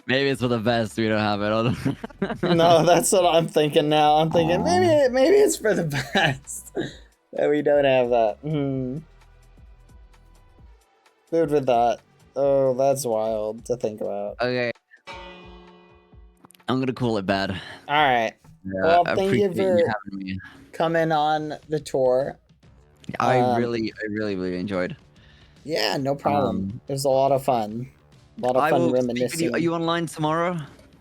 Maybe it's for the best we don't have it on. No, that's what I'm thinking now. I'm thinking maybe it's for the best that we don't have that. Food with that. Oh, that's wild to think about. Okay. I'm gonna call it bad. All right. Yeah, Well, I thank you appreciate for having me. coming on the tour. I really enjoyed. Yeah, no problem. It was a lot of fun. A lot of fun reminiscing. Are you online tomorrow?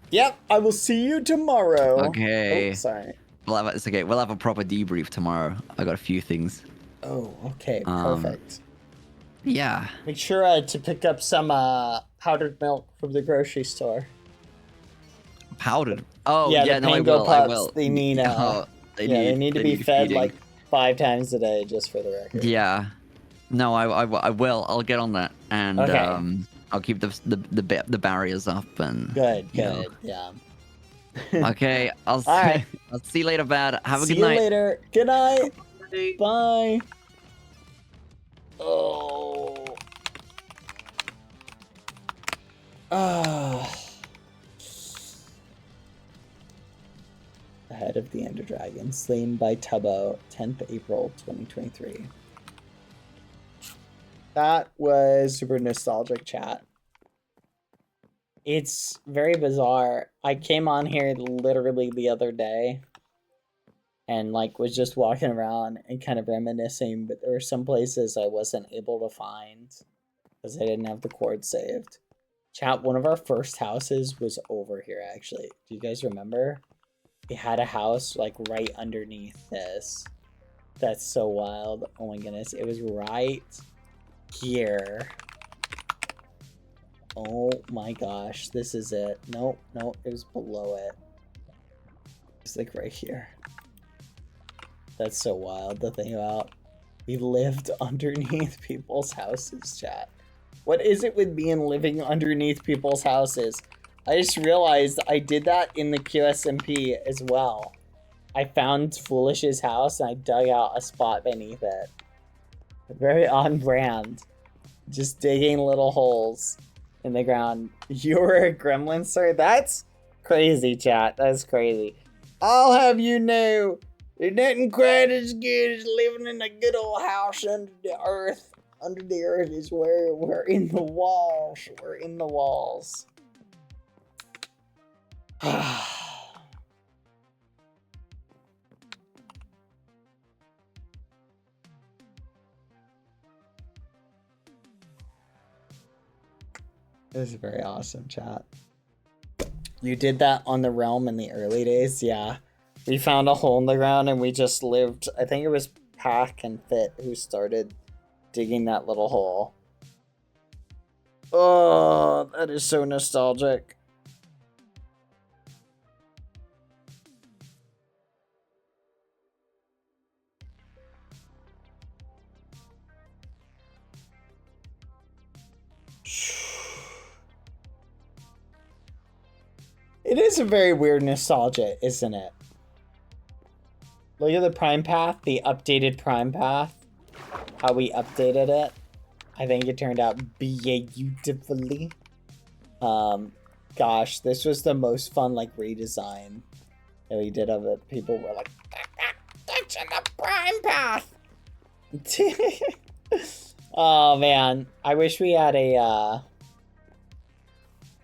Yep, I will see you tomorrow. Okay. Oh, sorry. It's okay. We'll have a proper debrief tomorrow. I got a few things. Oh, okay. Perfect. Yeah. Make sure to pick up some powdered milk from the grocery store. Powdered. Oh, yeah, yeah, the no, Pango I pups, will. they need they need to be fed feeding. like 5 times a day, just for the record. Yeah. No, I will. I'll get on that, and Okay. I'll keep the barriers up and. Good. you know. Yeah. Okay, I'll see. right. I'll see you later, Bad. Have a See good you night. later. Good night. Bye. Oh. Ah. The head of the Ender Dragon, slain by Tubbo, 10th April 2023. That was super nostalgic, chat. It's very bizarre. I came on here literally the other day and like was just walking around and kind of reminiscing, but there were some places I wasn't able to find because I didn't have the cord saved. Chat, one of our first houses was over here actually. Do you guys remember? We had a house like right underneath this. That's so wild. Oh my goodness. It was right here. Oh my gosh. This is it. Nope. It was below it. It's like right here. That's so wild to think about. We lived underneath people's houses, chat. What is it with being living underneath people's houses? I just realized I did that in the QSMP as well. I found Foolish's house and I dug out a spot beneath it. Very on brand. Just digging little holes in the ground. You were a gremlin, sir? That's crazy, chat. That's crazy. I'll have you know, there's nothing quite as good as living in a good old house under the earth. Under the earth is where we're in the walls. We're in the walls. This is very awesome, chat. You did that on the realm in the early days? Yeah. We found a hole in the ground and we just lived. I think it was Pack and Fit who started digging that little hole. Oh, that is so nostalgic. It is a very weird nostalgia, isn't it? Look at the Prime Path, the updated Prime Path. How we updated it. I think it turned out beautifully. Gosh, this was the most fun like redesign that we did of it. People were like, that's in the Prime Path. Oh man, I wish we had a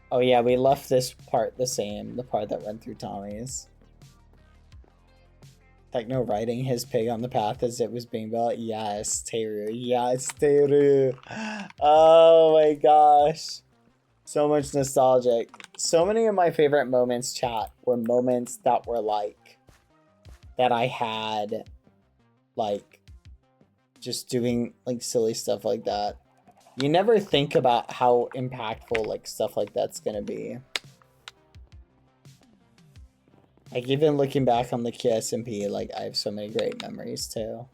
oh yeah, we left this part the same, the part that went through Tommy's. Techno riding his pig on the path as it was being built. Yes, Teru. Yes, Teru. Oh my gosh. So much nostalgic. so many of my favorite moments, chat, were moments that were like, that I had, like, just doing like silly stuff like that. You never think about how impactful like stuff like that's gonna be. Like even looking back on the DSMP, like I have so many great memories too.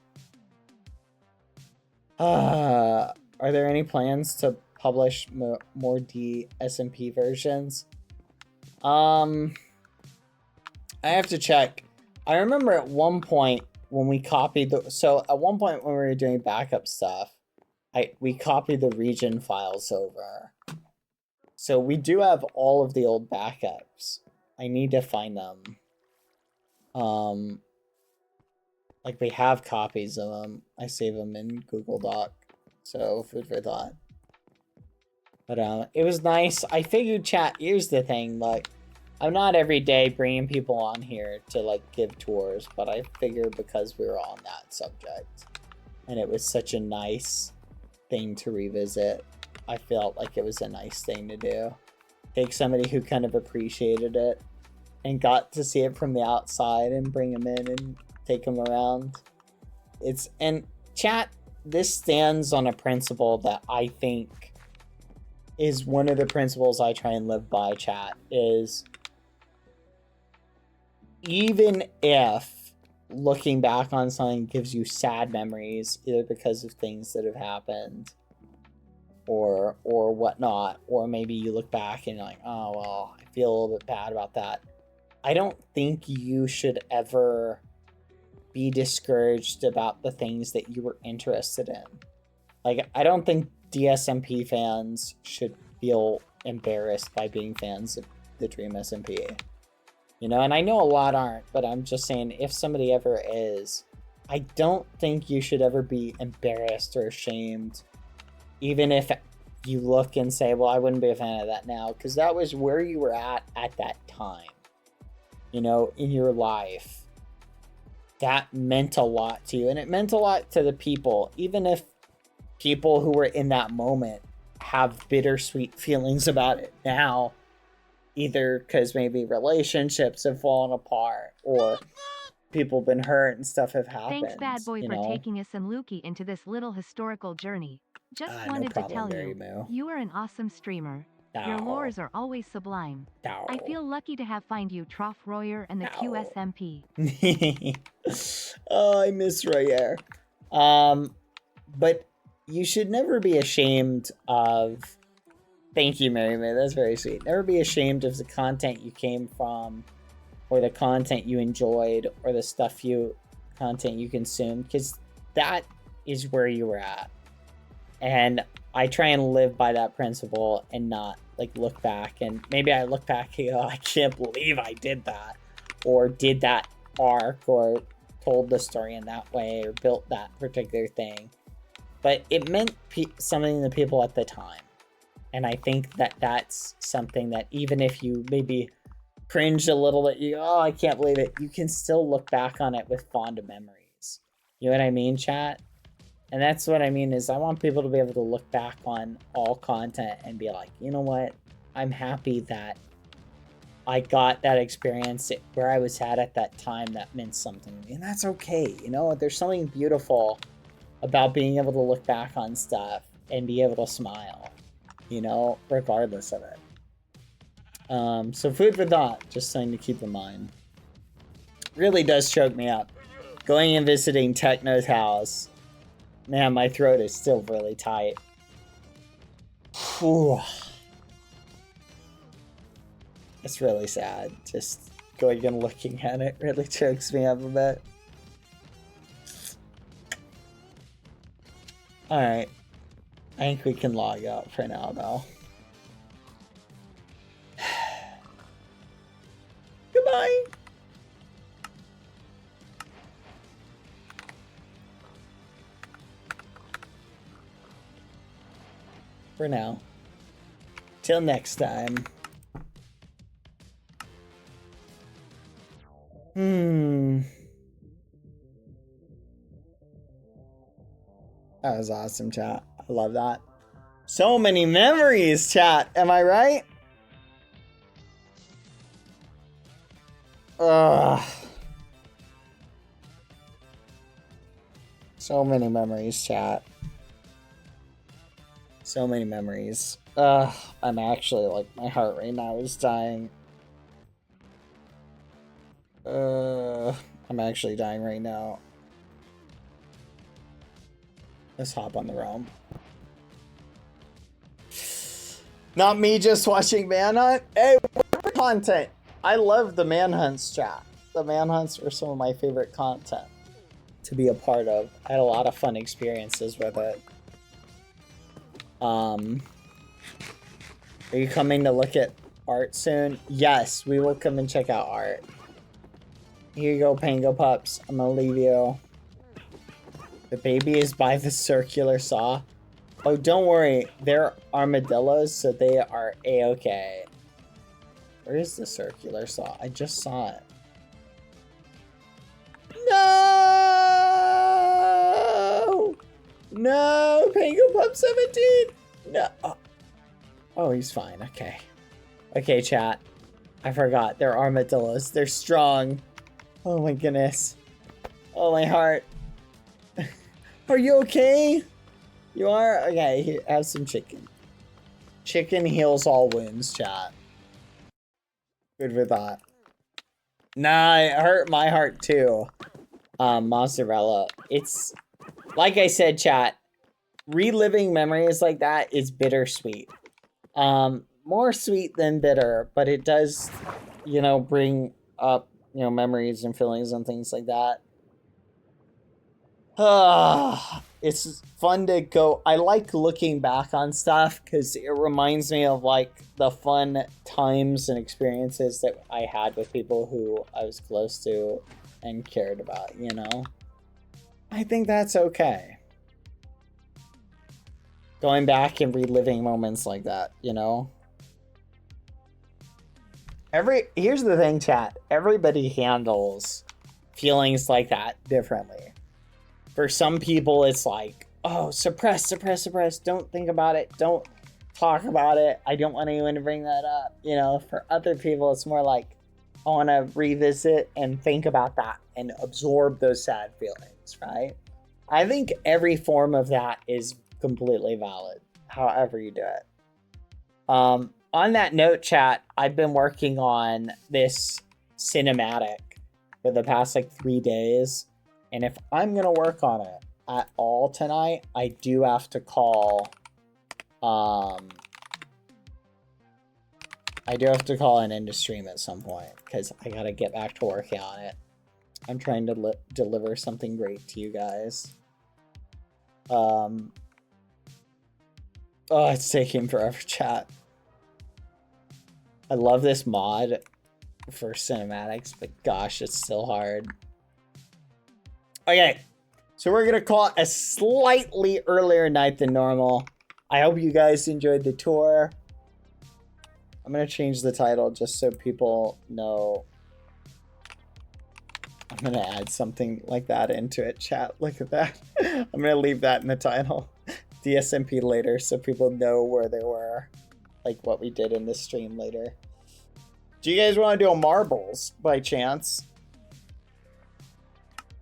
Are there any plans to publish more DSMP versions? I have to check. I remember at one point when we copied the, so at one point when we were doing backup stuff, we copied the region files over. So we do have all of the old backups. I need to find them. Like we have copies of them. I save them in Google Doc. So food for thought. But it was nice. I figured, chat, here's the thing, like, I'm not every day bringing people on here to like give tours, but I figured because we were on that subject and it was such a nice thing to revisit, I felt like it was a nice thing to do. Take somebody who kind of appreciated it and got to see it from the outside and bring them in and take them around. And chat, this stands on a principle that I think is one of the principles I try and live by, chat, is even if looking back on something gives you sad memories, either because of things that have happened or whatnot, or maybe you look back and you're like, oh, well, I feel a little bit bad about that. I don't think you should ever be discouraged about the things that you were interested in. Like, I don't think DSMP fans should feel embarrassed by being fans of the Dream SMP. You know, and I know a lot aren't, but I'm just saying, if somebody ever is, I don't think you should ever be embarrassed or ashamed, even if you look and say, well, I wouldn't be a fan of that now, because that was where you were at that time, you know, in your life. That meant a lot to you, and it meant a lot to the people, even if people who were in that moment have bittersweet feelings about it now, either because maybe relationships have fallen apart or people have been hurt and stuff have happened. Thanks, Bad Boy, for taking us and Lukey into this little historical journey. Just wanted to tell you, you are an awesome streamer. Your lures are always sublime. I feel lucky to have find you, Trough Royer and the QSMP. Oh, I miss Royer. But you should never be ashamed of... Thank you, Mary May. That's very sweet. Never be ashamed of the content you came from, or the content you enjoyed, or the content you consumed, because that is where you were at. And I try and live by that principle and not like look back, and maybe I look back and go, I can't believe I did that, or did that arc, or told the story in that way, or built that particular thing. But it meant something to people at the time. And I think that that's something that even if you maybe cringe a little bit, oh, I can't believe it, you can still look back on it with fond memories. You know what I mean, chat? And that's what I mean, is I want people to be able to look back on all content and be like, you know what? I'm happy that I got that experience where I was at that time that meant something to me. And that's okay. You know, there's something beautiful about being able to look back on stuff and be able to smile, you know, regardless of it. So food for thought, just something to keep in mind. Really does choke me up. Going and visiting Techno's house. Man, my throat is still really tight. Whew. It's really sad. Just going and looking at it really chokes me up a bit. Alright. I think we can log out for now, though. Goodbye! For now. Till next time. That was awesome, chat. I love that. So many memories, chat. Am I right? Ugh. So many memories, chat. So many memories. Ugh, I'm actually, like, my heart right now is dying. I'm actually dying right now. Let's hop on the realm. Not me just watching Manhunt. Hey, content. I love the Manhunts, chat. The Manhunts were some of my favorite content to be a part of. I had a lot of fun experiences with it. Are you coming to look at art soon? Yes, we will come and check out art. Here you go, Pango Pups. I'm gonna leave you. The baby is by the circular saw. Oh, don't worry. They're armadillos, so they are a-okay. Where is the circular saw? I just saw it. No! No! Pango Pup 17! No! Oh, he's fine. Okay. Okay, chat. I forgot. They're armadillos. They're strong. Oh my goodness. Oh, my heart. Are you okay? You are? Okay, here, have some chicken. Chicken heals all wounds, chat. Good for that. Nah, it hurt my heart too. Mozzarella. It's, like I said, chat, reliving memories like that is bittersweet. More sweet than bitter, but it does, you know, bring up, you know, memories and feelings and things like that. It's fun to go. I like looking back on stuff because it reminds me of like the fun times and experiences that I had with people who I was close to and cared about, you know? I think that's okay. Going back and reliving moments like that, you know? Here's the thing, chat. Everybody handles feelings like that differently. For some people, it's like, oh, suppress. Don't think about it. Don't talk about it. I don't want anyone to bring that up. You know, for other people, it's more like, I want to revisit and think about that and absorb those sad feelings, right? I think every form of that is completely valid, however you do it. On that note, chat, I've been working on this cinematic for the past like 3 days. And if I'm going to work on it at all tonight, I do have to call, an end to stream at some point because I got to get back to working on it. I'm trying to deliver something great to you guys. Oh, it's taking forever, chat. I love this mod for cinematics, but gosh, it's still hard. Okay, so we're going to call it a slightly earlier night than normal. I hope you guys enjoyed the tour. I'm going to change the title just so people know. I'm going to add something like that into it, chat. Look at that. I'm going to leave that in the title. DSMP later so people know where they were. Like what we did in the stream later. Do you guys want to do a marbles by chance?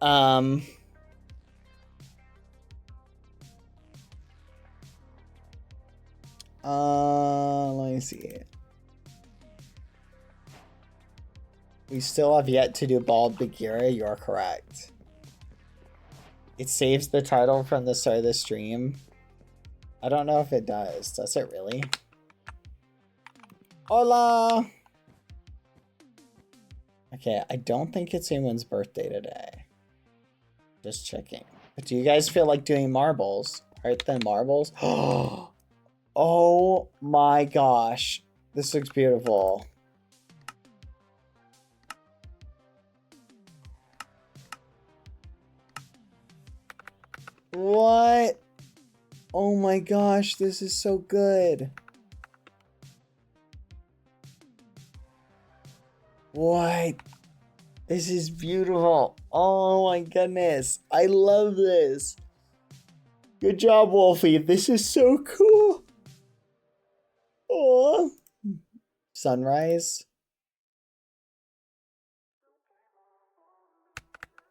Let me see. We still have yet to do Bald Bagheera. You're correct. It saves the title from the start of the stream. I don't know if it does. Does it really? Hola! Okay, I don't think it's anyone's birthday today. Just checking. But do you guys feel like doing marbles? Right then, marbles. Oh my gosh. This looks beautiful. What? Oh my gosh, this is so good. What? This is beautiful. Oh my goodness. I love this. Good job, Wolfie. This is so cool. Oh. Sunrise.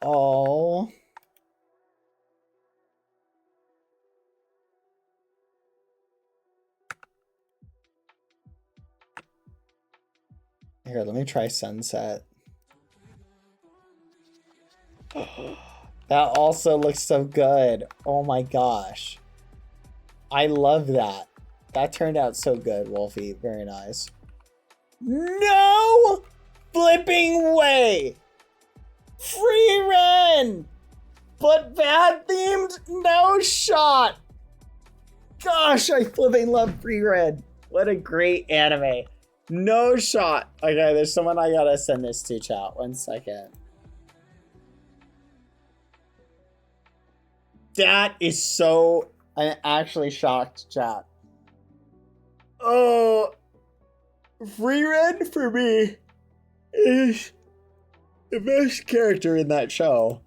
Oh. Here, let me try sunset. That also looks so good. Oh my gosh. I love that. That turned out so good, Wolfie. Very nice. No flipping way. Free Ren. But bad themed, no shot. Gosh, I flipping love Free Ren. What a great anime. No shot. Okay, there's someone I gotta send this to, chat. 1 second. That is so... I'm actually shocked, chat. Oh... Free Ren, for me, is the best character in that show.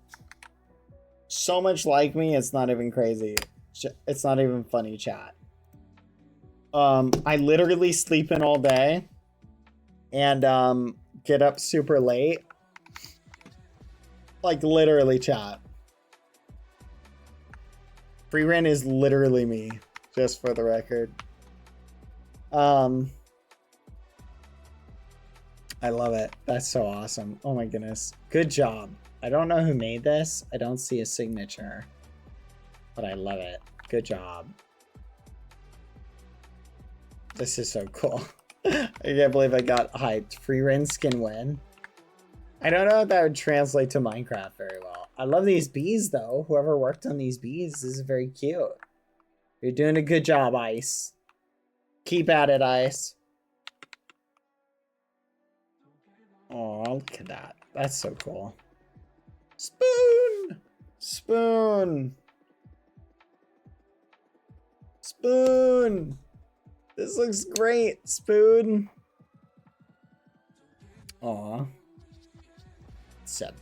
So much like me, it's not even crazy. It's not even funny, chat. I literally sleep in all day and get up super late. Like literally, chat. Free Ren is literally me, just for the record. I love it. That's so awesome. Oh my goodness. Good job. I don't know who made this. I don't see a signature, but I love it. Good job. This is so cool. I can't believe I got hyped. Free Ren skin win. I don't know if that would translate to Minecraft very well. I love these bees though. Whoever worked on these bees, this is very cute. You're doing a good job, Ice. Keep at it, Ice. Oh, look at that. That's so cool. Spoon! Spoon! Spoon! This looks great, Spoon. Aw. 7.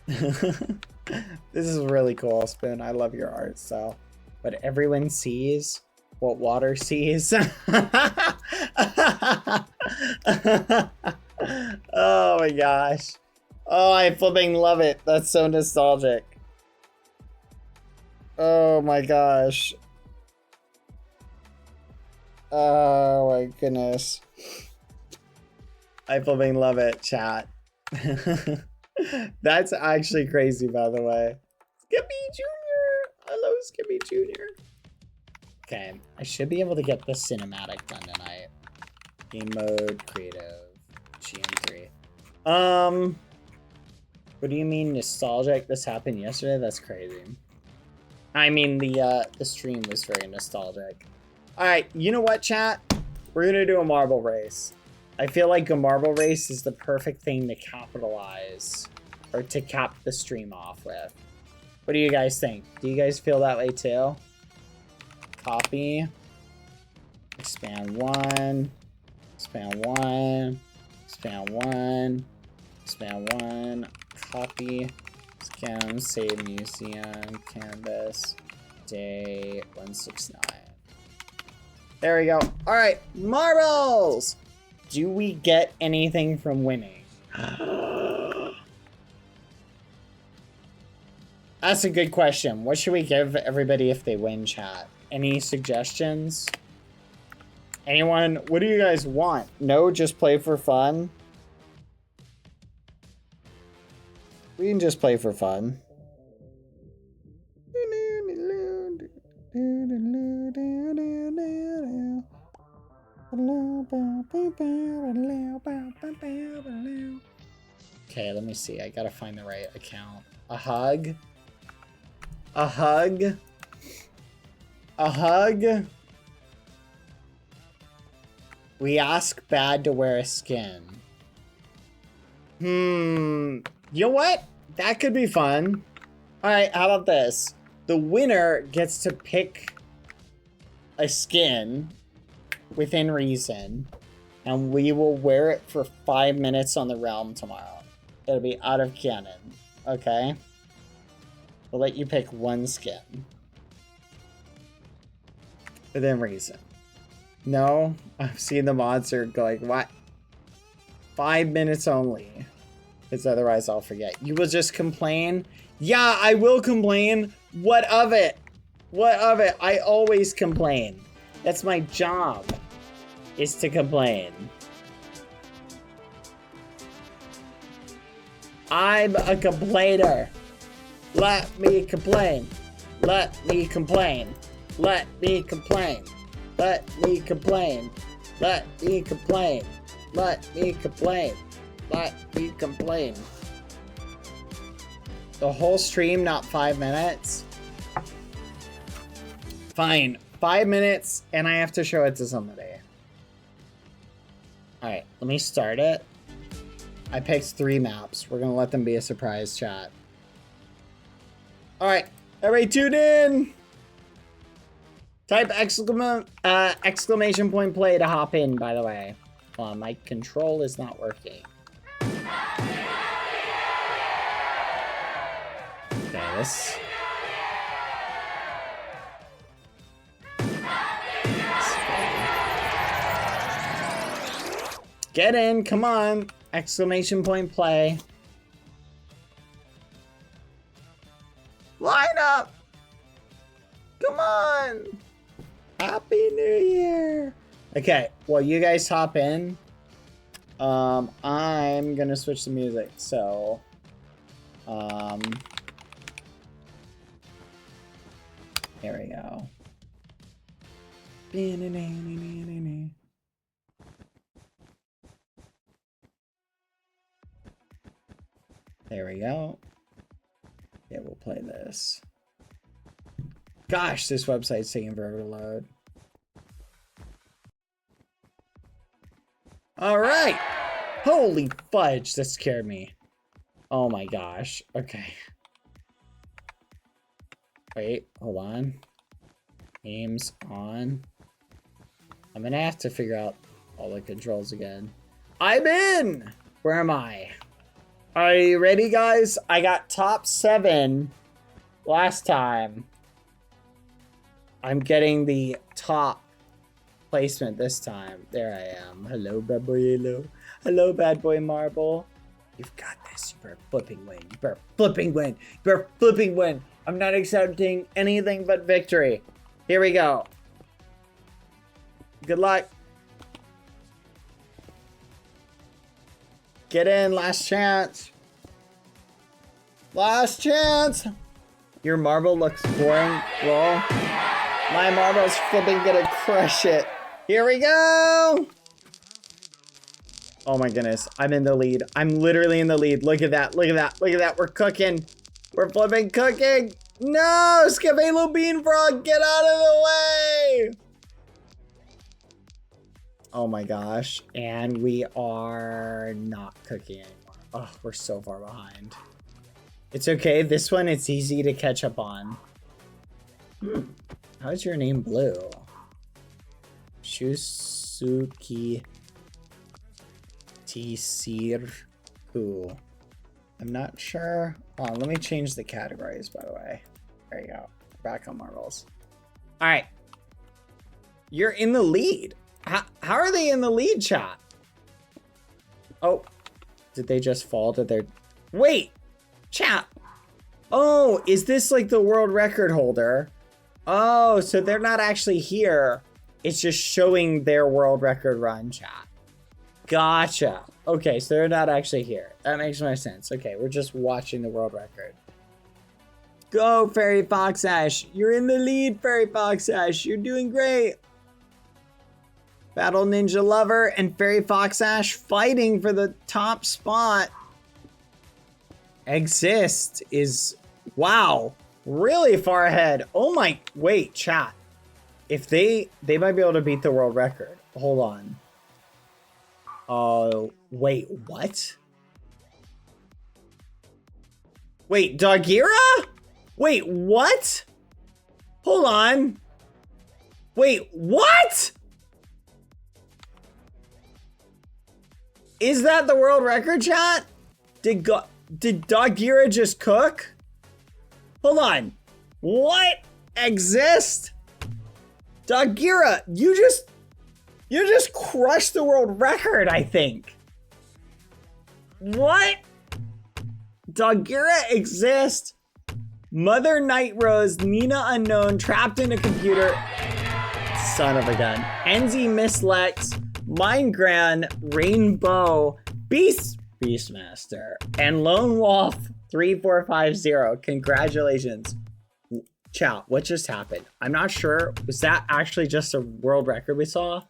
This is really cool, Spoon. I love your art style. But everyone sees what water sees. Oh my gosh. Oh, I flipping love it. That's so nostalgic. Oh my gosh. Oh my goodness. I flipping love it, chat. That's actually crazy, by the way. Skippy Jr. Hello, Skippy Jr. Okay, I should be able to get the cinematic done tonight. Game mode, creative, GM3. What do you mean nostalgic? This happened yesterday? That's crazy. I mean, the stream was very nostalgic. All right, you know what, chat? We're gonna do a marble race. I feel like a marble race is the perfect thing to capitalize or to cap the stream off with. What do you guys think? Do you guys feel that way too? Copy. Expand 1. Expand 1. Expand 1. Expand 1. Copy. Scan. Save museum. Canvas. Day 169. There we go. All right, marbles. Do we get anything from winning? That's a good question. What should we give everybody if they win, chat? Any suggestions? Anyone? What do you guys want? No, just play for fun? We can just play for fun. Okay, let me see. I gotta find the right account. A hug? A hug? A hug? We ask Bad to wear a skin. You know what? That could be fun. Alright, how about this? The winner gets to pick a skin within reason, and we will wear it for 5 minutes on the realm tomorrow. It'll be out of canon, okay? We'll let you pick one skin. Within reason. No? I've seen the mods are going, what? 5 minutes only. Because otherwise I'll forget. You will just complain? Yeah, I will complain. What of it? What of it? I always complain. That's my job, is to complain. I'm a complainer. Let me complain. Let me complain. Let me complain. Let me complain. Let me complain. Let me complain. Let me complain. The whole stream, not 5 minutes? Fine. 5 minutes, and I have to show it to somebody. Alright, let me start it. I picked 3 maps. We're gonna let them be a surprise chat. Alright, everybody tune in! Type exclamation point play to hop in, by the way. Hold on, my control is not working. Okay, this... Get in, come on! Exclamation point play. Line up! Come on! Happy New Year! Okay, well, you guys hop in. I'm gonna switch the music, so... Here we go. There we go. Yeah, we'll play this. Gosh, this website's taking forever to load. All right. Holy fudge, that scared me. Oh my gosh. Okay. Wait, hold on. Games on. I'm gonna have to figure out all the controls again. I'm in! Where am I? Are you ready, guys? I got top 7 last time. I'm getting the top placement this time. There I am. Hello, BadBoyHalo. Hello, Bad Boy Marble. You've got this. You better flipping win. You better flipping win. You better flipping win. I'm not accepting anything but victory. Here we go. Good luck. Get in, last chance. Last chance. Your marble looks boring. Roll. My marble's flipping gonna crush it. Here we go. Oh my goodness, I'm in the lead. I'm literally in the lead. Look at that, look at that, look at that. We're cooking. We're flipping cooking. No, Scavelo Bean Frog, get out of the way. Oh my gosh, and we are not cooking anymore. Oh, we're so far behind. It's okay, this one it's easy to catch up on. How's your name blue? Shusuke Tsirku. I'm not sure. Let me change the categories, by the way. There you go. Back on marbles. All right. You're in the lead. How are they in the lead, chat? Oh, did they just fall to their... Wait, chat. Oh, is this like the world record holder? Oh, so they're not actually here. It's just showing their world record run, chat. Gotcha. Okay, so they're not actually here. That makes more sense. Okay, we're just watching the world record. Go, Fairy Fox Ash. You're in the lead, Fairy Fox Ash. You're doing great. Battle Ninja Lover and Fairy Fox Ash fighting for the top spot. Exist is, wow, really far ahead. Oh my, wait, chat. If they might be able to beat the world record. Hold on. Oh, wait, what? Wait, Dogira? Wait, what? Hold on. Wait, what? Is that the world record, chat? Did Dogira just cook? Hold on. What? Exist? Dogira, you just crushed the world record, I think. What? Doggira exists. Mother Night Rose, Nina Unknown, trapped in a computer. Son of a gun. Enzy Mislex, Mindgran, Rainbow, Beastmaster, and Lone Wolf 3450. Congratulations. Chat, what just happened? I'm not sure. Was that actually just a world record we saw?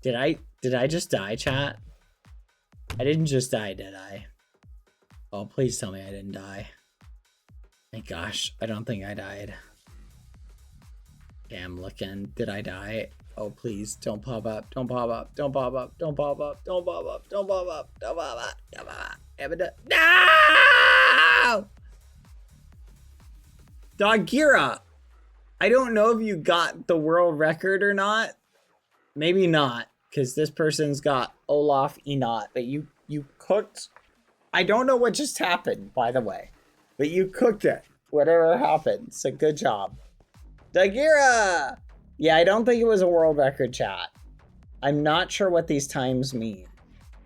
Did I just die, chat? I didn't just die, did I? Oh, please tell me I didn't die. My gosh, I don't think I died. Okay, I'm looking. Did I die? Oh, please, don't pop up. Don't pop up. Don't pop up. Don't pop up. Don't pop up. Don't pop up. Don't pop up. Don't pop up. No! Doggira, I don't know if you got the world record or not. Maybe not, because this person's got Olaf Enot, but you cooked. I don't know what just happened, by the way. But you cooked it, whatever happened. So good job. Daggira! Yeah, I don't think it was a world record, chat. I'm not sure what these times mean.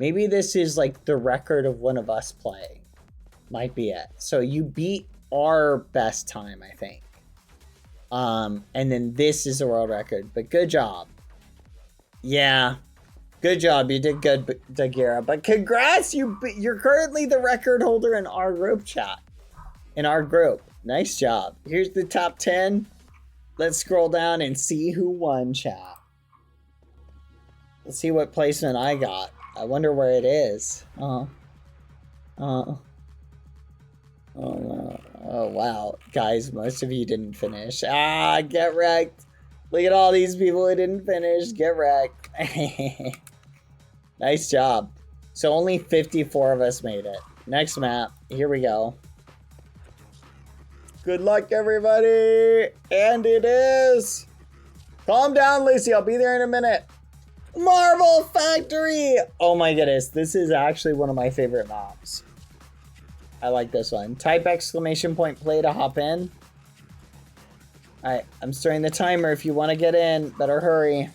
Maybe this is like the record of one of us playing. Might be it. So you beat our best time, I think. And then this is a world record, but good job. Yeah, good job. You did good, Daggira. But congrats, you're currently the record holder in our group, chat. In our group. Nice job. Here's the top 10. Let's scroll down and see who won, chat. Let's see what placement I got. I wonder where it is. Oh no. Oh wow. Guys, most of you didn't finish. Ah, get wrecked. Look at all these people who didn't finish. Get wrecked. Nice job. So only 54 of us made it. Next map. Here we go. Good luck, everybody. And it is. Calm down, Lucy. I'll be there in a minute. Marble Factory. Oh my goodness. This is actually one of my favorite maps. I like this one. Type exclamation point play to hop in. All right, I'm starting the timer. If you want to get in, better hurry.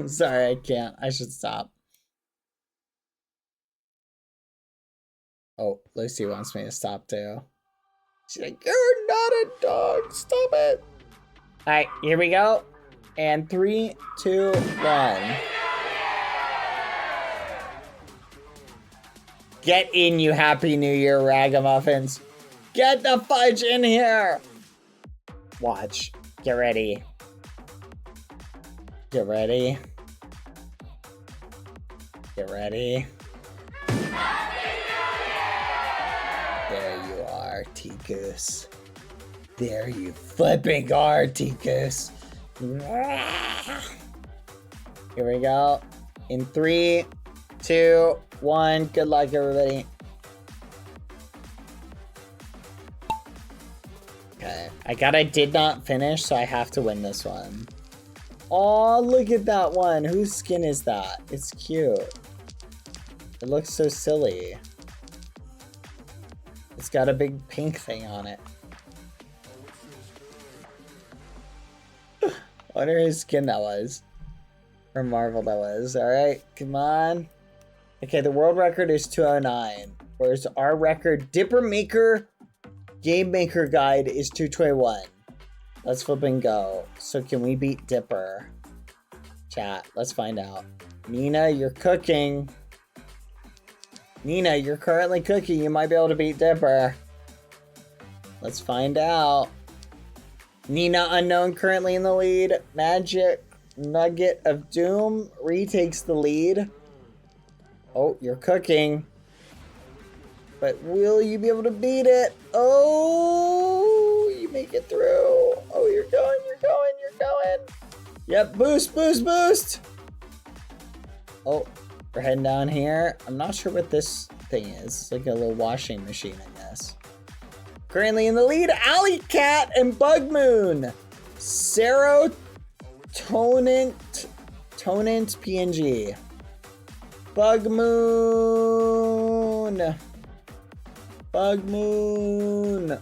Sorry, I can't. I should stop. Oh, Lucy wants me to stop too. She's like, you're not a dog. Stop it. All right, here we go. And 3, 2, 1. Get in, you Happy New Year ragamuffins. Get the fudge in here. Watch. Get ready. Get ready. Get ready. There you are, T-Goose. There you flipping are, T-Goose. Here we go. In 3, 2, 1. Good luck, everybody. Okay. I did not finish, so I have to win this one. Oh, look at that one. Whose skin is that? It's cute. It looks so silly. It's got a big pink thing on it. I wonder whose skin that was. Or Marvel that was. Alright, come on. Okay, the world record is 209. Whereas our record, Dipper Maker Game Maker Guide is 221. Let's flip and go. So can we beat Dipper? Chat, let's find out. Nina, you're cooking. Nina, you're currently cooking. You might be able to beat Dipper. Let's find out. Nina Unknown currently in the lead. Magic Nugget of Doom retakes the lead. Oh, you're cooking. But will you be able to beat it? Oh, you make it through. Oh, you're going, you're going, you're going. Yep, boost, boost, boost. Oh, we're heading down here. I'm not sure what this thing is. It's like a little washing machine, I guess. Currently in the lead, Alley Cat and Bug Moon. Serotonant PNG. Bug Moon. Bug Moon.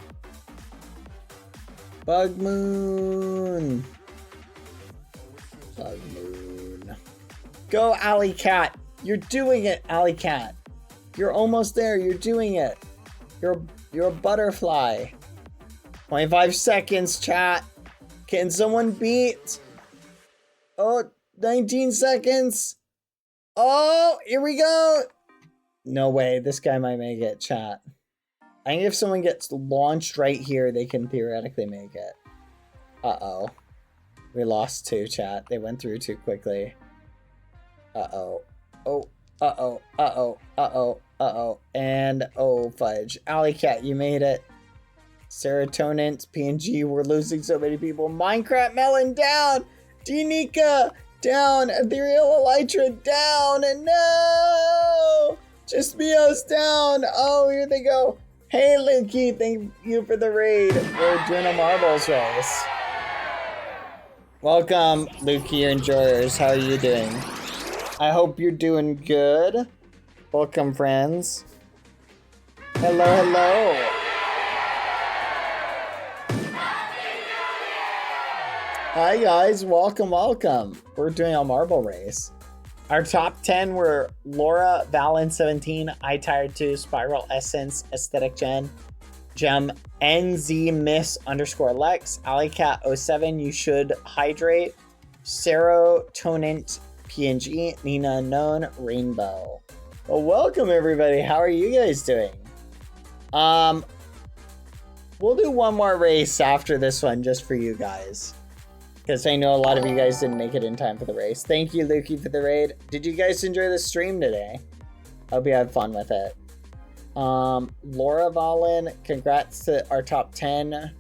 Bug Moon. Bug Moon. Go, Alley Cat. You're doing it, Alley Cat. You're almost there. You're doing it. You're a butterfly. 25 seconds, chat. Can someone beat? Oh, 19 seconds. Oh, here we go. No way. This guy might make it, chat. I think if someone gets launched right here, they can theoretically make it. Uh-oh. We lost 2, chat. They went through too quickly. Uh-oh. Oh, uh-oh, uh-oh, uh-oh, uh-oh. And, oh, fudge. Alley Cat, you made it. Serotonin, PNG, we're losing so many people. Minecraft Melon, down! Dinika, down! Ethereal Elytra, down! And no! Just Mios, down! Oh, here they go. Hey, Lukey, thank you for the raid. We're doing a marbles race. Welcome, Lukey enjoyers. How are you doing? I hope you're doing good. Welcome, friends. Hello, hello. Hi, guys. Welcome, welcome. We're doing a marble race. Our top 10 were Laura, Valen 17, I Tired 2, Spiral Essence, Aesthetic Gem, NZ Miss _ Lex, Alleycat 07, You Should Hydrate, Serotonant PNG, Nina Unknown, Rainbow. Well, welcome everybody. How are you guys doing? We'll do one more race after this one just for you guys, because I know a lot of you guys didn't make it in time for the race. Thank you, Lukey, for the raid. Did you guys enjoy the stream today? Hope you had fun with it. Laura Valen, congrats to our top 10. I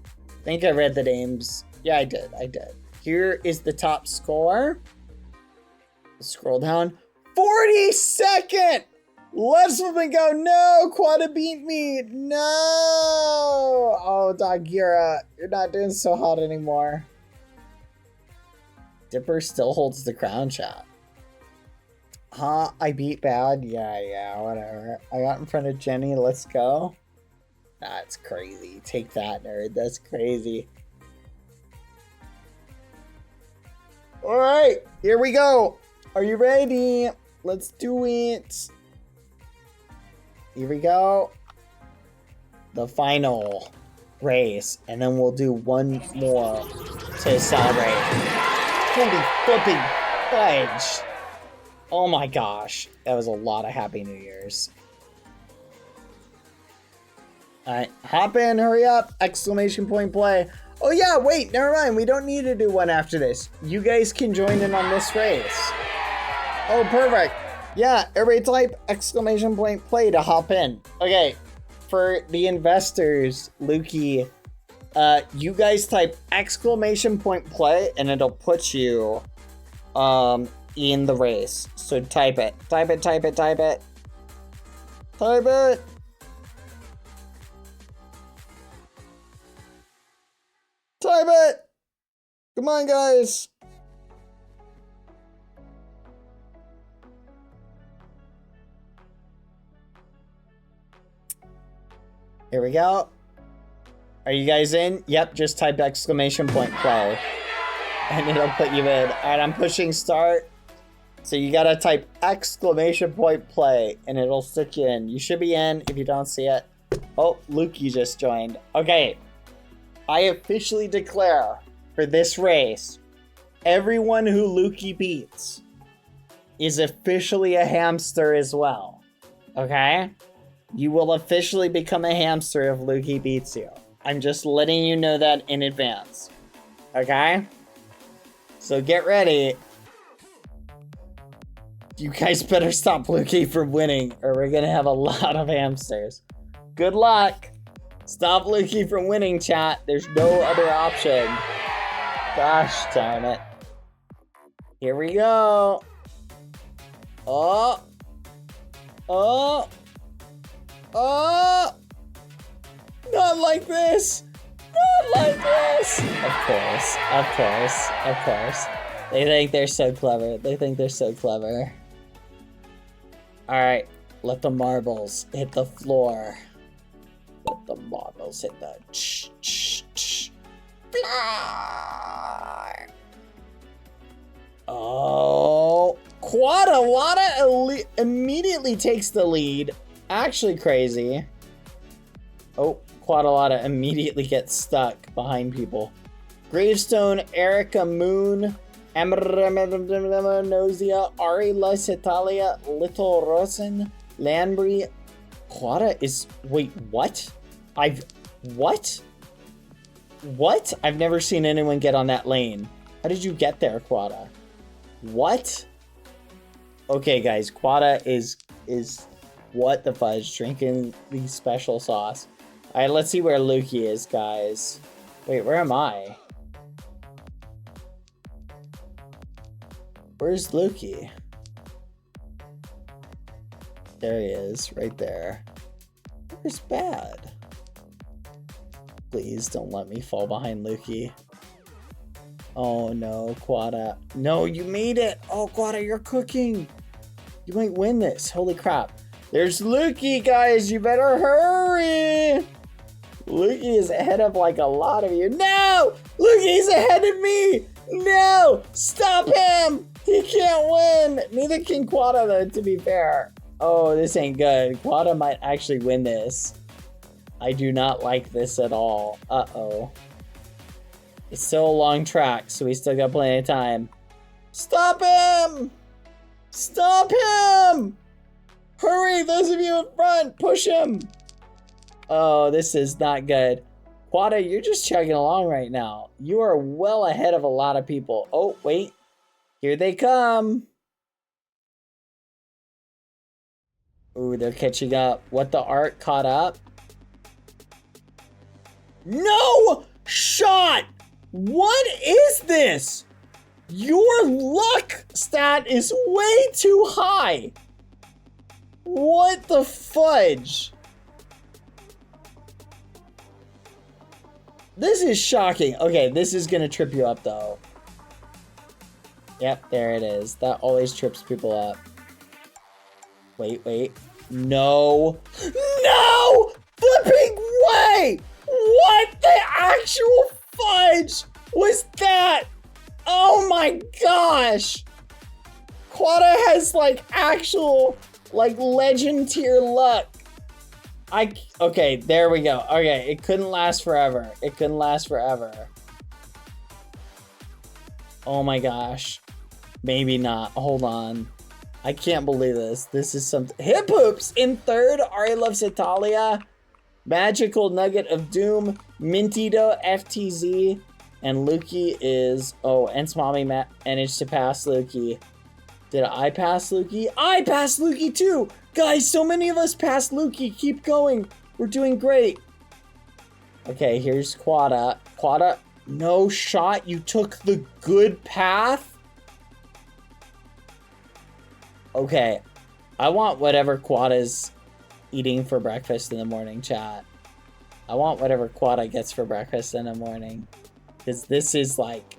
think I read the names. Yeah, I did. Here is the top score. Scroll down. 42nd! Let's fucking go. No, Quada beat me. No! Oh, Dagira, you're not doing so hot anymore. Dipper still holds the crown, chat. Huh? I beat Bad? Yeah, whatever. I got in front of Jenny. Let's go. That's crazy. Take that, nerd. That's crazy. Alright, here we go. Are you ready? Let's do it. Here we go. The final race. And then we'll do one more to celebrate. Holy flipping fudge. Oh my gosh. That was a lot of Happy New Year's. Alright, hop in, hurry up. Exclamation point play. Oh yeah, wait, never mind. We don't need to do one after this. You guys can join in on this race. Oh, perfect. Yeah, everybody type exclamation point play to hop in. Okay, for the investors, Lukey, you guys type exclamation point play and it'll put you in the race. So type it. Type it. Type it. Come on, guys. Here we go. Are you guys in? Yep, just type exclamation point play. And it'll put you in. Alright, I'm pushing start. So you gotta type exclamation point play and it'll stick you in. You should be in if you don't see it. Oh, Lukey just joined. Okay. I officially declare for this race, everyone who Lukey beats is officially a hamster as well. Okay? You will officially become a hamster if Lukey beats you. I'm just letting you know that in advance. Okay? So get ready. You guys better stop Lukey from winning or we're gonna have a lot of hamsters. Good luck. Stop Lukey from winning, chat. There's no other option. Gosh darn it. Here we go. Oh. Oh. Oh. Not like this. Not like this. Of course. Of course. Of course. They think they're so clever. They think they're so clever. Alright. Let the marbles hit the floor. Let the marbles hit the floor. Oh. Quadalada immediately takes the lead. Actually crazy. Oh, Quadalada immediately gets stuck behind people. Gravestone, Erica Moon, Nosia, Ari La Italia, Little Rosen, Landry. Quada is. Wait, what? What? What? I've never seen anyone get on that lane. How did you get there, Quada? What? Okay, guys, Quada is what the fudge, drinking the special sauce. Alright, let's see where Lukey is, guys. Wait, where am I? Where's Lukey? There he is, right there. Where's Bad? Please don't let me fall behind Lukey. Oh no, Quada. No, you made it! Oh, Quada, you're cooking! You might win this. Holy crap. There's Lukey, guys! You better hurry! Lukey is ahead of like a lot of you. No! Lukey's ahead of me! No! Stop him! He can't win! Neither can Quada, though, to be fair. Oh, this ain't good. Quada might actually win this. I do not like this at all. Uh-oh. It's still a long track, so we still got plenty of time. Stop him! Stop him! Hurry, those of you in front, push him! Oh, this is not good. Quada, you're just chugging along right now. You are well ahead of a lot of people. Oh, wait. Here they come. Ooh, they're catching up. What, the art caught up? No shot! What is this? Your luck stat is way too high. What the fudge? This is shocking. Okay, this is gonna trip you up though. Yep, there it is. That always trips people up. Wait. No. No! Flipping way! What the actual fudge was that? Oh my gosh! Quada has like actual like legend tier luck. Okay, there we go. Okay, it couldn't last forever. It couldn't last forever. Oh my gosh. Maybe not. Hold on. I can't believe this. This is something. Hip Hoops in third. Ari Loves Italia. Magical Nugget of Doom. Mintido FTZ. And Lukey is. Oh, and Smommy managed to pass Lukey. Did I pass Lukey? I passed Lukey too! Guys, so many of us passed Lukey. Keep going. We're doing great. Okay, here's Quada. Quada, no shot. You took the good path? Okay. I want whatever Quada's eating for breakfast in the morning, chat. I want whatever Quada gets for breakfast in the morning. Because this is like...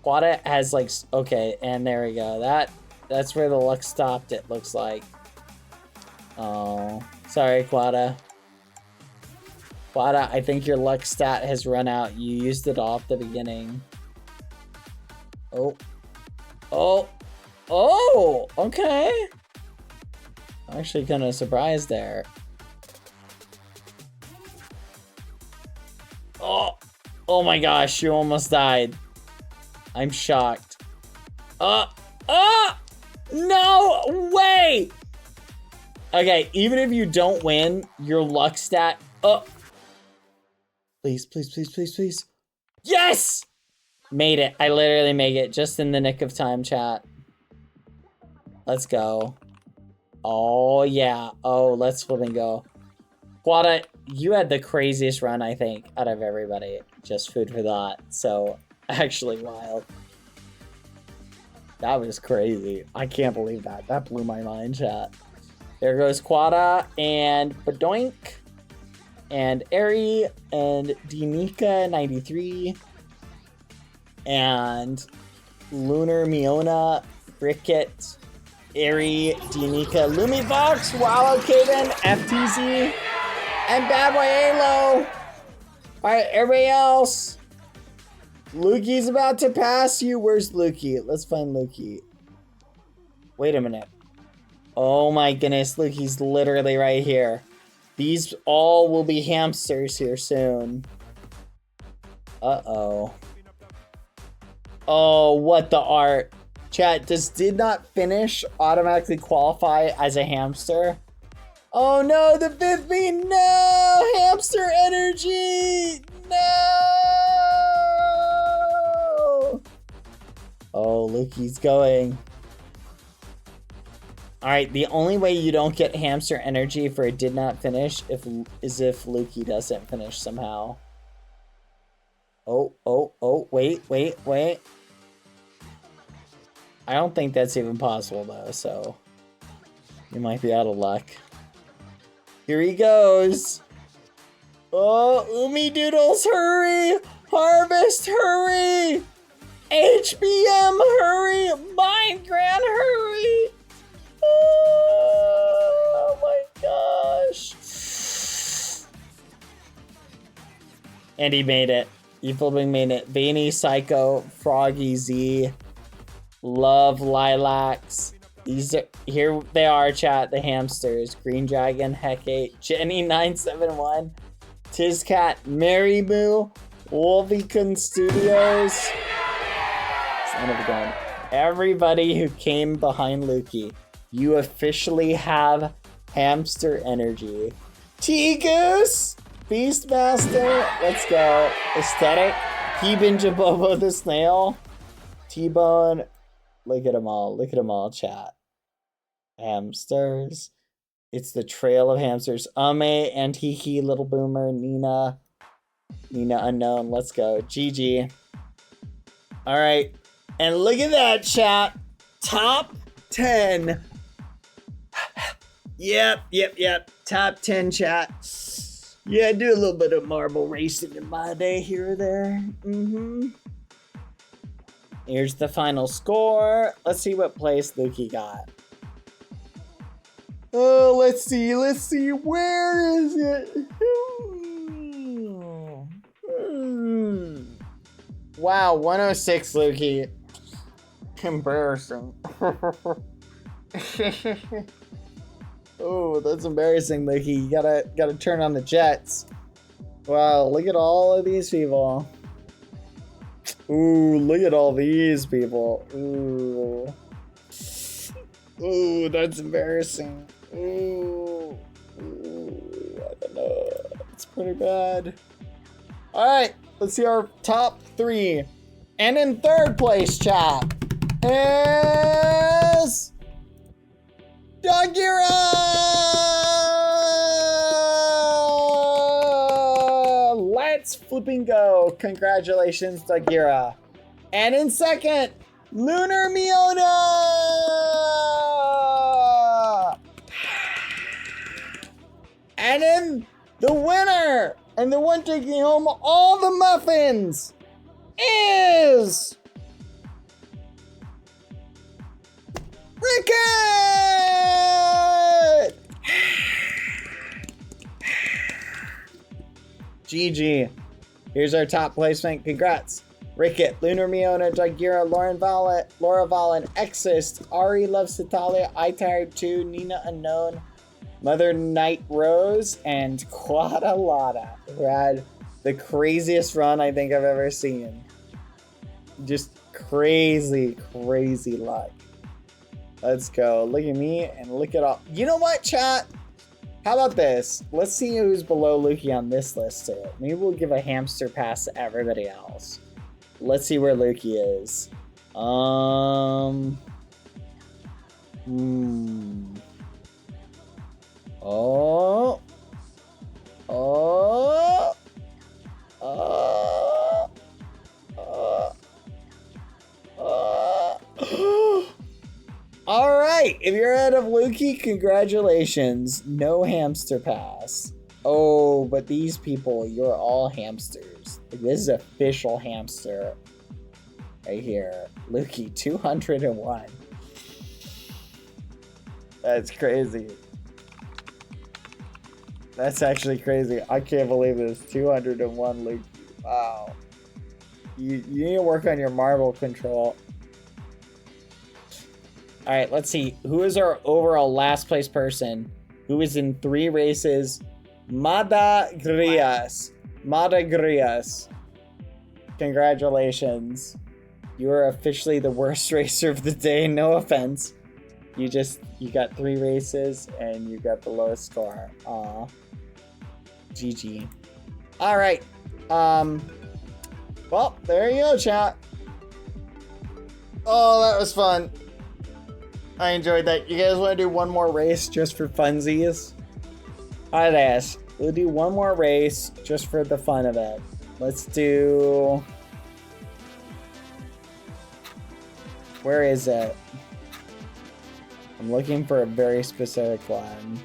Quada has like... Okay, and there we go. That's where the luck stopped, it looks like. Oh, sorry, Quada. Quada, I think your luck stat has run out. You used it all at the beginning. Oh. Okay. I'm actually kind of surprised there. Oh my gosh, you almost died. I'm shocked. No way! Okay, even if you don't win, your luck stat... Please. Yes! Made it. I literally made it just in the nick of time, chat. Let's go. Oh, yeah. Oh, let's flip and go. Quada, you had the craziest run, I think, out of everybody. Just food for thought. So, actually wild. That was crazy. I can't believe that. That blew my mind, chat. There goes Quada and Badoink and Eri and Dinika 93 and Lunar Miona, Bricket, Eri, Dinika, Lumivox, Wallow Caden, FTZ, and BadBoyHalo. Alright, everybody else. Lukey's about to pass you. Where's Lukey? Let's find Lukey. Wait a minute. Oh my goodness, Lukey's literally right here. These all will be hamsters here soon. Uh-oh. Oh, what the art. Chat, does did not finish automatically qualify as a hamster? Oh no, the fifth bean, no! Hamster energy! No! Oh, Lukey's going. Alright, the only way you don't get hamster energy for it did not finish is if Lukey doesn't finish somehow. Oh, wait. I don't think that's even possible though, so you might be out of luck. Here he goes. Oh, Umi Doodles, hurry! Harvest, hurry! HBM, hurry! Minecraft, hurry! Oh my gosh. And he made it. He flipping made it. Veiny, Psycho, Froggy Z, Love, Lilacs. These are, here they are, chat, the hamsters. Green Dragon, Hecate, Jenny971, Tizcat, Mary Moo, Wolvicon Studios. Son of a gun. Everybody who came behind Lukey, you officially have hamster energy. T-Goose, Beastmaster, let's go. Aesthetic, Keebin Jabobo the Snail, T-Bone, look at them all, chat. Hamsters. It's the trail of hamsters. Ame, Antiki, Little Boomer, Nina Unknown, let's go. GG. Alright, and look at that, chat. Top 10. Yep. Top 10, chat. Yeah, I do a little bit of marble racing in my day here or there. Here's the final score. Let's see what place Lukey got. Oh, let's see. Where is it? Wow, 106, Lukey. Embarrassing. Oh, that's embarrassing, Lukey. You gotta turn on the jets. Wow, look at all of these people. Ooh, look at all these people. Ooh, that's embarrassing. Ooh, I don't know. It's pretty bad. Alright, let's see our top 3. And in third place, chat, is Dagira! Let's flipping go. Congratulations, Dagira. And in second, Lunar Miona! And in the winner, and the one taking home all the muffins, is Ricket! GG. Here's our top placement. Congrats. Ricket, Lunar Miona, Dagira, Laura Valen, Exist, Ari Loves Italia, iTired 2, Nina Unknown, Mother Night Rose, and Quadalada, who had the craziest run I think I've ever seen. Just crazy luck. Let's go. Look at me and look at all. You know what, chat? How about this? Let's see who's below Lukey on this list too. Maybe we'll give a hamster pass to everybody else. Let's see where Lukey is. Oh. if you're ahead of Lukey, congratulations. No hamster pass. Oh, but these people, you're all hamsters. This is official hamster right here. Lukey, 201. That's crazy. That's actually crazy. I can't believe this. 201 Lukey. Wow. You need to work on your marble control. All right, let's see. Who is our overall last place person? Who is in 3 races? Madagrias. Madagrias. Congratulations. You are officially the worst racer of the day. No offense. You got 3 races and you got the lowest score. Aw. GG. All right. Well, there you go, chat. Oh, that was fun. I enjoyed that. You guys want to do one more race just for funsies? I'd ask. We'll do one more race just for the fun of it. Let's do... Where is it? I'm looking for a very specific one.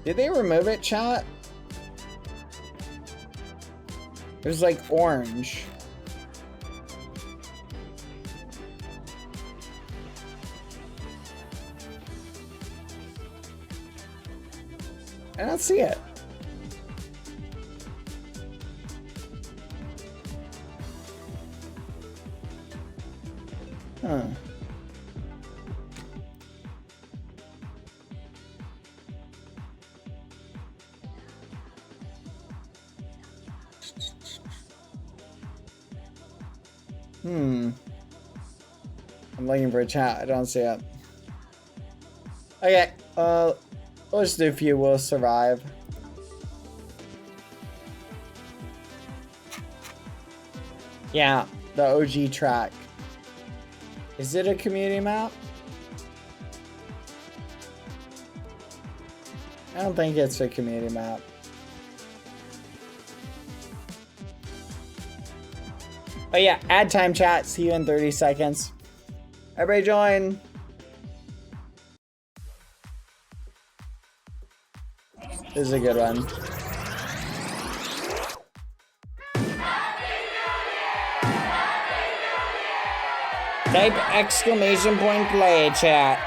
Did they remove it, chat? It was like orange. I don't see it. Huh. I'm looking for a chat. I don't see it. Okay. Let's do Few Will Survive. Yeah, the OG track. Is it a community map? I don't think it's a community map. Oh yeah, add time chat. See you in 30 seconds. Everybody join. This is a good one. Type exclamation point play, chat.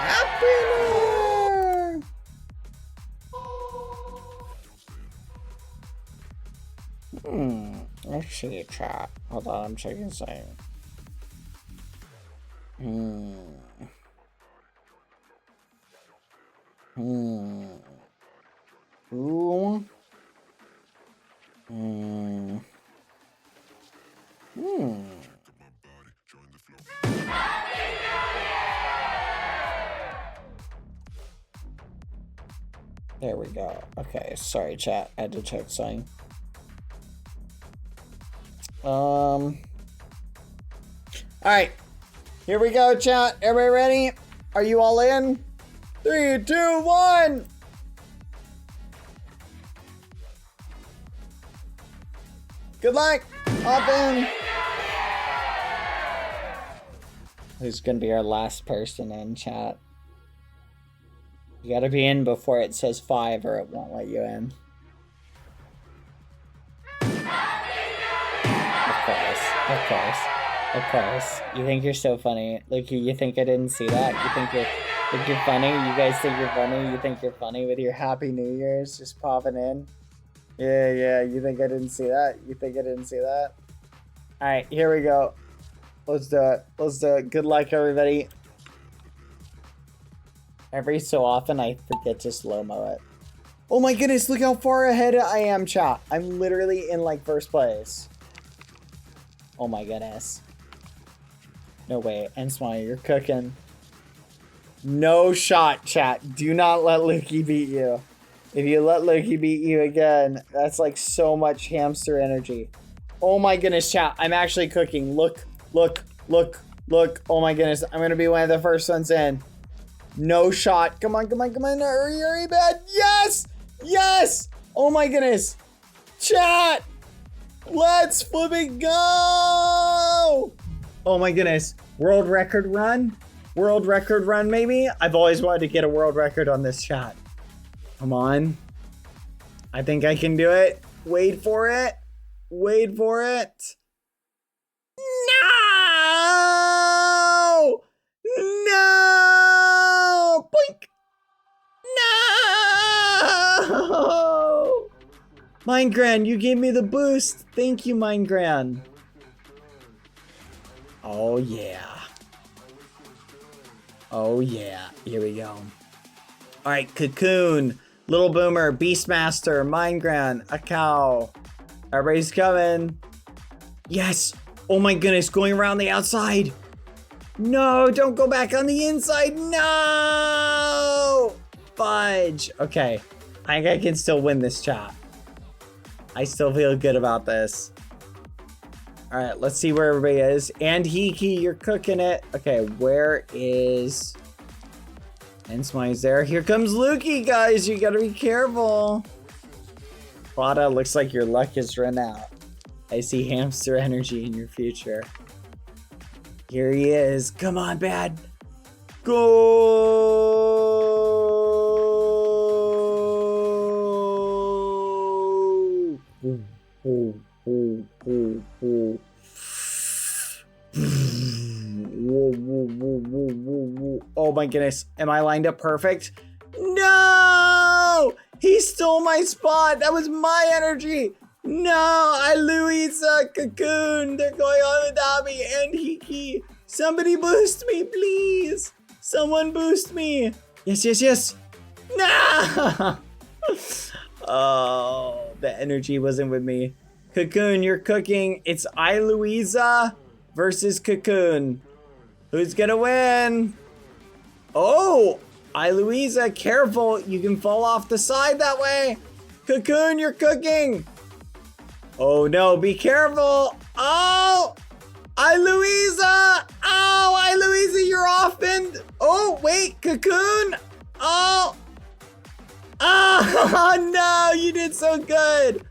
Happy New Year! Let's see, chat. Hold on, I'm checking something. Ooh. There we go. Okay, sorry chat. I had to check something. Alright. Here we go, chat. Everybody ready? Are you all in? 3, 2, 1! Good luck! Hop in! Who's gonna be our last person in chat? You gotta be in before it says 5 or it won't let you in. Of course. You think you're so funny. Like, you think I didn't see that? You think you're funny? You guys think you're funny? You think you're funny with your Happy New Year's just popping in? Yeah, you think I didn't see that? You think I didn't see that? Alright, here we go. Let's do it. Good luck, everybody. Every so often, I forget to slow-mo it. Oh my goodness, look how far ahead I am, chat. I'm literally in, like, first place. Oh my goodness. No way. Ensmire, you're cooking. No shot, chat. Do not let Lukey beat you. If you let Lukey beat you again, that's like so much hamster energy. Oh my goodness, chat. I'm actually cooking. Look. Look, oh my goodness, I'm gonna be one of the first ones in. No shot. Come on, come on, come on. Hurry, hurry, bad. Yes! Yes! Oh my goodness. Chat! Let's flipping go! Oh my goodness. World record run? World record run, maybe? I've always wanted to get a world record on this chat. Come on. I think I can do it. Wait for it. Wait for it. No! No! Boink! No! Minegran, you gave me the boost. Thank you, Minegran. Oh, yeah. Oh, yeah. Here we go. All right, Cocoon, Little Boomer, Beastmaster, Minegran, a cow. Everybody's coming. Yes. Oh, my goodness. Going around the outside. No, don't go back on the inside. No! Fudge. Okay. I think I can still win this chat. I still feel good about this. All right, let's see where everybody is. And Hiki, you're cooking it. Okay, where is... And Smiley's there. Here comes Lukey, guys. You gotta be careful. Prada, looks like your luck has run out. I see hamster energy in your future. Here he is. Come on, Bad. Go! Oh my goodness. Am I lined up perfect? No! He stole my spot. That was my energy. No, Louisa, Cocoon. They're going on without me. And Hiki. Somebody boost me, please. Someone boost me. Yes, yes, yes. No! Oh, the energy wasn't with me. Cocoon, you're cooking. It's Louisa versus Cocoon. Who's gonna win? Oh, Louisa, careful. You can fall off the side that way. Cocoon, you're cooking. Oh no, be careful. Oh, Louisa. Oh, Louisa, you're off and... Oh, wait, Cocoon. Oh. Oh, no, you did so good.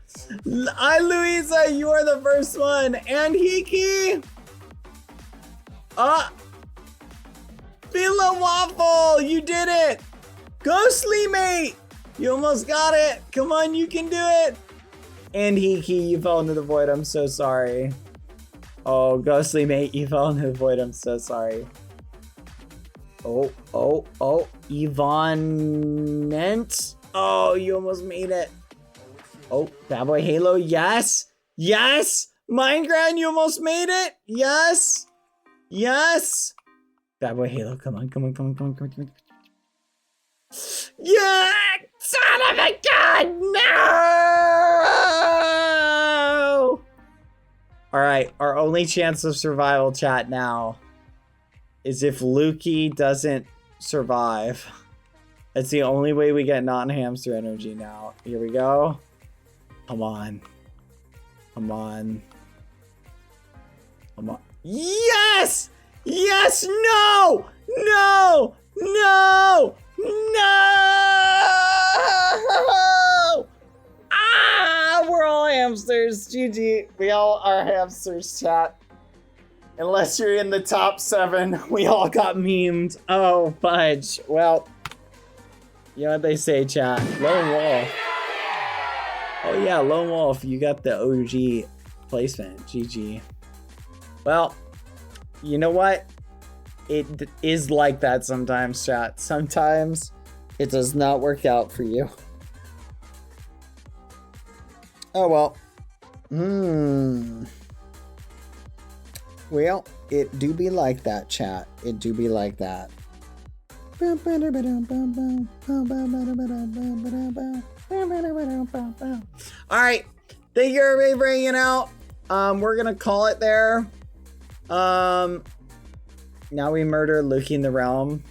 Louisa, you are the first one. And Hiki. Philo Waffle, you did it. Ghostly Mate, you almost got it. Come on, you can do it. And Hiki, you fell into the void. I'm so sorry. Oh, Ghostly Mate, you fell into the void. I'm so sorry. Oh, oh, oh. Yvonne Nent. Oh, you almost made it. Oh, BadBoyHalo, yes. Yes. Minegran, you almost made it. Yes. Yes. BadBoyHalo, come on, come on, come on, come on, come on, come on. Yeah! Son of a gun! No! Alright, our only chance of survival, chat, now is if Lukey doesn't survive. That's the only way we get non-hamster energy now. Here we go. Come on. Come on. Come on. Yes! Yes! No! No! No! No! Ah! We're all hamsters. GG. We all are hamsters, chat. Unless you're in the top 7, we all got memed. Oh, fudge. Well, you know what they say, chat. Lone Wolf. Oh yeah, Lone Wolf. You got the OG placement. GG. Well, you know what? It is like that sometimes, chat. Sometimes it does not work out for you. Oh well. Well, it do be like that, chat. It do be like that. Alright. Thank you everybody for hanging out. We're gonna call it there. Now we murder Lukey in the realm.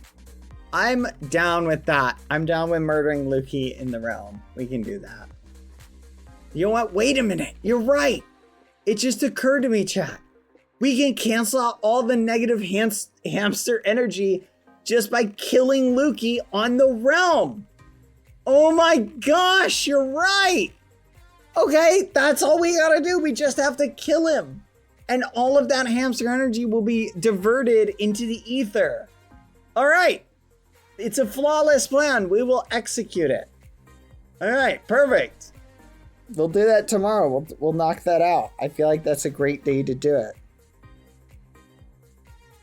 I'm down with that. I'm down with murdering Lukey in the realm. We can do that. You know what? Wait a minute. You're right. It just occurred to me, chat. We can cancel out all the negative hamster energy just by killing Lukey on the realm. Oh my gosh, you're right. Okay, that's all we gotta do. We just have to kill him. And all of that hamster energy will be diverted into the ether. All right, it's a flawless plan. We will execute it. All right, perfect. We'll do that tomorrow. We'll knock that out. I feel like that's a great day to do it.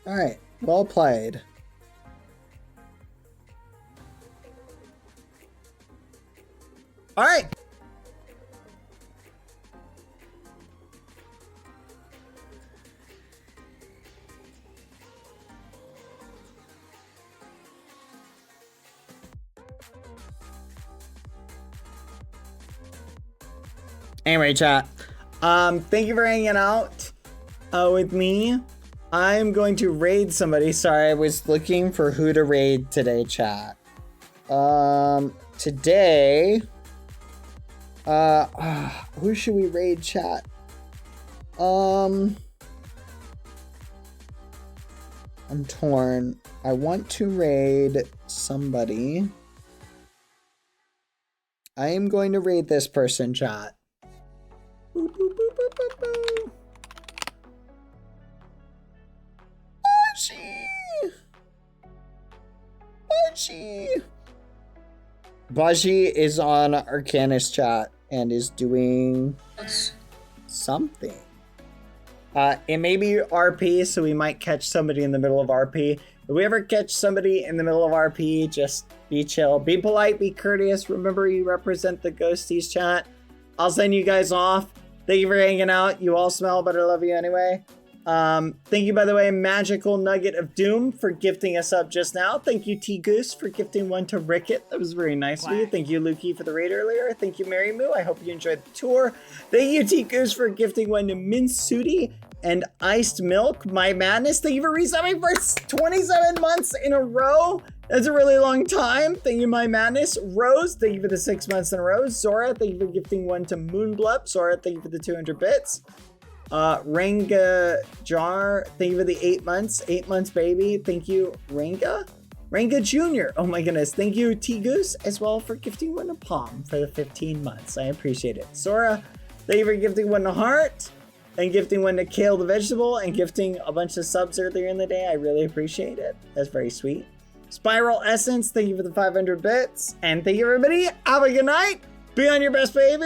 All right, well played. All right. Anyway, chat. Thank you for hanging out with me. I'm going to raid somebody. Sorry, I was looking for who to raid today, chat. Today, who should we raid, chat? I'm torn. I want to raid somebody. I am going to raid this person, chat. Boop, boop, boop, boop, boop, boop. Baji is on Arcanist chat and is doing something. It may be RP, so we might catch somebody in the middle of RP. If we ever catch somebody in the middle of RP, just be chill. Be polite, be courteous. Remember, you represent the ghosties, chat. I'll send you guys off. Thank you for hanging out. You all smell, but I love you anyway. Thank you, by the way, Magical Nugget of Doom, for gifting us up just now. Thank you, T Goose, for gifting one to Rickett. That was very nice of you. Thank you, Lukey, for the raid earlier. Thank you, Mary Moo. I hope you enjoyed the tour. Thank you, T Goose, for gifting one to Minsudi and Iced Milk. My Madness, thank you for resubbing for 27 months in a row. That's a really long time. Thank you, My Madness. Rose, thank you for the 6 months in a row. Zora, thank you for gifting one to Moonblup. Zora, thank you for the 200 bits. Ranga Jar, thank you for the 8 months. 8 months, baby. Thank you, Ranga Jr. Oh my goodness. Thank you, T Goose, as well, for gifting one to Palm for the 15 months. I appreciate it. Sora, thank you for gifting one to Heart, and gifting one to Kale the Vegetable, and gifting a bunch of subs earlier in the day. I really appreciate it. That's very sweet. Spiral Essence, thank you for the 500 bits. And thank you, everybody. Have a good night. Be on your best behavior.